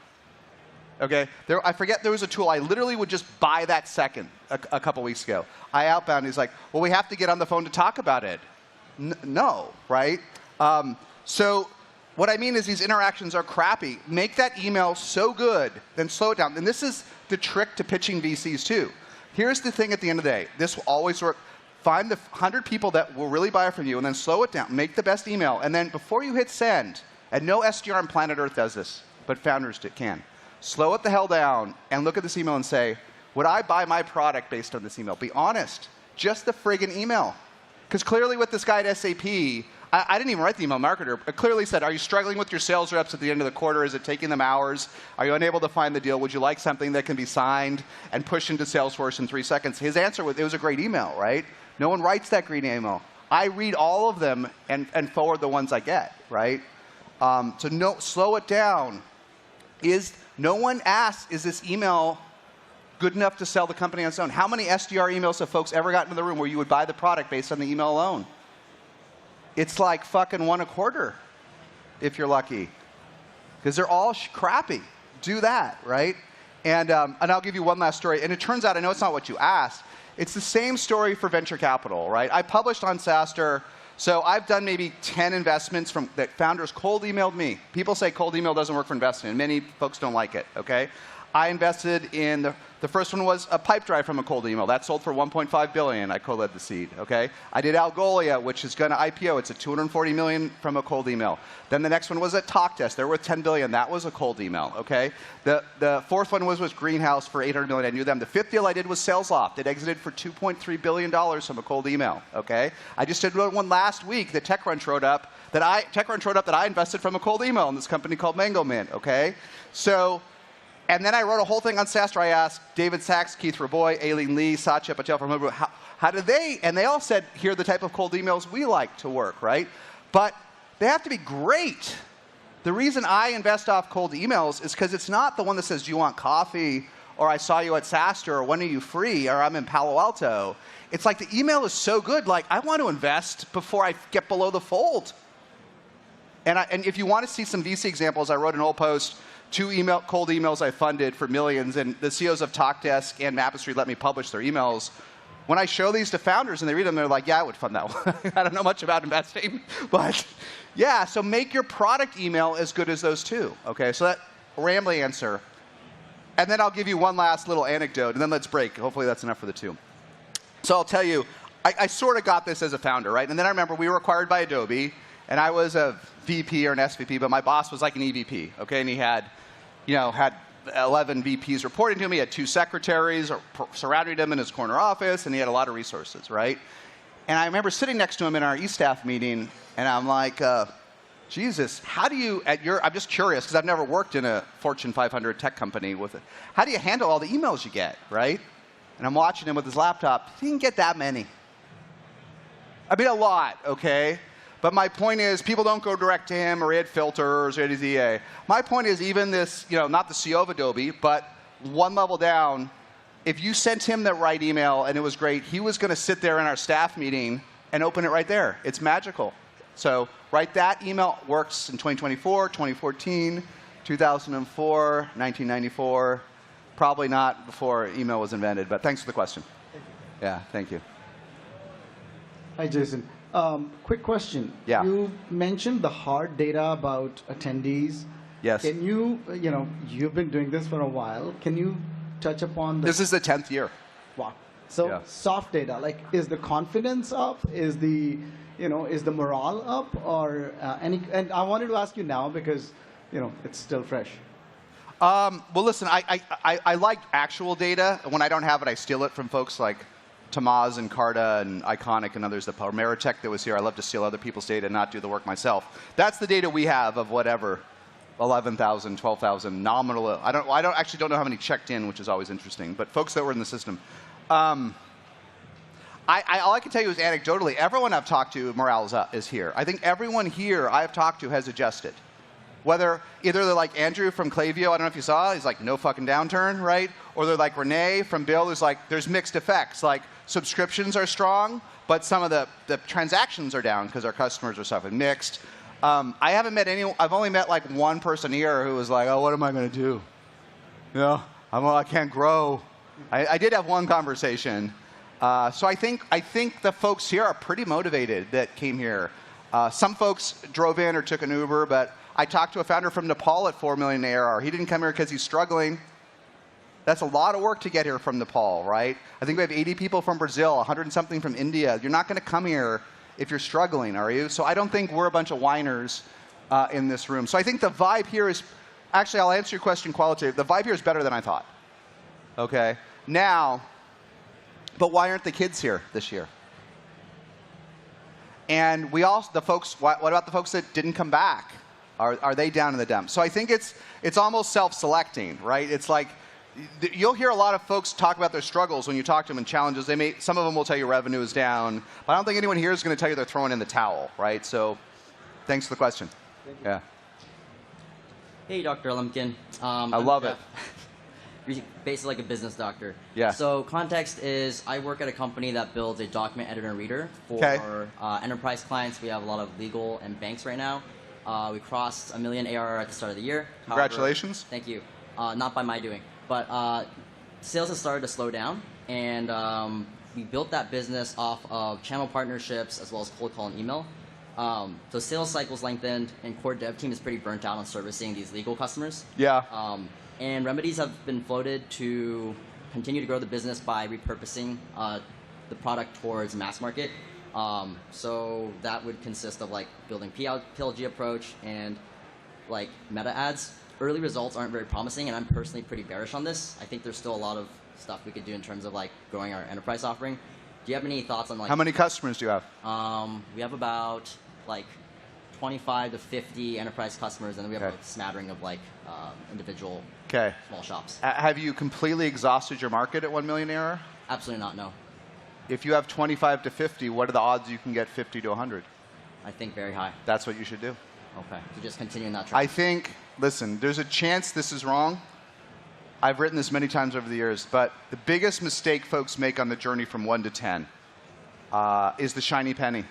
Okay? I forget there was a tool. I literally would just buy that second a couple weeks ago. I outbound. He's like, well, we have to get on the phone to talk about it. No, right? So what I mean is these interactions are crappy. Make that email so good, then slow it down. And this is the trick to pitching VCs too. Here's the thing at the end of the day. This will always work. Find the 100 people that will really buy from you and then slow it down. Make the best email. And then before you hit send, and no SDR on planet Earth does this, but founders can. Slow it the hell down and look at this email and say, would I buy my product based on this email? Be honest. Just the friggin' email. Because clearly with this guy at SAP, I didn't even write the email marketer. It clearly said, are you struggling with your sales reps at the end of the quarter? Is it taking them hours? Are you unable to find the deal? Would you like something that can be signed and pushed into Salesforce in 3 seconds? His answer was, it was a great email, right? No one writes that great email. I read all of them and forward the ones I get, right? Slow it down. No one asks, is this email good enough to sell the company on its own? How many SDR emails have folks ever gotten in the room where you would buy the product based on the email alone? It's like fucking 1 a quarter, if you're lucky. Because they're all crappy. Do that, right? And I'll give you one last story. And it turns out, I know it's not what you asked, it's the same story for venture capital, right? I published on SaaStr, so I've done maybe 10 investments that founders cold emailed me. People say cold email doesn't work for investing, and many folks don't like it, okay? I invested in, the first one was a pipe drive from a cold email. That sold for $1.5 billion. I co-led the seed, okay? I did Algolia, which is going to IPO. It's a $240 million from a cold email. Then the next one was a TalkTest. They're worth $10 billion. That was a cold email, okay? The fourth one was Greenhouse for $800 million. I knew them. The fifth deal I did was SalesLoft. It exited for $2.3 billion from a cold email, okay? I just did one last week that TechCrunch wrote up that I invested from a cold email in this company called Mango Mint, okay? So, and then I wrote a whole thing on SaaStr. I asked David Sachs, Keith Raboy, Aileen Lee, Satya Patel from Hubbard, how did they, and they all said, here are the type of cold emails we like to work, right? But they have to be great. The reason I invest off cold emails is because it's not the one that says, do you want coffee? Or I saw you at SaaStr, or when are you free? Or I'm in Palo Alto. It's like the email is so good, like I want to invest before I get below the fold. And if you want to see some VC examples, I wrote an old post, 2 cold emails I funded for millions, and the CEOs of TalkDesk and Mapestry let me publish their emails. When I show these to founders and they read them, they're like, yeah, I would fund that one. I don't know much about investing, but yeah, so make your product email as good as those 2, okay? So that rambling answer. And then I'll give you one last little anecdote, and then let's break. Hopefully that's enough for the 2. So I'll tell you, I sort of got this as a founder, right? And then I remember we were acquired by Adobe, and I was a VP or an SVP, but my boss was like an EVP, okay? And he had 11 VPs reporting to him. He had 2 secretaries surrounding him in his corner office, and he had a lot of resources, right? And I remember sitting next to him in our e-staff meeting, and I'm like, Jesus, how do you, I'm just curious, because I've never worked in a Fortune 500 tech company with it. How do you handle all the emails you get, right? And I'm watching him with his laptop. He didn't get that many. I mean, a lot, okay? But my point is, people don't go direct to him, or he had filters, or he had his EA. My point is, even this, not the CEO of Adobe, but one level down, if you sent him the right email and it was great, he was going to sit there in our staff meeting and open it right there. It's magical. So write that email. Works in 2024, 2014, 2004, 1994. Probably not before email was invented, but thanks for the question. Thank you. Yeah, thank you. Hi, Jason. Quick question. Yeah. You mentioned the hard data about attendees. Yes. Can you, you've been doing this for a while. Can you touch upon the... This is the 10th year. Wow. So yeah. Soft data, like, is the confidence up? Is the, is the morale up? Or and I wanted to ask you now because, it's still fresh. Well, listen, I like actual data. When I don't have it, I steal it from folks like Tamaz and Carta and Iconic and others that power Meritech that was here. I love to steal other people's data and not do the work myself. That's the data we have of whatever, 11,000, 12,000 nominal. I actually don't know how many checked in, which is always interesting. But folks that were in the system, all I can tell you is anecdotally, everyone I've talked to, morale is here. I think everyone here I've talked to has adjusted. Whether either they're like Andrew from Klaviyo, I don't know if you saw, he's like, no fucking downturn, right? Or they're like Renee from Bill, who's like, there's mixed effects. Like, subscriptions are strong, but some of the transactions are down because our customers are suffering. Mixed. I haven't met anyone, I've only met like one person here who was like, oh, what am I going to do? I can't grow. I did have one conversation. So I think the folks here are pretty motivated that came here. Some folks drove in or took an Uber, but I talked to a founder from Nepal at $4 million ARR. He didn't come here because he's struggling. That's a lot of work to get here from Nepal, right? I think we have 80 people from Brazil, 100 and something from India. You're not going to come here if you're struggling, are you? So I don't think we're a bunch of whiners in this room. So I think the vibe here is, actually, I'll answer your question qualitatively. The vibe here is better than I thought. Okay? Now, but why aren't the kids here this year? And we also, the folks, what about the folks that didn't come back? Are they down in the dumps? So I think it's almost self-selecting, right? It's like, you'll hear a lot of folks talk about their struggles when you talk to them and challenges. Some of them will tell you revenue is down, but I don't think anyone here is going to tell you they're throwing in the towel, right? So thanks for the question. Thank you. Yeah. Hey, Dr. Lumpkin. I love it. Basically like a business doctor. Yeah. So context is I work at a company that builds a document editor and reader for enterprise clients. We have a lot of legal and banks right now. We crossed $1 million ARR at the start of the year. Congratulations. However, thank you. Not by my doing. But sales has started to slow down, and we built that business off of channel partnerships as well as cold call and email. So sales cycles lengthened, and core dev team is pretty burnt out on servicing these legal customers. Yeah. And remedies have been floated to continue to grow the business by repurposing the product towards mass market. So that would consist of like building PLG approach and like meta ads. Early results aren't very promising, and I'm personally pretty bearish on this. I think there's still a lot of stuff we could do in terms of like growing our enterprise offering. Do you have any thoughts on like how many customers do you have? We have about like 25 to 50 enterprise customers, and then we have a smattering of like individual small shops. Have you completely exhausted your market at 1 million ARR? Absolutely not, no. If you have 25 to 50, what are the odds you can get 50 to 100? I think very high. That's what you should do. Okay, so just continue in that trend. I think, listen, there's a chance this is wrong. I've written this many times over the years, but the biggest mistake folks make on the journey from 1 to 10 is the shiny penny.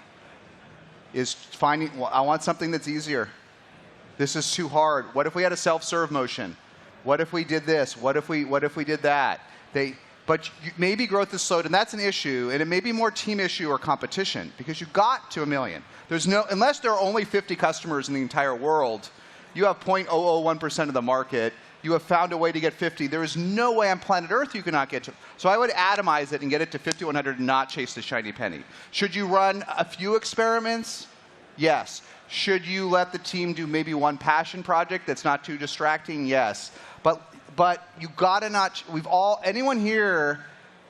Is finding, well, I want something that's easier. This is too hard. What if we had a self-serve motion? What if we did this? What if we did that? But maybe growth is slowed, and that's an issue, and it may be more team issue or competition, because you got to 1 million. There's no, unless there are only 50 customers in the entire world, you have 0.001% of the market. You have found a way to get 50. There is no way on planet Earth you cannot get to. So I would atomize it and get it to 50, 100 and not chase the shiny penny. Should you run a few experiments? Yes. Should you let the team do maybe one passion project that's not too distracting? Yes. But you gotta not, anyone here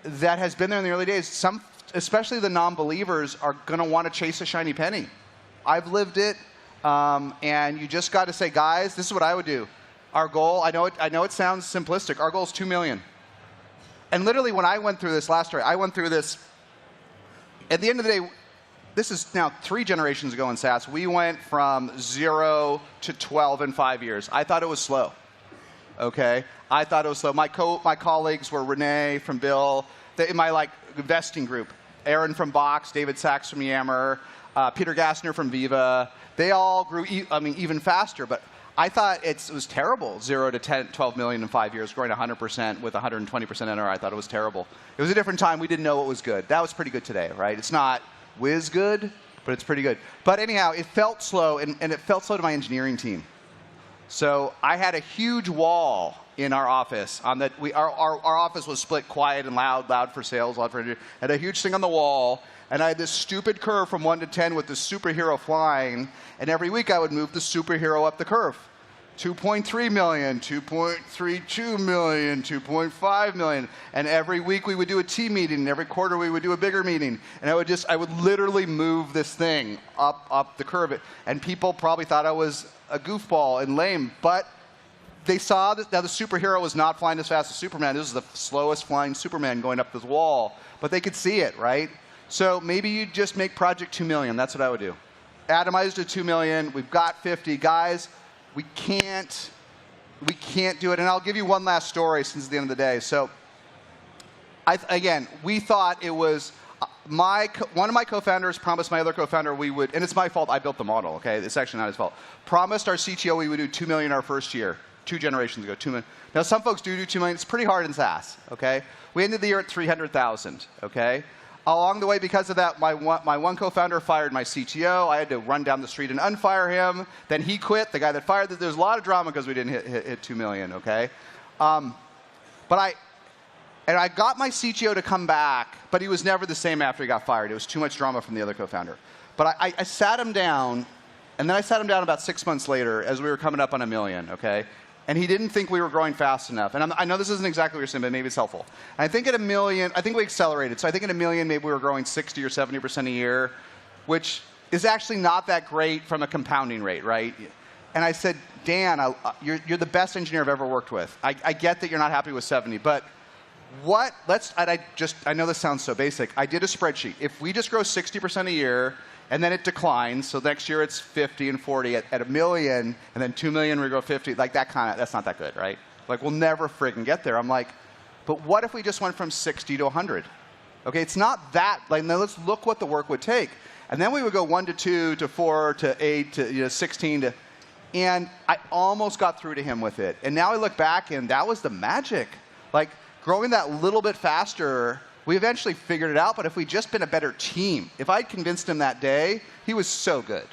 that has been there in the early days, especially the non-believers, are gonna wanna chase a shiny penny. I've lived it, and you just gotta say, guys, this is what I would do. Our goal, I know it sounds simplistic, our goal is 2 million. And literally when I went through this last year, I went through this, at the end of the day, this is now 3 generations ago in SaaS, we went from 0 to 12 in 5 years. I thought it was slow. Okay, I thought it was slow. My colleagues were Renee from Bill, in my like investing group, Aaron from Box, David Sachs from Yammer, Peter Gassner from Viva. They all grew, even faster. But I thought it was terrible. 0 to 10, 12 million in 5 years, growing 100% with 120% NR. I thought it was terrible. It was a different time. We didn't know what was good. That was pretty good today, right? It's not whiz good, but it's pretty good. But anyhow, it felt slow, and it felt slow to my engineering team. So I had a huge wall in our office. Our office was split quiet and loud, loud for sales, loud for engineering. Had a huge thing on the wall, and I had this stupid curve from 1 to 10 with the superhero flying, and every week I would move the superhero up the curve. 2.3 million, 2.32 million, 2.5 million. And every week we would do a team meeting, and every quarter we would do a bigger meeting. And I would literally move this thing up the curve. And people probably thought I was a goofball and lame, but they saw that the superhero was not flying as fast as Superman. This is the slowest flying Superman going up this wall, but they could see it, right? So maybe you just make project 2 million. That's what I would do. Atomize to 2 million. We've got 50 guys. We can't do it. And I'll give you one last story since it's the end of the day. So again, we thought it was one of my co-founders promised my other co-founder we would, and it's my fault, I built the model, okay? It's actually not his fault. Promised our CTO we would do 2 million our first year, 2 generations ago, 2 million. Now some folks do 2 million, it's pretty hard in SaaS, okay? We ended the year at 300,000, okay? Along the way, because of that, my one co-founder fired my CTO. I had to run down the street and unfire him. Then he quit, the guy that fired. There's a lot of drama because we didn't hit 2 million, okay? And I got my CTO to come back, but he was never the same after he got fired. It was too much drama from the other co-founder. But I sat him down, and then I sat him down about 6 months later as we were coming up on 1 million, okay? And he didn't think we were growing fast enough. And I know this isn't exactly what you're saying, but maybe it's helpful. And I think at 1 million, I think we accelerated. So I think at 1 million, maybe we were growing 60 or 70% a year, which is actually not that great from a compounding rate, right? And I said, Dan, you're the best engineer I've ever worked with. I get that you're not happy with 70, but I know this sounds so basic. I did a spreadsheet. If we just grow 60% a year And then it declines. So next year it's 50 and 40 at $1 million, and then 2 million we go 50. Like that kind of, that's not that good, right? Like we'll never friggin' get there. I'm like, but what if we just went from 60 to 100? Okay, it's not that. Like now let's look what the work would take. And then we would go 1 to 2 to 4 to 8 to 16 to, and I almost got through to him with it. And now I look back and that was the magic. Like growing that little bit faster. We eventually figured it out, but if we'd just been a better team, if I'd convinced him that day, he was so good.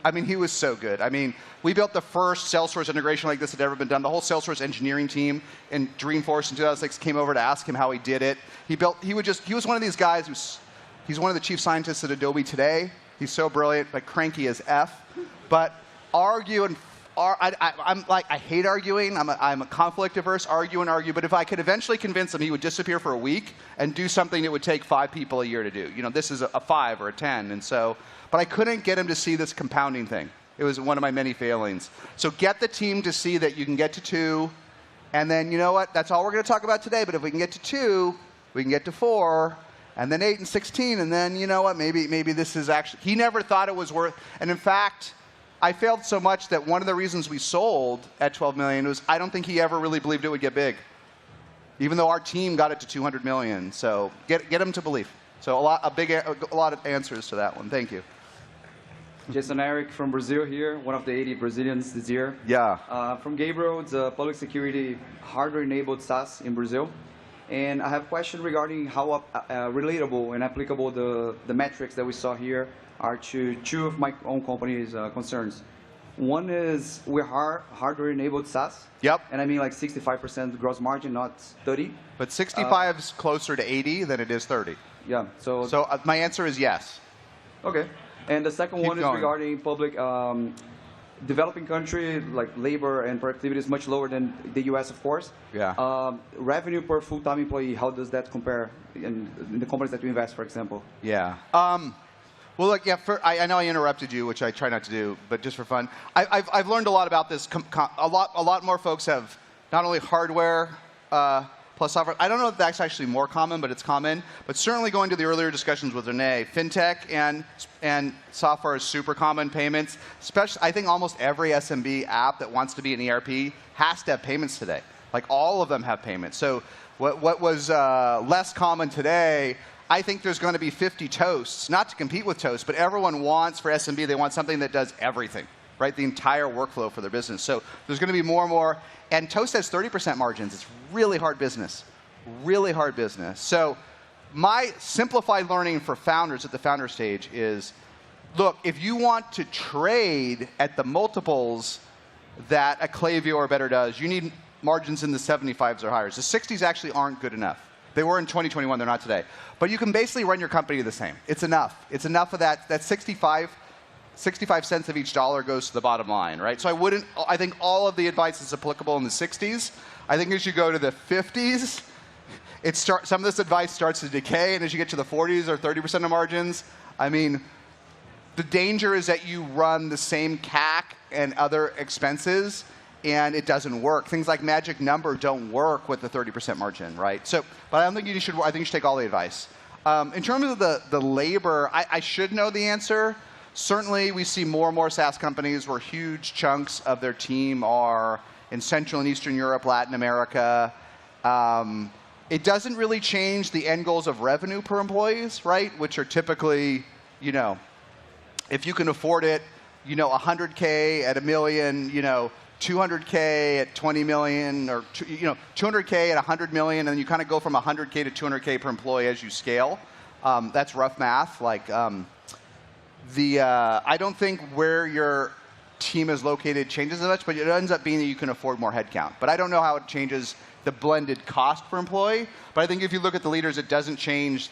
I mean, he was so good. I mean, we built the first Salesforce integration like this had ever been done. The whole Salesforce engineering team in Dreamforce in 2006 came over to ask him how he did it. He was one of these guys he's one of the chief scientists at Adobe today. He's so brilliant, but cranky as F. But argue and I'm like, I hate arguing. I'm a conflict averse, argue. But if I could eventually convince him, he would disappear for a week and do something that would take 5 people a year to do. You know, this is a 5 or a 10. And so, but I couldn't get him to see this compounding thing. It was one of my many failings. So get the team to see that you can get to 2. And then, you know what? That's all we're going to talk about today. But if we can get to 2, we can get to 4. And then 8 and 16. And then, you know what? Maybe this is actually, he never thought it was worth, and in fact, I failed so much that one of the reasons we sold at 12 million was I don't think he ever really believed it would get big, even though our team got it to 200 million. So get him to believe. So a lot of answers to that one. Thank you. Jason Eric from Brazil here, one of the 80 Brazilians this year. Yeah. From Gabriel, it's a public security hardware-enabled SaaS in Brazil. And I have a question regarding how relatable and applicable the metrics that we saw here are to 2 of my own company's concerns. One is we're hardware-enabled SaaS. Yep. And I mean like 65% gross margin, not 30. But 65 is closer to 80 than it is 30. Yeah. So my answer is yes. Okay. And the second one is regarding public developing country, like labor and productivity is much lower than the US, of course. Yeah. Revenue per full-time employee, how does that compare in the companies that you invest, for example? Yeah. Well, look, yeah. I know I interrupted you, which I try not to do, but just for fun, I've learned a lot about this. A lot more folks have not only hardware plus software. I don't know if that's actually more common, but it's common. But certainly going to the earlier discussions with Renee, fintech and software is super common. Payments, especially, I think almost every SMB app that wants to be an ERP has to have payments today. Like all of them have payments. So what was less common today, I think there's going to be 50 Toasts, not to compete with Toast, but everyone wants, for SMB, they want something that does everything, right? The entire workflow for their business. So there's going to be more and more. And Toast has 30% margins. It's really hard business, really hard business. So my simplified learning for founders at the founder stage is, look, if you want to trade at the multiples that a Klaviyo or better does, you need margins in the 75s or higher. The 60s actually aren't good enough. They were in 2021, they're not today. But you can basically run your company the same. It's enough. It's enough of that 65 cents of each dollar goes to the bottom line, right? So I think all of the advice is applicable in the 60s. I think as you go to the 50s, some of this advice starts to decay, and as you get to the 40s or 30% of margins, I mean, the danger is that you run the same CAC and other expenses, and it doesn't work. Things like magic number don't work with the 30% margin, right? So, but I don't think you should. I think you should take all the advice. In terms of the labor, I should know the answer. Certainly, we see more and more SaaS companies where huge chunks of their team are in Central and Eastern Europe, Latin America. It doesn't really change the end goals of revenue per employees, right? Which are typically, you know, if you can afford it, you know, 100K at $1 million, you know, 200K at 20 million, or 200K at 100 million, and then you kind of go from 100K to 200K per employee as you scale. That's rough math. Like I don't think where your team is located changes as much, but it ends up being that you can afford more headcount. But I don't know how it changes the blended cost per employee. But I think if you look at the leaders, it doesn't change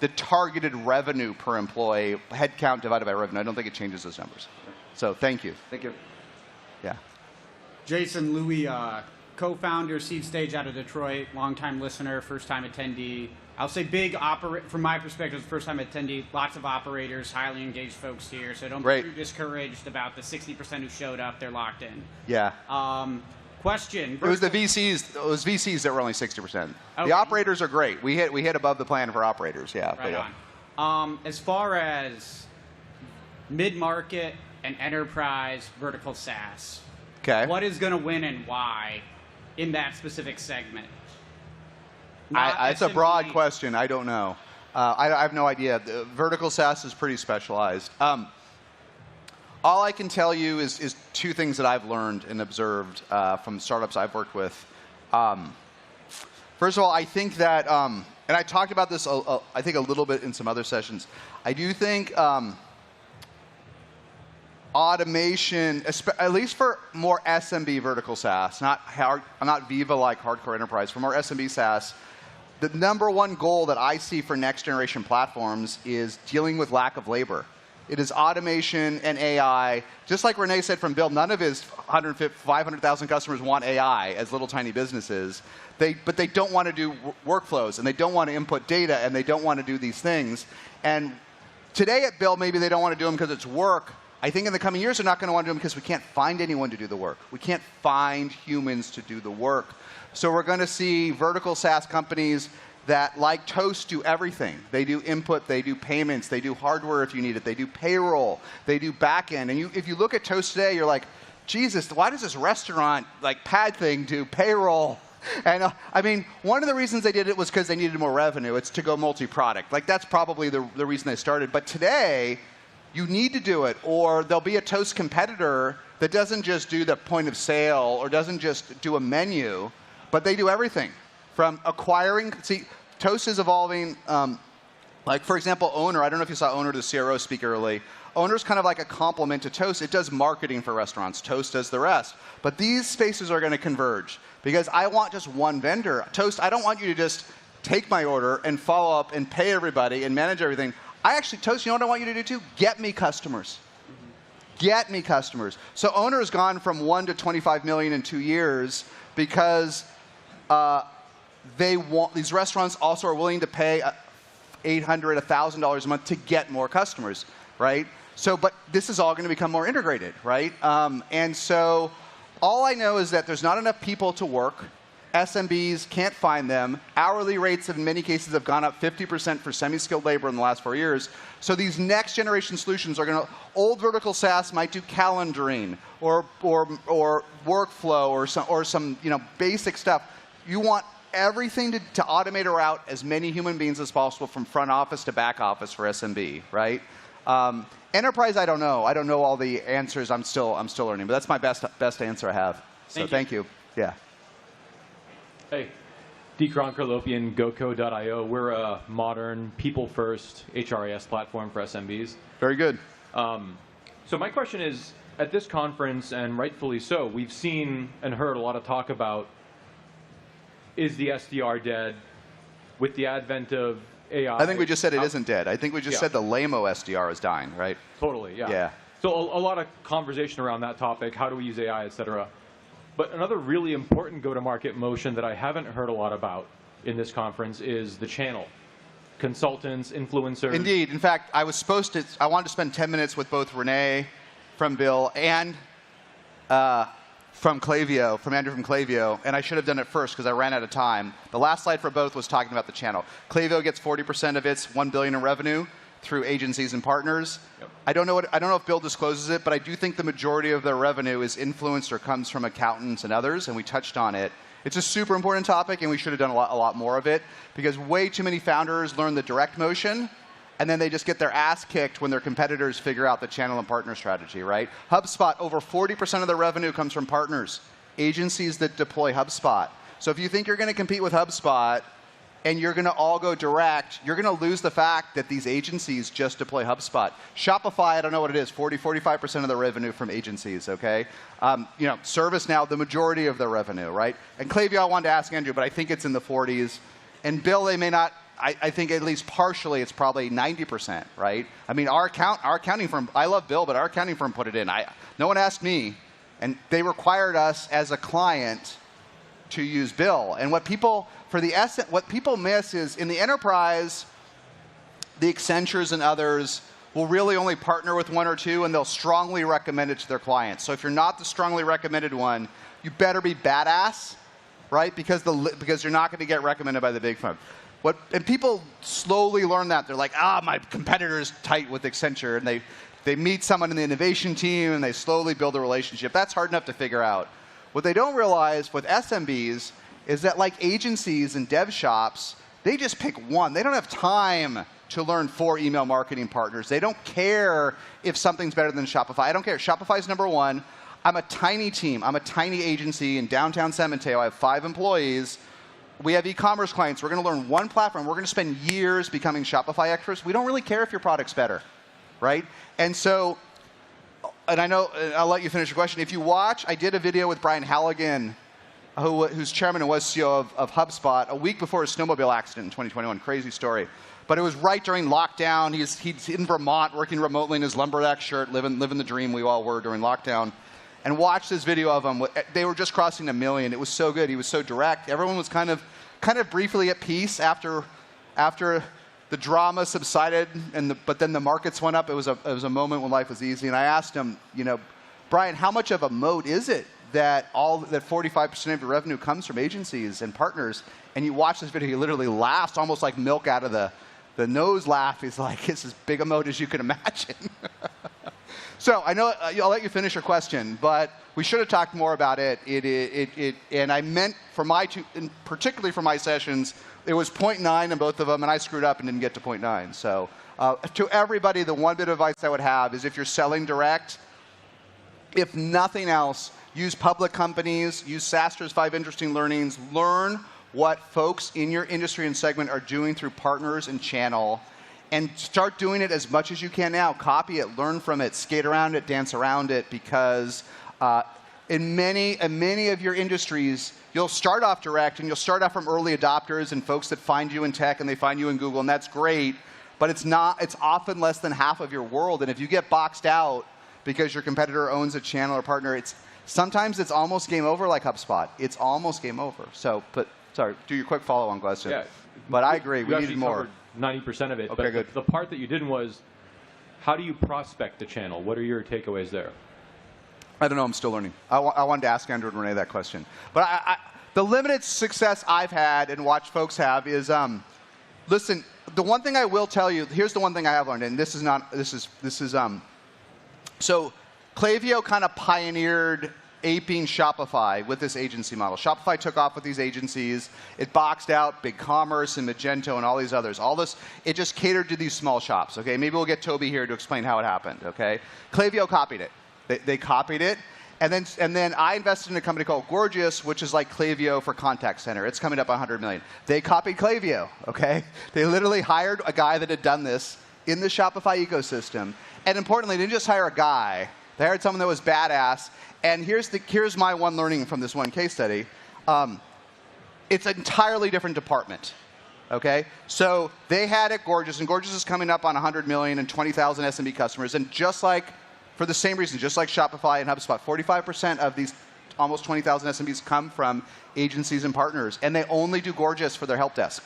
the targeted revenue per employee, headcount divided by revenue. I don't think it changes those numbers. So thank you. Thank you. Yeah. Jason Louis, co-founder, Seed Stage out of Detroit, longtime listener, first-time attendee. I'll say from my perspective, first-time attendee, lots of operators, highly engaged folks here, so don't be too discouraged about the 60% who showed up, they're locked in. Yeah. Question. It was the VCs. It was VCs that were only 60%. Okay. The operators are great. We hit above the plan for operators. Yeah. Right on. As far as mid-market and enterprise vertical SaaS. Okay. What is going to win and why in that specific segment? It's a broad question. I don't know. I have no idea. Vertical SaaS is pretty specialized. All I can tell you is two things that I've learned and observed from startups I've worked with. First of all, I think that, and I talked about this, I think, a little bit in some other sessions. I do think automation, at least for more SMB vertical SaaS, not Viva-like hardcore enterprise, for more SMB SaaS, the number one goal that I see for next generation platforms is dealing with lack of labor. It is automation and AI. Just like Renee said from Bill, none of his 500,000 customers want AI as little tiny businesses. But they don't want to do workflows, and they don't want to input data, and they don't want to do these things. And today at Bill, maybe they don't want to do them because it's work. I think in the coming years, they're not going to want to do them because we can't find anyone to do the work. We can't find humans to do the work. So we're going to see vertical SaaS companies that, like Toast, do everything. They do input, they do payments, they do hardware if you need it, they do payroll, they do backend. And if you look at Toast today, you're like, Jesus, why does this restaurant like pad thing do payroll? And I mean, one of the reasons they did it was because they needed more revenue. It's to go multi-product. Like that's probably the reason they started. But today, you need to do it, or there'll be a Toast competitor that doesn't just do the point of sale or doesn't just do a menu, but they do everything from acquiring. See, Toast is evolving. Like, for example, Owner. I don't know if you saw Owner, the CRO, speak early. Owner's kind of like a complement to Toast. It does marketing for restaurants. Toast does the rest. But these spaces are going to converge because I want just one vendor. Toast, I don't want you to just take my order and follow up and pay everybody and manage everything. Toast, you know what I want you to do too? Get me customers. Get me customers. So Owner has gone from 1 to 25 million in 2 years because these restaurants also are willing to pay $800, $1,000 a month to get more customers, right? So, but this is all going to become more integrated, right? And so all I know is that there's not enough people to work. SMBs can't find them. Hourly rates in many cases have gone up 50% for semi-skilled labor in the last 4 years. So these next generation solutions are going to, old vertical SaaS might do calendaring or workflow or some basic stuff. You want everything to automate or route as many human beings as possible from front office to back office for SMB, right? Enterprise, I don't know. I don't know all the answers. I'm still learning, but that's my best answer I have. So thank you. Yeah. Hey, Dikran Karlopian, GoCo.io. We're a modern, people-first HRIS platform for SMBs. Very good. So my question is, at this conference, and rightfully so, we've seen and heard a lot of talk about, is the SDR dead? With the advent of AI. I think we just said it isn't dead. I think we just said the lame-o SDR is dying, right? Totally, yeah. Yeah. So a lot of conversation around that topic, how do we use AI, et cetera. But another really important go-to-market motion that I haven't heard a lot about in this conference is the channel. Consultants, influencers. Indeed. In fact, I wanted to spend 10 minutes with both Renee from Bill and from Klaviyo, from Andrew from Klaviyo, and I should have done it first because I ran out of time. The last slide for both was talking about the channel. Klaviyo gets 40% of its $1 billion in revenue through agencies and partners. Yep. I don't know if Bill discloses it, but I do think the majority of their revenue is influenced or comes from accountants and others, and we touched on it. It's a super important topic, and we should have done a lot more of it because way too many founders learn the direct motion, and then they just get their ass kicked when their competitors figure out the channel and partner strategy, right? HubSpot, over 40% of their revenue comes from partners, agencies that deploy HubSpot. So if you think you're going to compete with HubSpot and you're going to all go direct, you're going to lose the fact that these agencies just deploy HubSpot. Shopify, I don't know what it is, 45% of their revenue from agencies, okay? ServiceNow, the majority of their revenue, right? And Klaviyo, I wanted to ask Andrew, but I think it's in the 40s. And Bill, they may not. I think at least partially it's probably 90%, right? I mean, our accounting firm, I love Bill, but our accounting firm put it in. No one asked me, and they required us as a client to use Bill. And what people miss is in the enterprise, the Accentures and others will really only partner with one or two, and they'll strongly recommend it to their clients. So if you're not the strongly recommended one, you better be badass, right? Because you're not going to get recommended by the big firm. And people slowly learn that. They're like, my competitor's tight with Accenture, and they they meet someone in the innovation team and they slowly build a relationship. That's hard enough to figure out. What they don't realize with SMBs is that like agencies and dev shops, they just pick one. They don't have time to learn 4 email marketing partners. They don't care if something's better than Shopify. I don't care. Shopify's number 1. I'm a tiny team. I'm a tiny agency in downtown San Mateo. I have 5 employees. We have e-commerce clients. We're going to learn one platform. We're going to spend years becoming Shopify experts. We don't really care if your product's better, right? And so, and I know, I'll let you finish your question. If you watch, I did a video with Brian Halligan, who's chairman and was CEO of HubSpot, a week before his snowmobile accident in 2021. Crazy story. But it was right during lockdown. He's in Vermont working remotely in his lumberjack shirt, living the dream we all were during lockdown. And watched this video of him. They were just crossing 1 million. It was so good. He was so direct. Everyone was kind of briefly at peace after the drama subsided, but then the markets went up. It was a moment when life was easy. And I asked him, Brian, how much of a moat is it that 45% of your revenue comes from agencies and partners? And you watch this video, he literally laughs, almost like milk out of the nose laugh. He's like, it's as big a moat as you can imagine. So I know I'll let you finish your question, but we should have talked more about it. And I meant for particularly for my sessions, it was 0.9 in both of them, and I screwed up and didn't get to 0.9. So to everybody, the one bit of advice I would have is if you're selling direct, if nothing else, use public companies, use SaaStr's 5 interesting learnings, learn what folks in your industry and segment are doing through partners and channel. And start doing it as much as you can now. Copy it, learn from it, skate around it, dance around it, because in many of your industries, you'll start off direct, and you'll start off from early adopters and folks that find you in tech and they find you in Google, and that's great. But it's often less than half of your world. And if you get boxed out because your competitor owns a channel or partner, sometimes it's almost game over like HubSpot. It's almost game over. So, sorry, do your quick follow-on question. Yeah. But I agree, we need more. 90% of it. Okay, but good. The part that you didn't was, how do you prospect the channel? What are your takeaways there? I don't know. I'm still learning. I wanted to ask Andrew and Renee that question. But the limited success I've had and watched folks have is, listen, the one thing I will tell you, here's the one thing I have learned, and so Klaviyo kind of pioneered aping Shopify with this agency model. Shopify took off with these agencies. It boxed out BigCommerce and Magento and all these others. All this, it just catered to these small shops. Okay, maybe we'll get Toby here to explain how it happened. Okay, Klaviyo copied it. They copied it, and then I invested in a company called Gorgias, which is like Klaviyo for contact center. It's coming up 100 million. They copied Klaviyo. Okay, they literally hired a guy that had done this in the Shopify ecosystem, and importantly, they didn't just hire a guy. They hired someone that was badass. And here's my one learning from this one case study. It's an entirely different department. Okay? So they had it Gorgias, and Gorgias is coming up on 100 million and 20,000 SMB customers. And just like, for the same reason, just like Shopify and HubSpot, 45% of these almost 20,000 SMBs come from agencies and partners. And they only do Gorgias for their help desk.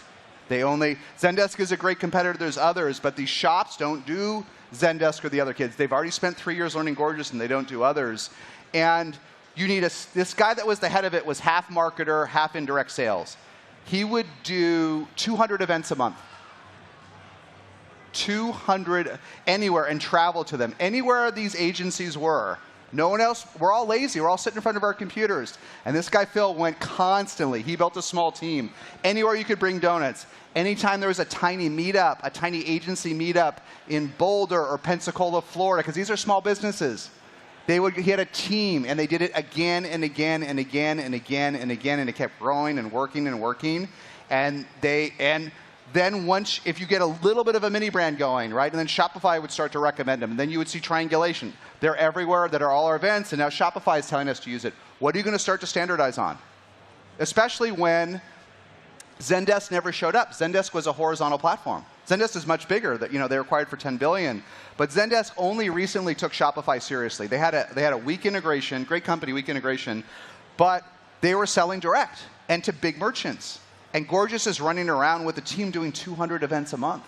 Zendesk is a great competitor. There's others, but these shops don't do Zendesk or the other kids. They've already spent 3 years learning Gorgias, and they don't do others. And you need this guy that was the head of it was half marketer, half indirect sales. He would do 200 events a month. 200 anywhere, and travel to them. Anywhere these agencies were. No one else, we're all lazy. We're all sitting in front of our computers. And this guy, Phil, went constantly. He built a small team. Anywhere you could bring donuts. Anytime there was a tiny meetup, a tiny agency meetup in Boulder or Pensacola, Florida, because these are small businesses. He had a team, and they did it again and again and again and again and again, and it kept growing and working and working. And then once, if you get a little bit of a mini brand going, right, and then Shopify would start to recommend them, and then you would see triangulation. They're everywhere. That are all our events, and now Shopify is telling us to use it. What are you going to start to standardize on? Especially when Zendesk never showed up. Zendesk was a horizontal platform. Zendesk is much bigger. That they acquired for 10 billion. But Zendesk only recently took Shopify seriously. They had a weak integration, great company, weak integration, but they were selling direct and to big merchants. And Gorgias is running around with a team doing 200 events a month.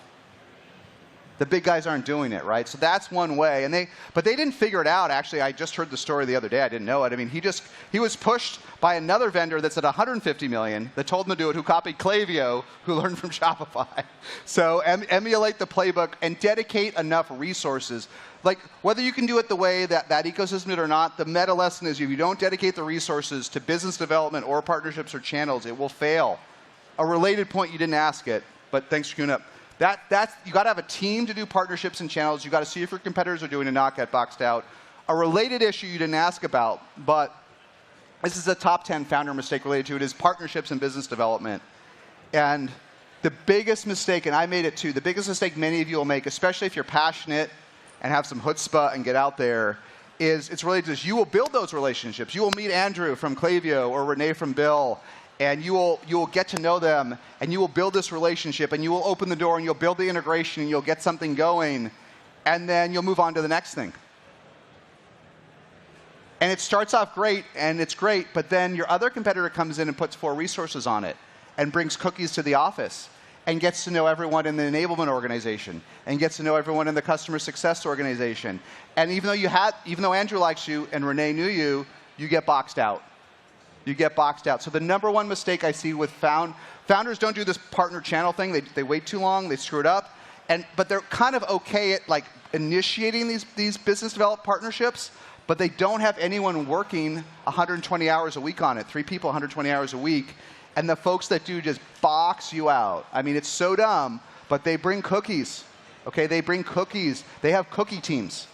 The big guys aren't doing it, right? So that's one way. But they didn't figure it out. Actually, I just heard the story the other day. I didn't know it. I mean, he was pushed by another vendor that's at 150 million that told him to do it, who copied Klaviyo, who learned from Shopify. So emulate the playbook and dedicate enough resources. like, whether you can do it the way that that ecosystem did or not, the meta lesson is if you don't dedicate the resources to business development or partnerships or channels, it will fail. A related point, you didn't ask it, but thanks for queuing up. You got to have a team to do partnerships and channels. You got to see if your competitors are doing it and not get boxed out. A related issue you didn't ask about, but this is a top 10 founder mistake related to it, is partnerships and business development. And the biggest mistake, and I made it too, the biggest mistake many of you will make, especially if you're passionate and have some chutzpah and get out there, is it's related to this. You will build those relationships. You will meet Andrew from Klaviyo or Renee from Bill, and you will get to know them, and you will build this relationship, and you will open the door, and you'll build the integration, and you'll get something going, and then you'll move on to the next thing. And it starts off great, and it's great, but then your other competitor comes in and puts 4 resources on it, and brings cookies to the office, and gets to know everyone in the enablement organization, and gets to know everyone in the customer success organization. And even though Andrew likes you and Renee knew you, you get boxed out. You get boxed out. So the number one mistake I see with founders don't do this partner channel thing. They wait too long. They screw it up. But they're kind of okay at like initiating these business development partnerships, but they don't have anyone working 120 hours a week on it. 3 people, 120 hours a week. And the folks that do just box you out. I mean, it's so dumb, but they bring cookies. Okay, they bring cookies. They have cookie teams.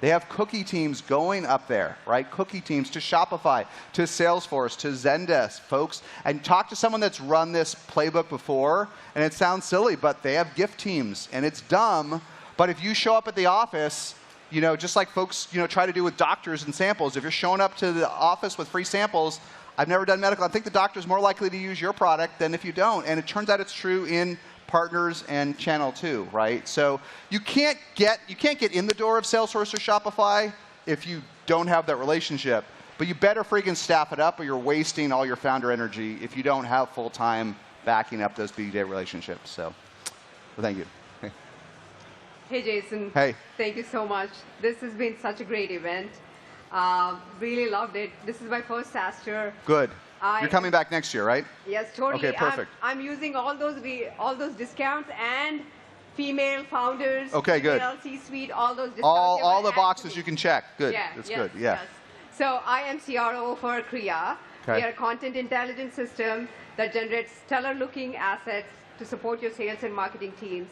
They have cookie teams going up there, right? Cookie teams to Shopify, to Salesforce, to Zendesk, folks. And talk to someone that's run this playbook before, and it sounds silly, but they have gift teams, and it's dumb. But if you show up at the office, you know, just like folks, you know, try to do with doctors and samples, if you're showing up to the office with free samples, I've never done medical. I think the doctor's more likely to use your product than if you don't. And it turns out it's true in partners and channel too, right? So you can't get in the door of Salesforce or Shopify if you don't have that relationship. But you better freaking staff it up, or you're wasting all your founder energy if you don't have full time backing up those BDA relationships. So, well, thank you. Hey, Jason. Hey. Thank you so much. This has been such a great event. Really loved it. This is my first SaaStr. Good. You're coming back next year, right? Yes, totally. Okay, perfect. I'm using all those discounts and female founders. Okay, good. Female C-suite, all those discounts. All the boxes you can check. Good. Yeah, That's yes, good. Yeah. Yes. So I am CRO for Kriya. Okay. We are a content intelligence system that generates stellar-looking assets to support your sales and marketing teams,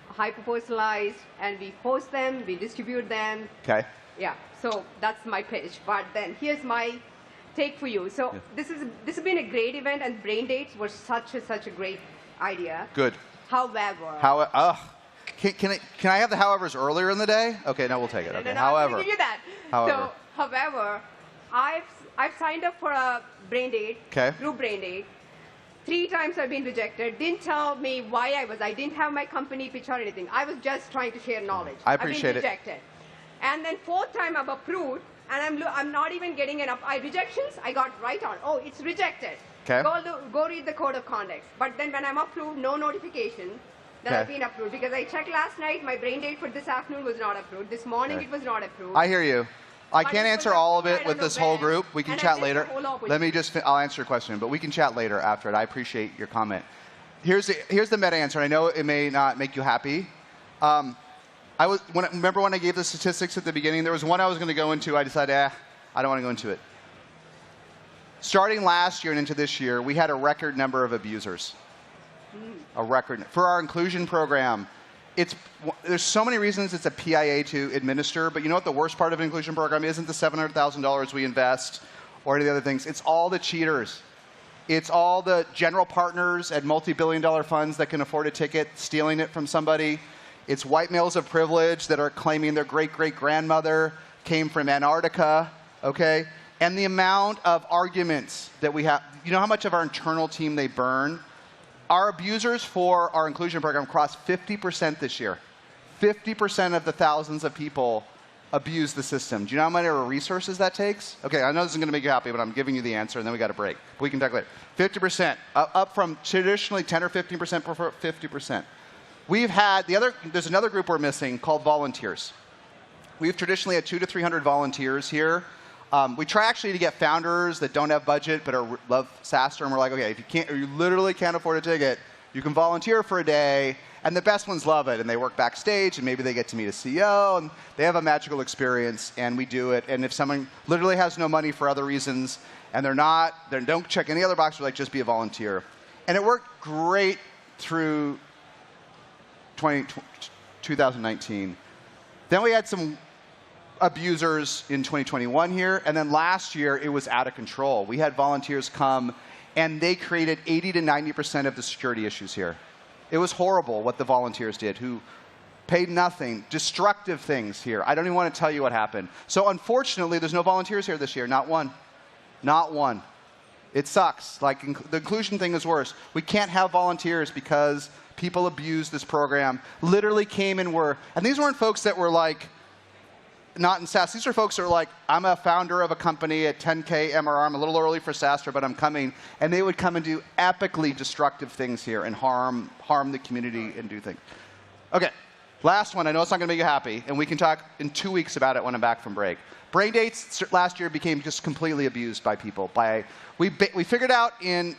hyper-personalized, and we host them, we distribute them. Okay. Yeah. So that's my pitch. But then here's my take for you. So this has been a great event, and brain dates were such a great idea. Good. However. Can I have the howevers earlier in the day? Okay, no, we'll take it. Okay. No, however. I'm give you that. However. So, however, I've signed up for a brain date, group brain date. 3 times I've been rejected. Didn't tell me why I didn't have my company pitch or anything. I was just trying to share knowledge. I appreciate I've been rejected. And then 4th time I'm approved, and I'm not even getting enough. Rejections, I got right on. Oh, it's rejected. Okay. Go read the code of conduct. But then when I'm approved, no notification that I've been approved. Because I checked last night, my brain date for this afternoon was not approved. This morning it was not approved. I hear you. I can't answer all of it with this whole group. We can chat later. Let me just, I'll answer your question, but we can chat later after it. I appreciate your comment. Here's the meta answer. I know it may not make you happy. Remember when I gave the statistics at the beginning? There was one I was going to go into. I decided, I don't want to go into it. Starting last year and into this year, we had a record number of abusers. A record. For our inclusion program, there's so many reasons it's a PIA to administer, but you know what the worst part of an inclusion program isn't the $700,000 we invest or any of the other things. It's all the cheaters. It's all the general partners at multi-billion-dollar funds that can afford a ticket, stealing it from somebody. It's white males of privilege that are claiming their great-great-grandmother came from Antarctica, okay? And the amount of arguments that we have, you know how much of our internal team they burn? Our abusers for our inclusion program crossed 50% this year. 50% of the thousands of people abuse the system. Do you know how many resources that takes? Okay, I know this isn't going to make you happy, but I'm giving you the answer, and then we got a break. We can talk later. 50%, up from traditionally 10 or 15%, 50%. We've had, there's another group we're missing called volunteers. We've traditionally had 200 to 300 volunteers here. We try actually to get founders that don't have budget but love SaaStr, and we're like, okay, if you literally can't afford a ticket, you can volunteer for a day, And the best ones love it, and they work backstage, and maybe they get to meet a CEO, and they have a magical experience, and we do it. And if someone literally has no money for other reasons, and they don't check any other box, we're like, just be a volunteer. And it worked great through 2019. Then we had some abusers in 2021 here, and then last year it was out of control. We had volunteers come, and they created 80 to 90% of the security issues here. It was horrible what the volunteers did, who paid nothing, destructive things here. I don't even want to tell you what happened. So unfortunately, there's no volunteers here this year, not one. Not one. It sucks. Like, the inclusion thing is worse. We can't have volunteers because people abused this program, literally came and and these weren't folks that were like, not in SaaS. These are folks that are like, I'm a founder of a company at 10K MRR. I'm a little early for SaaStr, but I'm coming. And they would come and do epically destructive things here and harm the community and do things. Okay, last one. I know it's not going to make you happy, and we can talk in 2 weeks about it when I'm back from break. Brain dates last year became just completely abused by people. We figured out in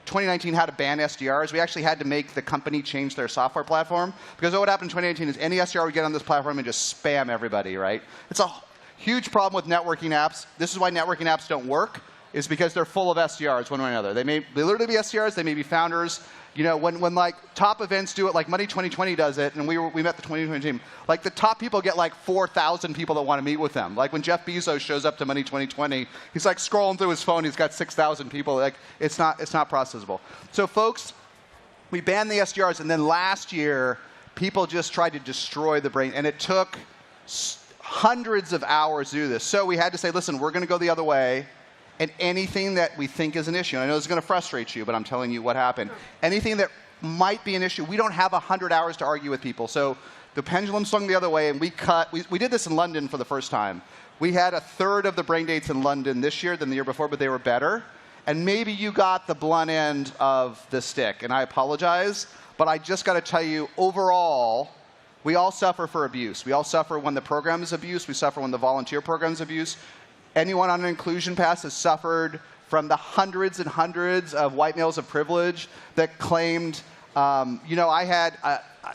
2019 how to ban SDRs. We actually had to make the company change their software platform, because what would happen in 2018 is any SDR would get on this platform and just spam everybody, right? It's a huge problem with networking apps. This is why networking apps don't work, is because they're full of SDRs one way or another. They literally be SDRs, they may be founders. You know, when like top events do it, like Money 2020 does it, and we met the 2020 team, like the top people get like 4,000 people that want to meet with them. Like when Jeff Bezos shows up to Money 2020, he's like scrolling through his phone, he's got 6,000 people. Like it's not processable. So folks, we banned the SDRs, and then last year, people just tried to destroy the brain, and it took hundreds of hours to do this. So we had to say, listen, we're going to go the other way. And anything that we think is an issue, and I know this is going to frustrate you, but I'm telling you what happened. Anything that might be an issue, we don't have 100 hours to argue with people. So the pendulum swung the other way, and we did this in London for the first time. We had a third of the brain dates in London this year than the year before, but they were better. And maybe you got the blunt end of the stick, and I apologize, but I just got to tell you, overall, we all suffer for abuse. We all suffer when the program is abused. We suffer when the volunteer program is abused. Anyone on an inclusion pass has suffered from the hundreds and hundreds of white males of privilege that claimed, I had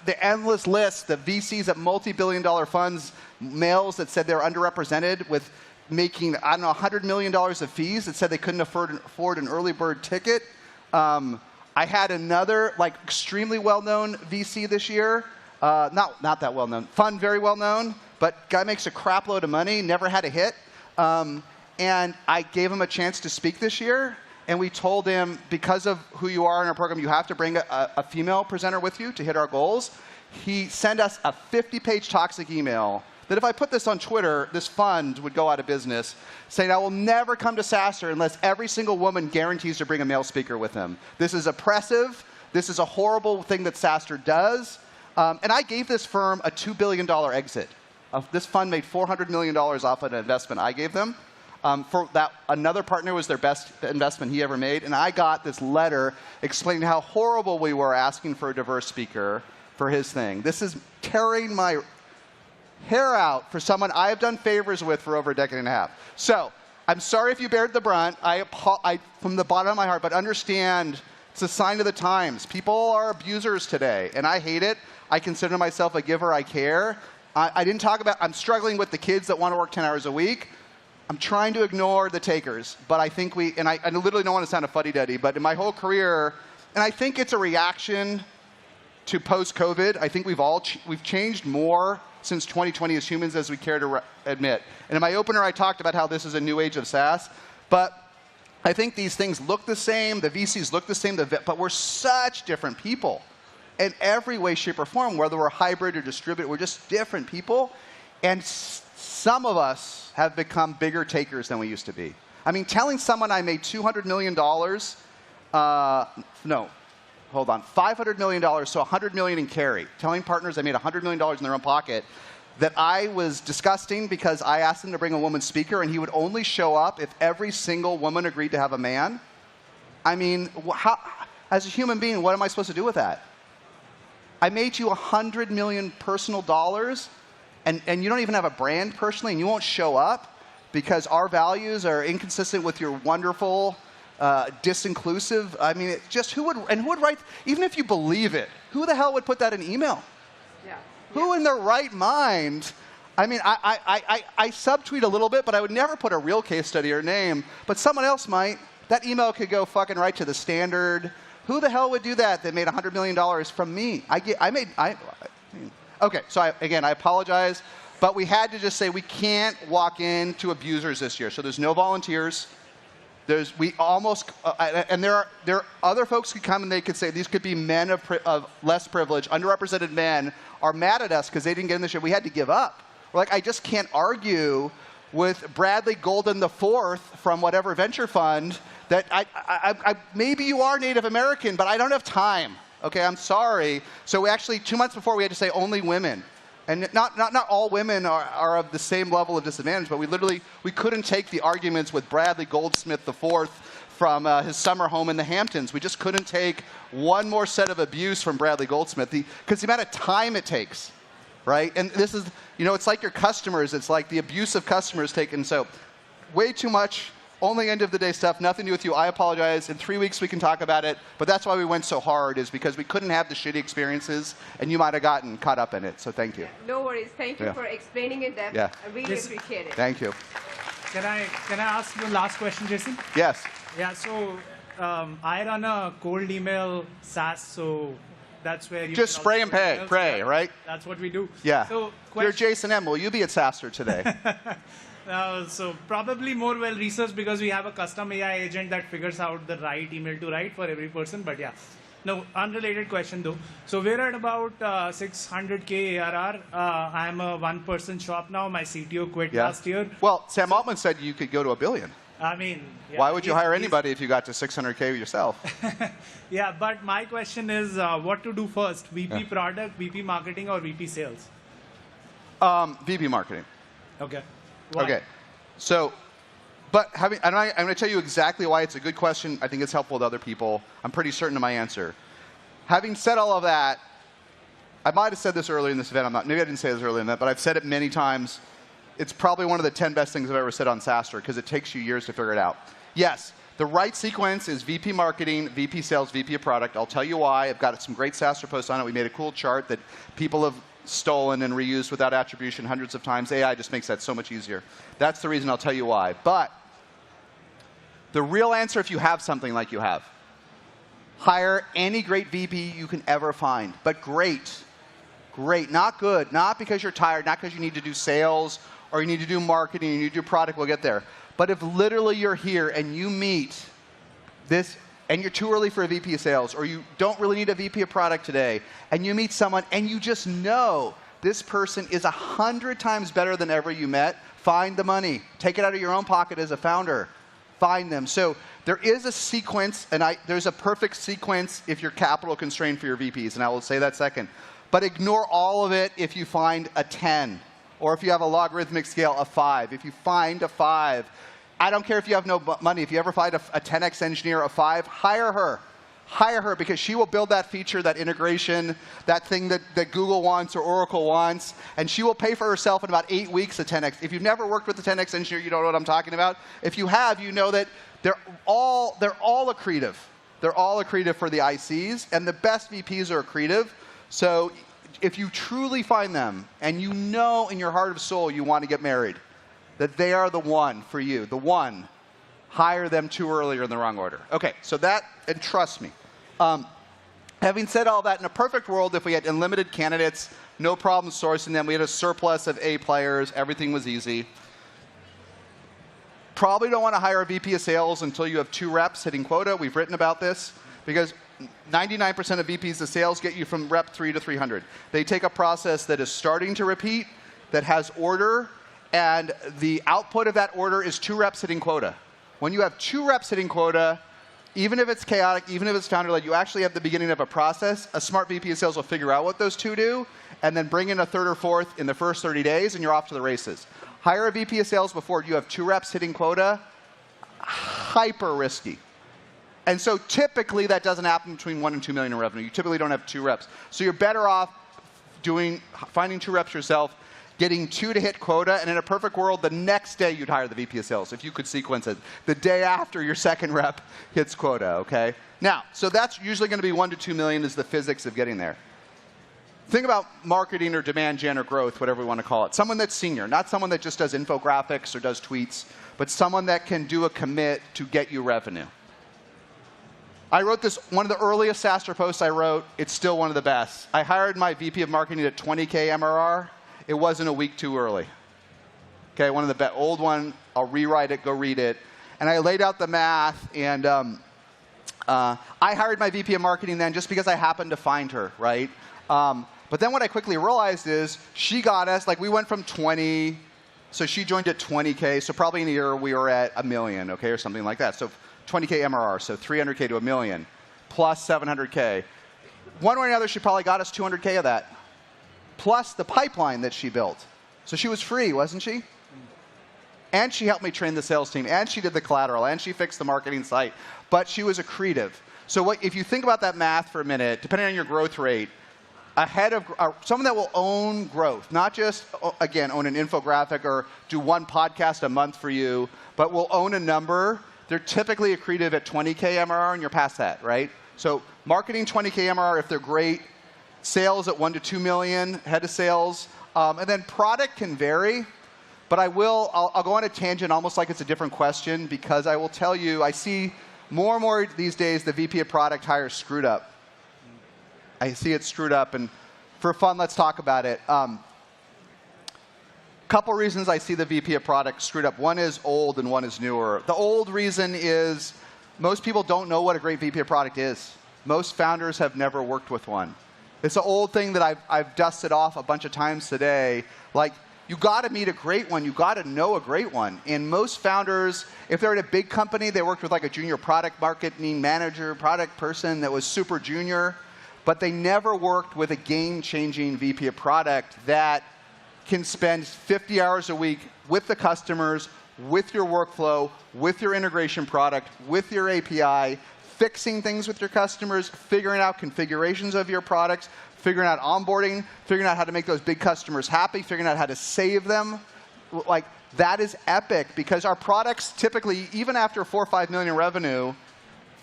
the endless list, the VCs at multi-billion-dollar funds, males that said they're underrepresented with making, I don't know, $100 million of fees that said they couldn't afford an early bird ticket. I had another, like, extremely well-known VC this year, not that well-known, fund very well-known, but guy makes a crap load of money, never had a hit. And I gave him a chance to speak this year, and we told him, because of who you are in our program, you have to bring a female presenter with you to hit our goals. He sent us a 50-page toxic email that if I put this on Twitter, this fund would go out of business, saying, I will never come to SaaStr unless every single woman guarantees to bring a male speaker with them. This is oppressive. This is a horrible thing that SaaStr does. And I gave this firm a $2 billion exit. This fund made $400 million off of an investment I gave them. For that, another partner was their best investment he ever made. And I got this letter explaining how horrible we were asking for a diverse speaker for his thing. This is tearing my hair out for someone I have done favors with for over a decade and a half. So I'm sorry if you bared the brunt. I from the bottom of my heart, but understand it's a sign of the times. People are abusers today, and I hate it. I consider myself a giver. I care. I didn't talk about, I'm struggling with the kids that want to work 10 hours a week. I'm trying to ignore the takers, but I think I literally don't want to sound a fuddy-duddy, but in my whole career, and I think it's a reaction to post-COVID. I think we've changed more since 2020 as humans as we care to admit. And in my opener, I talked about how this is a new age of SaaS, but I think these things look the same, the VCs look the same, but we're such different people. In every way, shape, or form, whether we're hybrid or distributed, we're just different people. And some of us have become bigger takers than we used to be. I mean, telling someone I made $200 million, $500 million, so $100 million in carry. Telling partners I made $100 million in their own pocket, that I was disgusting because I asked him to bring a woman speaker, and he would only show up if every single woman agreed to have a man. I mean, as a human being, what am I supposed to do with that? I made you $100 million personal dollars, and you don't even have a brand personally, and you won't show up because our values are inconsistent with your wonderful, disinclusive. I mean, who would write, even if you believe it, who the hell would put that in email? Yeah. Who in their right mind? I mean, I subtweet a little bit, but I would never put a real case study or name. But someone else might. That email could go fucking right to the Standard. Who the hell would do that that made $100 million from me? Okay, so again, I apologize. But we had to just say we can't walk into abusers this year. So there's no volunteers. We almost, and there are other folks who could come and they could say these could be men of less privilege, underrepresented men are mad at us because they didn't get in this year. We had to give up. We're like, I just can't argue with Bradley Golden IV from whatever venture fund that maybe you are Native American, but I don't have time. Okay, I'm sorry. So we actually, 2 months before, we had to say only women. And not all women are of the same level of disadvantage, but we couldn't take the arguments with Bradley Goldsmith IV from his summer home in the Hamptons. We just couldn't take one more set of abuse from Bradley Goldsmith because the amount of time it takes, right? And this is, it's like your customers. It's like the abuse of customers taken. So way too much. Only end of the day stuff, nothing to do with you. I apologize. In 3 weeks we can talk about it. But that's why we went so hard, is because we couldn't have the shitty experiences, and you might have gotten caught up in it. So thank you. No worries. Thank you for explaining in depth. Yeah. I really appreciate it. Thank you. Can I ask the last question, Jason? Yes. Yeah. So I run a cold email SaaS, so that's where you just spray and pray, right? That's what we do. Yeah. So You're Jason M. Will you be at SaaStr today? So probably more well researched because we have a custom AI agent that figures out the right email to write for every person. But yeah, no, unrelated question though. So we're at about 600K ARR. I'm a one-person shop now. My CTO quit last year. Well, Sam Altman said you could go to $1 billion. I mean, yeah, why would you hire anybody if you got to 600K yourself? Yeah, but my question is what to do first, VP product, VP marketing, or VP sales? VP marketing. Okay. Why? Okay. So, but I'm going to tell you exactly why it's a good question. I think it's helpful to other people. I'm pretty certain of my answer. Having said all of that, I might have said this earlier in this event. Maybe I didn't say this earlier in that, but I've said it many times. It's probably one of the 10 best things I've ever said on SaaStr because it takes you years to figure it out. Yes, the right sequence is VP marketing, VP sales, VP of product. I'll tell you why. I've got some great SaaStr posts on it. We made a cool chart that people have stolen and reused without attribution hundreds of times. AI just makes that so much easier. That's the reason. I'll tell you why. But the real answer, if you have something like you have, hire any great VP you can ever find. But great. Great. Not good. Not because you're tired. Not because you need to do sales or you need to do marketing, you need to do product. We'll get there. But if literally you're here and you meet this, and you're too early for a VP of sales, or you don't really need a VP of product today, and you meet someone and you just know this person is 100 times better than ever you met, find the money. Take it out of your own pocket as a founder. Find them. So there is a sequence, and there's a perfect sequence if you're capital constrained for your VPs, and I will say that second. But ignore all of it if you find a 10, or if you have a logarithmic scale of 5. If you find a 5, I don't care if you have no money. If you ever find a 10x engineer of 5, hire her. Hire her because she will build that feature, that integration, that thing that Google wants or Oracle wants, and she will pay for herself in about 8 weeks a 10x. If you've never worked with a 10x engineer, you don't know what I'm talking about. If you have, you know that they're all accretive. They're all accretive for the ICs, and the best VPs are accretive. So if you truly find them, and you know in your heart of soul you want to get married, that they are the one for you, the one, hire them too early or in the wrong order. Okay, so that, and trust me. Having said all that, in a perfect world, if we had unlimited candidates, no problem sourcing them, we had a surplus of A players, everything was easy. Probably don't want to hire a VP of sales until you have 2 reps hitting quota. We've written about this because 99% of VPs of sales get you from rep 3 to 300. They take a process that is starting to repeat, that has order, and the output of that order is 2 reps hitting quota. When you have 2 reps hitting quota, even if it's chaotic, even if it's founder-led, you actually have the beginning of a process. A smart VP of sales will figure out what those 2 do, and then bring in a 3rd or 4th in the first 30 days, and you're off to the races. Hire a VP of sales before you have 2 reps hitting quota, hyper risky. And so typically that doesn't happen between 1 and 2 million in revenue. You typically don't have 2 reps. So you're better off finding 2 reps yourself, getting 2 to hit quota, and in a perfect world, the next day you'd hire the VP of sales if you could sequence it. The day after your second rep hits quota, okay? Now, so that's usually going to be 1 to 2 million is the physics of getting there. Think about marketing or demand gen or growth, whatever we want to call it. Someone that's senior, not someone that just does infographics or does tweets, but someone that can do a commit to get you revenue. I wrote this, one of the earliest SaaStr posts I wrote. It's still one of the best. I hired my VP of marketing at 20K MRR. It wasn't a week too early. Okay, one of the old one. I'll rewrite it, go read it. And I laid out the math, and I hired my VP of marketing then just because I happened to find her, right? But then what I quickly realized is she got us, like we went from 20, so she joined at 20K, so probably in a year we were at $1 million, okay, or something like that. So 20K MRR, so 300K to $1 million, plus 700K. One way or another, she probably got us 200K of that, plus the pipeline that she built. So she was free, wasn't she? And she helped me train the sales team, and she did the collateral, and she fixed the marketing site. But she was accretive. So if you think about that math for a minute, depending on your growth rate, ahead of someone that will own growth, not just, again, own an infographic or do one podcast a month for you, but will own a number. They're typically accretive at 20K MRR, and you're past that, right? So marketing 20K MRR if they're great, sales at 1 to 2 million, head of sales, and then product can vary. But I'll go on a tangent almost like it's a different question because I will tell you, I see more and more these days the VP of product hire screwed up. I see it screwed up, and for fun, let's talk about it. Couple reasons I see the VP of product screwed up. One is old and one is newer. The old reason is most people don't know what a great VP of product is. Most founders have never worked with one. It's an old thing that I've dusted off a bunch of times today. Like, you got to meet a great one. You got to know a great one. And most founders, if they're at a big company, they worked with like a junior product marketing manager, product person that was super junior, but they never worked with a game-changing VP of product that can spend 50 hours a week with the customers, with your workflow, with your integration product, with your API, fixing things with your customers, figuring out configurations of your products, figuring out onboarding, figuring out how to make those big customers happy, figuring out how to save them. Like, that is epic because our products typically, even after 4 or 5 million in revenue,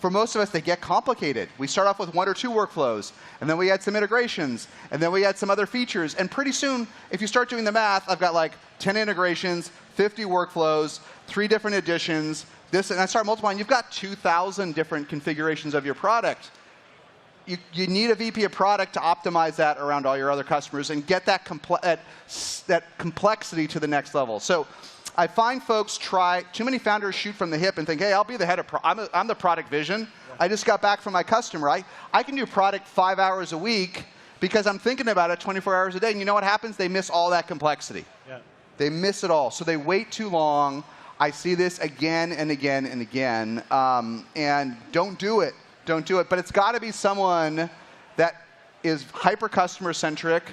for most of us, they get complicated. We start off with 1 or 2 workflows, and then we add some integrations, and then we add some other features. And pretty soon, if you start doing the math, I've got like 10 integrations, 50 workflows, 3 different editions, this, and I start multiplying. You've got 2,000 different configurations of your product. You need a VP of product to optimize that around all your other customers and get that complexity to the next level. So I find folks too many founders shoot from the hip and think, hey, I'll be the head of I'm the product vision. I just got back from my customer. I can do product 5 hours a week because I'm thinking about it 24 hours a day. And you know what happens? They miss all that complexity. Yeah. They miss it all. So they wait too long. I see this again and again and again. And don't do it. Don't do it. But it's got to be someone that is hyper customer centric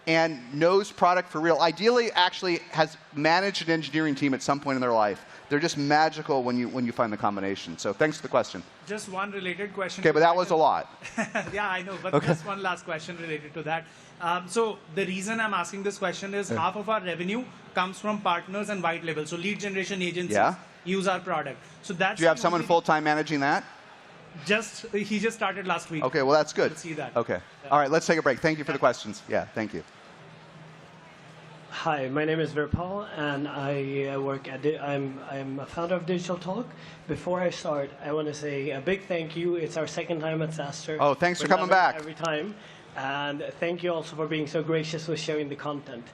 and knows product for real. Ideally, actually has managed an engineering team at some point in their life. They're just magical when you find the combination. So thanks for the question. Just one related question. Okay, but that was a lot. Yeah, I know. But okay. Just one last question related to that. So the reason I'm asking this question is half of our revenue comes from partners and white label. So lead generation agencies use our product. So that's. Do you have someone full-time managing that? He just started last week. Okay, well that's good. We'll see that. Okay. Yeah. All right, let's take a break. Thank you for the questions. Yeah, thank you. Hi, my name is Virpal, and I work at. I'm a founder of Digital Talk. Before I start, I want to say a big thank you. It's our second time at SaaStr. Oh, thanks for coming back. Every time, and thank you also for being so gracious with sharing the content.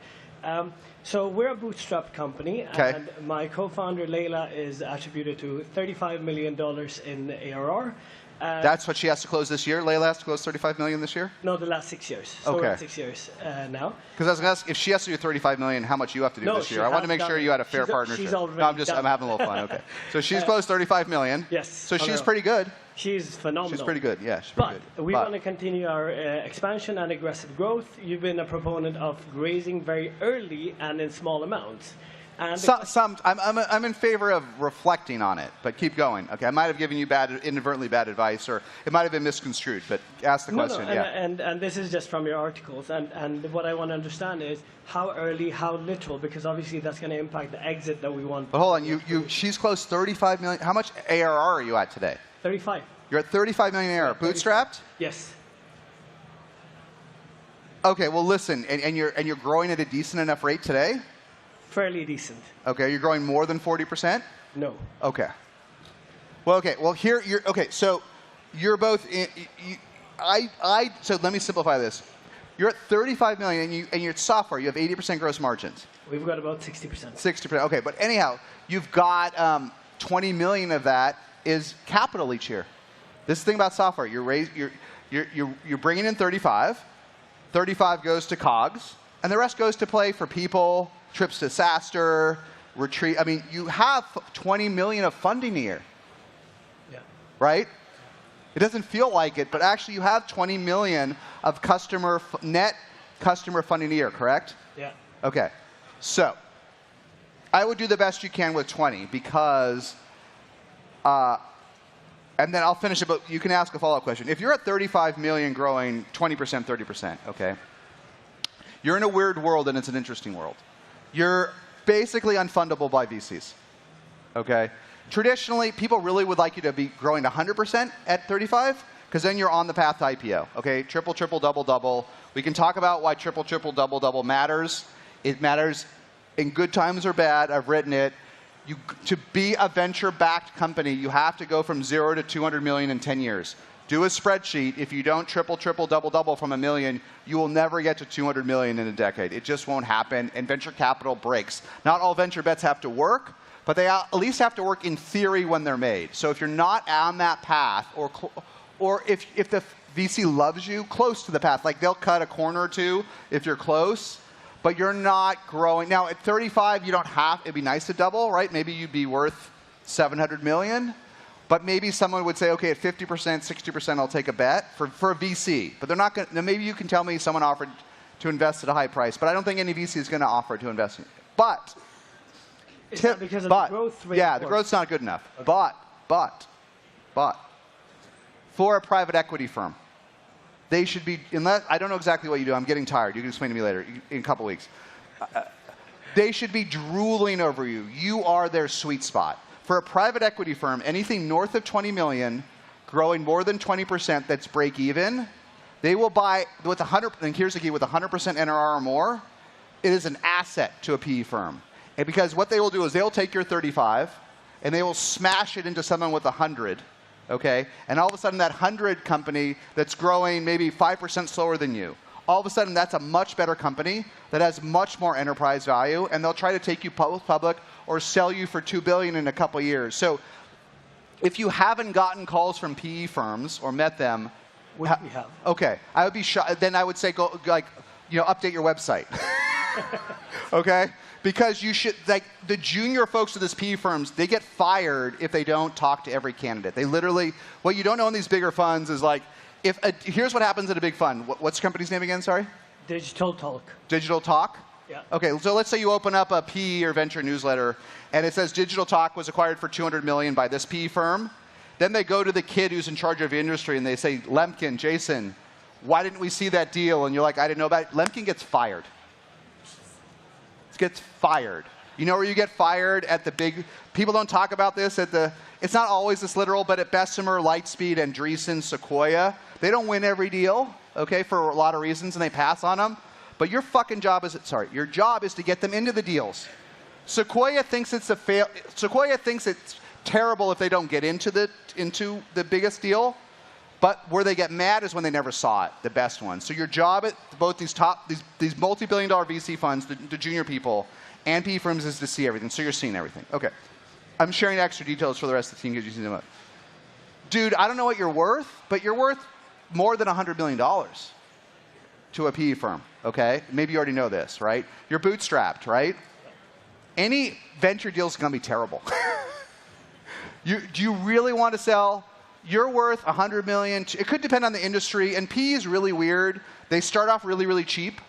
So we're a bootstrapped company, and my co-founder Leila is attributed to $35 million in ARR. That's what she has to close this year? Leila has to close $35 million this year? No, the last 6 years. So we're at 6 years now. Because I was going to ask, if she has to do $35 million, how much you have to do this year? I want to make sure you had a fair partnership. No, I'm having a little fun. Okay. So she's closed $35 million. Yes. So she's pretty good. She's phenomenal. She's pretty good, yeah. But we want to continue our expansion and aggressive growth. You've been a proponent of grazing very early and in small amounts. And I'm in favor of reflecting on it, but keep going. Okay, I might have given you inadvertently bad advice, or it might have been misconstrued. But ask the question. No, yeah. and this is just from your articles, and what I want to understand is how early, how little, because obviously that's going to impact the exit that we want. But hold on, she's close 35 million. How much ARR are you at today? 35. You're at 35 million ARR. Bootstrapped? Yes. Okay, well listen, and you're growing at a decent enough rate today? Fairly decent. Okay, you're growing more than 40%? No. Okay. Well, okay. Well, here you're okay. So you're both. So let me simplify this. You're at 35 million, and you're at software. You have 80% gross margins. We've got about 60%. 60%. Okay, but anyhow, you've got 20 million of that is capital each year. This is the thing about software. You're bringing in 35. 35 goes to COGS, and the rest goes to play for people, trips to SaaStr, retreat. I mean, you have 20 million of funding a year. Yeah. Right? It doesn't feel like it, but actually you have 20 million of net customer funding a year, correct? Yeah. Okay. So I would do the best you can with 20 because, and then I'll finish it, but you can ask a follow-up question. If you're at 35 million growing 20%, 30%, okay, you're in a weird world and it's an interesting world. You're basically unfundable by VCs, okay? Traditionally, people really would like you to be growing 100% at 35, because then you're on the path to IPO, okay? Triple, triple, double, double. We can talk about why triple, triple, double, double matters. It matters in good times or bad. I've written it. To be a venture-backed company, you have to go from 0 to 200 million in 10 years. Do a spreadsheet. If you don't triple, triple, double, double from $1 million, you will never get to 200 million in a decade. It just won't happen, and venture capital breaks. Not all venture bets have to work, but they at least have to work in theory when they're made. So if you're not on that path, or if the VC loves you, close to the path, like they'll cut a corner or two if you're close, but you're not growing. Now at 35, you don't have, it'd be nice to double, right? Maybe you'd be worth 700 million. But maybe someone would say, okay, at 50%, 60%, I'll take a bet for a VC. But they're not going to, maybe you can tell me someone offered to invest at a high price, but I don't think any VC is going to offer to invest in it. But, is that because of the growth rate? Yeah, the growth's not good enough. Okay. But, for a private equity firm, they should be, unless, I don't know exactly what you do, I'm getting tired, you can explain to me later, in a couple weeks. They should be drooling over you. You are their sweet spot. For a private equity firm, anything north of 20 million, growing more than 20%, that's break even, they will buy with 100. And here's the key: with 100% NRR or more, it is an asset to a PE firm. And because what they will do is they will take your 35, and they will smash it into someone with 100. Okay, and all of a sudden that 100 company that's growing maybe 5% slower than you, all of a sudden that's a much better company that has much more enterprise value, and they'll try to take you public or sell you for $2 billion in a couple years. So if you haven't gotten calls from PE firms or met them, we have. Okay, I would be shocked. Then I would say go, like, update your website. Okay, because you should, like, the junior folks of these PE firms, they get fired if they don't talk to every candidate. They literally, what you don't know in these bigger funds is like, here's what happens at a big fund. What's the company's name again? Sorry. Digital Talk. Digital Talk? Yeah. Okay, so let's say you open up a PE or venture newsletter, and it says Digital Talk was acquired for 200 million by this PE firm. Then they go to the kid who's in charge of the industry, and they say, Lemkin, Jason, why didn't we see that deal? And you're like, I didn't know about it. Lemkin gets fired. Gets fired. You know where you get fired? At the big, people don't talk about this at the, it's not always this literal, but at Bessemer, Lightspeed, Andreessen, Sequoia, they don't win every deal, okay, for a lot of reasons, and they pass on them. But your fucking job is, your job is to get them into the deals. Sequoia thinks it's a fail. Sequoia thinks it's terrible if they don't get into the biggest deal. But where they get mad is when they never saw it, the best one. So your job at both these multi-billion-dollar VC funds, the junior people, and PE firms is to see everything. So you're seeing everything. Okay. I'm sharing extra details for the rest of the team because you see them up. Dude, I don't know what you're worth, but you're worth more than $100 million to a PE firm, okay? Maybe you already know this, right? You're bootstrapped, right? Any venture deal is going to be terrible. Do you really want to sell? You're worth 100 million. It could depend on the industry, and PE is really weird. They start off really, really cheap,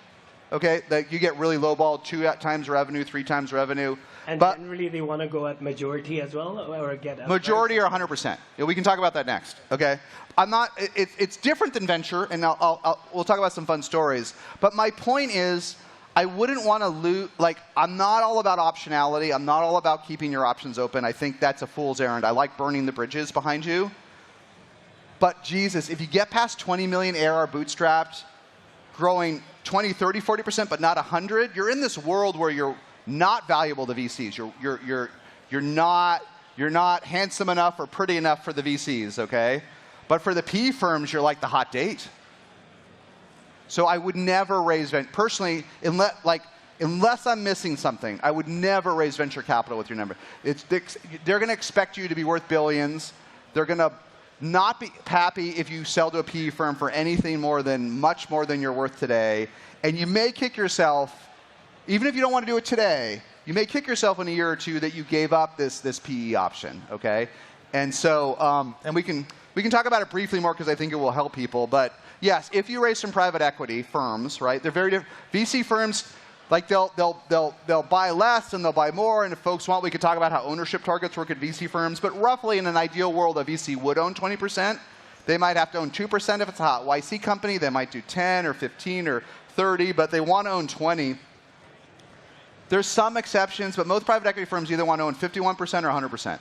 okay? You get really lowballed 2 times revenue, 3 times revenue. And generally, they want to go at majority as well, or get majority or 100%. Yeah, we can talk about that next. Okay, I'm not. It's different than venture, and we'll talk about some fun stories. But my point is, I wouldn't want to lose. Like, I'm not all about optionality. I'm not all about keeping your options open. I think that's a fool's errand. I like burning the bridges behind you. But Jesus, if you get past 20 million ARR bootstrapped, growing 20, 30, 40%, but not 100, you're in this world where you're not valuable to VCs. You're not handsome enough or pretty enough for the VCs, okay? But for the PE firms, you're like the hot date. So I would never raise personally, unless I'm missing something, I would never raise venture capital with your number. They're going to expect you to be worth billions. They're going to not be happy if you sell to a PE firm for anything much more than you're worth today. And you may kick yourself. Even if you don't want to do it today, you may kick yourself in a year or two that you gave up this PE option, okay? And so, and we can talk about it briefly more because I think it will help people. But yes, if you raise some private equity firms, right? They're very different. VC firms, like they'll buy less and they'll buy more. And if folks want, we could talk about how ownership targets work at VC firms. But roughly, in an ideal world, a VC would own 20%. They might have to own 2% if it's a hot YC company. They might do 10 or 15 or 30, but they want to own 20. There's some exceptions, but most private equity firms either want to own 51% or 100%.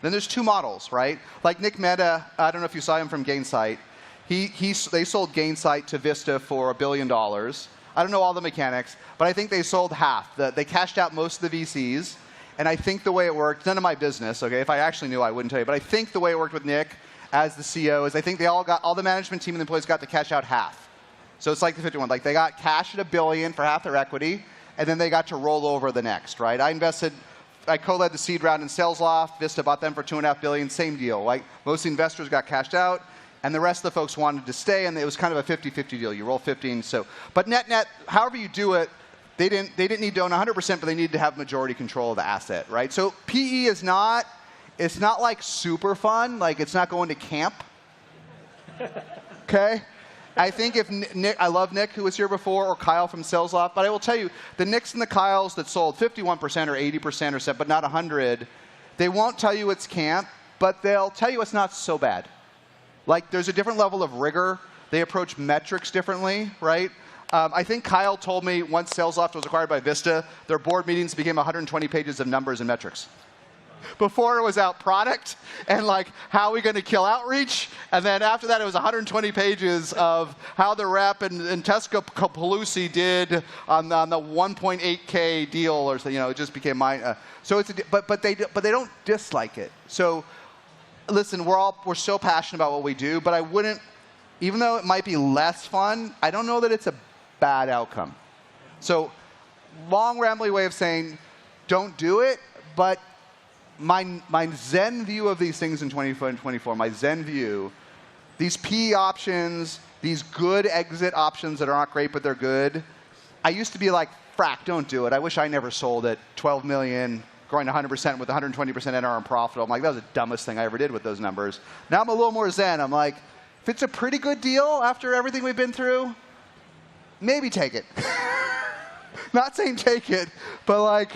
Then there's two models, right? Like Nick Mehta, I don't know if you saw him from Gainsight. They sold Gainsight to Vista for $1 billion. I don't know all the mechanics, but I think they sold half. They cashed out most of the VCs, and I think the way it worked, none of my business, okay? If I actually knew, I wouldn't tell you, but I think the way it worked with Nick as the CEO is I think all the management team and the employees got to cash out half. So it's like the 51. Like they got cash at $1 billion for half their equity, and then they got to roll over the next, right? I co-led the seed round in SalesLoft. Vista bought them for $2.5 billion, same deal. Like most investors got cashed out, and the rest of the folks wanted to stay, and it was kind of a 50-50 deal. You roll 15. But net, however you do it, they didn't need to own 100%, but they needed to have majority control of the asset, right? So PE is not like super fun. Like it's not going to camp. Okay. I think if Nick, I love Nick, who was here before, or Kyle from SalesLoft, but I will tell you, the Nicks and the Kyles that sold 51% or 80% or so, but not 100, they won't tell you it's camp, but they'll tell you it's not so bad. Like, there's a different level of rigor. They approach metrics differently, right? I think Kyle told me once SalesLoft was acquired by Vista, their board meetings became 120 pages of numbers and metrics. Before it was out product and like how are we going to kill outreach, and then after that it was 120 pages of how the rep and Tesco Pelusi did on the 1.8K deal or so. You know, it just became mine. So it's but they don't dislike it. So listen, we're so passionate about what we do, but I wouldn't, even though it might be less fun, I don't know that it's a bad outcome. So long rambly way of saying don't do it, but my Zen view of these things in 2024, my Zen view, these PE options, these good exit options that are not great but they're good, I used to be like, frack, don't do it. I wish I never sold it. 12 million, growing 100% with 120% NRR and profitable. I'm like, that was the dumbest thing I ever did with those numbers. Now I'm a little more Zen. I'm like, if it's a pretty good deal after everything we've been through, maybe take it. Not saying take it, but like,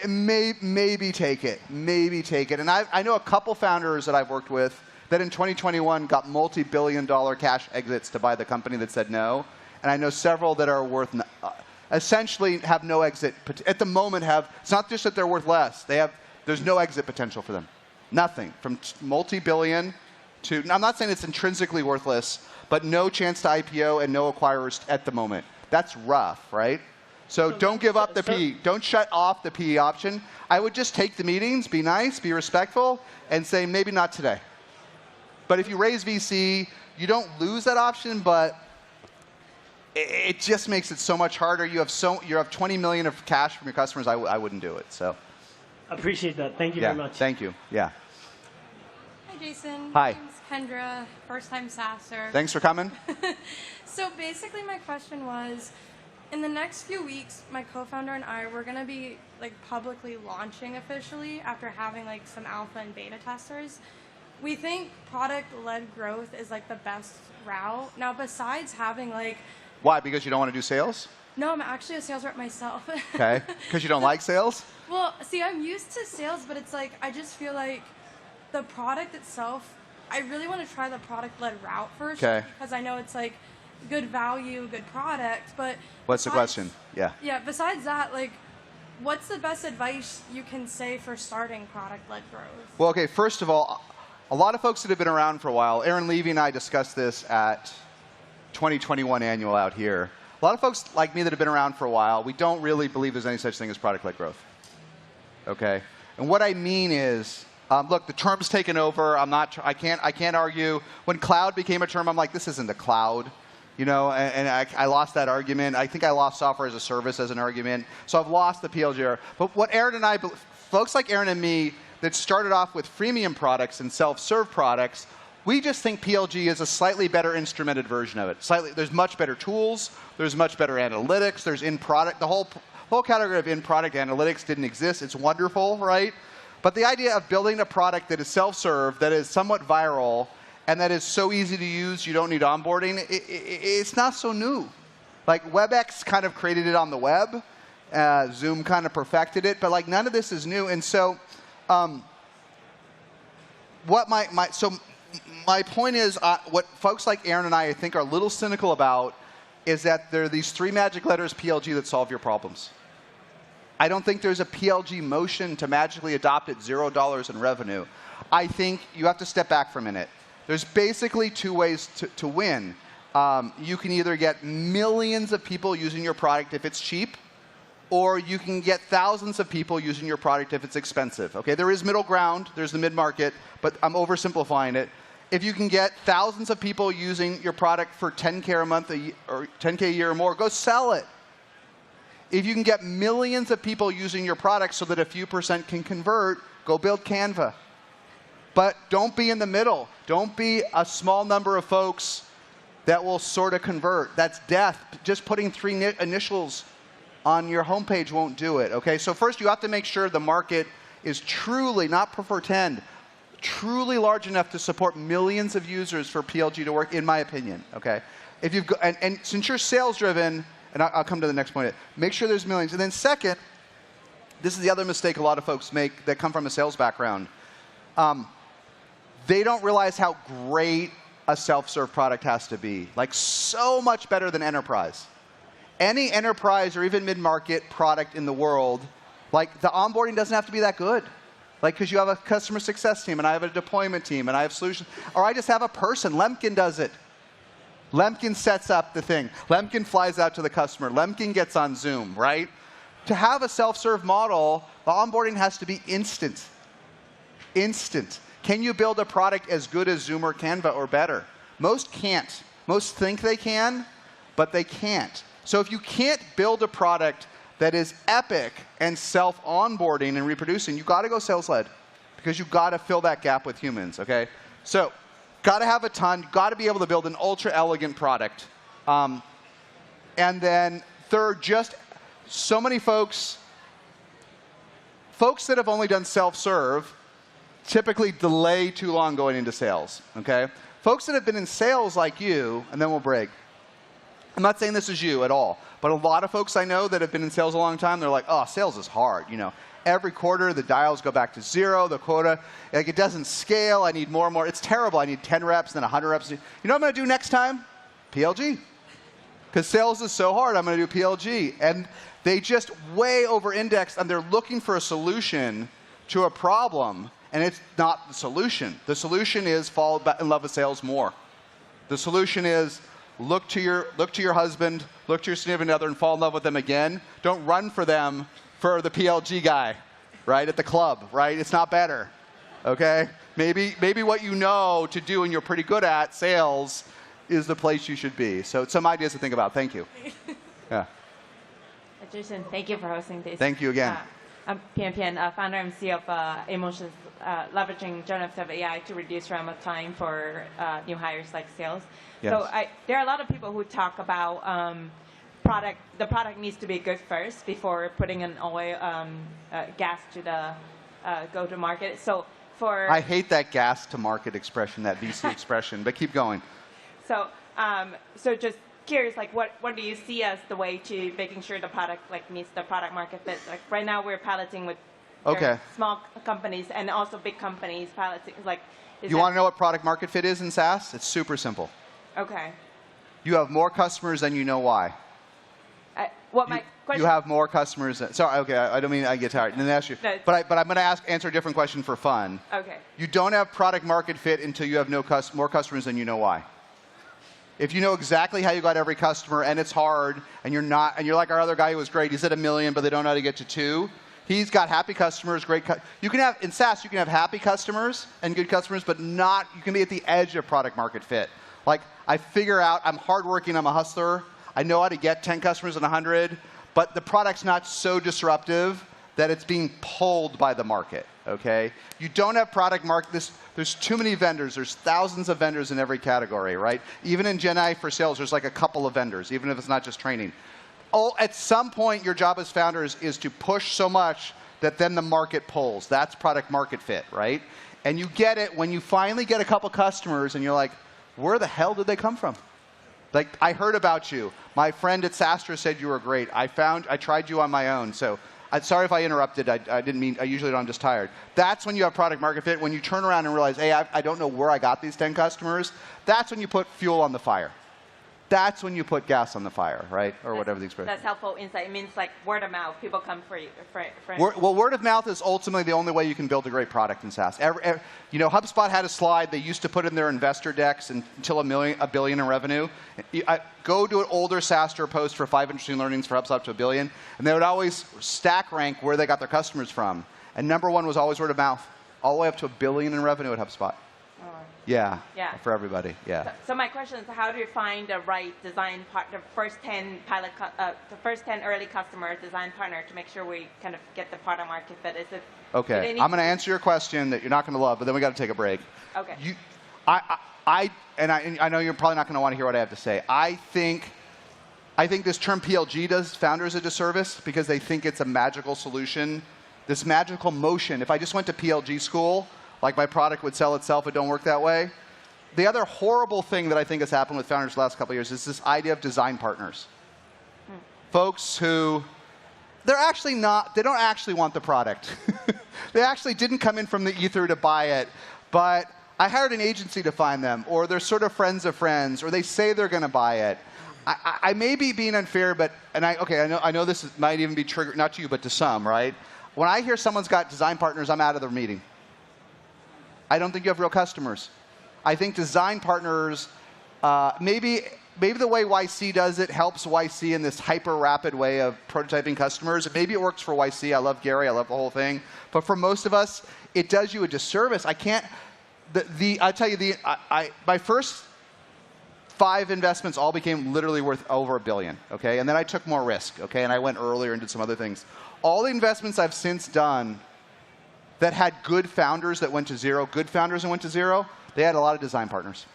maybe take it. Maybe take it. And I know a couple founders that I've worked with that in 2021 got multi-billion-dollar cash exits to buy the company that said no. And I know several that are worth, essentially have no exit. At the moment it's not just that they're worth less. There's no exit potential for them. Nothing. From multi-billion to, I'm not saying it's intrinsically worthless, but no chance to IPO and no acquirers at the moment. That's rough, right? So don't give up the PE. Don't shut off the PE option. I would just take the meetings, be nice, be respectful, and say maybe not today. But if you raise VC, you don't lose that option, but it just makes it so much harder. You have 20 million of cash from your customers. I wouldn't do it. So appreciate that. Thank you very much. Thank you. Yeah. Hi, Jason. Hi. My name's Kendra, first-time SaaStr. Thanks for coming. So basically, my question was, in the next few weeks, my co-founder and I, we're going to be like publicly launching officially after having like some alpha and beta testers. We think product-led growth is like the best route. Now, besides having like... Why? Because you don't want to do sales? No, I'm actually a sales rep myself. Okay, because you don't like sales? Well, see, I'm used to sales, but it's like I just feel like the product itself, I really want to try the product-led route first. Okay. Because I know it's like good value, good product, but What's the question? Yeah. Yeah, besides that, like, what's the best advice you can say for starting product-led growth? Well, okay, first of all, a lot of folks that have been around for a while, Aaron Levy and I discussed this at 2021 annual out here. A lot of folks like me that have been around for a while, we don't really believe there's any such thing as product-led growth. Okay? And what I mean is, look, the term's taken over. I can't argue. When cloud became a term, I'm like, this isn't a cloud. You know, and I lost that argument. I think I lost software as a service as an argument. So I've lost the PLG. But what Aaron and I, folks like Aaron and me that started off with freemium products and self-serve products, we just think PLG is a slightly better instrumented version of it. There's much better tools. There's much better analytics. There's in-product. The whole category of in-product analytics didn't exist. It's wonderful, right? But the idea of building a product that is self-serve, that is somewhat viral, and that is so easy to use, you don't need onboarding, it's not so new. Like WebEx kind of created it on the web. Zoom kind of perfected it. But like none of this is new. And so my point is, what folks like Aaron and I think are a little cynical about is that there are these three magic letters PLG that solve your problems. I don't think there's a PLG motion to magically adopt at $0 in revenue. I think you have to step back for a minute. There's basically two ways to win. You can either get millions of people using your product if it's cheap, or you can get thousands of people using your product if it's expensive. Okay, there is middle ground. There's the mid-market, but I'm oversimplifying it. If you can get thousands of people using your product for $10K a month or $10K a year or more, go sell it. If you can get millions of people using your product so that a few % can convert, go build Canva. But don't be in the middle. Don't be a small number of folks that will sort of convert. That's death. Just putting 3 initials on your homepage won't do it. Okay, so first you have to make sure the market is truly, not per pretend, truly large enough to support millions of users for PLG to work, in my opinion. Okay, if you've got, and since you're sales driven, and I'll come to the next point, make sure there's millions. And then second, this is the other mistake a lot of folks make that come from a sales background. They don't realize how great a self-serve product has to be. Like so much better than enterprise. Any enterprise or even mid-market product in the world, like the onboarding doesn't have to be that good. Like because you have a customer success team and I have a deployment team and I have solutions. Or I just have a person. Lemkin does it. Lemkin sets up the thing. Lemkin flies out to the customer. Lemkin gets on Zoom, right? To have a self-serve model, the onboarding has to be instant. Instant. Can you build a product as good as Zoom or Canva or better? Most can't. Most think they can, but they can't. So if you can't build a product that is epic and self-onboarding and reproducing, you've got to go sales-led because you've got to fill that gap with humans, okay? So got to have a ton, got to be able to build an ultra-elegant product. And then third, just so many folks that have only done self-serve typically delay too long going into sales, okay? Folks that have been in sales like you, and then we'll break. I'm not saying this is you at all, but a lot of folks I know that have been in sales a long time, they're like, oh, sales is hard, you know. Every quarter, the dials go back to 0, the quota, like it doesn't scale, I need more and more. It's terrible, I need 10 reps, then 100 reps. You know what I'm gonna do next time? PLG. Because sales is so hard, I'm gonna do PLG. And they just way over-index, and they're looking for a solution to a problem, and it's not the solution. The solution is fall in love with sales more. The solution is look to your husband, look to your significant other, and fall in love with them again. Don't run for them for the PLG guy, right, at the club, right? It's not better, okay? Maybe what you know to do and you're pretty good at, sales, is the place you should be. So some ideas to think about. Thank you. Yeah. Jason, thank you for hosting this. Thank you again. I'm Pian Pian, founder and CEO of Emotions, leveraging generative AI to reduce ramp-up time for new hires like sales. Yes. So there are a lot of people who talk about the product needs to be good first before putting an oil gas to the go-to-market. So I hate that gas to market expression, that VC expression, but keep going. So just curious, like what do you see as the way to making sure the product like meets the product market fit? Like right now we're piloting with very small companies and also big companies piloting. Like, you want to know what product market fit is in SaaS? It's super simple. Okay. You have more customers than you know why. My question? You have more customers. Sorry, okay, I don't mean I get tired. Then ask you. No, but I'm going to answer a different question for fun. Okay. You don't have product market fit until you have more customers than you know why. If you know exactly how you got every customer and it's hard and you're like our other guy who was great, he's at 1 million, but they don't know how to get to 2. He's got happy customers, you can have, in SaaS, you can have happy customers and good customers, but not, you can be at the edge of product market fit. Like, I figure out, I'm hardworking, I'm a hustler, I know how to get 10 customers and 100, but the product's not so disruptive that it's being pulled by the market, okay? You don't have product market, there's too many vendors, there's thousands of vendors in every category, right? Even in Gen AI for sales, there's like a couple of vendors, even if it's not just training. At some point, your job as founders is to push so much that then the market pulls. That's product market fit, right? And you get it when you finally get a couple customers and you're like, where the hell did they come from? Like, I heard about you. My friend at SaaStr said you were great. I tried you on my own. So I'm sorry if I interrupted. I didn't mean, I usually don't, I'm just tired. That's when you have product market fit. When you turn around and realize, hey, I don't know where I got these 10 customers. That's when you put fuel on the fire. That's when you put gas on the fire, right? Or whatever the expression. That's helpful insight. It means like word of mouth. People come for you. Well, word of mouth is ultimately the only way you can build a great product in SaaS. You know, HubSpot had a slide they used to put in their investor decks until $1 billion in revenue. Go to an older SaaStr post for 5 interesting learnings for HubSpot to $1 billion, and they would always stack rank where they got their customers from. And number 1 was always word of mouth, all the way up to $1 billion in revenue at HubSpot. Yeah, for everybody, yeah. So my question is, how do you find the right design partner, the first 10 early customers, design partner, to make sure we kind of get the product market fit? Is it okay? I'm going to answer your question that you're not going to love, but then we got to take a break. Okay. I know you're probably not going to want to hear what I have to say. I think this term PLG does founders a disservice because they think it's a magical solution, this magical motion. If I just went to PLG school, like my product would sell itself, it don't work that way. The other horrible thing that I think has happened with founders the last couple of years is this idea of design partners. Folks who, they don't actually want the product. They actually didn't come in from the ether to buy it, but I hired an agency to find them, or they're sort of friends of friends, or they say they're going to buy it. I may be being unfair, but, I know this might even be triggered, not to you, but to some, right? When I hear someone's got design partners, I'm out of the meeting. I don't think you have real customers. I think design partners, maybe the way YC does it helps YC in this hyper rapid way of prototyping customers. Maybe it works for YC. I love Gary. I love the whole thing. But for most of us, it does you a disservice. I can't. I'll tell you, my first 5 investments all became literally worth over $1 billion. Okay, and then I took more risk. Okay, and I went earlier and did some other things. All the investments I've since done that had good founders that went to zero, they had a lot of design partners.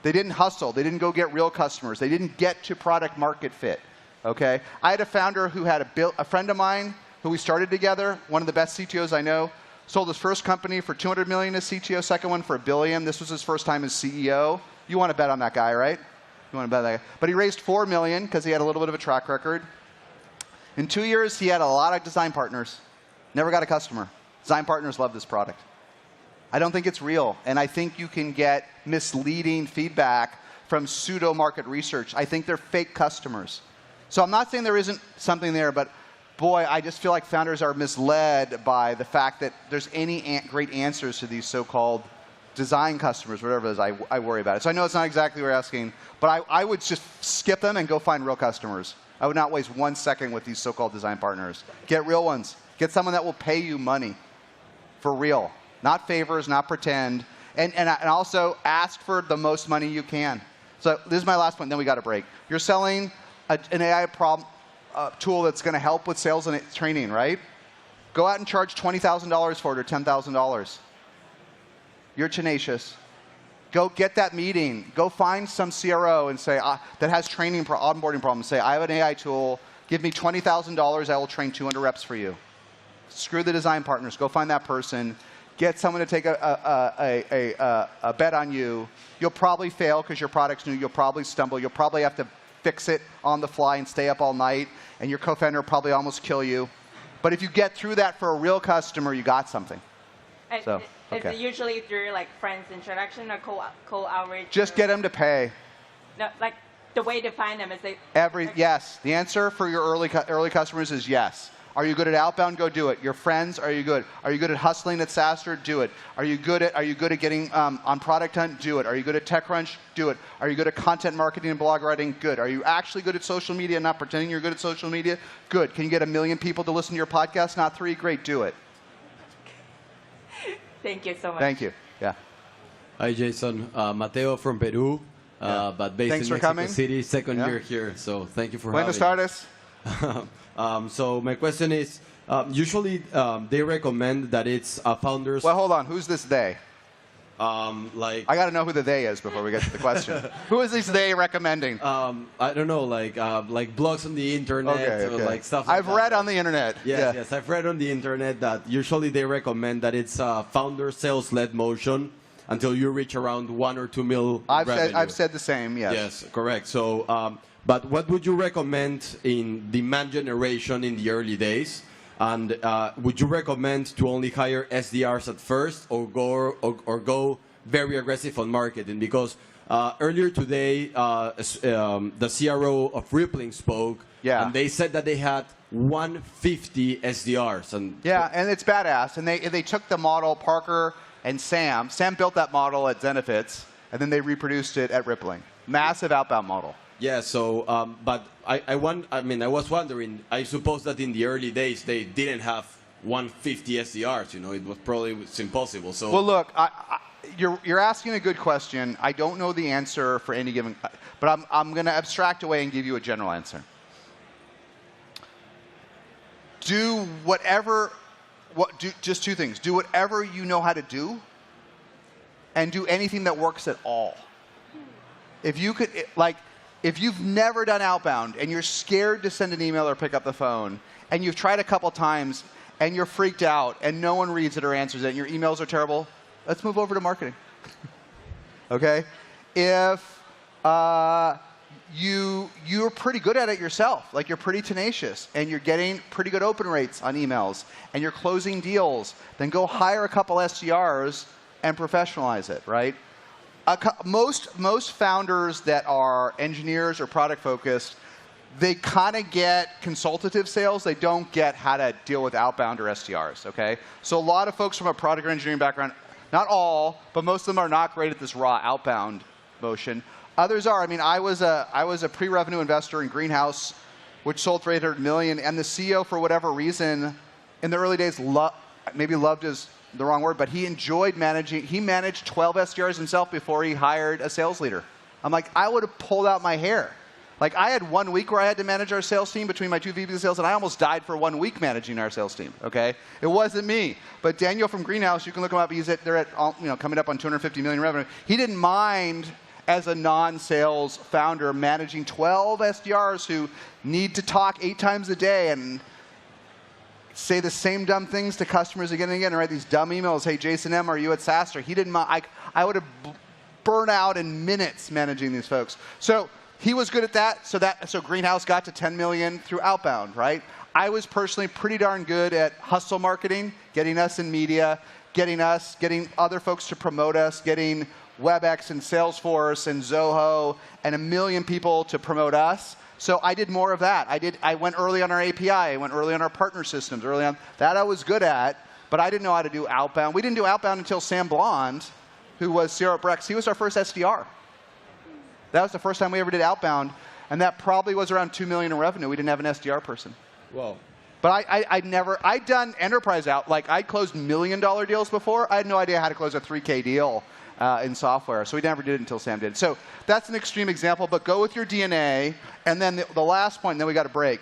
They didn't hustle. They didn't go get real customers. They didn't get to product market fit. Okay? I had a founder who had a friend of mine who we started together, one of the best CTOs I know, sold his first company for $200 million as CTO, second one for $1 billion. This was his first time as CEO. You want to bet on that guy, right? You want to bet on that guy. But he raised $4 million because he had a little bit of a track record. In 2 years, he had a lot of design partners. Never got a customer. Design partners love this product. I don't think it's real. And I think you can get misleading feedback from pseudo market research. I think they're fake customers. So I'm not saying there isn't something there, but boy, I just feel like founders are misled by the fact that there's any great answers to these so-called design customers, whatever it is. I worry about it. So I know it's not exactly what you're asking, but I would just skip them and go find real customers. I would not waste 1 second with these so-called design partners. Get real ones. Get someone that will pay you money for real, not favors, not pretend, and also ask for the most money you can. So this is my last point, then we got a break. You're selling an AI tool that's going to help with sales and training, right? Go out and charge $20,000 for it or $10,000. You're tenacious. Go get that meeting. Go find some CRO and say that has training onboarding problems. Say, I have an AI tool. Give me $20,000. I will train 200 reps for you. Screw the design partners. Go find that person. get someone to take a bet on you. You'll probably fail because your product's new. You'll probably stumble. You'll probably have to fix it on the fly and stay up all night. And your co-founder will probably almost kill you. But if you get through that for a real customer, you got something. So, Is it usually through like friends introduction or cold outreach? just get them to pay. No, like the way to find them is they. Yes. The answer for your early customers is yes. Are you good at outbound? Go do it. Your friends, are you good? Are you good at hustling at SaaStr? Do it. Are you good at getting on Product Hunt? Do it. Are you good at TechCrunch? Do it. Are you good at content marketing and blog writing? Good. Are you actually good at social media, not pretending you're good at social media? Good. Can you get 1 million people to listen to your podcast? Not 3? Great. Do it. Thank you so much. Thank you. Yeah. Hi, Jason. Mateo from Peru, but based Thanks in for Mexico coming. City, second year here. So thank you for Buenos having tardes. So my question is, usually they recommend that it's founders. Well, hold on. Who's this they? I got to know who the they is before we get to the question. Who is this they recommending? I don't know, like blogs on the internet or like stuff. I've read on the internet. Yes, I've read on the internet that usually they recommend that it's founder sales-led motion until you reach around 1 or 2 mil revenue. I've said the same. Yes. Yes, correct. So, but what would you recommend in demand generation in the early days? And would you recommend to only hire SDRs at first, or go very aggressive on marketing? Because earlier today, the CRO of Rippling spoke, and they said that they had 150 SDRs. And and it's badass. And they took the model, Parker and Sam. Sam built that model at Zenefits, and then they reproduced it at Rippling. Massive outbound model. Yeah, so, but I was wondering, I suppose that in the early days, they didn't have 150 SDRs, you know, it's impossible. So. Well, look, you're asking a good question. I don't know the answer for any given, but I'm going to abstract away and give you a general answer. Just two things. Do whatever you know how to do, and do anything that works at all. If you could, if you've never done outbound and you're scared to send an email or pick up the phone, and you've tried a couple times and you're freaked out and no one reads it or answers it and your emails are terrible, let's move over to marketing. Okay? If you're pretty good at it yourself, like you're pretty tenacious and you're getting pretty good open rates on emails and you're closing deals, then go hire a couple SDRs and professionalize it, right? Most founders that are engineers or product focused, they kind of get consultative sales. They don't get how to deal with outbound or SDRs, okay? So a lot of folks from a product or engineering background, not all, but most of them are not great at this raw outbound motion. Others are. I mean, I was a pre-revenue investor in Greenhouse, which sold for $800 million, and the CEO, for whatever reason, in the early days, maybe loved is the wrong word, but he enjoyed managing. He managed 12 SDRs himself before he hired a sales leader. I'm like, I would have pulled out my hair. Like, I had 1 week where I had to manage our sales team between my 2 VPs of sales, and I almost died for 1 week managing our sales team, okay? It wasn't me. But Daniel from Greenhouse, you can look him up. They're at, coming up on 250 million revenue. He didn't mind, as a non-sales founder, managing 12 SDRs who need to talk 8 times a day and say the same dumb things to customers again and again, and write these dumb emails. Hey, Jason M., are you at SaaStr? He didn't mind. I would have burned out in minutes managing these folks. So he was good at that. So Greenhouse got to 10 million through outbound, right? I was personally pretty darn good at hustle marketing, getting us in media, getting other folks to promote us, getting WebEx and Salesforce and Zoho and 1 million people to promote us. So I did more of that. I went early on our API. I went early on our partner systems. Early on that I was good at, but I didn't know how to do outbound. We didn't do outbound until Sam Blond, who was CRO at Brex. He was our first SDR. That was the first time we ever did outbound, and that probably was around 2 million in revenue. We didn't have an SDR person. Wow. But I'd done enterprise out. Like, I closed $1 million deals before. I had no idea how to close a 3K deal in software. So we never did it until Sam did. So that's an extreme example, but go with your DNA. And then the last point, and then we got to break.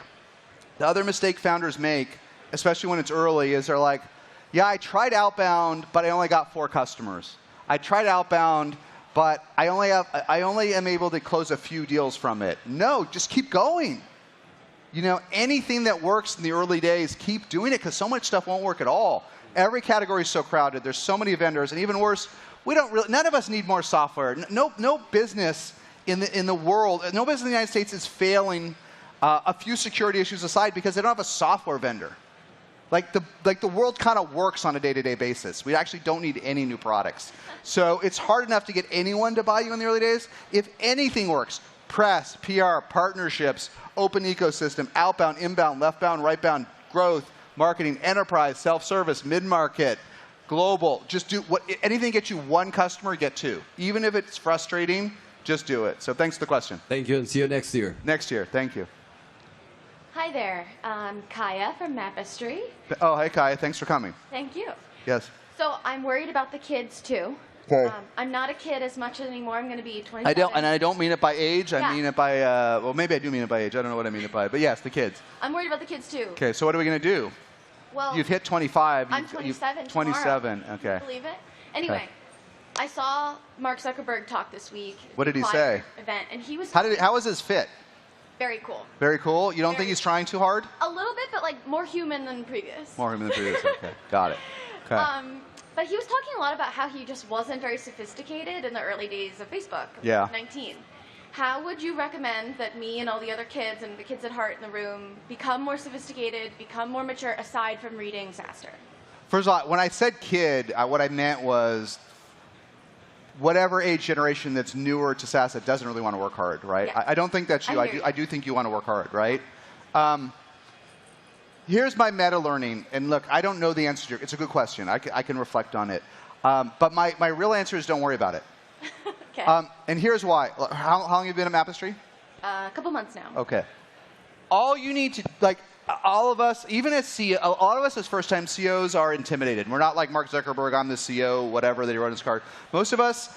The other mistake founders make, especially when it's early, is they're like, yeah, I tried outbound, but I only got 4 customers. I tried outbound, but I only am able to close a few deals from it. No, just keep going. You know, anything that works in the early days, keep doing it, because so much stuff won't work at all. Every category is so crowded. There's so many vendors, and even worse, none of us need more software. No business in the world, no business in the United States is failing, a few security issues aside, because they don't have a software vendor. Like the world kind of works on a day-to-day basis. We actually don't need any new products. So it's hard enough to get anyone to buy you in the early days. If anything works, press, PR, partnerships, open ecosystem, outbound, inbound, leftbound, rightbound, growth, marketing, enterprise, self-service, mid-market, global. Just do anything gets you one customer, get two. Even if it's frustrating, just do it. So thanks for the question. Thank you, and see you next year. Next year. Thank you. Hi there. I'm Kaya from Mapistry. Oh, hey, Kaya. Thanks for coming. Thank you. Yes. So I'm worried about the kids, too. Okay. I'm not a kid as much anymore. I'm going to be 27. I don't mean it by age. Yeah. I mean it by, well, maybe I do mean it by age. I don't know what I mean it by. But yes, the kids. I'm worried about the kids, too. Okay, so what are we going to do? Well, You've hit 25. I'm 27 27, tomorrow. okay. Can you believe it? Anyway, Okay. I saw Mark Zuckerberg talk this week. What did he Choir say? Event, and he was How was his fit? very cool. Very cool. You don't think he's trying too hard? A little bit, but like more human than previous. More human than previous. Okay, got it. Okay. But he was talking a lot about how he just wasn't very sophisticated in the early days of Facebook. Yeah. 19. How would you recommend that me and all the other kids and the kids at heart in the room become more sophisticated, become more mature, aside from reading SaaStr? First of all, when I said kid, what I meant was whatever age generation that's newer to SaaS that doesn't really want to work hard, right? Yeah. I don't think that's you. I do think you want to work hard, right? Here's my meta learning, and look, I don't know the answer to your, it's a good question. I can reflect on it. But my real answer is don't worry about it. Okay. And here's why. How long have you been at Mapistry? A couple months now. Okay. All you need to, like, all of us, even as CEO, a lot of us as first-time CEOs are intimidated. We're not like Mark Zuckerberg, I'm the CEO, whatever, that he wrote his card. Most of us,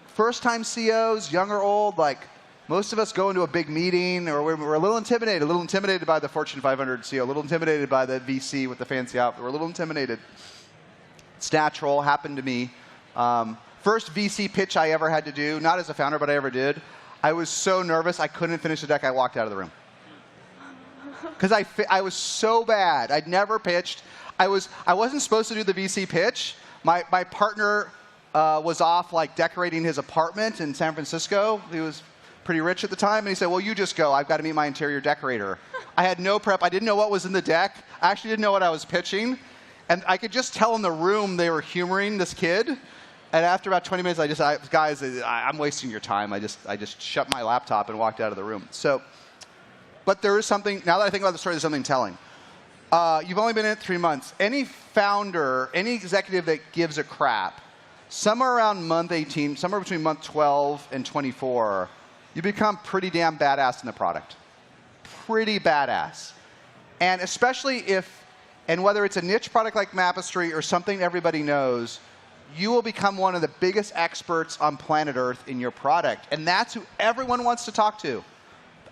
first-time CEOs, young or old, like, most of us go into a big meeting, or we're a little intimidated by the Fortune 500 CEO, a little intimidated by the VC with the fancy outfit. We're a little intimidated. It's natural, happened to me. First VC pitch I ever had to do, not as a founder, but I ever did. I was so nervous, I couldn't finish the deck. I walked out of the room. Because I was so bad. I'd never pitched. I wasn't supposed to do the VC pitch. My partner was off like decorating his apartment in San Francisco. He was pretty rich at the time, and he said, well, you just go. I've got to meet my interior decorator. I had no prep. I didn't know what was in the deck. I actually didn't know what I was pitching. And I could just tell in the room they were humoring this kid. And after about 20 minutes, guys, I'm wasting your time. I just shut my laptop and walked out of the room. So, but there is something, now that I think about the story, there's something telling. You've only been in it 3 months. Any founder, any executive that gives a crap, somewhere around month 18, somewhere between month 12 and 24, you become pretty damn badass in the product. Pretty badass. And especially if, and whether it's a niche product like Mapistry or something everybody knows, you will become one of the biggest experts on planet Earth in your product. And that's who everyone wants to talk to.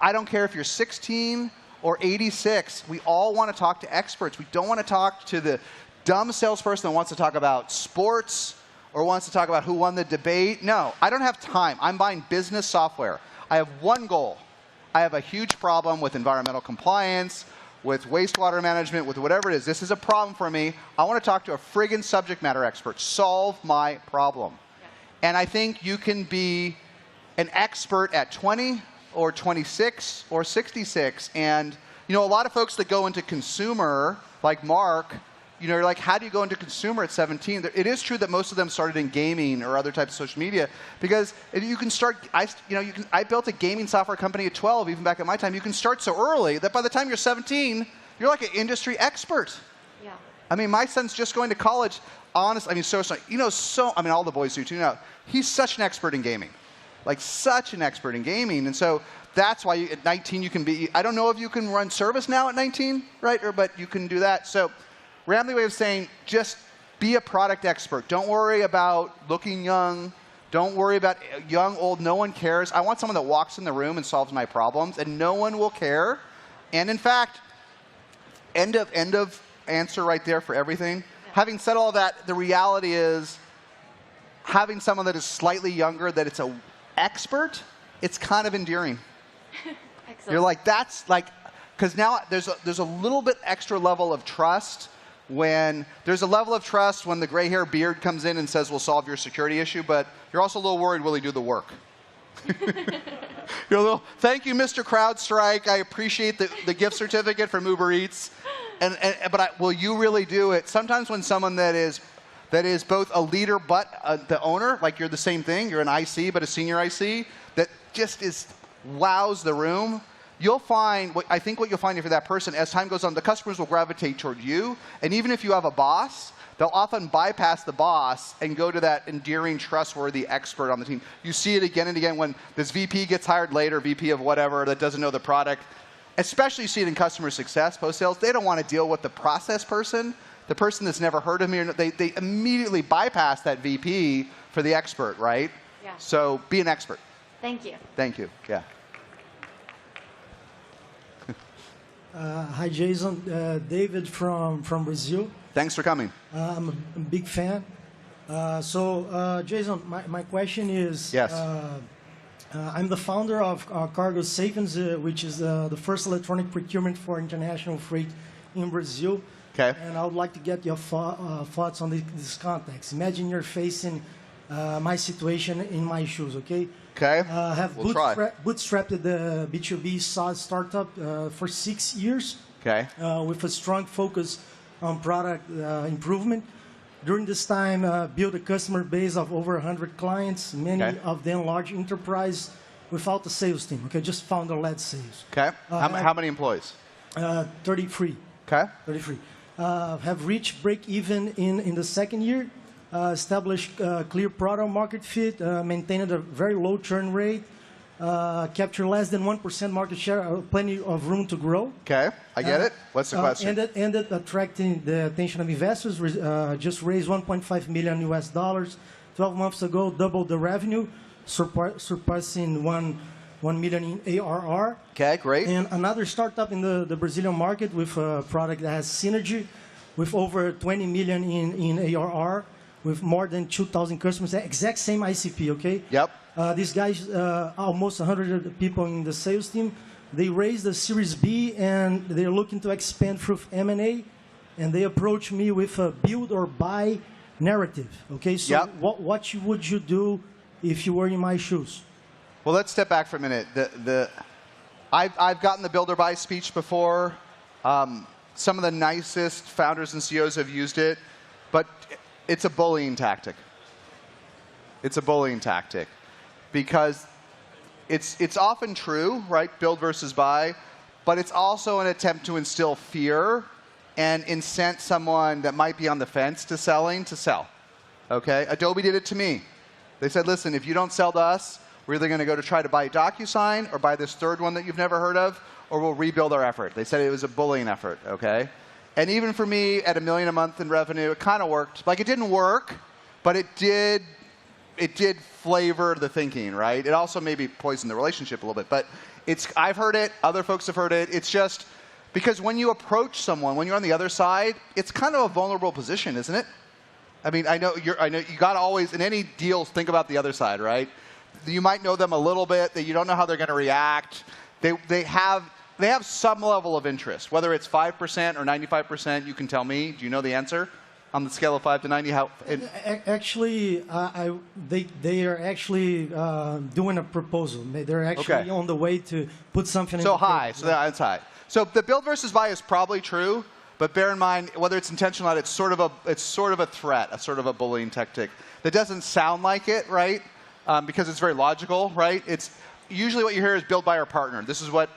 I don't care if you're 16 or 86. We all want to talk to experts. We don't want to talk to the dumb salesperson that wants to talk about sports or wants to talk about who won the debate. No, I don't have time. I'm buying business software. I have one goal. I have a huge problem with environmental compliance, with wastewater management, with whatever it is. This is a problem for me. I want to talk to a friggin' subject matter expert. Solve my problem. Yeah. And I think you can be an expert at 20 or 26 or 66. And you know, a lot of folks that go into consumer, like Mark, you know, you're like, how do you go into consumer at 17? It is true that most of them started in gaming or other types of social media, because if you can start, I built a gaming software company at 12, even back at my time. You can start so early that by the time you're 17, you're like an industry expert. Yeah. I mean, my son's just going to college. Honestly, I mean, I mean, all the boys do too now. He's such an expert in gaming, like such an expert in gaming. And so that's why at 19 you can be, I don't know if you can run service now at 19, right? But you can do that. So rambling way of saying, just be a product expert. Don't worry about looking young. Don't worry about young, old. No one cares. I want someone that walks in the room and solves my problems, and no one will care. And in fact, end of answer right there for everything. Yeah. Having said all that, the reality is having someone that is slightly younger, that it's an expert, it's kind of endearing. Excellent. You're like, that's like, because now there's a little bit extra level of trust when there's a level of trust when the gray hair beard comes in and says, we'll solve your security issue, but you're also a little worried, will he do the work? You're a little, thank you, Mr. CrowdStrike. I appreciate the gift certificate from Uber Eats. But will you really do it? Sometimes when someone that is both a leader but the owner, like you're the same thing, you're an IC but a senior IC, that just wows the room, you'll find, I think what you'll find if you're that person, as time goes on, the customers will gravitate toward you. And even if you have a boss, they'll often bypass the boss and go to that endearing, trustworthy expert on the team. You see it again and again when this VP gets hired later, VP of whatever, that doesn't know the product. Especially you see it in customer success, post-sales. They don't want to deal with the process person, the person that's never heard of me. They immediately bypass that VP for the expert, right? Yeah. So be an expert. Thank you. Thank you. Yeah. Hi, Jason. David from Brazil. Thanks for coming. I'm a big fan. Jason, my question is, yes. I'm the founder of Cargo Savings, which is the first electronic procurement for international freight in Brazil. Okay. And I would like to get your thoughts on this context. Imagine you're facing my situation in my shoes, okay? Okay. Have bootstrapped the B2B SaaS startup for 6 years. Okay. With a strong focus on product improvement. During this time, built a customer base of over 100 clients, many of them large enterprise without a sales team. Okay, just founder-led sales. Okay. How many employees? 33. Okay. 33. Have reached break-even in the second year. Established clear product market fit, maintained a very low churn rate, capture less than 1% market share, plenty of room to grow. Okay, I get it. What's the question? Ended attracting the attention of investors, just raised $1.5 million US. 12 months ago, doubled the revenue, surpassing 1 million in ARR. Okay, great. And another startup in the Brazilian market with a product that has synergy, with over 20 million in ARR, with more than 2,000 customers, exact same ICP, okay? Yep. These guys, almost 100 people in the sales team, they raised a Series B and they're looking to expand through M&A, and they approach me with a build or buy narrative, okay? So yep. what would you do if you were in my shoes? Well, let's step back for a minute. I've gotten the build or buy speech before. Some of the nicest founders and CEOs have used it, but it's a bullying tactic. It's a bullying tactic because it's often true, right? Build versus buy, but it's also an attempt to instill fear and incent someone that might be on the fence to selling to sell. Okay? Adobe did it to me. They said, listen, if you don't sell to us, we're either going to go to try to buy DocuSign or buy this third one that you've never heard of, or we'll rebuild our effort. They said it was a bullying effort, okay? And even for me, at $1 million a month in revenue, it kind of worked. Like, it didn't work, but it did flavor the thinking, right? It also maybe poisoned the relationship a little bit. But I've heard it. Other folks have heard it. It's just because when you approach someone, when you're on the other side, it's kind of a vulnerable position, isn't it? I mean, I know you got to always, in any deals, think about the other side, right? You might know them a little bit, that you don't know how they're going to react. They have some level of interest, whether it's 5% or 95%. You can tell me. Do you know the answer on the scale of 5 to 90? Actually, they are actually doing a proposal. They're actually on the way to put something. So high. So that's high. So the build versus buy is probably true, but bear in mind whether it's intentional or not, it's sort of a threat, a sort of a bullying tactic. That doesn't sound like it, right? Because it's very logical, right? It's usually what you hear is build, buy, or partner. This is what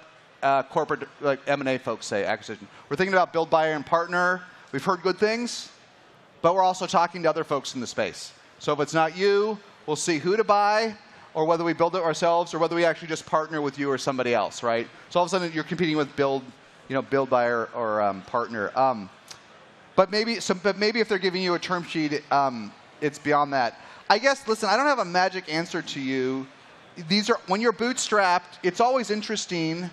corporate like M&A folks say, acquisition. We're thinking about build, buy, and partner. We've heard good things, but we're also talking to other folks in the space. So if it's not you, we'll see who to buy, or whether we build it ourselves, or whether we actually just partner with you or somebody else, right? So all of a sudden you're competing with build, build, buy, or partner. But maybe if they're giving you a term sheet, it's beyond that. I guess, listen, I don't have a magic answer to you. When you're bootstrapped, it's always interesting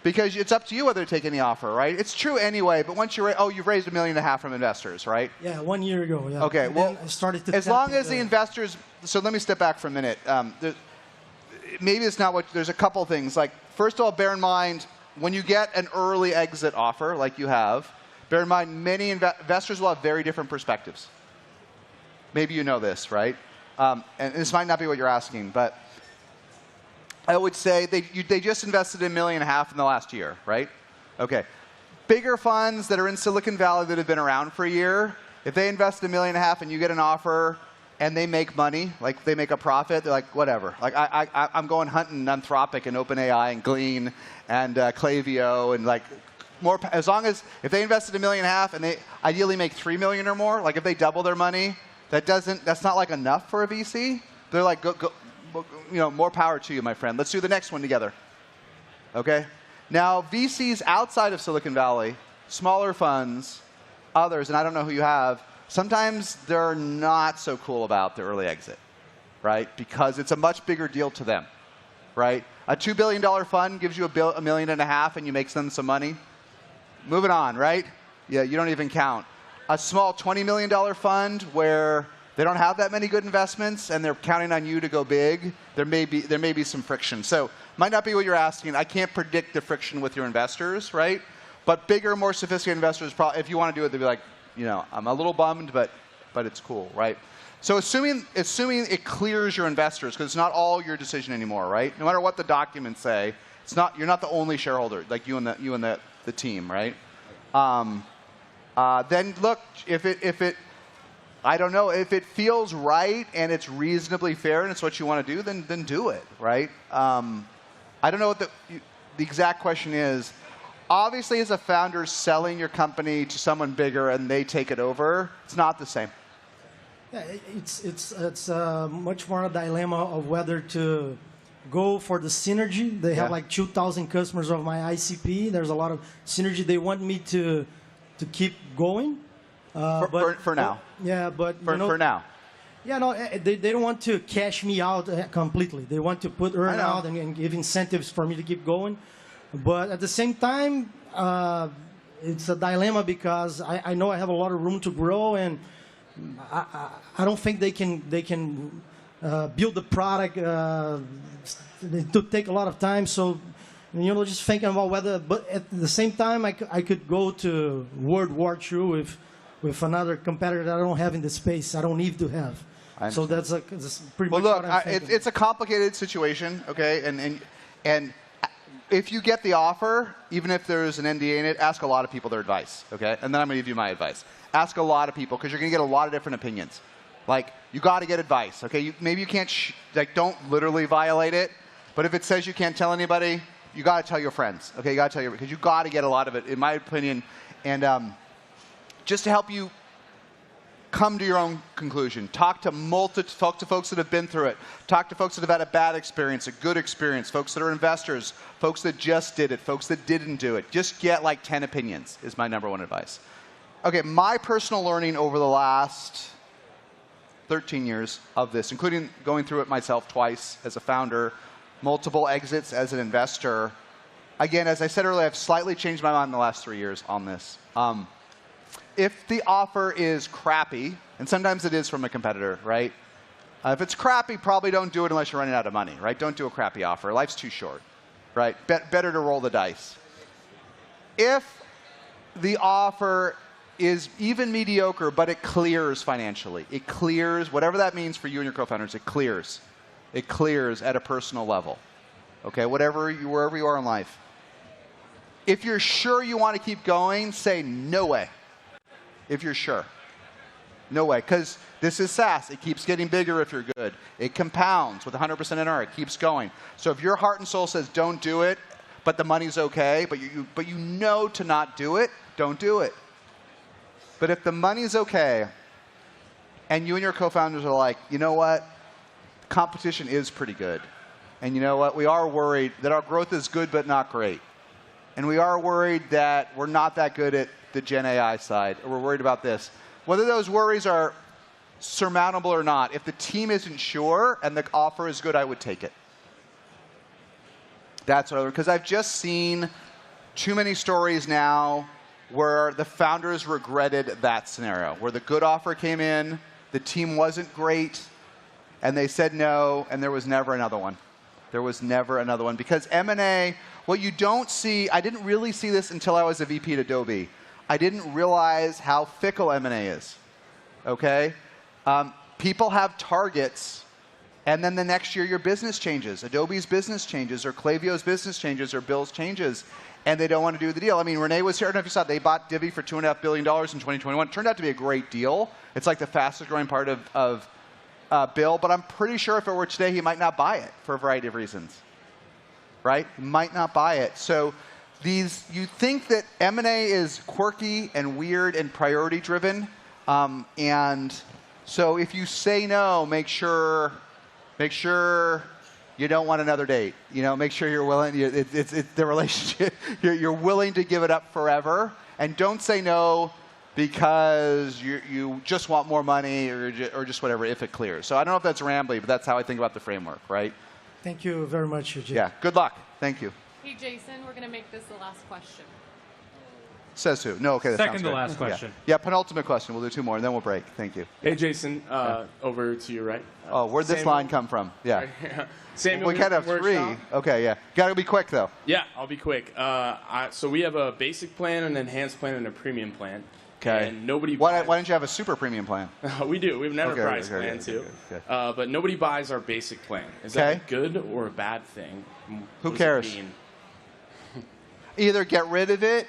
because it's up to you whether to take any offer, right? It's true anyway, but once you've raised $1.5 million from investors, right? Yeah, 1 year ago, yeah. Okay, and well, I started to as long as the investors, so let me step back for a minute. Maybe it's not there's a couple things. Like, first of all, bear in mind, when you get an early exit offer like you have, Bear in mind, many investors will have very different perspectives. Maybe you know this, right? And this might not be what you're asking, but I would say they just invested $1.5 million in the last year, right? Okay. Bigger funds that are in Silicon Valley that have been around for a year, if they invest $1.5 million and you get an offer and they make money, like they make a profit, they're like, whatever. Like I'm going hunting Anthropic and OpenAI and Glean and Klaviyo and like more. As long as if they invested $1.5 million and they ideally make $3 million or more, like if they double their money, that's not like enough for a VC. They're like, go, more power to you, my friend. Let's do the next one together. Okay. Now VCs outside of Silicon Valley, smaller funds, others, and I don't know who you have. Sometimes they're not so cool about the early exit, right? Because it's a much bigger deal to them, right? A $2 billion fund gives you $1.5 million and you make them some money. Moving on, right? Yeah, you don't even count. A small $20 million fund where they don't have that many good investments and they're counting on you to go big, there may be some friction. So might not be what you're asking. I can't predict the friction with your investors, right? But bigger, more sophisticated investors, if you want to do it, they'll be like, I'm a little bummed, but it's cool, right? So assuming it clears your investors, because it's not all your decision anymore, right? No matter what the documents say, you're not the only shareholder, like you and the team, right? Then look, I don't know, if it feels right and it's reasonably fair and it's what you want to do, then do it, right? I don't know what the exact question is. Obviously, as a founder, selling your company to someone bigger and they take it over, it's not the same. Yeah, it's much more a dilemma of whether to go for the synergy. They have like 2,000 customers of my ICP. There's a lot of synergy. They want me to keep going. For now. Yeah, but for now. Yeah, no, they don't want to cash me out completely. They want to put earn out and give incentives for me to keep going. But at the same time, it's a dilemma because I know I have a lot of room to grow, and I don't think they can build the product to take a lot of time. So, just thinking about whether, but at the same time, I could go to World War II with another competitor that I don't have in the space. I don't need to have. So that's pretty much what I'm thinking. It's a complicated situation, okay? And if you get the offer, even if there's an NDA in it, ask a lot of people their advice, okay? And then I'm going to give you my advice. Ask a lot of people, because you're going to get a lot of different opinions. Like, you got to get advice, okay? Maybe you can't, don't literally violate it, but if it says you can't tell anybody, you got to tell your friends, okay? You got to tell because you got to get a lot of it, in my opinion. And just to help you come to your own conclusion. Talk to folks that have been through it. Talk to folks that have had a bad experience, a good experience, folks that are investors, folks that just did it, folks that didn't do it. Just get like 10 opinions is my #1 advice. Okay, my personal learning over the last 13 years of this, including going through it myself twice as a founder, multiple exits as an investor. Again, as I said earlier, I've slightly changed my mind in the last 3 years on this. If the offer is crappy, and sometimes it is from a competitor, right? If it's crappy, probably don't do it unless you're running out of money, right? Don't do a crappy offer. Life's too short, right? Better to roll the dice. If the offer is even mediocre, but it clears financially, it clears, whatever that means for you and your co-founders, it clears. It clears at a personal level, okay? Wherever you are in life. If you're sure you want to keep going, say no way. If you're sure. No way, because this is SaaS. It keeps getting bigger if you're good. It compounds with 100% NR. It keeps going. So if your heart and soul says don't do it, but the money's okay, but you know to not do it, don't do it. But if the money's okay, and you and your co-founders are like, you know what, competition is pretty good. And you know what, we are worried that our growth is good but not great. And we are worried that we're not that good at the Gen AI side, or we're worried about this. Whether those worries are surmountable or not, if the team isn't sure and the offer is good, I would take it. That's what I would, because I've just seen too many stories now where the founders regretted that scenario, where the good offer came in, the team wasn't great, and they said no, and there was never another one. There was never another one. Because M&A, what you don't see, I didn't really see this until I was a VP at Adobe. I didn't realize how fickle M&A is. Okay? People have targets, and then the next year your business changes. Adobe's business changes, or Klaviyo's business changes, or Bill's changes, and they don't want to do the deal. I mean, Renee was here. I don't know if you saw it. They bought Divi for $2.5 billion in 2021. It turned out to be a great deal. It's like the fastest growing part of Bill, but I'm pretty sure if it were today, he might not buy it for a variety of reasons. Right? He might not buy it. So you think that M&A is quirky and weird and priority driven, and so if you say no, make sure you don't want another date. You know, make sure you're willing. It's the relationship. You're willing to give it up forever, and don't say no because you just want more money or just whatever if it clears. So I don't know if that's rambly, but that's how I think about the framework, right? Thank you very much, Jay. Yeah. Good luck. Thank you. Hey, Jason, we're going to make this the last question. Says who? No, okay, that Second sounds to good. last question. Yeah, penultimate question. We'll do 2 more, and then we'll break. Thank you. Hey, Jason, over to your right. Oh, where'd this line come from? Yeah. Samuel, we can't have 3. Okay, yeah. Got to be quick, though. Yeah, I'll be quick. So we have a basic plan, an enhanced plan, and a premium plan. Okay. And nobody. Why don't you have a super premium plan? We do. We have an enterprise okay, plan, too. Okay. But nobody buys our basic plan. Is that a good or a bad thing? Who cares? Either get rid of it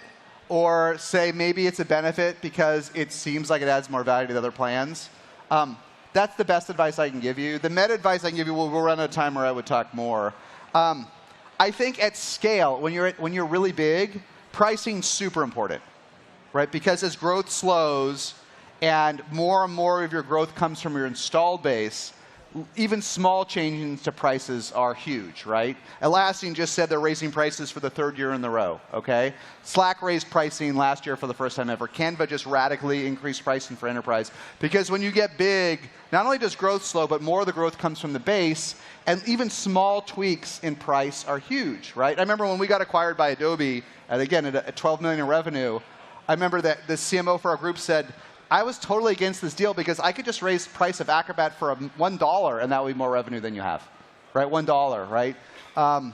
or say maybe it's a benefit because it seems like it adds more value to the other plans. That's the best advice I can give you. The meta advice I can give you, we'll run out of time or I would talk more. I think at scale, when you're really big, pricing's super important, right? Because as growth slows and more of your growth comes from your installed base, even small changes to prices are huge, right? Atlassian just said they're raising prices for the 3rd year in a row, okay? Slack raised pricing last year for the first time ever. Canva just radically increased pricing for enterprise. Because when you get big, not only does growth slow, but more of the growth comes from the base, and even small tweaks in price are huge, right? I remember when we got acquired by Adobe, and again, at $12 million in revenue, I remember that the CMO for our group said, I was totally against this deal because I could just raise the price of Acrobat for $1 and that would be more revenue than you have, right? $1, right? Kind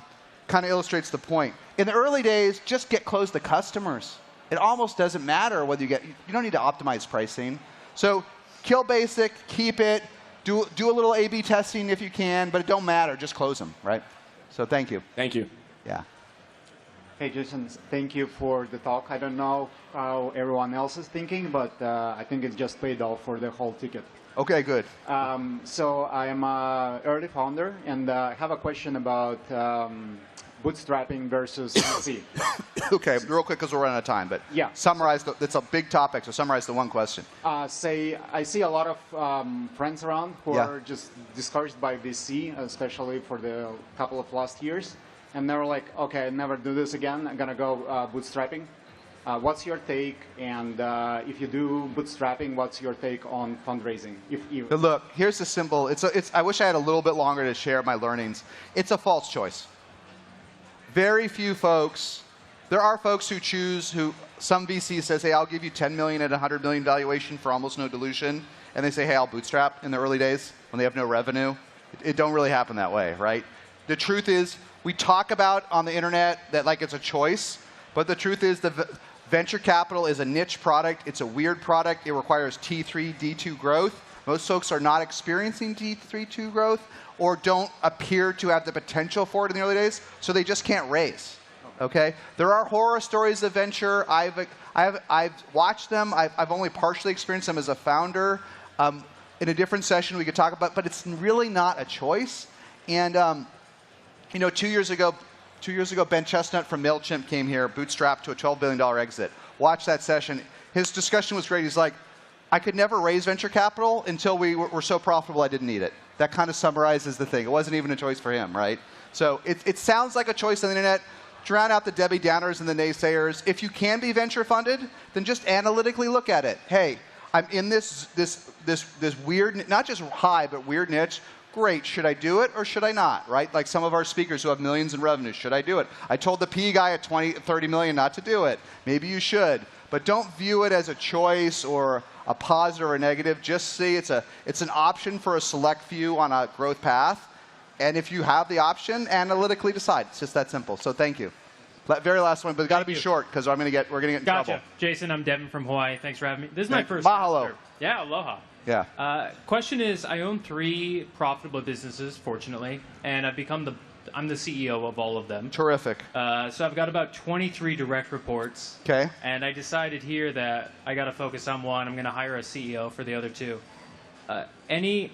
of illustrates the point. In the early days, just get close to customers. It almost doesn't matter whether you don't need to optimize pricing. So kill basic, keep it, do a little A/B testing if you can, but it don't matter. Just close them, right? So thank you. Thank you. Yeah. Hey, Jason, thank you for the talk. I don't know how everyone else is thinking, but I think it just paid off for the whole ticket. Okay, good. So I am an early founder, and I have a question about bootstrapping versus VC. Okay, real quick because we're running out of time, but yeah. Summarize. It's a big topic, so summarize the one question. I see a lot of friends around who are just discouraged by VC, especially for the couple of last years. And they were like, okay, I'll never do this again. I'm going to go bootstrapping. What's your take? And if you do bootstrapping, what's your take on fundraising? Look, here's the simple. I wish I had a little bit longer to share my learnings. It's a false choice. Very few folks. There are folks who choose, some VC says, hey, I'll give you $10 million at $100 million valuation for almost no dilution. And they say, hey, I'll bootstrap in the early days when they have no revenue. It don't really happen that way, right? The truth is, we talk about on the internet that like it's a choice, but the truth is the venture capital is a niche product. It's a weird product. It requires T3, D2 growth. Most folks are not experiencing T3, D2 growth or don't appear to have the potential for it in the early days, so they just can't raise. Okay? There are horror stories of venture. I've watched them. I've only partially experienced them as a founder. In a different session we could talk about, but it's really not a choice. And you know, 2 years ago, Ben Chestnut from MailChimp came here, bootstrapped to a $12 billion exit. Watch that session. His discussion was great. He's like, I could never raise venture capital until we were so profitable I didn't need it. That kind of summarizes the thing. It wasn't even a choice for him, right? So it sounds like a choice on the internet. Drown out the Debbie Downers and the naysayers. If you can be venture funded, then just analytically look at it. Hey, I'm in this weird, not just high, but weird niche. Great, should I do it or should I not, right? Like some of our speakers who have millions in revenue, should I do it? I told the PE guy at 20, 30 million not to do it. Maybe you should. But don't view it as a choice or a positive or a negative. Just see it's an option for a select few on a growth path. And if you have the option, analytically decide. It's just that simple. So thank you. Very last one, but it's got to be short because we're going to get in trouble. Jason, I'm Devin from Hawaii. Thanks for having me. This is my first. Mahalo. Yeah, aloha. Yeah. Question is, I own 3 profitable businesses, fortunately, and I'm the CEO of all of them. Terrific. So I've got about 23 direct reports. Okay. And I decided here that I got to focus on one. I'm going to hire a CEO for the other 2. Any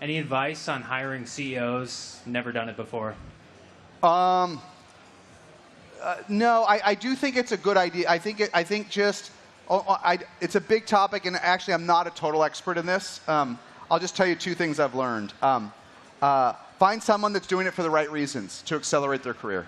advice on hiring CEOs? Never done it before. No, I do think it's a good idea. I think it's a big topic, and actually, I'm not a total expert in this. I'll just tell you 2 things I've learned. Find someone that's doing it for the right reasons to accelerate their career.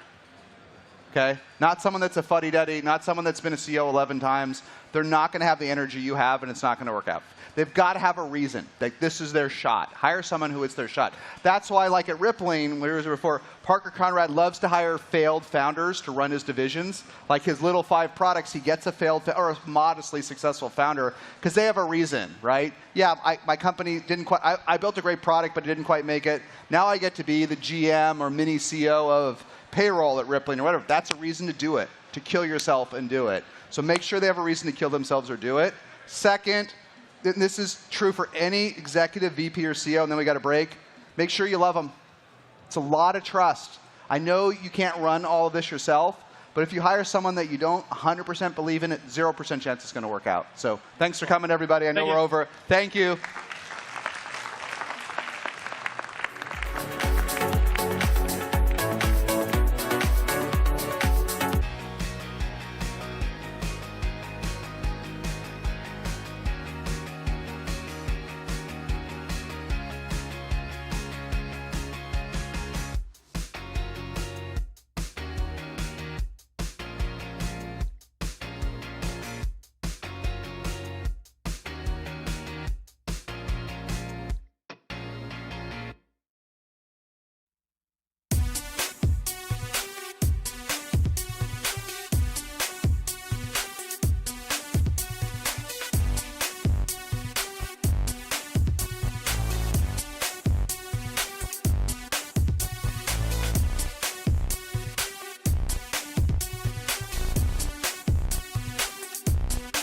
Okay? Not someone that's a fuddy-duddy, not someone that's been a CEO 11 times. They're not going to have the energy you have, and it's not going to work out. They've got to have a reason. Like, this is their shot. Hire someone who it's their shot. That's why, like at Rippling, where was it before, Parker Conrad loves to hire failed founders to run his divisions. Like his little 5 products, he gets a failed or a modestly successful founder because they have a reason, right? Yeah, my company didn't quite, I built a great product, but it didn't quite make it. Now I get to be the GM or mini CEO of payroll at Rippling or whatever. That's a reason to do it, to kill yourself and do it. So make sure they have a reason to kill themselves or do it. Second, this is true for any executive, VP, or CEO, and then we got a break. Make sure you love them. It's a lot of trust. I know you can't run all of this yourself, but if you hire someone that you don't 100% believe in it, 0% chance it's going to work out. So thanks for coming, everybody. I know we're over. Thank you.